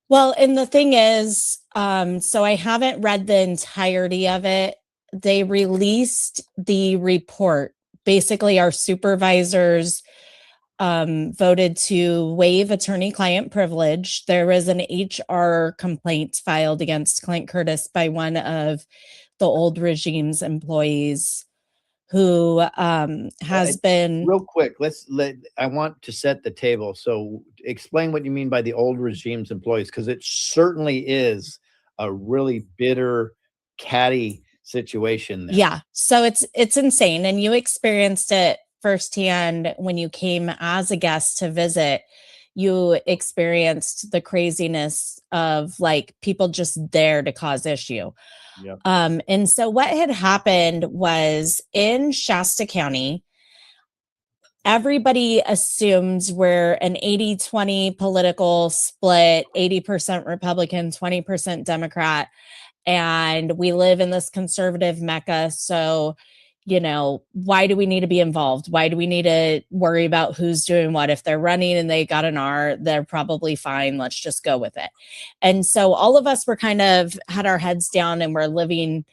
Well, and the thing is, so I haven't read the entirety of it. They released the report. Basically, our supervisors voted to waive attorney-client privilege. There was an HR complaint filed against Clint Curtis by one of the old regime's employees who has been... Real quick, I want to set the table. So explain what you mean by the old regime's employees, because it certainly is a really bitter, catty situation there. Yeah, so it's insane, and you experienced it firsthand when you came as a guest to visit. You experienced the craziness of like people just there to cause issue. Yep. And so what had happened was in Shasta County, everybody assumes we're an 80-20 political split, 80% Republican, 20% Democrat. And we live in this conservative mecca. So, why do we need to be involved? Why do we need to worry about who's doing what? If they're running and they got an R, they're probably fine. Let's just go with it. And so all of us were kind of had our heads down and we're living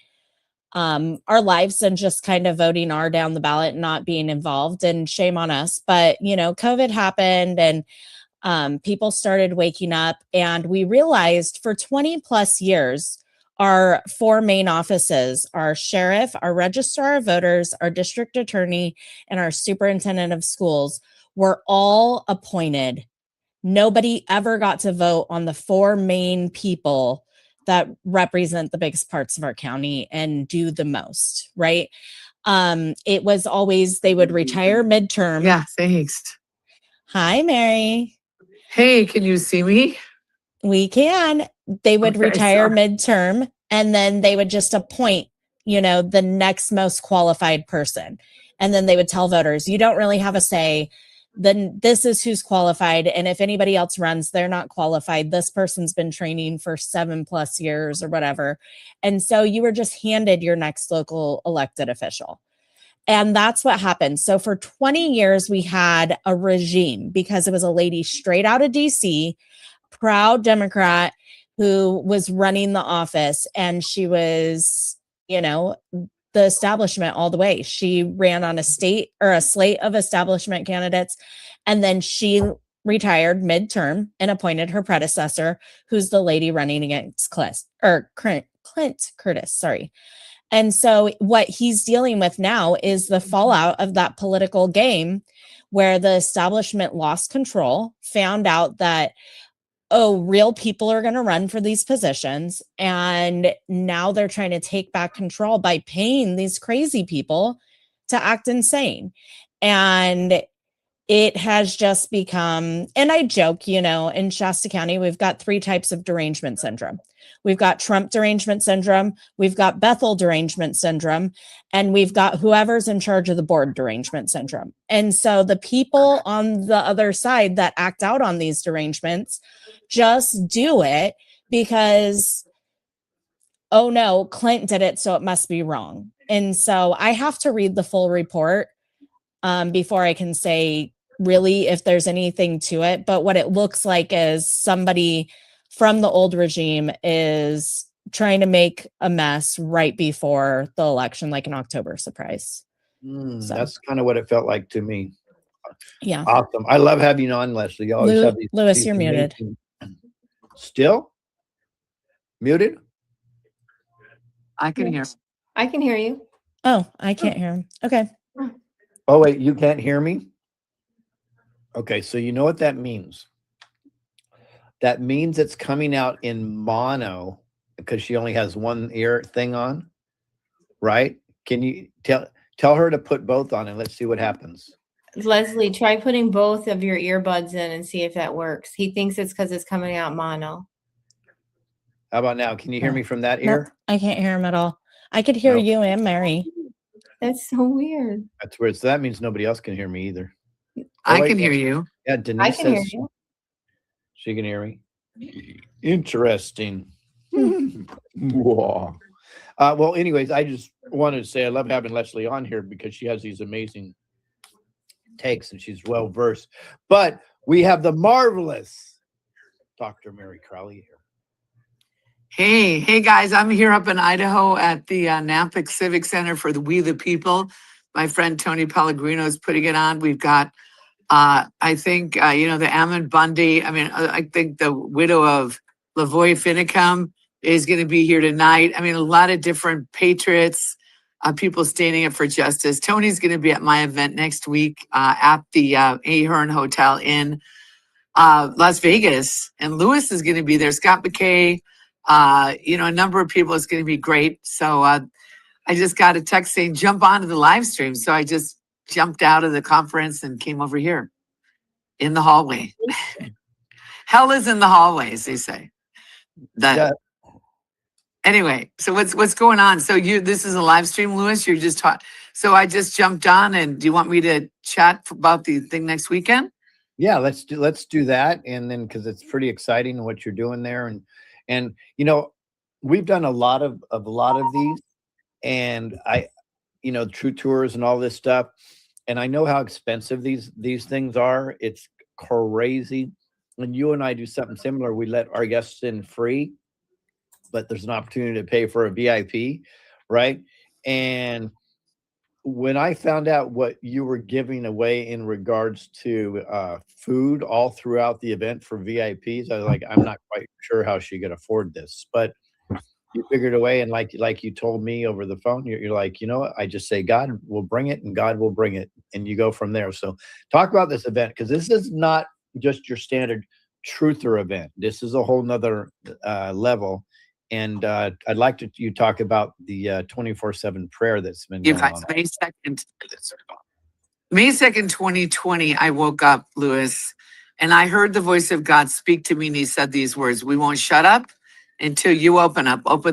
our lives and just kind of voting R down the ballot and not being involved, and shame on us. But, COVID happened and people started waking up, and we realized for 20 plus years, our four main offices, our sheriff, our registrar of voters, our district attorney, and our superintendent of schools were all appointed. Nobody ever got to vote on the four main people that represent the biggest parts of our county and do the most, right? It was always they would retire midterm. Yeah, thanks. Hi, Mary. Hey, can you see me? We can. They would Okay, retire sorry. midterm, and then they would just appoint, the next most qualified person. And then they would tell voters, you don't really have a say. Then this is who's qualified. And if anybody else runs, they're not qualified. This person's been training for 7+ years or whatever. And so you were just handed your next local elected official. And that's what happened. So for 20 years, we had a regime, because it was a lady straight out of DC, proud Democrat, who was running the office, and she was, the establishment all the way. She ran on a slate of establishment candidates, and then she retired midterm and appointed her predecessor, who's the lady running against Clint Curtis. Sorry. And so what he's dealing with now is the fallout of that political game, where the establishment lost control, found out that, real people are going to run for these positions. And now they're trying to take back control by paying these crazy people to act insane. And it has just become, and I joke, in Shasta County, we've got 3 types of derangement syndrome. We've got Trump derangement syndrome, we've got Bethel derangement syndrome, and we've got whoever's in charge of the board derangement syndrome. And so the people on the other side that act out on these derangements just do it because, oh no, Clint did it, so it must be wrong. And so I have to read the full report before I can say really if there's anything to it. But what it looks like is somebody from the old regime is trying to make a mess right before the election, like an October surprise. That's kind of what it felt like to me. Yeah. Awesome. I love having you on, Leslie. You always have Lewis, you're muted. amazing- Still muted? I can hear. I can hear you. Oh, I can't hear him. Okay. Oh, wait, you can't hear me? Okay, so you know what that means. That means it's coming out in mono because she only has one ear thing on, right? Can you tell her to put both on and let's see what happens. Leslie, try putting both of your earbuds in and see if that works. He thinks it's because it's coming out mono. How about now? Can you hear me from that Nope, ear? I can't hear him at all. I could hear Nope. you and Mary. That's so weird. That's weird. So that means nobody else can hear me either. I wait, can hear no. you. Yeah, Denise I can hear says you. she can hear me. Interesting. Whoa. Well, anyways, I just wanted to say I love having Leslie on here because she has these amazing takes and she's well versed. But we have the marvelous Dr. Mary Crowley here. Hey guys, I'm here up in Idaho at the Nampic Civic Center for the We the People. My friend Tony Pellegrino is putting it on. We've got, I think, the Ammon Bundy. I mean, I think the widow of Lavoy Finicum is going to be here tonight. I mean, a lot of different patriots, people standing up for justice. Tony's going to be at my event next week at the Ahern Hotel in Las Vegas, and Lewis is going to be there. Scott McKay, a number of people. It's going to be great. So I just got a text saying jump onto the live stream. So I just jumped out of the conference and came over here in the hallway. Hell is in the hallways, they say. Anyway, so what's going on? So this is a live stream, Lewis. You're just taught. So I just jumped on, and do you want me to chat about the thing next weekend? Yeah, let's do that, and then because it's pretty exciting what you're doing there, and we've done a lot of these, and true tours and all this stuff, and I know how expensive these things are. It's crazy. When you and I do something similar, we let our guests in free, but there's an opportunity to pay for a VIP, right? And when I found out what you were giving away in regards to food all throughout the event for VIPs, I was like, I'm not quite sure how she could afford this, but you figured a way. And like you told me over the phone, you're like, you know what? I just say, God will bring it and God will bring it. And you go from there. So talk about this event, because this is not just your standard truther event. This is a whole nother level. And I'd like you talk about the 24/7 prayer that's been You going guys, on. May 2nd, 2020, I woke up, Lewis, and I heard the voice of God speak to me, and he said these words: we won't shut up until you open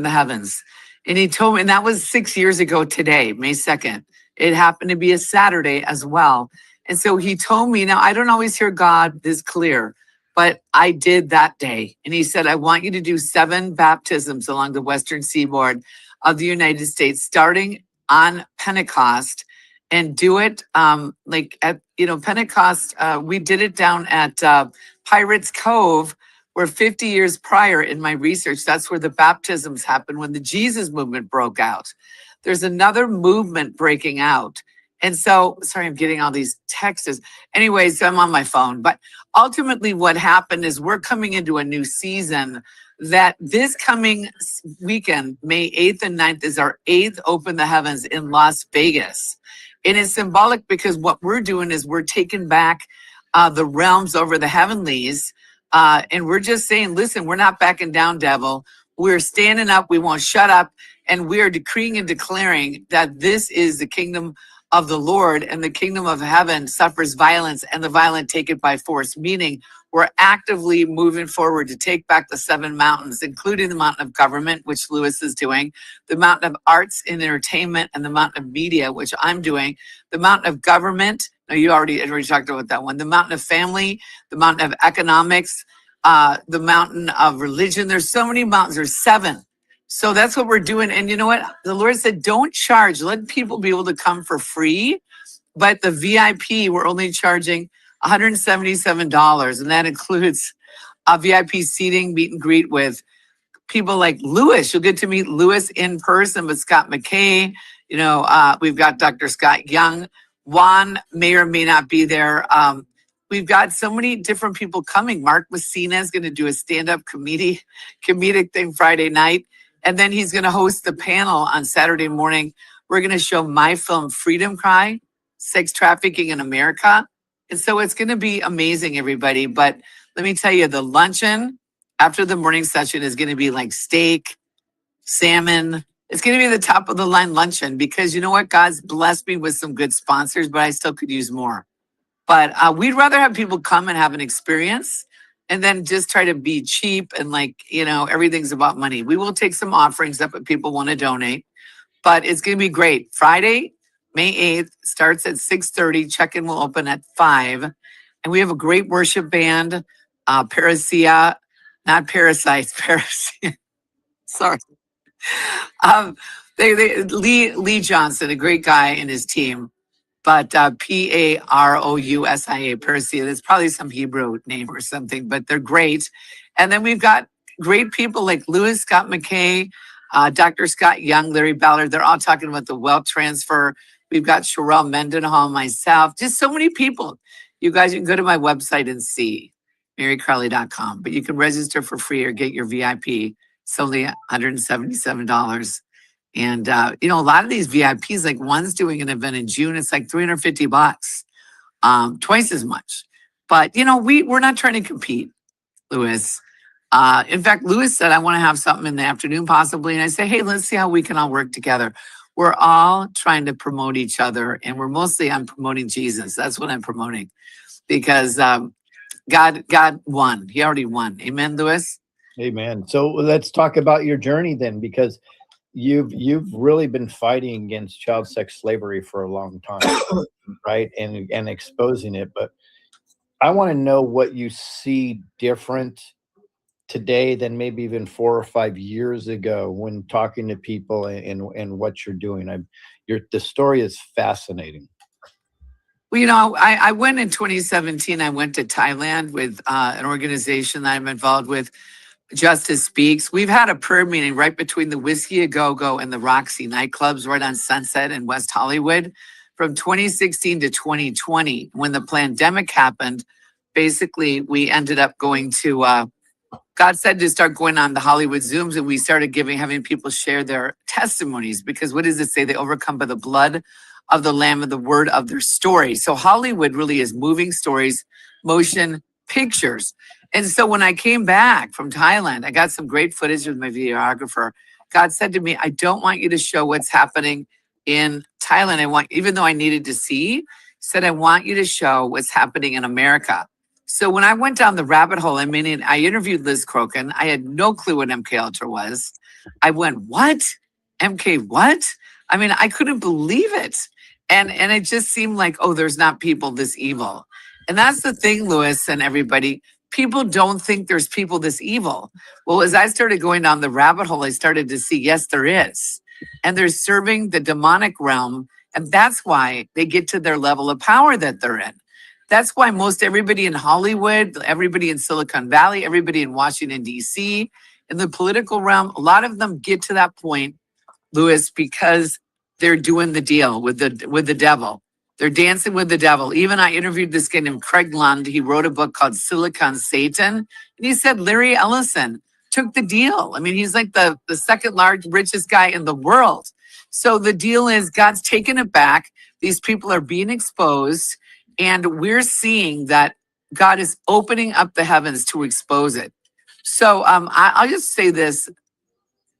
the heavens. And he told me, and that was 6 years ago today, May 2nd. It happened to be a Saturday as well. And so he told me, now I don't always hear God this clear, but I did that day. And he said, I want you to do 7 baptisms along the western seaboard of the United States, starting on Pentecost, and do it like at, Pentecost. We did it down at Pirates Cove, where 50 years prior in my research, that's where the baptisms happened when the Jesus movement broke out. There's another movement breaking out. And so, sorry, I'm getting all these texts. Anyways, I'm on my phone. But ultimately what happened is we're coming into a new season that this coming weekend, May 8th and 9th, is our 8th Open the Heavens in Las Vegas. And it's symbolic because what we're doing is we're taking back the realms over the heavenlies. And we're just saying, listen, we're not backing down, devil. We're standing up. We won't shut up. And we are decreeing and declaring that this is the kingdom of the Lord, and the kingdom of heaven suffers violence, and the violent take it by force, meaning we're actively moving forward to take back the 7 mountains, including the mountain of government, which Lewis is doing, the mountain of arts and entertainment, and the mountain of media, which I'm doing, the mountain of government. No, you already talked about that one. The mountain of family, the mountain of economics, the mountain of religion. There's so many mountains. There's 7. So that's what we're doing. And you know what? The Lord said, don't charge. Let people be able to come for free. But the VIP, we're only charging $177. And that includes VIP seating, meet and greet with people like Lewis. You'll get to meet Lewis in person with Scott McKay. We've got Dr. Scott Young. Juan may or may not be there. We've got so many different people coming. Mark Messina is going to do a stand-up comedic thing Friday night. And then he's going to host the panel on Saturday morning. We're going to show my film, Freedom Cry, Sex Trafficking in America. And so it's going to be amazing, everybody. But let me tell you, the luncheon after the morning session is going to be like steak, salmon. It's going to be the top of the line luncheon because you know what? God's blessed me with some good sponsors, but I still could use more. But we'd rather have people come and have an experience and then just try to be cheap and like, you know, everything's about money. We will take some offerings up if people want to donate, but it's going to be great. Friday, May 8th starts at 6:30. Check-in will open at 5. And we have a great worship band, Parasia, not Parasites, Parasia. Sorry. Lee Johnson, a great guy and his team. But Parousia, Persia, there's probably some Hebrew name or something, but they're great. And then we've got great people like Louis Scott McKay, Dr. Scott Young, Larry Ballard. They're all talking about the wealth transfer. We've got Sherelle Mendenhall, myself, just so many people. You guys can go to my website and see, marycarly.com, but you can register for free or get your VIP. It's only $177. And, you know, a lot of these VIPs, like one's doing an event in June, it's like $350, twice as much. But, you know, we're not trying to compete, Louis. In fact, Louis said, I want to have something in the afternoon possibly. And I say, hey, let's see how we can all work together. We're all trying to promote each other. And I'm promoting Jesus. That's what I'm promoting. Because God won. He already won. Amen, Louis? Amen. So let's talk about your journey then, because you've really been fighting against child sex slavery for a long time, right? And exposing it. But I want to know what you see different today than maybe even 4 or 5 years ago when talking to people and what you're doing. The story is fascinating. Well, you know, I went in 2017. I went to Thailand with an organization that I'm involved with, Justice Speaks. We've had a prayer meeting right between the Whiskey A Go-Go and the Roxy nightclubs right on Sunset in West Hollywood from 2016 to 2020. When the pandemic happened, basically we ended up going to, God said to start going on the Hollywood Zooms, and we started having people share their testimonies, because what does it say? They overcome by the blood of the Lamb and the word of their story. So Hollywood really is moving stories, motion pictures. And so when I came back from Thailand, I got some great footage with my videographer. God said to me, I don't want you to show what's happening in Thailand. Even though I needed to see, he said, I want you to show what's happening in America. So when I went down the rabbit hole, I interviewed Liz Crokin. I had no clue what MK Ultra was. I went, what? MK what? I mean, I couldn't believe it. And it just seemed like, oh, there's not people this evil. And that's the thing, Louis and everybody. People don't think there's people this evil. Well, as I started going down the rabbit hole, I started to see, yes, there is. And they're serving the demonic realm. And that's why they get to their level of power that they're in. That's why most everybody in Hollywood, everybody in Silicon Valley, everybody in Washington, D.C., in the political realm, a lot of them get to that point, Louis, because they're doing the deal with the devil. They're dancing with the devil. Even I interviewed this guy named Craig Lund. He wrote a book called Silicon Satan. And he said Larry Ellison took the deal. I mean, he's like the second richest guy in the world. So the deal is God's taking it back. These people are being exposed. And we're seeing that God is opening up the heavens to expose it. So I'll just say this.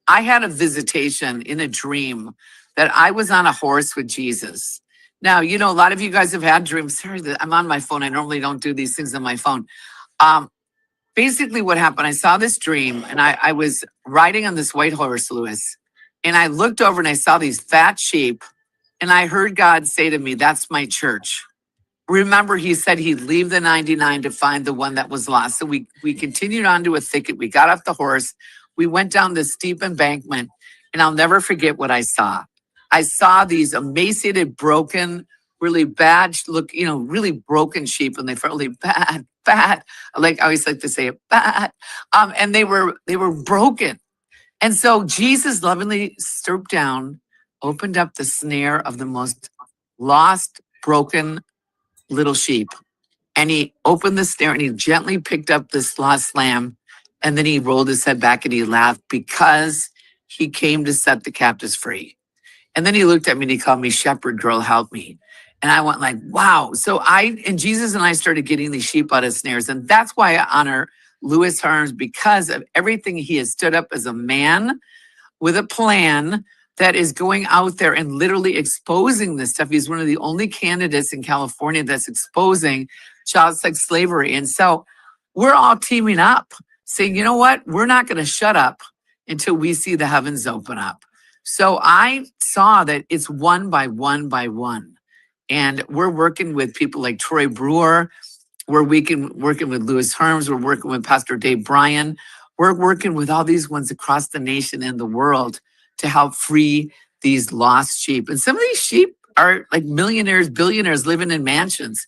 I had a visitation in a dream that I was on a horse with Jesus. Now, you know, a lot of you guys have had dreams. Sorry, I'm on my phone. I normally don't do these things on my phone. Basically what happened, I saw this dream and I was riding on this white horse, Louis, and I looked over and I saw these fat sheep and I heard God say to me, that's my church. Remember, he said he'd leave the 99 to find the one that was lost. So we continued on to a thicket. We got off the horse. We went down this steep embankment, and I'll never forget what I saw. I saw these emaciated, broken, really bad look, you know, really broken sheep, and they felt really bad. I always like to say it, bad. And they were broken. And so Jesus lovingly stooped down, opened up the snare of the most lost, broken little sheep. And he opened the snare and he gently picked up this lost lamb. And then he rolled his head back and he laughed because he came to set the captives free. And then he looked at me and he called me shepherd girl, help me. And I went like, wow. So Jesus and I started getting these sheep out of snares. And that's why I honor Louis Herms, because of everything he has stood up as a man with a plan that is going out there and literally exposing this stuff. He's one of the only candidates in California that's exposing child sex slavery. And so we're all teaming up saying, you know what? We're not going to shut up until we see the heavens open up. So I saw that it's one by one by one. And we're working with people like Troy Brewer. We're working with Louis Herms. We're working with Pastor Dave Bryan. We're working with all these ones across the nation and the world to help free these lost sheep. And some of these sheep are like millionaires, billionaires living in mansions.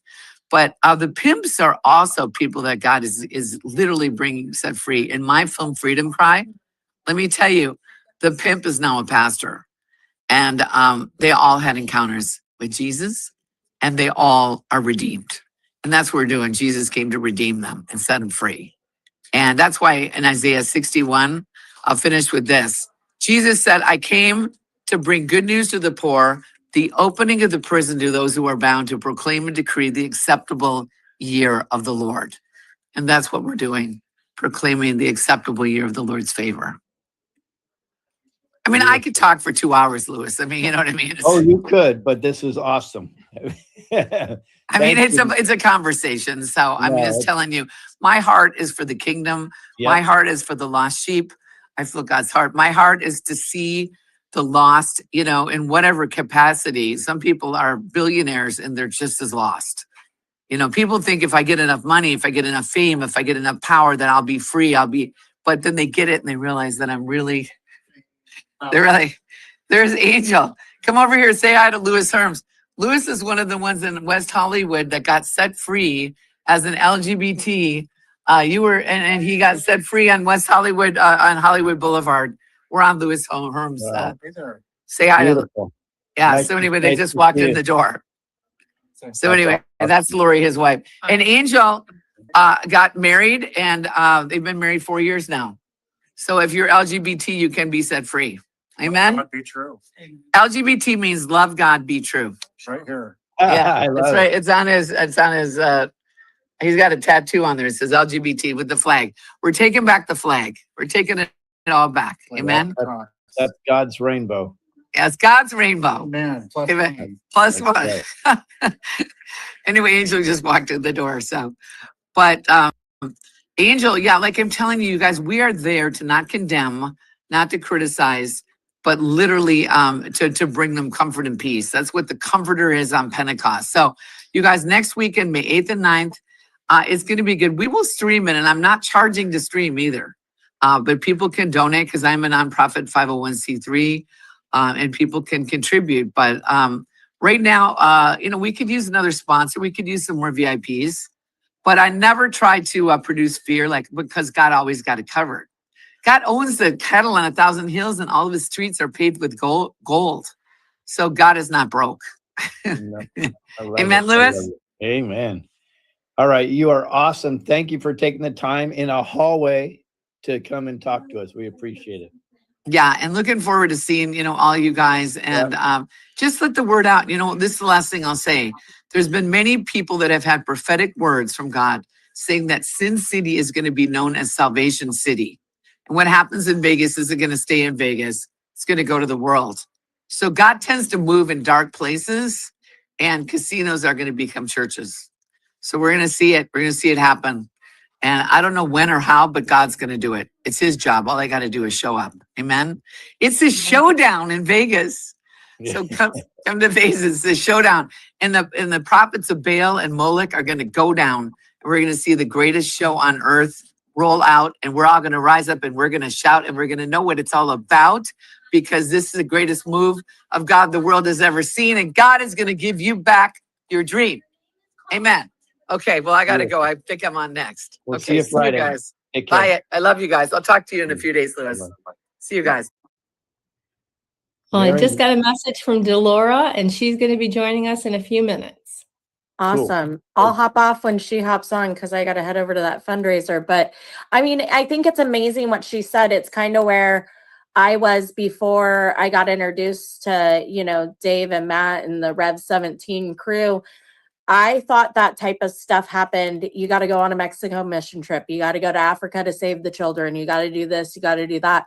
But the pimps are also people that God is literally bringing set free. In my film, Freedom Cry, let me tell you, the pimp is now a pastor. And they all had encounters with Jesus, and they all are redeemed. And that's what we're doing. Jesus came to redeem them and set them free. And that's why in Isaiah 61, I'll finish with this. Jesus said, I came to bring good news to the poor, the opening of the prison to those who are bound, to proclaim and decree the acceptable year of the Lord. And that's what we're doing, proclaiming the acceptable year of the Lord's favor. I mean, I could talk for 2 hours, Louis. I mean, you know what I mean? Oh, you could, but this is awesome. I mean, it's a conversation. So I'm just telling you, my heart is for the kingdom. Yep. My heart is for the lost sheep. I feel God's heart. My heart is to see the lost, you know, in whatever capacity. Some people are billionaires and they're just as lost. You know, people think if I get enough money, if I get enough fame, if I get enough power, then I'll be free. But then they get it and they realize that there's Angel. Come over here, say hi to Louis Herms. Louis is one of the ones in West Hollywood that got set free as an LGBT. And he got set free on West Hollywood, on Hollywood Boulevard. We're on Louis Herms. Wow. Say hi to Beautiful. Yeah, Nice so anyway, to- they nice just to walked see in you. the door. So That's anyway, awesome. that's Lori, his wife. And Angel got married, and they've been married 4 years now. So if you're LGBT, you can be set free. Amen. That be true. LGBT means love God, be true. It's right here. Yeah, I love that's it. right. It's on his, he's got a tattoo on there. It says LGBT with the flag. We're taking back the flag. We're taking it all back. Amen. That's God's rainbow. Yeah, it's God's rainbow. Man, Amen. Plus That's one. Anyway, Angel just walked in the door. So, but Angel, yeah, like I'm telling you guys, we are there to not condemn, not to criticize, but literally to bring them comfort and peace. That's what the comforter is on Pentecost. So you guys, next weekend, May 8th and 9th, it's going to be good. We will stream it, and I'm not charging to stream either. But people can donate because I'm a nonprofit 501c3, and people can contribute. But right now, we could use another sponsor. We could use some more VIPs. But I never try to produce fear, because God always got it covered. God owns the cattle on 1,000 hills, and all of his streets are paved with gold. So God is not broke. Amen, Louis? Amen. All right. You are awesome. Thank you for taking the time in a hallway to come and talk to us. We appreciate it. Yeah, and looking forward to seeing, all you guys, and just let the word out. This is the last thing I'll say. There's been many people that have had prophetic words from God saying that Sin City is going to be known as Salvation City. And what happens in Vegas isn't going to stay in Vegas. It's going to go to the world. So God tends to move in dark places, and casinos are going to become churches. So we're going to see it. We're going to see it happen. And I don't know when or how, but God's going to do it. It's his job. All I got to do is show up. Amen. It's a showdown in Vegas. So come to Vegas. It's a showdown. And the prophets of Baal and Moloch are going to go down. And we're going to see the greatest show on earth roll out. And we're all going to rise up and we're going to shout and we're going to know what it's all about, because this is the greatest move of God the world has ever seen. And God is going to give you back your dream. Amen. Okay, well, I got to go. I think I'm on next. We'll Okay, see you Friday. guys. Take care. Bye. I love you guys. I'll talk to you in a few days, Louis. See you guys. Well, I just got a message from Delora, and she's going to be joining us in a few minutes. Awesome. I'll hop off when she hops on because I got to head over to that fundraiser. But I mean, I think it's amazing what she said. It's kind of where I was before I got introduced to, Dave and Matt and the Rev 17 crew. I thought that type of stuff happened. You got to go on a Mexico mission trip. You got to go to Africa to save the children. You got to do this. You got to do that.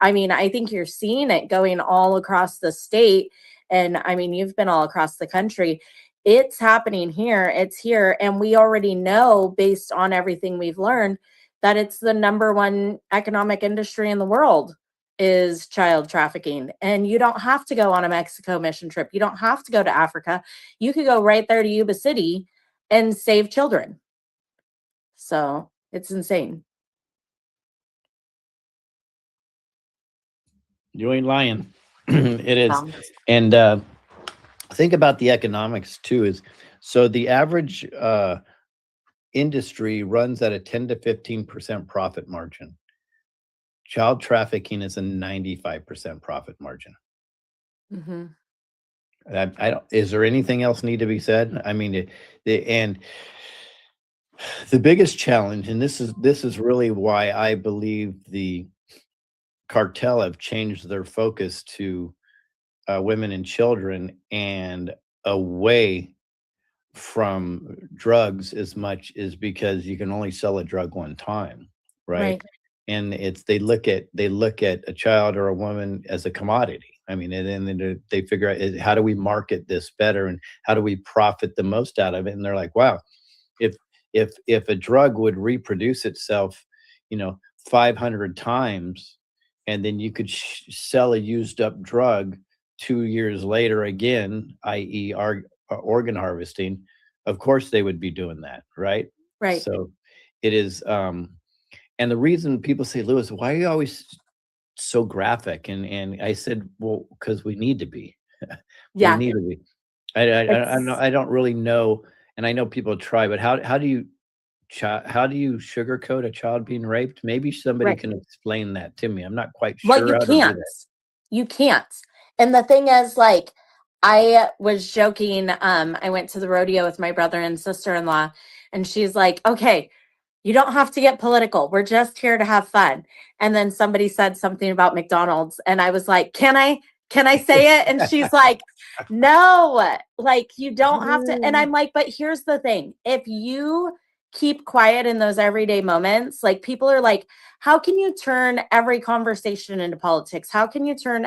I mean, I think you're seeing it going all across the state. And I mean, you've been all across the country. It's happening here. It's here. And we already know, based on everything we've learned, that it's the number one economic industry in the world is child trafficking. And you don't have to go on a Mexico mission trip. You don't have to go to Africa. You could go right there to Yuba City and save children. So it's insane. You ain't lying. It is. And think about the economics too. Is so the average industry runs at a 10 to 15% profit margin. Child trafficking is a 95% profit margin. Mm-hmm. I don't. Is there anything else need to be said? I mean, and the biggest challenge, and this is really why I believe the cartel have changed their focus to women and children and away from drugs as much, is because you can only sell a drug one time, right? And they look at a child or a woman as a commodity. I mean, and then they figure out, how do we market this better and how do we profit the most out of it? And they're like, wow, if a drug would reproduce itself, 500 times, and then you could sell a used up drug 2 years later again, i.e. organ harvesting, of course they would be doing that, right? Right. So it is, and the reason people say, Lewis, why are you always so graphic? And I said, well, because we need to be. Yeah. We need to be. I don't really know, and I know people try, but how do you sugarcoat a child being raped? Maybe somebody can explain that to me. I'm not quite sure. Well, you how to do can't. that. You can't. And the thing is, like, I was joking. I went to the rodeo with my brother and sister-in-law, and she's like, okay, you don't have to get political. We're just here to have fun. And then somebody said something about McDonald's, and I was like, can I say it? And she's like, no, like, you don't have to. And I'm like, but here's the thing. If you keep quiet in those everyday moments, like, people are like, how can you turn every conversation into politics? How can you turn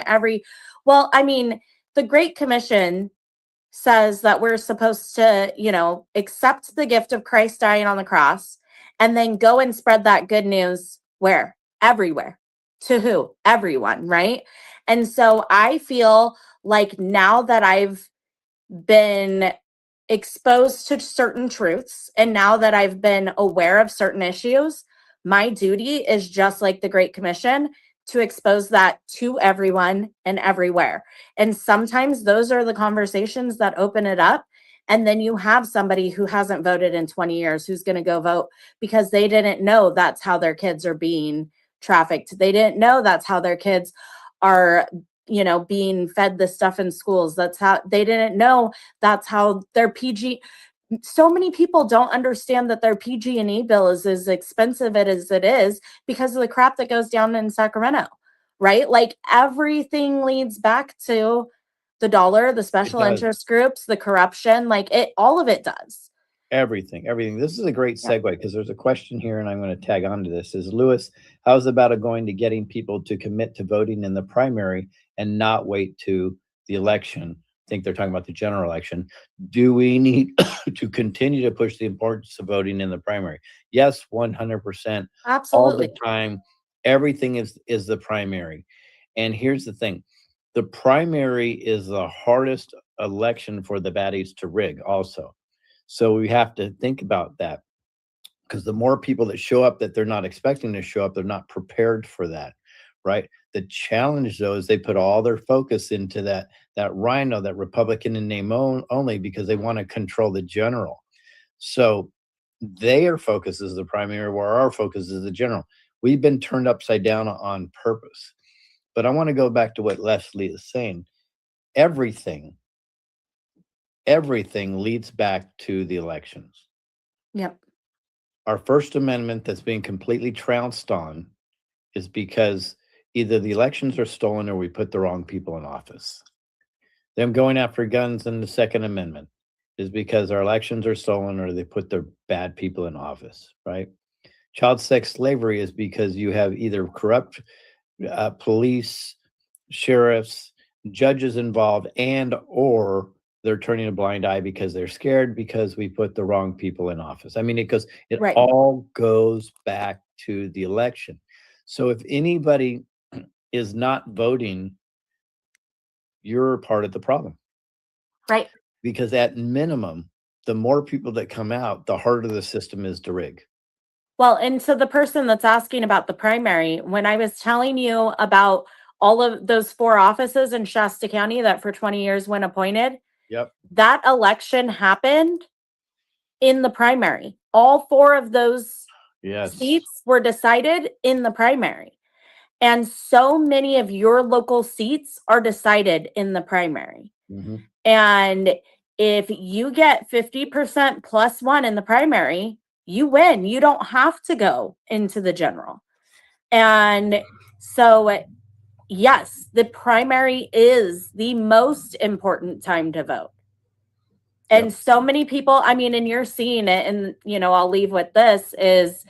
well, I mean, the Great Commission says that we're supposed to, accept the gift of Christ dying on the cross and then go and spread that good news where? Everywhere. To who? Everyone, right? And so I feel like now that I've been exposed to certain truths and now that I've been aware of certain issues, my duty is just like the Great Commission, to expose that to everyone and everywhere. And sometimes those are the conversations that open it up. And then you have somebody who hasn't voted in 20 years who's going to go vote because they didn't know that's how their kids are being trafficked. They didn't know that's how their kids are, being fed this stuff in schools. That's how they didn't know that's how their PG. So many people don't understand that their PG&E bill is as expensive as it is because of the crap that goes down in Sacramento, right? Like, everything leads back to the dollar, the special interest groups, the corruption, like, all of it does. Everything. This is a great segue because there's a question here, and I'm going to tag on to this. Is, Lewis, how's about going to getting people to commit to voting in the primary and not wait to the election? I think they're talking about the general election. Do we need to continue to push the importance of voting in the primary? Yes, 100%. Absolutely. All the time. Everything is the primary. And here's the thing. The primary is the hardest election for the baddies to rig also. So we have to think about that, because the more people that show up that they're not expecting to show up, they're not prepared for that, right? The challenge, though, is they put all their focus into that rhino, that Republican in name only, because they want to control the general. So their focus is the primary, where our focus is the general. We've been turned upside down on purpose. But I want to go back to what Leslie is saying. Everything everything leads back to the elections. Yep. Our First Amendment that's being completely trounced on is because either the elections are stolen or we put the wrong people in office. Them going after guns in the Second Amendment is because our elections are stolen or they put the bad people in office, right? Child sex slavery is because you have either corrupt police, sheriffs, judges involved, and or they're turning a blind eye because they're scared because we put the wrong people in office. I mean, it Right. all goes back to the election. So if anybody is not voting, you're part of the problem. Right. Because at minimum, the more people that come out, the harder the system is to rig. Well, and so the person that's asking about the primary, when I was telling you about all of those 4 offices in Shasta County that for 20 years when appointed, Yep. that election happened in the primary. All 4 of those Yes. seats were decided in the primary. And so many of your local seats are decided in the primary. Mm-hmm. And if you get 50% plus 1 in the primary, you win. You don't have to go into the general. And so, yes, the primary is the most important time to vote. And so many people, I mean, and you're seeing it, and, you know, I'll leave with this is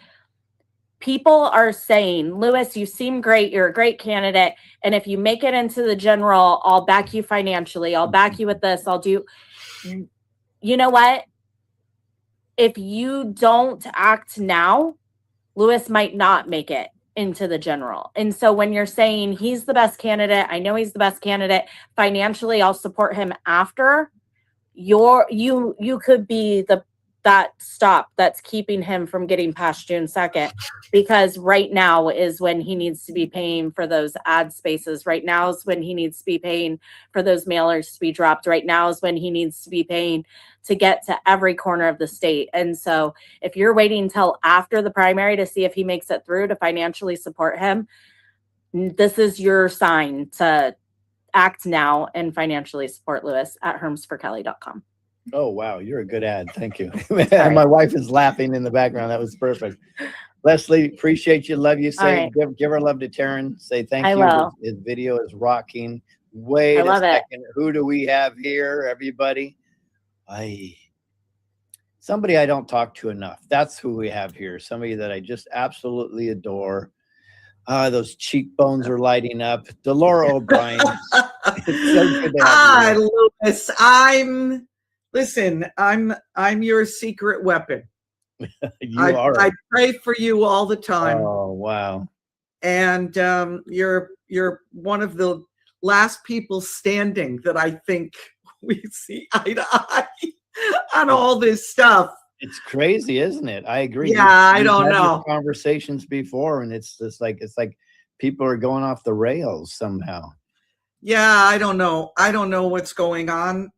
people are saying, Lewis, you seem great. You're a great candidate. And if you make it into the general, I'll back you financially. I'll back you with this. I'll do, you know what? If you don't act now, Lewis might not make it into the general. And so when you're saying he's the best candidate, I know he's the best candidate financially, I'll support him after, you could be that stop that's keeping him from getting past June 2nd, because right now is when he needs to be paying for those ad spaces. Right now is when he needs to be paying for those mailers to be dropped. Right now is when he needs to be paying to get to every corner of the state. And so if you're waiting until after the primary to see if he makes it through to financially support him, this is your sign to act now and financially support Lewis at hermsforkelly.com. Oh, wow. You're a good ad. Thank you. My wife is laughing in the background. That was perfect. Leslie, appreciate you. Love you. Say, give her love to Taryn. Say thank you. Will. His video is rocking. Wait a second. Who do we have here, everybody? Somebody I don't talk to enough. That's who we have here. Somebody that I just absolutely adore. Those cheekbones are lighting up. Delora O'Brien. It's so good to have you. Hi, Lewis. I'm your secret weapon. I pray for you all the time. Oh, wow. And you're one of the last people standing that I think we see eye to eye on all this stuff. It's crazy, isn't it? I agree. Yeah, I don't know. Conversations before, and it's like people are going off the rails somehow. Yeah, I don't know. I don't know what's going on.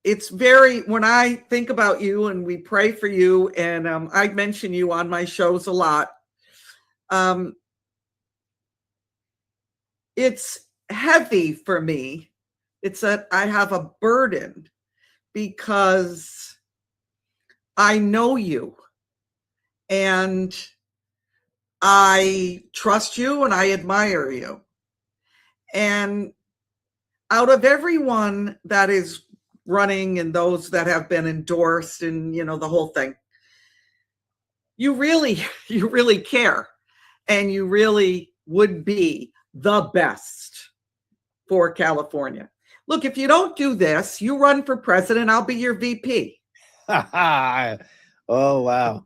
It's very, when I think about you and we pray for you, and I mention you on my shows a lot. It's heavy for me. It's that I have a burden because I know you and I trust you and I admire you. And out of everyone that is running and those that have been endorsed and, you know, the whole thing, you really care, and you really would be the best for California. Look, if you don't do this, you run for president, I'll be your VP. Oh, wow.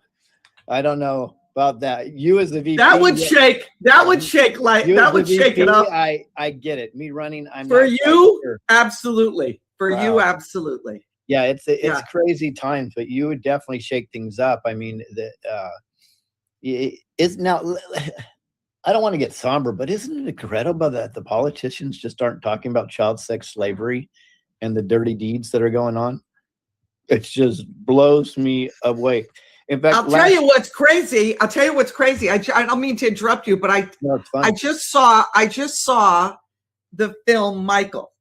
I don't know about that. You as the VP. That would shake it up. I get it. Me running, I'm for not you, sure. absolutely. For Wow. you, absolutely. Yeah, it's crazy times, but you would definitely shake things up. I mean, it's now. I don't want to get somber, but isn't it incredible that the politicians just aren't talking about child sex slavery and the dirty deeds that are going on? It just blows me away. In fact, I'll tell you what's crazy. I don't mean to interrupt you, but No, it's fine. I just saw the film Michael,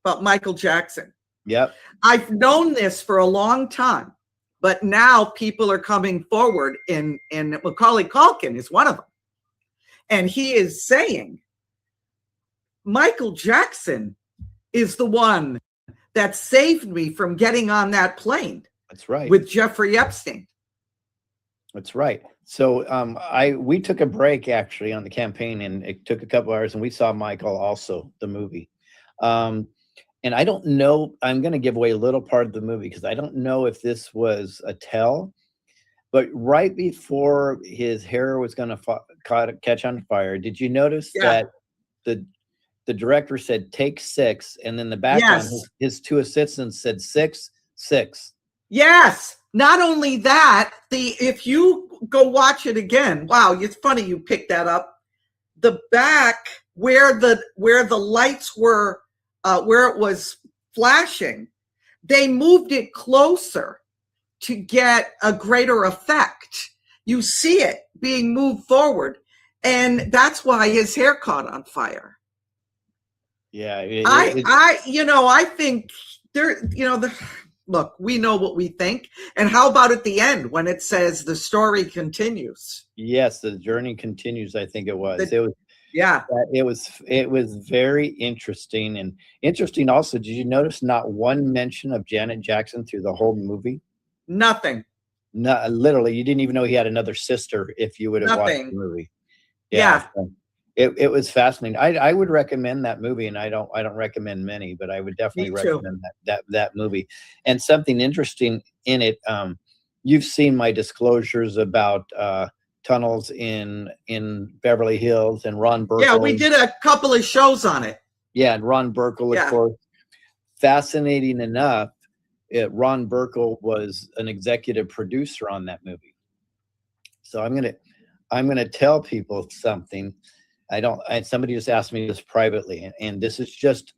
about Michael Jackson. Yep. I've known this for a long time, but now people are coming forward, and Macaulay Culkin is one of them. And he is saying Michael Jackson is the one that saved me from getting on that plane. That's right. With Jeffrey Epstein. That's right. So we took a break actually on the campaign, and it took a couple hours, and we saw Michael also, the movie. And I don't know, I'm going to give away a little part of the movie because I don't know if this was a tell, but right before his hair was going to catch on fire, did you notice that the director said take 6, and then the background, his 2 assistants said 6, 6. Yes. Not only that, if you go watch it again, wow, it's funny you picked that up. The back where the lights were, where it was flashing, they moved it closer to get a greater effect. You see it being moved forward, and that's why his hair caught on fire. Yeah, I think there, look, we know what we think. And how about at the end when it says the story continues? Yes, the journey continues. I think it was. Yeah. It was very interesting, and interesting also. Did you notice not one mention of Janet Jackson through the whole movie? Nothing. No, literally, you didn't even know he had another sister if you would have watched the movie. Yeah. So it was fascinating. I would recommend that movie, and I don't recommend many, but I would definitely recommend that movie. And something interesting in it, you've seen my disclosures about tunnels in Beverly Hills, and Ron Burkle. Yeah, we did a couple of shows on it. Yeah, and Ron Burkle, of course. Fascinating enough, Ron Burkle was an executive producer on that movie. So I'm gonna tell people something. Somebody just asked me this privately, and this is just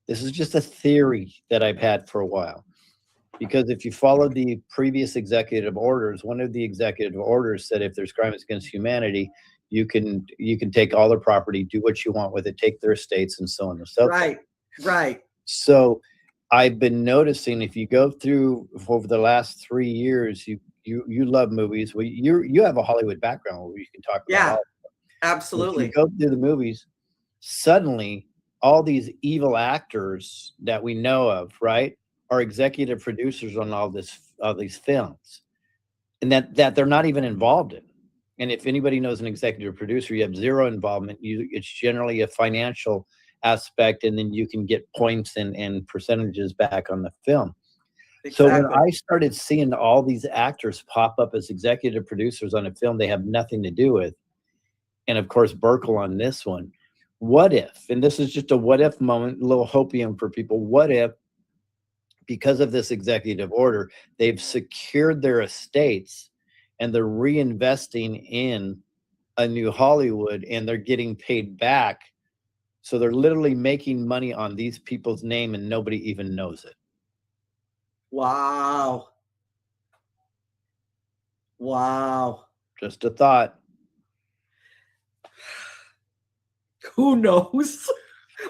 a theory that I've had for a while. Because if you follow the previous executive orders, one of the executive orders said if there's crimes against humanity, you can take all their property, do what you want with it, take their estates, and so on and so forth. Right. So I've been noticing, if you go through over the last 3 years, you love movies. Well, you have a Hollywood background where you can talk about Hollywood. Absolutely. If you go through the movies, suddenly all these evil actors that we know of, right, are executive producers on all these films, and that they're not even involved in. And if anybody knows an executive producer, you have zero involvement. It's generally a financial aspect, and then you can get points and percentages back on the film. So when I started seeing all these actors pop up as executive producers on a film they have nothing to do with, and of course Burkle on this one, what if, and this is just a what if moment, a little hopium for people, what if because of this executive order, they've secured their estates and they're reinvesting in a new Hollywood, and they're getting paid back. So they're literally making money on these people's name, and nobody even knows it. Wow. Just a thought. Who knows?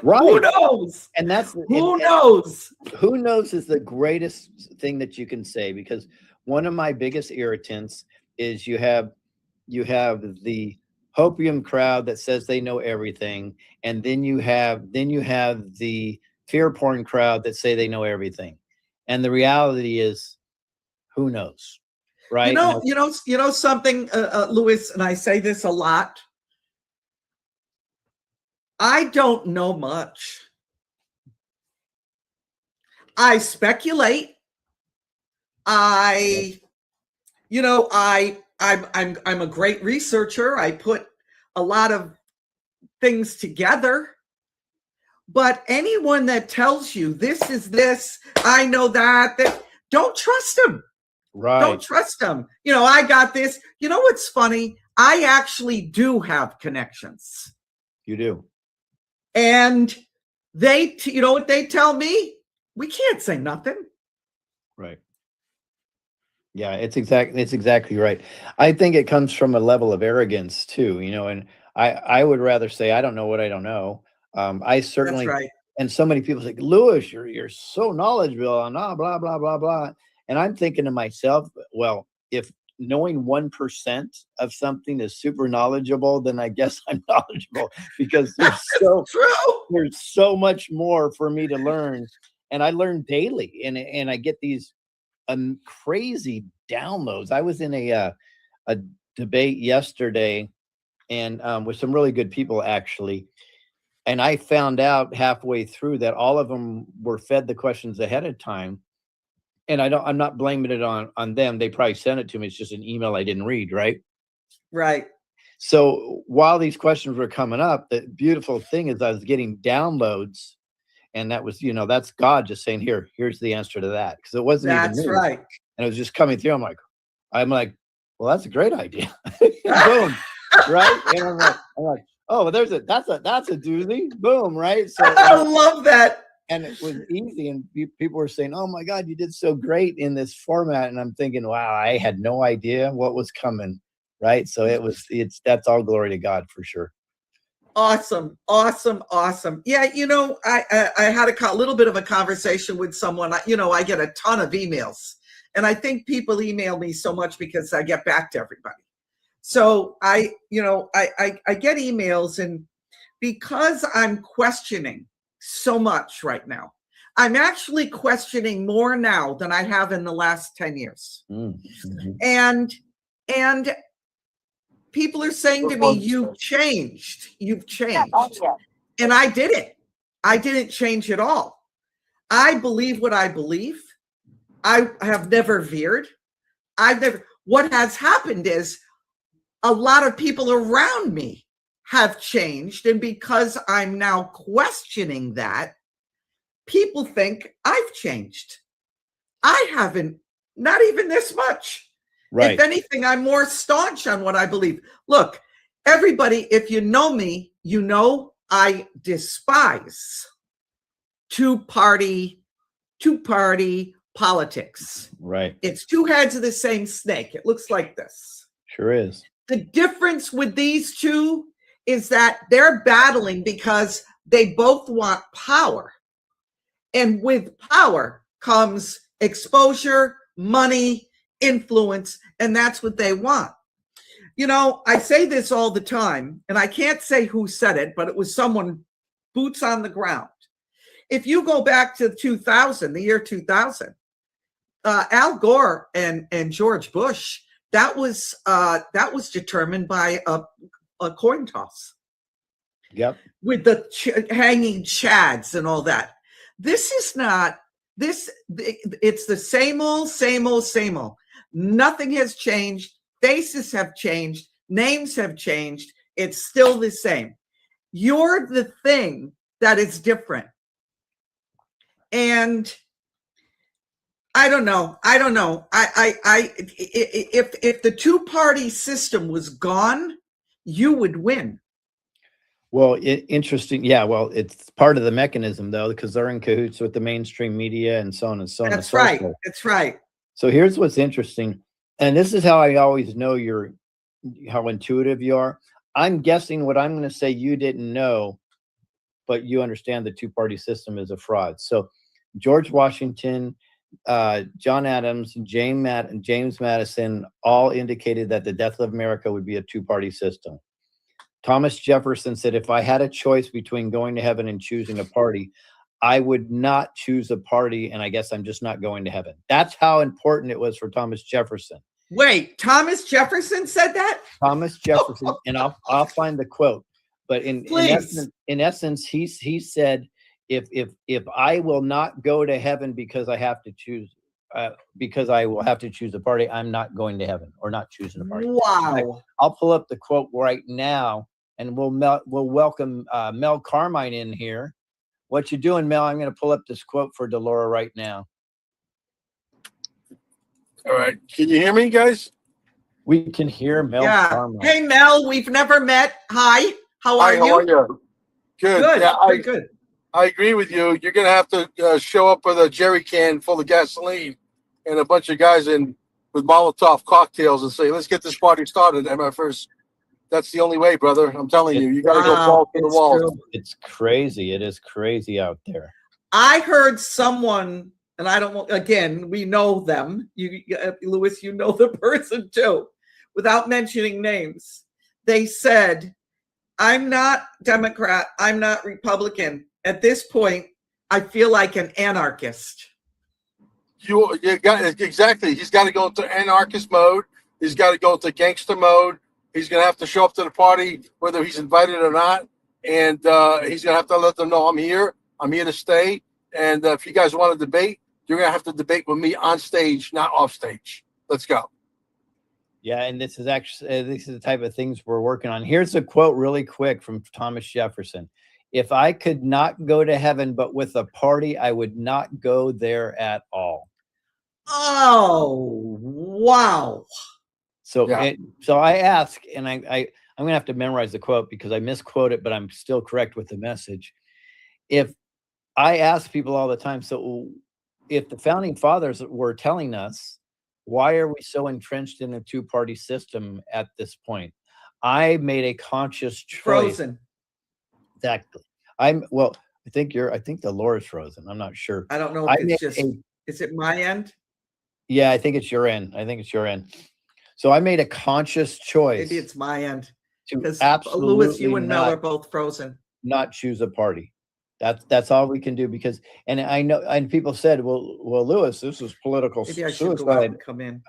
Right. Who knows? And that's who knows? Who knows is the greatest thing that you can say, because one of my biggest irritants is you have the hopium crowd that says they know everything, and then you have the fear porn crowd that say they know everything. And the reality is, who knows? Right? You know something, Louis, and I say this a lot. I don't know much. I speculate. I'm a great researcher. I put a lot of things together. But anyone that tells you this is this, I know that don't trust them. Right. Don't trust them. I got this. You know what's funny? I actually do have connections. You do. And you know what they tell me? We can't say nothing. Right. Yeah, it's exactly right. I think it comes from a level of arrogance too, and I would rather say I don't know what I don't know. I That's certainly, right. and so many people say, Lewis, you're so knowledgeable and blah blah blah blah. And I'm thinking to myself, well, if knowing 1% of something is super knowledgeable, then I guess I'm knowledgeable because there's so much more for me to learn, and I learn daily, and I get these crazy downloads. I was in a debate yesterday, and with some really good people actually, and I found out halfway through that all of them were fed the questions ahead of time. And I'm not blaming it on them. They probably sent it to me. It's just an email I didn't read, right? Right. So while these questions were coming up, the beautiful thing is I was getting downloads, and that was, that's God just saying, here's the answer to that. Because it wasn't even That's me. right. And it was just coming through. I'm like, well, that's a great idea. Boom. Right. And I'm like, oh, well, that's a doozy. Boom. Right. So I love that. And it was easy. And people were saying, oh my God, you did so great in this format. And I'm thinking, wow, I had no idea what was coming. Right. So that's all glory to God for sure. Awesome. Yeah, I had a little bit of a conversation with someone. I get a ton of emails, and I think people email me so much because I get back to everybody. So I get emails, and because I'm questioning so much right now, I'm actually questioning more now than I have in the last 10 years. Mm-hmm. And people are saying to me, you've changed. And I didn't. I didn't change at all. I believe what I believe. I have never veered. What has happened is a lot of people around me have changed. And because I'm now questioning that, people think I've changed. I haven't, not even this much. Right. If anything, I'm more staunch on what I believe. Look, everybody, if you know me, you know I despise two-party politics. Right. It's two heads of the same snake. It looks like this. Sure is. The difference with these two is that they're battling because they both want power. And with power comes exposure, money, influence, and that's what they want. I say this all the time, and I can't say who said it, but it was someone boots on the ground. If you go back to the year 2000, Al Gore and George Bush, that was determined by a coin toss. Yep. With the hanging chads and all that. This is not this. It's the same old. Nothing has changed. Faces have changed. Names have changed. It's still the same. You're the thing that is different. And I don't know. If the two-party system was gone, you would win. Well, interesting. Yeah, well, it's part of the mechanism, though, because they're in cahoots with the mainstream media and so on and so on. That's right. That's right. So here's what's interesting. And this is how I always know how intuitive you are. I'm guessing what I'm going to say you didn't know, but you understand the two-party system is a fraud. So George Washington, John Adams, James Madison all indicated that the death of America would be a two-party system. Thomas Jefferson said, if I had a choice between going to heaven and choosing a party, I would not choose a party, and I guess I'm just not going to heaven. That's how important it was for Thomas Jefferson. Wait, Thomas Jefferson said that? Thomas Jefferson, and I'll find the quote. But in essence, he said, if I will not go to heaven because I have to choose, because I will have to choose a party, I'm not going to heaven or not choosing a party. Wow! I'll pull up the quote right now, and we'll welcome Mel Carmine in here. What you doing, Mel? I'm going to pull up this quote for Delora right now. All right. Can you hear me, guys? We can hear Mel Carmine. Hey, Mel, we've never met. Hi. How are you? How are you? Good. Yeah, good. I agree with you. You're going to have to show up with a jerry can full of gasoline and a bunch of guys in with Molotov cocktails and say, "Let's get this party started." At my first, that's the only way, brother. I'm telling you, you got to go balls to the It's wall. true. It's crazy. It is crazy out there. I heard someone, and I don't. Again, we know them. Louis, you know the person too, without mentioning names. They said, "I'm not Democrat. I'm not Republican. At this point, I feel like an anarchist." You got exactly. He's got to go into anarchist mode. He's got to go into gangster mode. He's going to have to show up to the party whether he's invited or not, and he's going to have to let them know I'm here. I'm here to stay. And if you guys want to debate, you're going to have to debate with me on stage, not off stage. Let's go. Yeah, and this is actually this is the type of things we're working on. Here's a quote really quick from Thomas Jefferson. If I could not go to heaven but with a party, I would not go there at all. Oh, wow. So so I ask, and I'm going to have to memorize the quote because I misquote it, but I'm still correct with the message. If I ask people all the time, so if the founding fathers were telling us, why are we so entrenched in a two-party system at this point? I made a conscious choice. Frozen. Exactly. I think the Laura's frozen. I'm not sure. I don't know if it's just, is it my end? Yeah, I think it's your end. So I made a conscious choice. Maybe it's my end. Because Louis, you and Mel are both frozen. Not choose a party. That's all we can do because, and I know, and people said, well, Louis, this is political Maybe I should go out and come in.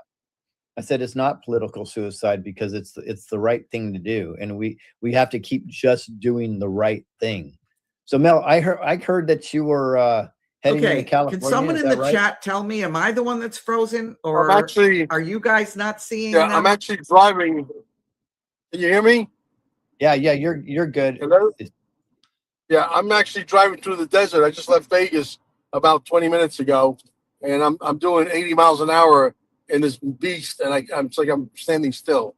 I said it's not political suicide because it's the right thing to do, and we have to keep just doing the right thing. So Mel, I heard that you were heading to California. Can someone in the chat tell me, am I the one that's frozen, or are you guys not seeing? Yeah, them? I'm actually driving. Can you hear me? Yeah, you're good. Hello? Yeah, I'm actually driving through the desert. I just left Vegas about 20 minutes ago, and I'm doing 80 miles an hour in this beast, and it's like I'm standing still.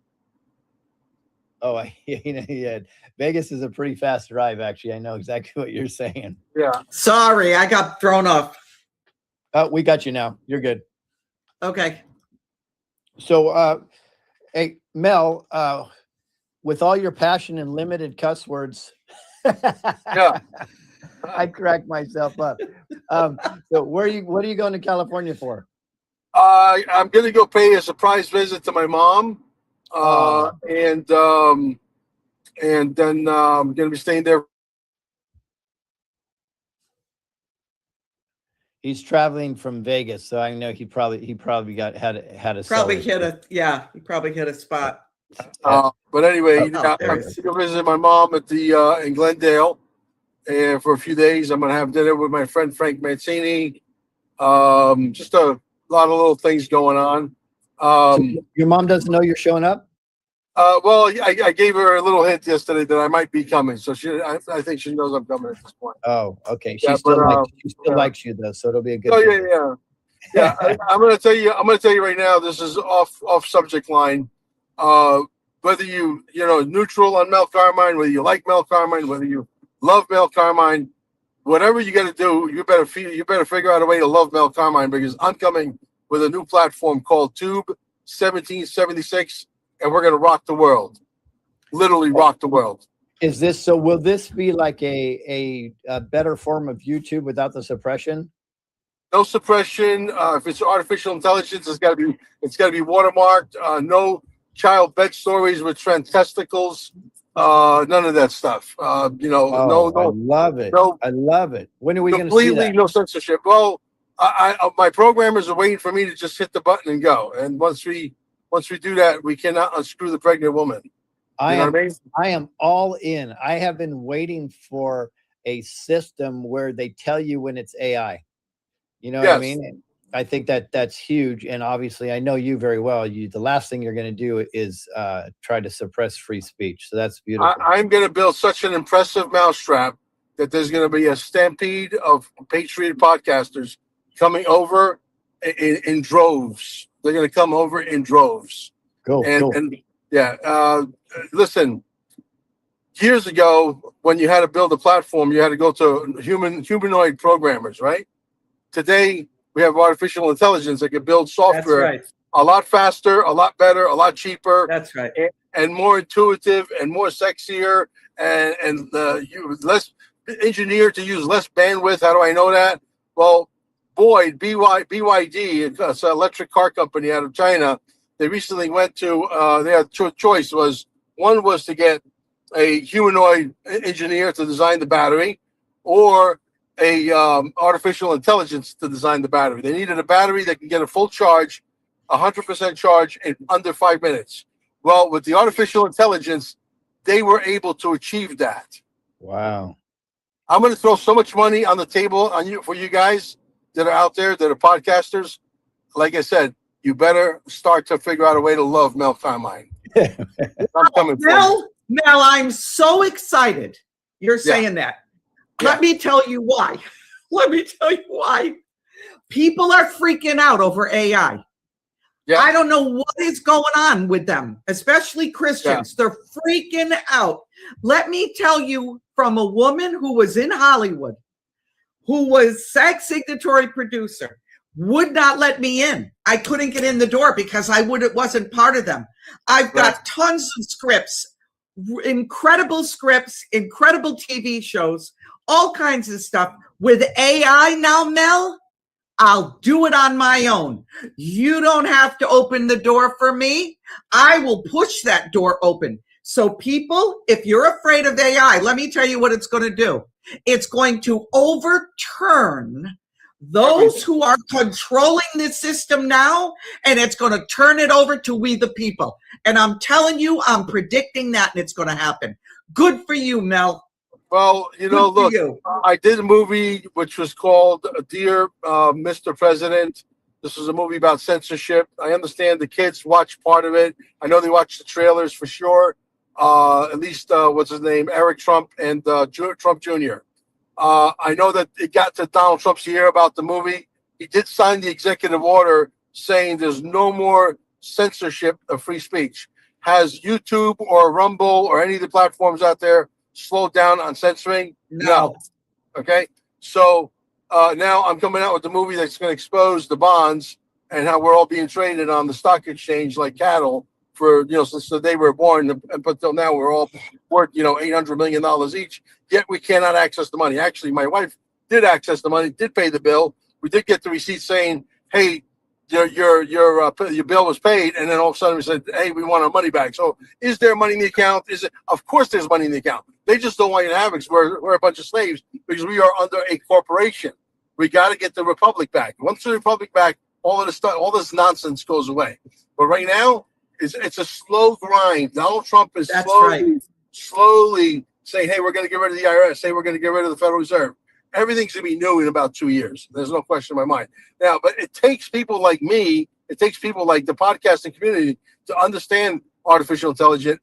Oh, yeah. Vegas is a pretty fast drive, actually. I know exactly what you're saying. Yeah. Sorry, I got thrown off. Oh, we got you now. You're good. Okay. So, hey, Mel, with all your passion and limited cuss words, yeah, I cracked myself up. So, what are you going to California for? I'm going to go pay a surprise visit to my mom, and then I'm going to be staying there. He's traveling from Vegas, so I know he probably had a Probably hit he probably hit a spot. But anyway, I'm going to go visit my mom at the in Glendale, and for a few days I'm going to have dinner with my friend Frank Mancini. Just a lot of little things going on. So your mom doesn't know you're showing up? Well, I gave her a little hint yesterday that I might be coming, so I think she knows I'm coming at this point. Oh, okay. She still likes you though, so it'll be a good. Oh yeah. I'm going to tell you right now. This is off subject line. Whether you neutral on Mel Carmine, whether you like Mel Carmine, whether you love Mel Carmine, whatever you got to do, you better figure out a way to love Mel Carmine, because I'm coming with a new platform called Tube 1776, and we're going to rock the world, literally rock the world. Is this so? Will this be like a better form of YouTube without the suppression? No suppression. If it's artificial intelligence, it's got to be watermarked. No child bed stories with trans testicles. None of that stuff. No. I love it. I love it. When are we going to see completely that? no censorship? Well, my programmers are waiting for me to just hit the button and go. And once we do that, we cannot unscrew the pregnant woman. I am all in. I have been waiting for a system where they tell you when it's AI. You know what I mean? I think that's huge. And obviously, I know you very well. The last thing you're going to do is try to suppress free speech. So that's beautiful. I'm going to build such an impressive mousetrap that there's going to be a stampede of patriot podcasters coming over in droves. They're going to come over in droves. Listen, years ago, when you had to build a platform, you had to go to humanoid programmers, right? Today, we have artificial intelligence that can build software a lot faster, a lot better, a lot cheaper. That's right. And more intuitive and more sexier and you less engineered to use less bandwidth. How do I know that? Well, Boyd, BYD, it's an electric car company out of China. They recently went to their choice was to get a humanoid engineer to design the battery, or a artificial intelligence to design the battery. They needed a battery that can get a full charge, 100% charge in under 5 minutes. Well, with the artificial intelligence, they were able to achieve that. Wow. I'm going to throw so much money on the table for you guys that are out there that are podcasters. Like I said, you better start to figure out a way to love Mel Carmine. I'm coming for you. Mel, I'm so excited you're saying that. Let me tell you why. Let me tell you why. People are freaking out over AI. Yeah. I don't know what is going on with them, especially Christians. Yeah. They're freaking out. Let me tell you from a woman who was in Hollywood, who was SAG signatory producer, would not let me in. I couldn't get in the door because it wasn't part of them. I've got tons of scripts, incredible TV shows, all kinds of stuff. With AI now, Mel, I'll do it on my own. You don't have to open the door for me. I will push that door open. So people, if you're afraid of AI, let me tell you what it's going to do. It's going to overturn those who are controlling the system now, and it's going to turn it over to we the people. And I'm telling you, I'm predicting that, and it's going to happen. Good for you, Mel. Well, look, I did a movie which was called Dear Mr. President. This was a movie about censorship. I understand the kids watch part of it. I know they watch the trailers for sure. At least, what's his name? Eric Trump and Trump Jr. I know that it got to Donald Trump's ear about the movie. He did sign the executive order saying there's no more censorship of free speech. Has YouTube or Rumble or any of the platforms out there slowed down on censoring? No. Okay. So now I'm coming out with the movie that's going to expose the bonds and how we're all being traded on the stock exchange like cattle for, since the day we were born, but till now we're all worth, $800 million each. Yet we cannot access the money. Actually, my wife did access the money, did pay the bill. We did get the receipt saying, hey, your bill was paid, and then all of a sudden we said, hey, we want our money back. So is there money in the account? Of course there's money in the account. They just don't want you to have it because we're a bunch of slaves, because we are under a corporation. We got to get the republic back. Once the republic back, all of this stuff, all this nonsense goes away. But right now, it's a slow grind. Donald Trump is slowly saying, hey, we're going to get rid of the IRS. Hey, we're going to get rid of the Federal Reserve. Everything's going to be new in about 2 years. There's no question in my mind. Now, but it takes people like me, it takes people like the podcasting community to understand artificial intelligence,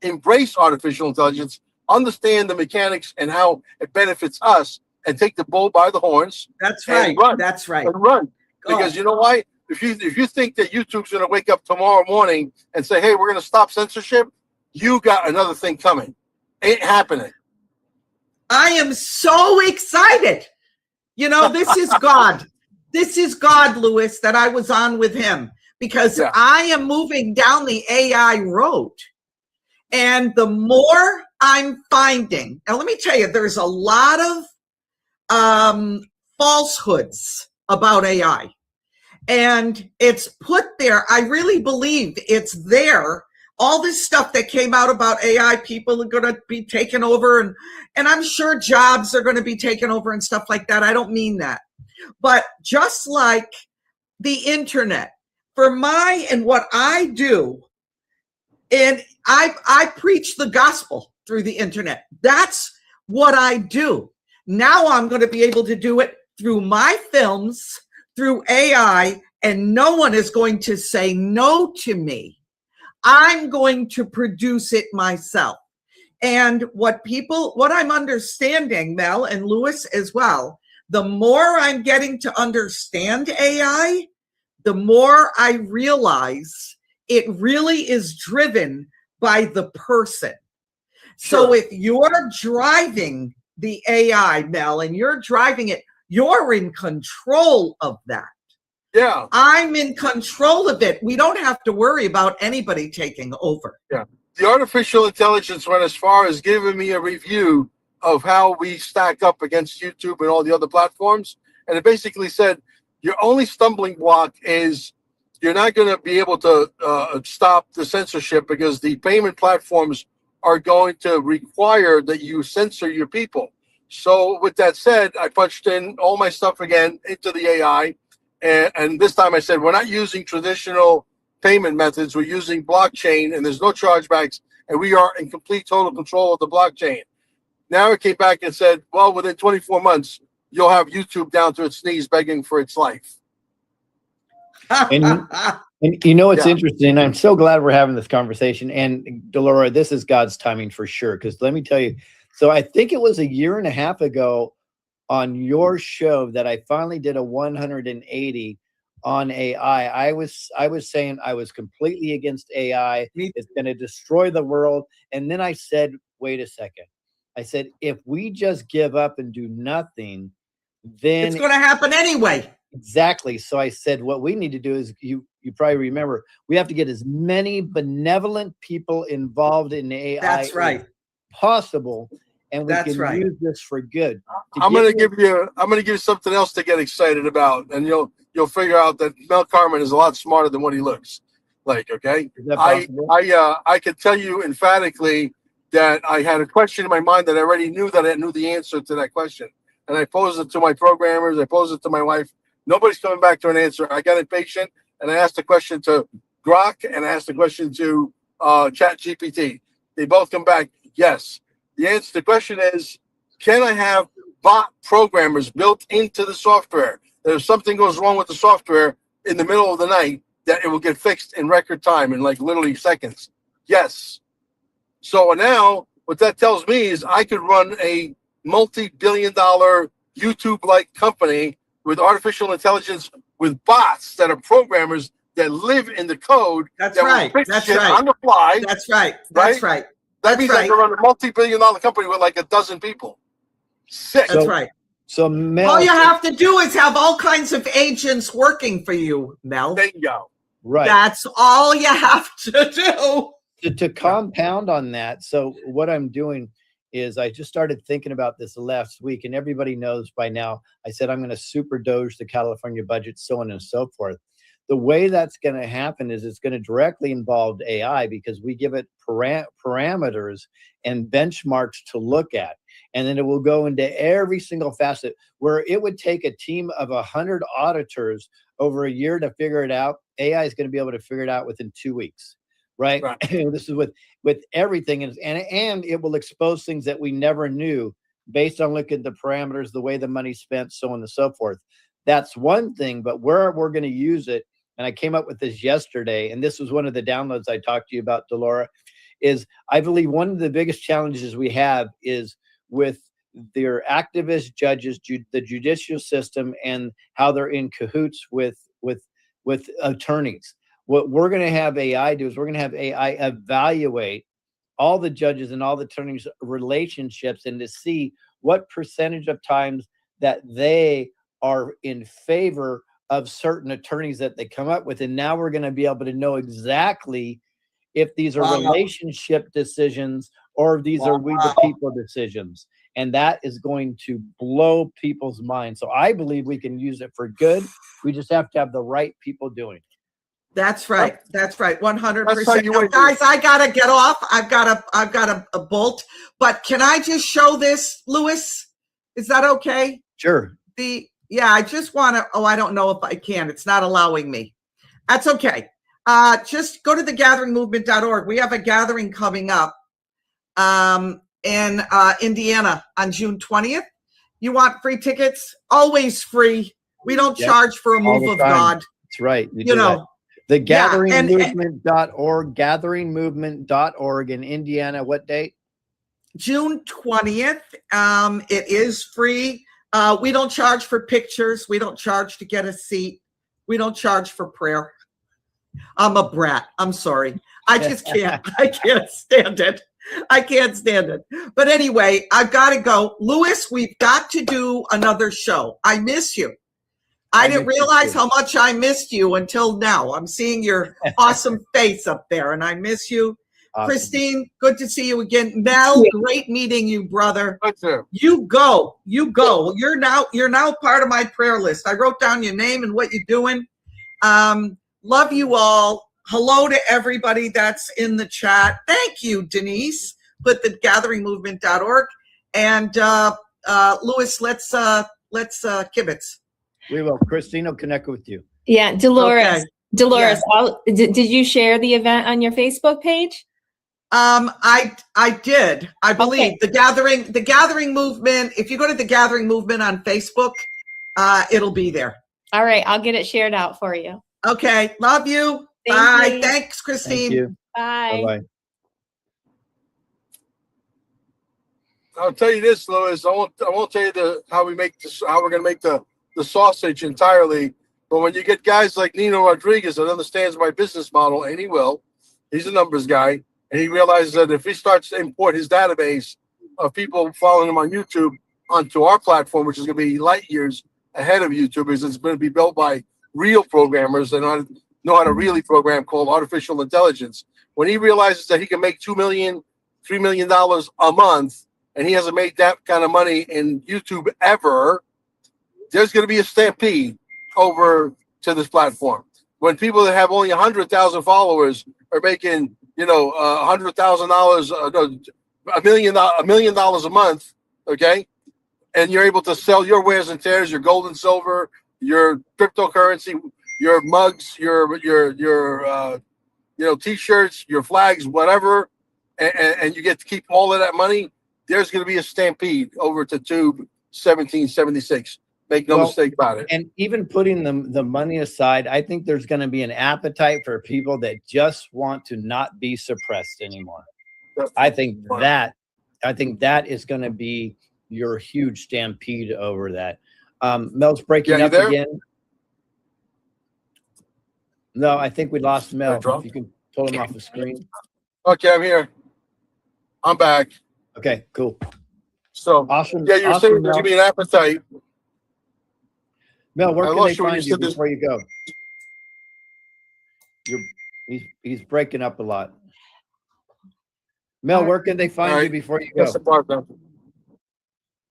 embrace artificial intelligence, understand the mechanics and how it benefits us, and take the bull by the horns. That's right. That's right. And run. Because you know why? If you think that YouTube's going to wake up tomorrow morning and say, hey, we're going to stop censorship, you got another thing coming. Ain't happening. I am so excited. This is God. This is God, Lewis, that I was on with him, because I am moving down the AI road. And the more I'm finding, and let me tell you, there's a lot of falsehoods about AI. And it's put there. I really believe it's there. All this stuff that came out about AI, people are going to be taken over, and I'm sure jobs are going to be taken over and stuff like that. I don't mean that. But just like the internet, for what I do, and I preach the gospel through the internet. That's what I do. Now I'm going to be able to do it through my films, through AI, and no one is going to say no to me. I'm going to produce it myself. And what I'm understanding, Mel and Lewis as well, the more I'm getting to understand AI, the more I realize it really is driven by the person. Sure. So if you're driving the AI, Mel, and you're driving it, you're in control of that. Yeah. I'm in control of it. We don't have to worry about anybody taking over. Yeah. The artificial intelligence went as far as giving me a review of how we stack up against YouTube and all the other platforms. And it basically said your only stumbling block is you're not going to be able to stop the censorship because the payment platforms are going to require that you censor your people. So with that said, I punched in all my stuff again into the AI. And this time I said, we're not using traditional payment methods. We're using blockchain, and there's no chargebacks, and we are in complete total control of the blockchain. Now it came back and said, well, within 24 months, you'll have YouTube down to its knees begging for its life. And you know, it's interesting. I'm so glad we're having this conversation. And Delora, this is God's timing for sure. Because let me tell you, so I think it was a year and a half ago on your show that I finally did a 180 on AI. I was saying I was completely against AI. It's going to destroy the world. And then I said, wait a second. I said, if we just give up and do nothing, then it's going to happen anyway. Exactly. So I said, what we need to do is, you probably remember, we have to get as many benevolent people involved in AI That's right. as possible, and we That's can right. use this for good. I'm going to give you something else to get excited about, and you'll figure out that Mel Carmen is a lot smarter than what he looks like. Okay, I can tell you emphatically that I had a question in my mind that I already knew the answer to that question, and I posed it to my programmers. I posed it to my wife. Nobody's coming back to an answer. I got impatient, and I asked the question to Grok, and I asked the question to ChatGPT. They both come back, yes. The question is, can I have bot programmers built into the software that if something goes wrong with the software in the middle of the night, that it will get fixed in record time, in like literally seconds? Yes. So now what that tells me is I could run a multi-billion-dollar YouTube-like company with artificial intelligence, with bots that are programmers that live in the code. That's right. That's right. On the fly. That's right. That's right. That means I can run a multi-billion-dollar company with like a dozen people. Sick. That's right. So Mel, all you have to do is have all kinds of agents working for you, Mel. There you go. Right. That's all you have to do. To compound on that, so what I'm doing is I just started thinking about this last week, and everybody knows by now, I said I'm going to super doge the California budget, so on and so forth. The way that's going to happen is it's going to directly involve AI because we give it parameters and benchmarks to look at. And then it will go into every single facet where it would take a team of 100 auditors over a year to figure it out. AI is going to be able to figure it out within 2 weeks. Right. This is with everything. And it will expose things that we never knew based on looking at the parameters, the way the money's spent, so on and so forth. That's one thing, but where we're going to use it, and I came up with this yesterday, and this was one of the downloads I talked to you about, Delora, is I believe one of the biggest challenges we have is with their activist judges, the judicial system, and how they're in cahoots with attorneys. What we're going to have AI do is we're going to have AI evaluate all the judges and all the attorneys' relationships and to see what percentage of times that they are in favor of certain attorneys that they come up with. And now we're going to be able to know exactly if these are relationship decisions or if these are we the people decisions. And that is going to blow people's minds. So I believe we can use it for good. We just have to have the right people doing it. That's right. That's right. 100%. Now, guys, I gotta get off. I've got a bolt. But can I just show this, Louis? Is that okay? Sure. I just want to. Oh, I don't know if I can. It's not allowing me. That's okay. Just go to thegatheringmovement.org. We have a gathering coming up in Indiana on June 20th. You want free tickets? Always free. We don't charge for a move of God. That's right. You know. The gatheringmovement.org, gatheringmovement.org in Indiana. What date? June 20th. It is free. We don't charge for pictures. We don't charge to get a seat. We don't charge for prayer. I'm a brat. I'm sorry. I just can't. I can't stand it. I can't stand it. But anyway, I've got to go. Louis, we've got to do another show. I miss you. I didn't miss you realize too. how much I missed you until now. I'm seeing your awesome face up there, and I miss you. Awesome. Christine, good to see you again. Mel, great meeting you, brother. You go. You're now part of my prayer list. I wrote down your name and what you're doing. Love you all. Hello to everybody that's in the chat. Thank you, Denise. Put the gatheringmovement.org. And Louis, let's kibitz. We will. Christine will connect with you. Yeah, Dolores. Okay. Dolores, Yes. did you share the event on your Facebook page? I did. I believe the gathering movement. If you go to the gathering movement on Facebook, it'll be there. All right, I'll get it shared out for you. Okay. Love you. Thank Bye. you. Thanks, Christine. Thank you. Bye. Bye-bye. I'll tell you this, Louis. I won't tell you how we're going to make the sausage entirely. But when you get guys like Nino Rodriguez that understands my business model, and he will, he's a numbers guy, and he realizes that if he starts to import his database of people following him on YouTube onto our platform, which is going to be light years ahead of YouTubers, it's going to be built by real programmers that know how to really program, called artificial intelligence. When he realizes that he can make $2 million, $3 million a month, and he hasn't made that kind of money in YouTube ever, there's going to be a stampede over to this platform. When people that have only 100,000 followers are making, $100,000, $1 million a month, okay, and you're able to sell your wares and tears, your gold and silver, your cryptocurrency, your mugs, your t-shirts, your flags, whatever, and you get to keep all of that money, there's going to be a stampede over to Tube 1776. Make no mistake about it. And even putting the money aside, I think there's going to be an appetite for people that just want to not be suppressed anymore. I think that is going to be your huge stampede over that. Mel's breaking up again. No, I think we lost Mel. If you can pull him off the screen. Okay, I'm here. I'm back. Okay, cool. So awesome. Yeah, you're saying there's going to be an appetite. Mel, where can they find you before you go? He's breaking up a lot. Mel, where can they find you before you go?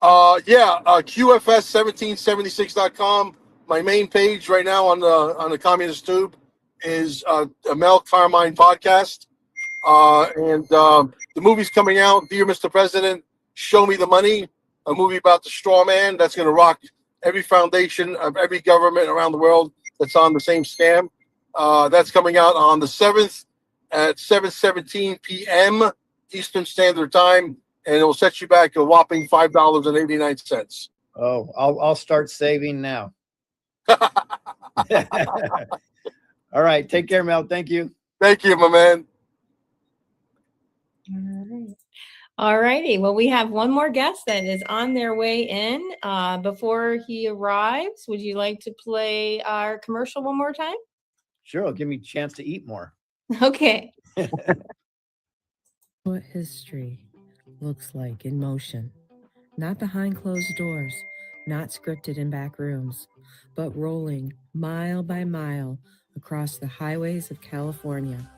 QFS1776.com. My main page right now on the Communist Tube is a Mel Carmine podcast. And the movie's coming out, Dear Mr. President, Show Me the Money, a movie about the straw man that's going to rock every foundation of every government around the world that's on the same scam. That's coming out on the 7th at 7:17 p.m. Eastern Standard Time, and it will set you back a whopping $5.89. Oh, I'll start saving now. All right. Take care, Mel. Thank you. Thank you, my man. All righty. Well, we have one more guest that is on their way in. Before he arrives, would you like to play our commercial one more time? Sure. It'll give me a chance to eat more. Okay. What history looks like in motion, not behind closed doors, not scripted in back rooms, but rolling mile by mile across the highways of California.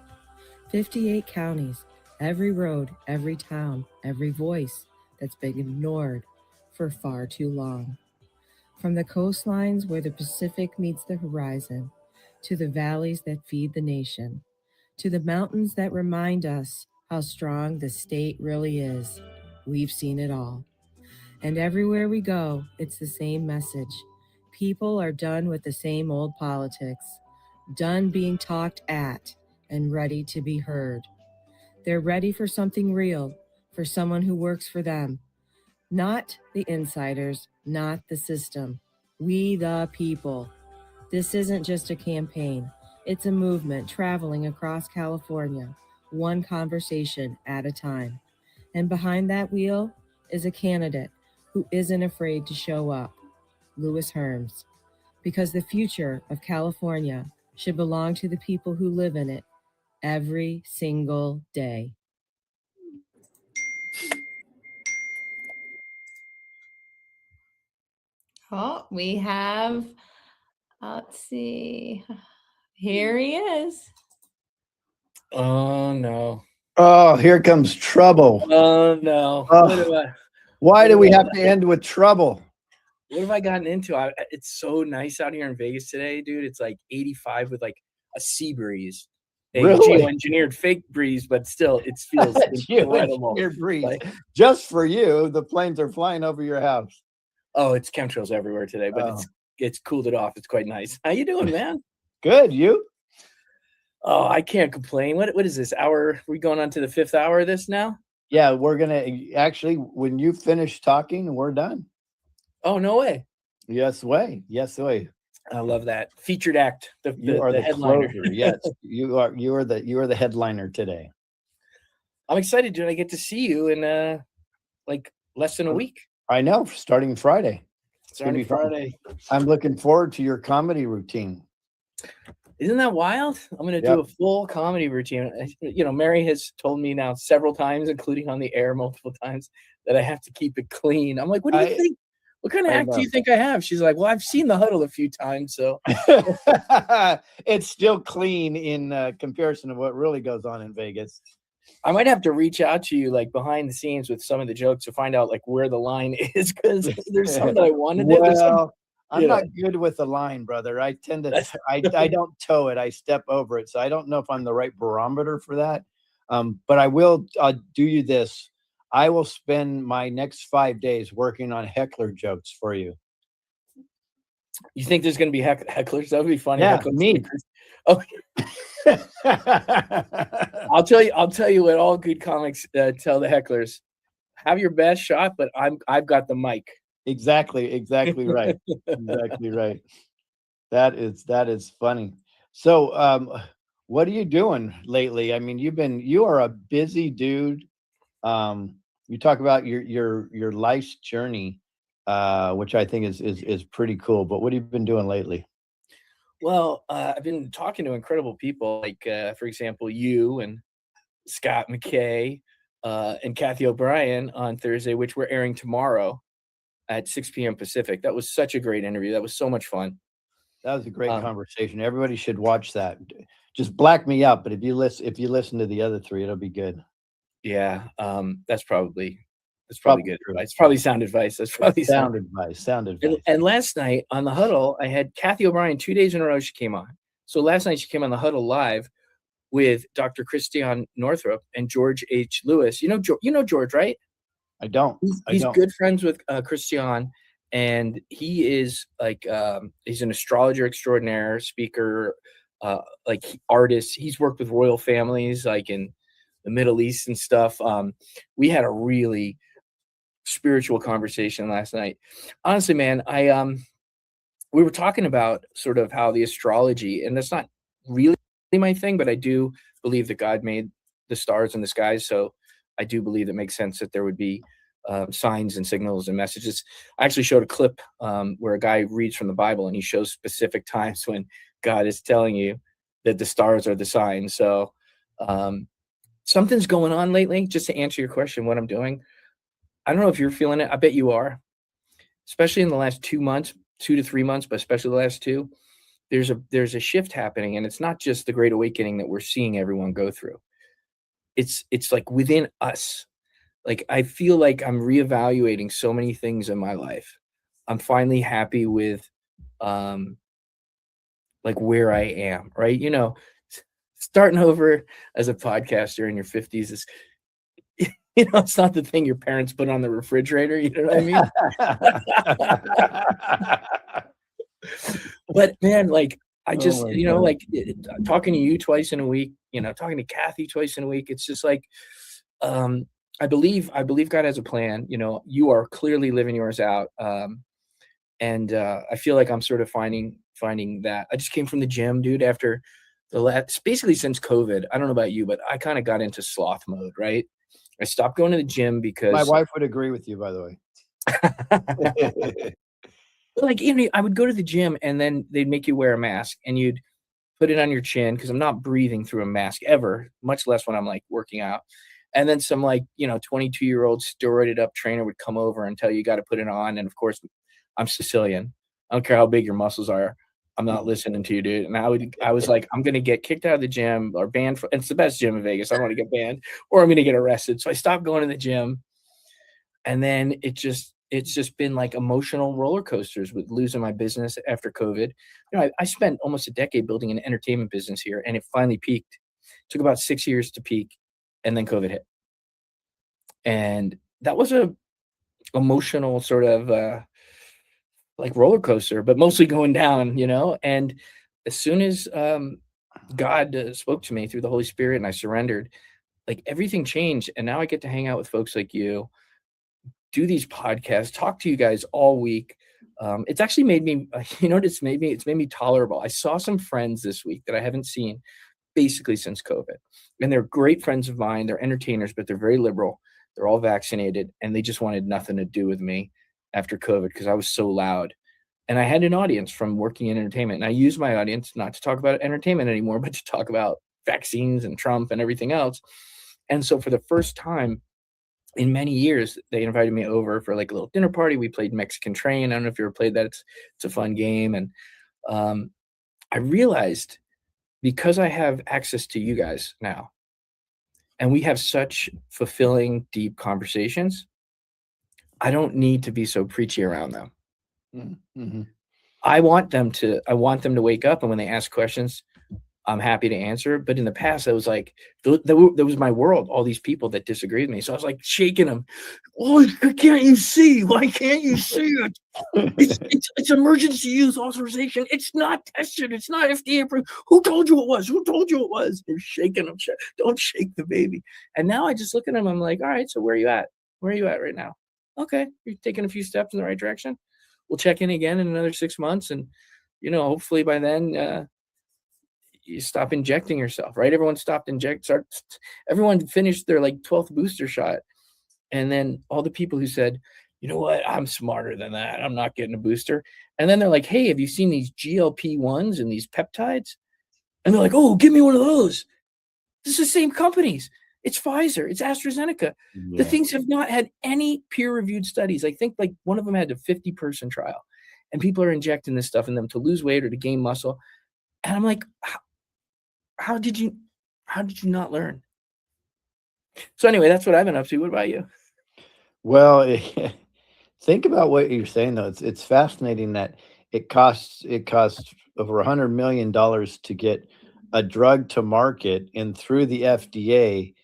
58 counties, every road, every town, every voice that's been ignored for far too long. From the coastlines where the Pacific meets the horizon, to the valleys that feed the nation, to the mountains that remind us how strong the state really is, we've seen it all. And everywhere we go, it's the same message. People are done with the same old politics, done being talked at, and ready to be heard. They're ready for something real, for someone who works for them. Not the insiders, not the system. We the people. This isn't just a campaign. It's a movement traveling across California, one conversation at a time. And behind that wheel is a candidate who isn't afraid to show up, Louis Herms. Because the future of California should belong to the people who live in it every single day. Oh, we have Let's see. Here he is. Oh no. Oh, here comes trouble. Oh no. Oh, What have I, why what do have we I- have to end with trouble? what have I gotten into? It's so nice out here in Vegas today, dude. It's like 85 with like a sea breeze. A Really? geo-engineered fake breeze, but still it feels incredible. Geo-engineered breeze. Like, Just for you, the planes are flying over your house. oh, it's chemtrails everywhere today, but it's cooled it off. It's quite nice. How you doing, man? Good. You? Oh, I can't complain. What is this hour? We going on to the 5th hour of this now? Yeah, we're gonna actually, when you finish talking, we're done. Oh, no way. Yes way. Yes way. I love that. Featured act. You are the headliner. closer. Yes, you are the headliner today. I'm excited, dude. I get to see you in like less than a week. I know, starting Friday. It's gonna Starting be fun. Friday. I'm looking forward to your comedy routine. Isn't that wild? I'm going to Yep. do a full comedy routine. You know, Mary has told me now several times, including on the air multiple times, that I have to keep it clean. I'm like, what do you think? What kind of I act do know. you think I have? She's like, well, I've seen the huddle a few times, so It's still clean in comparison to what really goes on in Vegas. I might have to reach out to you like behind the scenes with some of the jokes to find out like where the line is, because there's some that I want to do. There's some, Well, I'm you know. not good with the line, brother. I tend to, I don't toe it. I step over it. So I don't know if I'm the right barometer for that. But I will do you this. I will spend my next 5 days working on heckler jokes for you. You think there's going to be hecklers? That would be funny. Yeah, Hecklers, me. oh. I'll tell you what all good comics tell the hecklers: have your best shot, but I've got the mic. Exactly right. Exactly right. That is funny. So what are you doing lately? I mean, you are a busy dude. You talk about your life's journey, which I think is pretty cool. But what have you been doing lately? Well, I've been talking to incredible people, like for example, you and Scott McKay and Kathy O'Brien on Thursday, which we're airing tomorrow at 6 p.m. Pacific. That was such a great interview. That was so much fun. That was a great conversation. Everybody should watch that. Just black me up, but if you listen to the other three, it'll be good. Yeah, that's probably good advice. Probably sound advice. That's probably sound advice. And last night on the huddle, I had Kathy O'Brien 2 days in a row. She came on. So last night she came on the huddle live with Dr. Christian Northrup and George H. Lewis. You know George, right? I don't. He's good friends with Christian, and he is like he's an astrologer extraordinaire, speaker, artist. He's worked with royal families like in the Middle East and stuff. We had a really spiritual conversation last night. Honestly, man, we were talking about sort of how the astrology, and that's not really my thing, but I do believe that God made the stars and the skies. So I do believe it makes sense that there would be signs and signals and messages. I actually showed a clip where a guy reads from the Bible and he shows specific times when God is telling you that the stars are the signs. So something's going on lately. Just to answer your question, what I'm doing, I don't know if you're feeling it. I bet you are, especially in the last 2 months, 2 to 3 months, but especially the last two. There's a shift happening, and it's not just the Great Awakening that we're seeing everyone go through. It's like within us. Like I feel like I'm reevaluating so many things in my life. I'm finally happy with like where I am, right? You know, starting over as a podcaster in your 50s is it's not the thing your parents put on the refrigerator, you know what I mean? But man, like I just, like talking to you twice in a week, talking to Kathy twice in a week, it's just like I believe God has a plan. You are clearly living yours out. And I feel like I'm sort of finding that. I just came from the gym, dude, after basically since COVID. I don't know about you, but I kind of got into sloth mode, right? I stopped going to the gym because my wife would agree with you, by the way. Like, I would go to the gym and then they'd make you wear a mask and you'd put it on your chin because I'm not breathing through a mask ever, much less when I'm like working out. And then some 22-year-old steroided up trainer would come over and tell you got to put it on. And of course, I'm Sicilian. I don't care how big your muscles are. I'm not listening to you, dude. And I was like, I'm gonna get kicked out of the gym or banned from. It's the best gym in Vegas. I don't want to get banned, or I'm gonna get arrested. So I stopped going to the gym, and then it's just been like emotional roller coasters with losing my business after COVID. I spent almost a decade building an entertainment business here, and it finally peaked. It took about 6 years to peak, and then COVID hit, and that was a emotional sort of like roller coaster, but mostly going down, and as soon as God spoke to me through the Holy Spirit and I surrendered, like everything changed. And now I get to hang out with folks like you, do these podcasts, talk to you guys all week. It's actually made me, it's made me tolerable. I saw some friends this week that I haven't seen basically since COVID, and they're great friends of mine. They're entertainers, but they're very liberal. They're all vaccinated, and they just wanted nothing to do with me after COVID because I was so loud. And I had an audience from working in entertainment, and I used my audience not to talk about entertainment anymore, but to talk about vaccines and Trump and everything else. And so for the first time in many years, they invited me over for like a little dinner party. We played Mexican Train. I don't know if you ever played that. It's a fun game. And I realized, because I have access to you guys now, and we have such fulfilling, deep conversations, I don't need to be so preachy around them. Mm-hmm. I want them to wake up, and when they ask questions, I'm happy to answer. But in the past, I was like, that was my world, all these people that disagree with me. So I was like shaking them. Oh, can't you see? Why can't you see it? It's emergency use authorization. It's not tested. It's not FDA approved. Who told you it was? Who told you it was? They're shaking them. Don't shake the baby. And now I just look at them. I'm like, all right, so where are you at? Where are you at right now? Okay, you're taking a few steps in the right direction. We'll check in again in another 6 months. And, hopefully by then, you stop injecting yourself, right? Everyone everyone finished their like 12th booster shot. And then all the people who said, you know what, I'm smarter than that, I'm not getting a booster. And then they're like, hey, have you seen these GLP-1s and these peptides? And they're like, oh, give me one of those. This is the same companies. It's Pfizer, it's AstraZeneca. Yeah. The things have not had any peer-reviewed studies. I think like one of them had a 50-person trial, and people are injecting this stuff in them to lose weight or to gain muscle. And I'm like, how did you not learn? So anyway, that's what I've been up to. What about you? Well, think about what you're saying though. It's fascinating that it costs over $100 million to get a drug to market and through the FDA,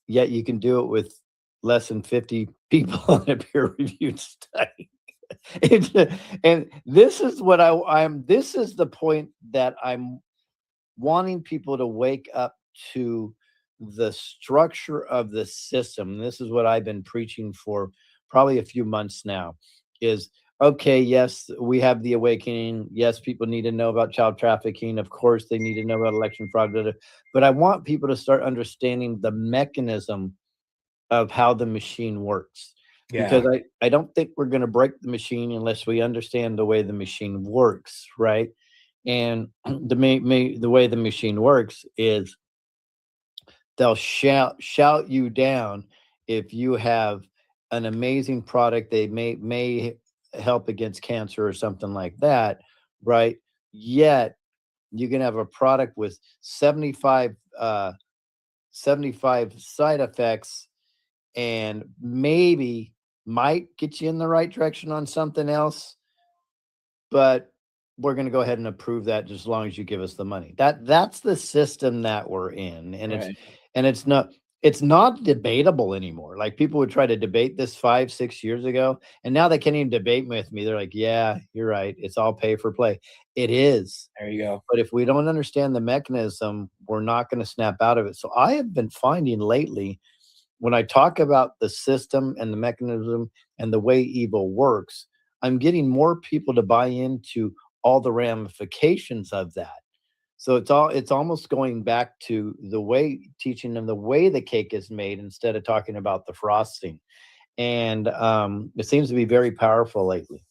yet you can do it with less than 50 people in a peer-reviewed study. And this is what this is the point that I'm wanting people to wake up to, the structure of the system. This is what I've been preaching for probably a few months now, is okay, yes, we have the awakening. Yes, people need to know about child trafficking. Of course, they need to know about election fraud. But I want people to start understanding the mechanism of how the machine works. Yeah. Because I don't think we're going to break the machine unless we understand the way the machine works, right? And the way the machine works is they'll shout you down if you have an amazing product. They may help against cancer or something like that, right? Yet you can have a product with 75 side effects and maybe might get you in the right direction on something else, but we're going to go ahead and approve that just as long as you give us the money. That's the system that we're in. And Right. it's not debatable anymore. Like people would try to debate this 5-6 years ago, and now they can't even debate with me. They're like, yeah, you're right. It's all pay for play. It is. There you go. But if we don't understand the mechanism, we're not going to snap out of it. So I have been finding lately, when I talk about the system and the mechanism and the way evil works, I'm getting more people to buy into all the ramifications of that. So it's almost going back to the way, teaching them the way the cake is made instead of talking about the frosting. And it seems to be very powerful lately.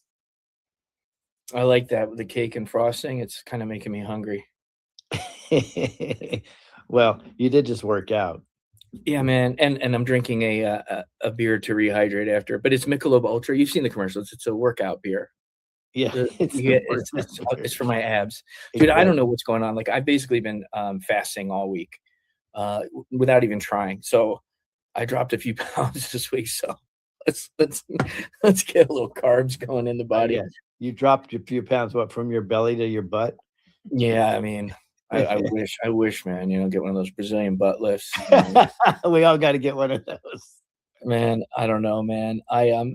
I like that with the cake and frosting. It's kind of making me hungry. Well, you did just work out. Yeah, man. And I'm drinking a beer to rehydrate after, but it's Michelob Ultra. You've seen the commercials. It's a workout beer. Yeah, It's for my abs, dude. I don't know what's going on. Like I've basically been fasting all week, without even trying. So I dropped a few pounds this week. So let's get a little carbs going in the body. Yeah. You dropped a few pounds, what, from your belly to your butt? Yeah, I mean, I wish, man. Get one of those Brazilian butt lifts. We all got to get one of those. Man, I don't know, man. I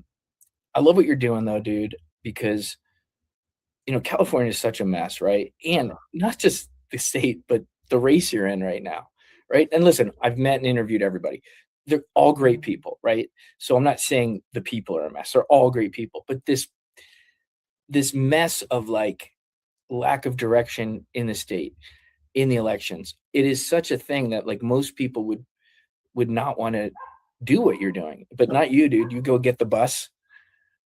love what you're doing though, dude, because California is such a mess, right? And not just the state, but the race you're in right now, right? And listen, I've met and interviewed everybody. They're all great people, right? So I'm not saying the people are a mess. They're all great people, but this mess of like lack of direction in the state, in the elections, it is such a thing that like most people would not want to do what you're doing, but not you, dude. You go get the bus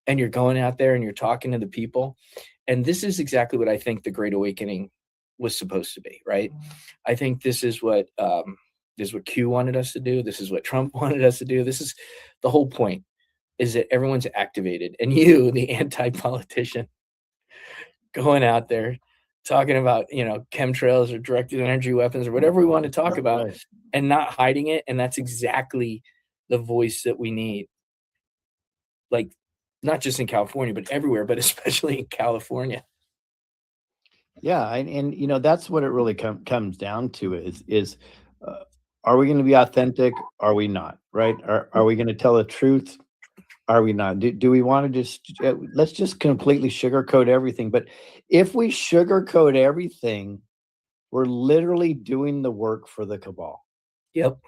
and you're going out there and you're talking to the people. And this is exactly what I think the Great Awakening was supposed to be, right? I think this is what Q wanted us to do. This is what Trump wanted us to do. This is the whole point, is that everyone's activated. And you, the anti-politician, going out there talking about, chemtrails or directed energy weapons or whatever we want to talk about, and not hiding it. And that's exactly the voice that we need. Like, not just in California, but everywhere, but especially in California. Yeah, and that's what it really comes down to is are we going to be authentic? Are we not? Right? Are we going to tell the truth? Are we not? Do we want to just let's just completely sugarcoat everything? But if we sugarcoat everything, we're literally doing the work for the cabal. Yep.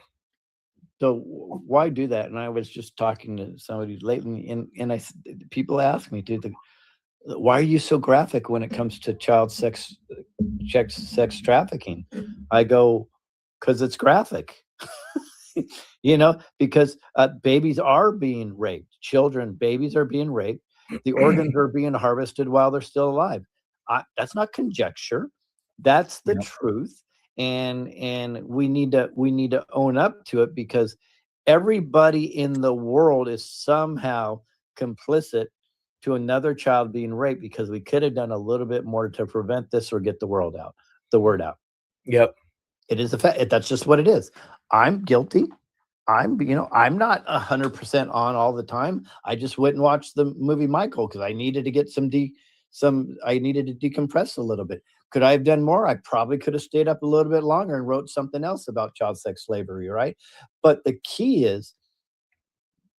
So why do that? And I was just talking to somebody lately, and people ask me, dude, why are you so graphic when it comes to child sex trafficking? I go, because it's graphic. Because babies are being raped. Babies are being raped. The organs are being harvested while they're still alive. That's not conjecture. That's the truth. And we need to own up to it, because everybody in the world is somehow complicit to another child being raped, because we could have done a little bit more to prevent this or get the word out. Yep. It is a fact. That's just what it is. I'm guilty. I'm not 100% on all the time. I just went and watched the movie Michael because I needed to get I needed to decompress a little bit. Could I have done more? I probably could have stayed up a little bit longer and wrote something else about child sex slavery, right? But the key is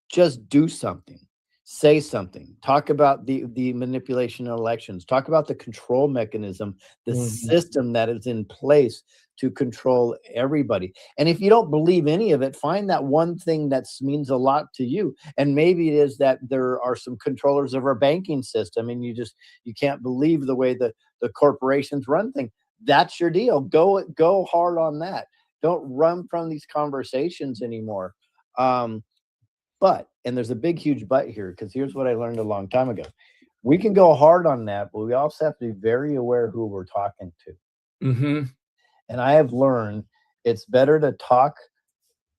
just do something. Say something. Talk about the manipulation of elections. Talk about the control mechanism, the system that is in place to control everybody. And if you don't believe any of it, find that one thing that means a lot to you. And maybe it is that there are some controllers of our banking system, and you can't believe the way the corporations run things. That's your deal. Go hard on that. Don't run from these conversations anymore. But, and there's a big, huge but here, because here's what I learned a long time ago. We can go hard on that, but we also have to be very aware who we're talking to. Mm-hmm. And I have learned it's better to talk,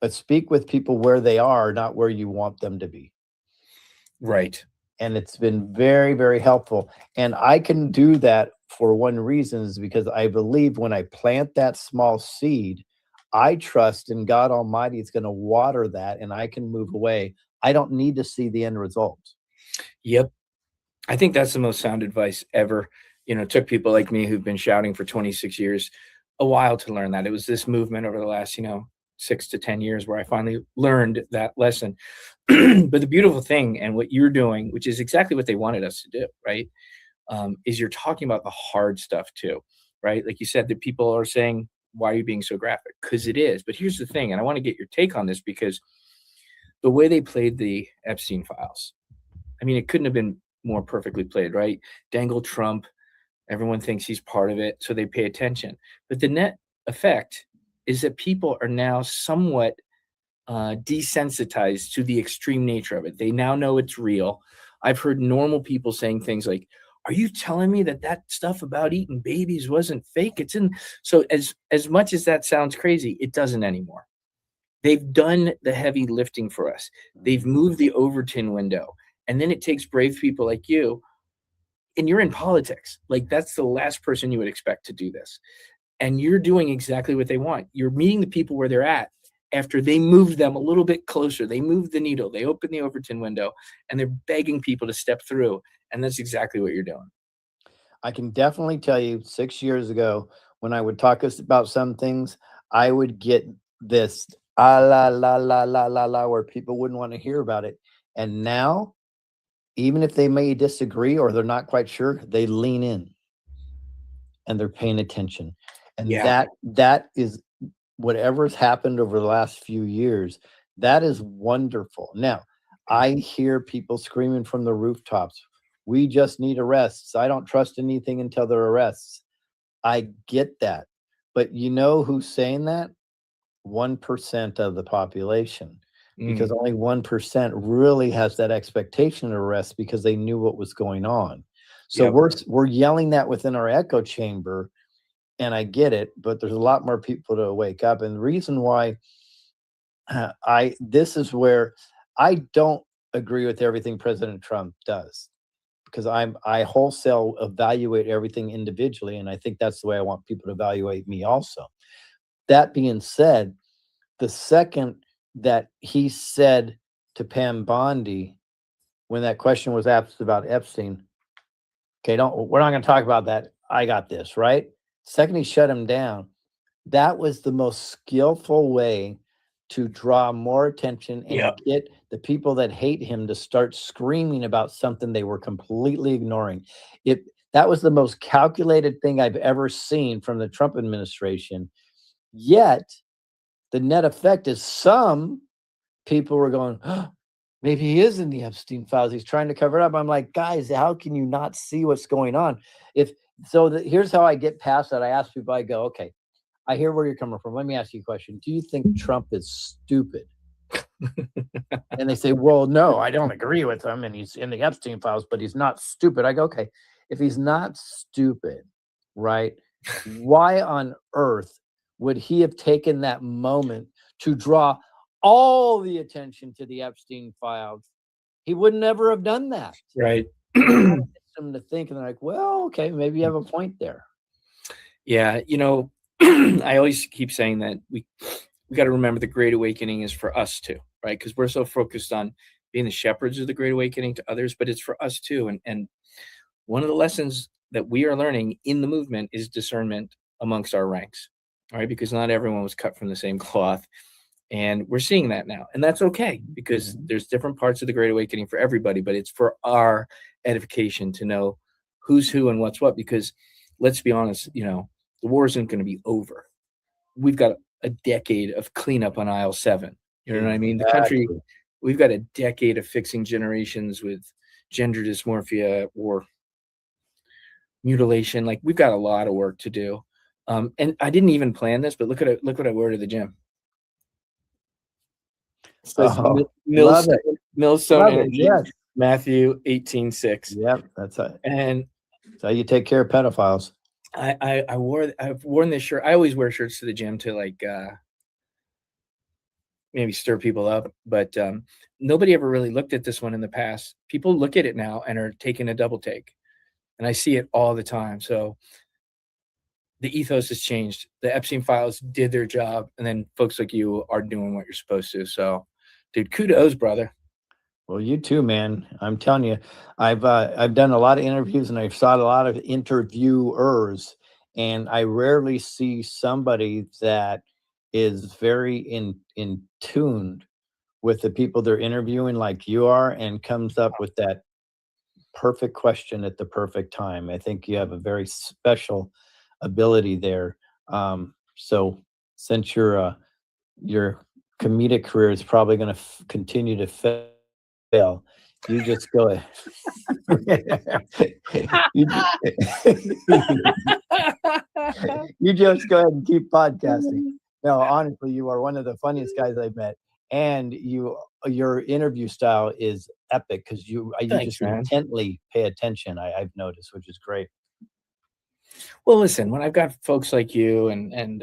but speak with people where they are, not where you want them to be. Right. And it's been very, very helpful. And I can do that for one reason, is because I believe when I plant that small seed, I trust in God Almighty is going to water that, and I can move away. I don't need to see the end result. Yep. I think that's the most sound advice ever. It took people like me who've been shouting for 26 years a while to learn that. It was this movement over the last, 6 to 10 years where I finally learned that lesson. But the beautiful thing, and what you're doing, which is exactly what they wanted us to do, right, is you're talking about the hard stuff too, right? Like you said, that people are saying, why are you being so graphic? Because it is. But here's the thing, and I want to get your take on this, because the way they played the Epstein files, I mean, it couldn't have been more perfectly played, right? Dangle Trump, everyone thinks he's part of it, so they pay attention. But the net effect is that people are now somewhat desensitized to the extreme nature of it. They now know it's real. I've heard normal people saying things like, are you telling me that stuff about eating babies wasn't fake? It's in. So as much as that sounds crazy, it doesn't anymore. They've done the heavy lifting for us. They've moved the Overton window. And then it takes brave people like you and you're in politics. Like, that's the last person you would expect to do this. And you're doing exactly what they want. You're meeting the people where they're at after they moved them a little bit closer. They moved the needle. They opened the Overton window, and they're begging people to step through. And that's exactly what you're doing. I can definitely tell you 6 years ago, when I would talk about some things, I would get this la la la la la la where people wouldn't want to hear about it. And now, even if they may disagree or they're not quite sure, they lean in and they're paying attention. And that is whatever's happened over the last few years. That is wonderful. Now, I hear people screaming from the rooftops, we just need arrests. I don't trust anything until there are arrests. I get that. But you know who's saying that? 1% of the population. Because only 1% really has that expectation of arrest because they knew what was going on. So we're yelling that within our echo chamber, and I get it, but there's a lot more people to wake up. And the reason why this is where I don't agree with everything President Trump does, because I wholesale evaluate everything individually, and I think that's the way I want people to evaluate me also. That being said, the second that he said to Pam Bondi, when that question was asked about Epstein, okay, we're not going to talk about that. I got this, right? Second he shut him down, that was the most skillful way to draw more attention and get the people that hate him to start screaming about something they were completely ignoring. That was the most calculated thing I've ever seen from the Trump administration. Yet, the net effect is some people were going, oh, maybe he is in the Epstein files. He's trying to cover it up. I'm like, guys, how can you not see what's going on? Here's how I get past that. I ask people, I go, okay, I hear where you're coming from. Let me ask you a question. Do you think Trump is stupid? And they say, well, no, I don't agree with him. And he's in the Epstein files, but he's not stupid. I go, okay, if he's not stupid, right, why on earth would he have taken that moment to draw all the attention to the Epstein files? He would never have done that. Right. Them to think, and they're like, well, okay, maybe you have a point there. Yeah. I always keep saying that we got to remember the Great Awakening is for us too, right? Because we're so focused on being the shepherds of the Great Awakening to others, but it's for us too. And one of the lessons that we are learning in the movement is discernment amongst our ranks, all right? Because not everyone was cut from the same cloth. And we're seeing that now. And that's okay, because there's different parts of the Great Awakening for everybody, but it's for our edification to know who's who and what's what. Because let's be honest, the war isn't going to be over. We've got a decade of cleanup on aisle 7. You know what I mean? The country, we've got a decade of fixing generations with gender dysmorphia or mutilation. Like, we've got a lot of work to do. And I didn't even plan this, but look what I wore to the gym. It says Millstone Energy, yes. Matthew 18:6. Yep, that's it. And that's how you take care of pedophiles. I've worn this shirt. I always wear shirts to the gym to like maybe stir people up, but nobody ever really looked at this one in the past. People look at it now and are taking a double take, and I see it all the time. So the ethos has changed. The Epstein files did their job, and then folks like you are doing what you're supposed to. So, dude, kudos, brother. Well, you too, man. I'm telling you, I've done a lot of interviews and I've saw a lot of interviewers, and I rarely see somebody that is very in tuned with the people they're interviewing like you are, and comes up with that perfect question at the perfect time. I think you have a very special ability there. So since your comedic career is probably going to continue to fail, you just go ahead. you just go ahead and keep podcasting. No, honestly, you are one of the funniest guys I've met, and your interview style is epic because you just intently pay attention. I've noticed, which is great. Well, listen, when I've got folks like you and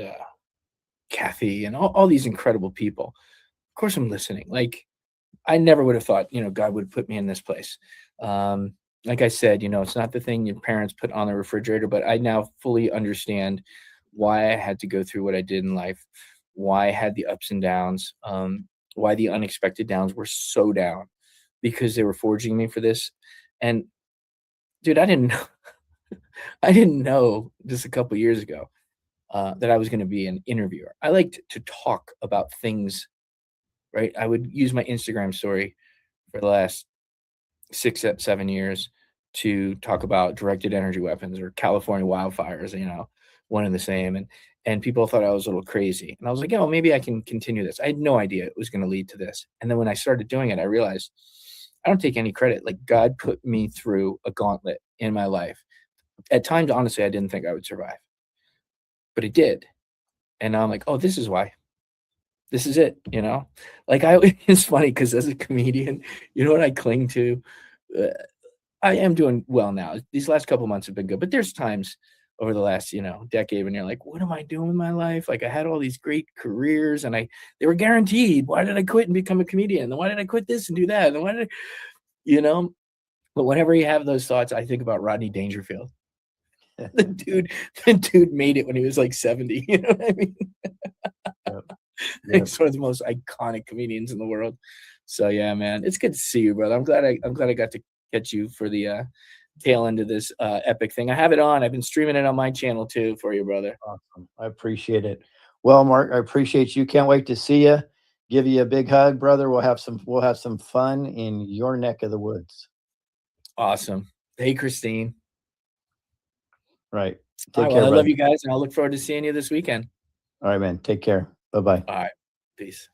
Kathy and all these incredible people, of course I'm listening. Like, I never would have thought, God would put me in this place. like I said, it's not the thing your parents put on the refrigerator, but I now fully understand why I had to go through what I did in life, why I had the ups and downs, why the unexpected downs were so down, because they were forging me for this. And dude, I didn't know, I didn't know just a couple years ago that I was going to be an interviewer. I liked to talk about things, right? I would use my Instagram story for the last 6, 7 years to talk about directed energy weapons or California wildfires, one and the same. And people thought I was a little crazy. And I was like, maybe I can continue this. I had no idea it was going to lead to this. And then when I started doing it, I realized I don't take any credit. Like, God put me through a gauntlet in my life. At times, honestly, I didn't think I would survive, but it did. And now I'm like, oh, this is why. This is it, Like, it's funny because as a comedian, you know what I cling to? I am doing well now. These last couple months have been good, but there's times over the last, decade when you're like, what am I doing with my life? Like, I had all these great careers and they were guaranteed. Why did I quit and become a comedian? And why did I quit this and do that? And why did but whenever you have those thoughts, I think about Rodney Dangerfield. The dude made it when he was like 70. You know what I mean? He's one of the most iconic comedians in the world. So yeah, man, it's good to see you, brother. I'm glad I got to catch you for the tail end of this epic thing. I have it on. I've been streaming it on my channel too for you, brother. Awesome. I appreciate it. Well, Mark, I appreciate you. Can't wait to see you. Give you a big hug, brother. We'll have some fun in your neck of the woods. Awesome. Hey, Christine. Right. Take care. I love you guys, and I'll look forward to seeing you this weekend. All right, man. Take care. Bye-bye. All right. Peace.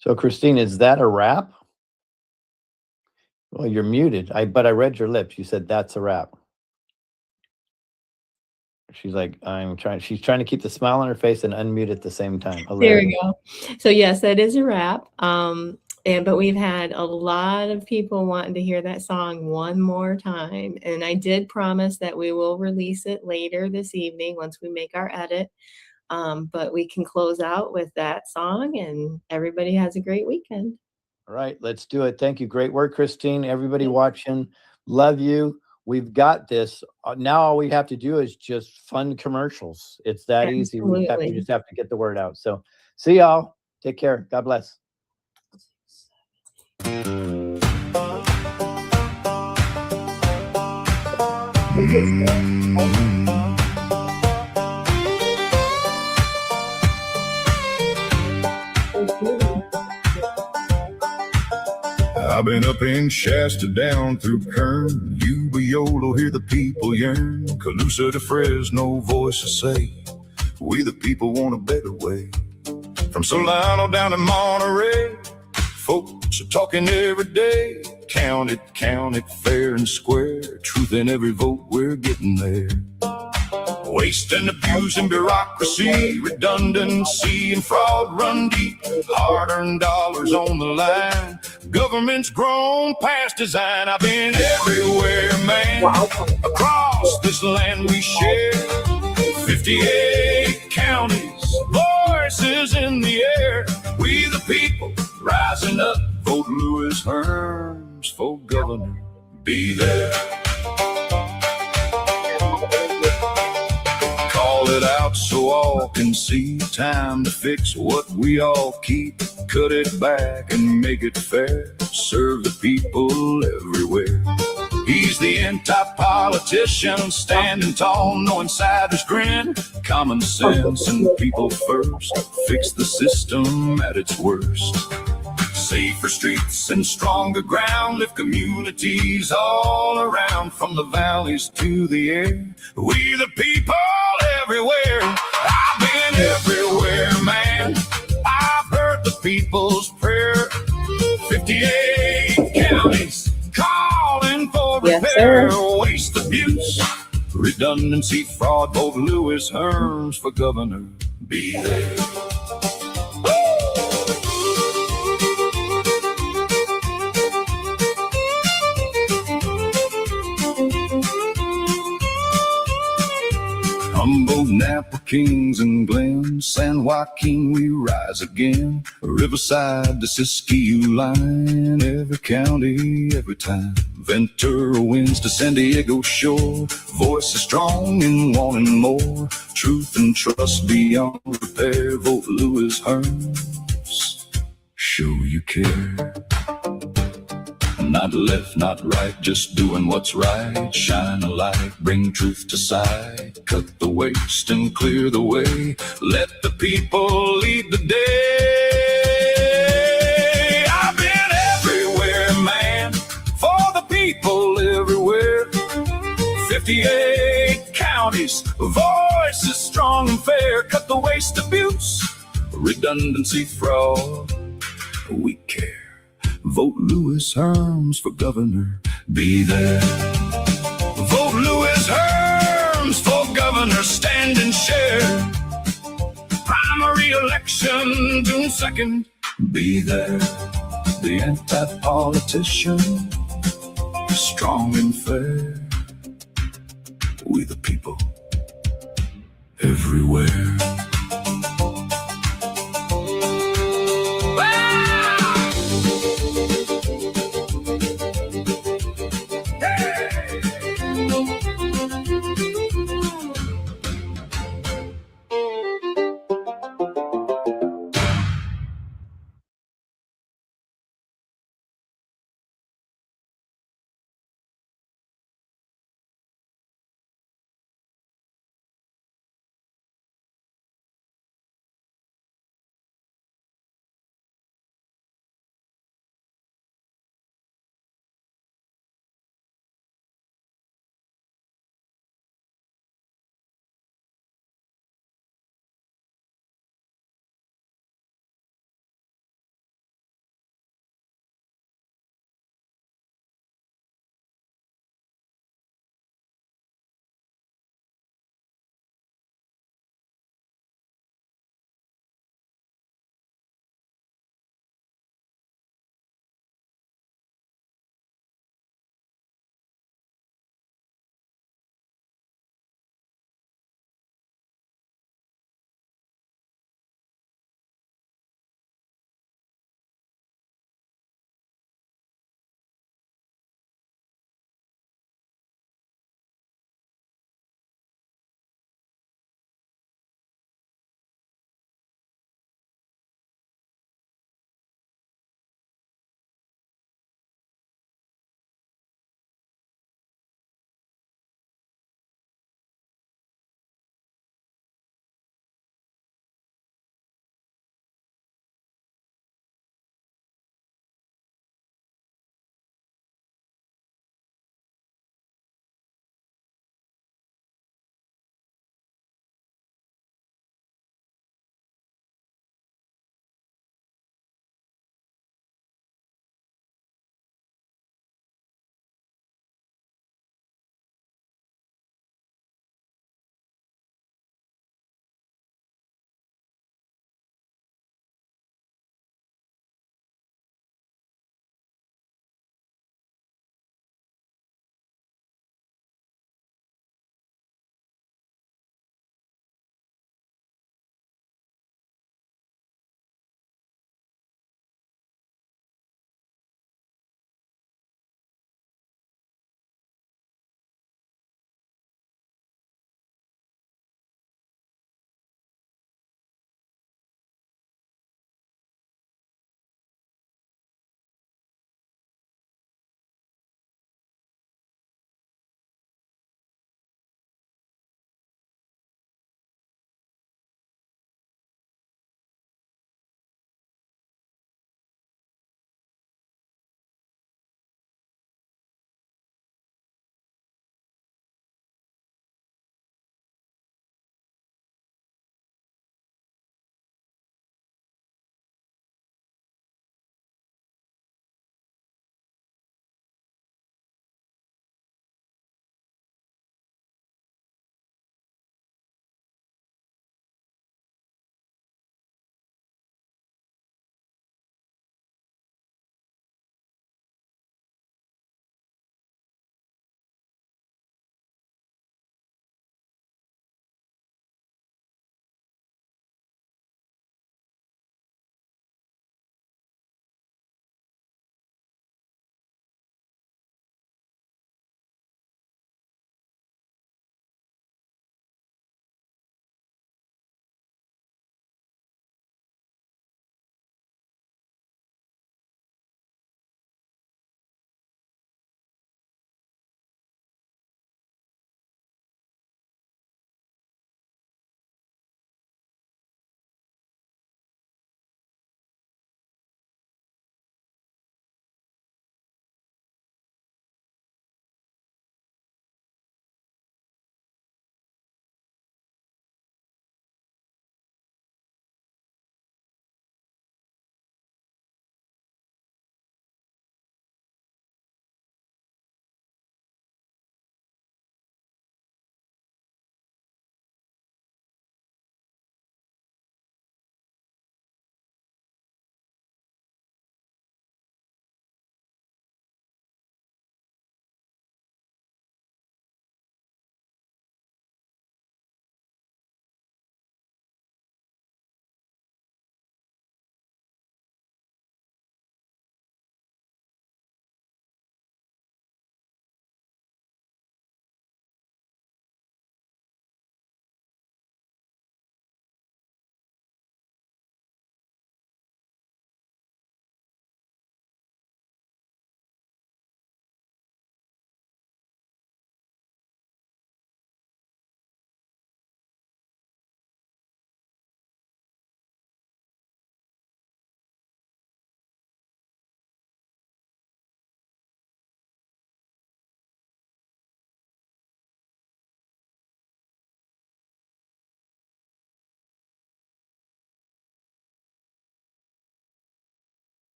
So, Christine, is that a wrap? Well, you're muted. But I read your lips. You said that's a wrap. She's like, she's trying to keep the smile on her face and unmute at the same time. There we go. So yes, that is a wrap. But we've had a lot of people wanting to hear that song one more time. And I did promise that we will release it later this evening once we make our edit. But we can close out with that song, and everybody has a great weekend. All right, let's do it. Thank you. Great work, Christine. Everybody watching, love you. We've got this. Now all we have to do is just fund commercials. It's that easy. We just have to get the word out. So see y'all. Take care. God bless. I've been up in Shasta, down through Kern, Ubiolo, hear the people yearn. Colusa to Fresno, voices say, we the people want a better way. From Solano down to Monterey, folks are talking every day. Count it fair and square. Truth in every vote, we're getting there. Waste and abuse and bureaucracy, redundancy and fraud run deep. Hard-earned dollars on the line. Government's grown past design. I've been everywhere, man. Across this land we share. 58 counties, voices in the air. We the people rising up. Vote Louis Herms for governor. Be there. Call it out so all can see. Time to fix what we all keep. Cut it back and make it fair. Serve the people everywhere. He's the anti-politician, standing tall, no insider's grin. Common sense and people first. Fix the system at its worst. Safer streets and stronger ground. Lift communities all around. From the valleys to the air. We the people everywhere. I've been everywhere, man. I've heard the people's prayer. 58 counties calling for repair. Waste, abuse, redundancy, fraud. Vote Louis Herms for governor. Be there. Humboldt, Napa, Kings and Glen, San Joaquin, we rise again. Riverside, the Siskiyou line, every county, every time. Ventura winds to San Diego shore, voice is strong and wanting more. Truth and trust beyond repair, vote Lewis Herms. Show you care. Not left, not right, just doing what's right. Shine a light, bring truth to sight. Cut the waste and clear the way. Let the people lead the day. I've been everywhere, man, for the people everywhere. 58 counties, voices strong and fair. Cut the waste, abuse, redundancy, fraud. We care. Vote Lewis Herms for governor. Be there. Vote Lewis Herms for governor. Stand and share. Primary election, June 2nd. Be there. The anti-politician, strong and fair. We the people everywhere.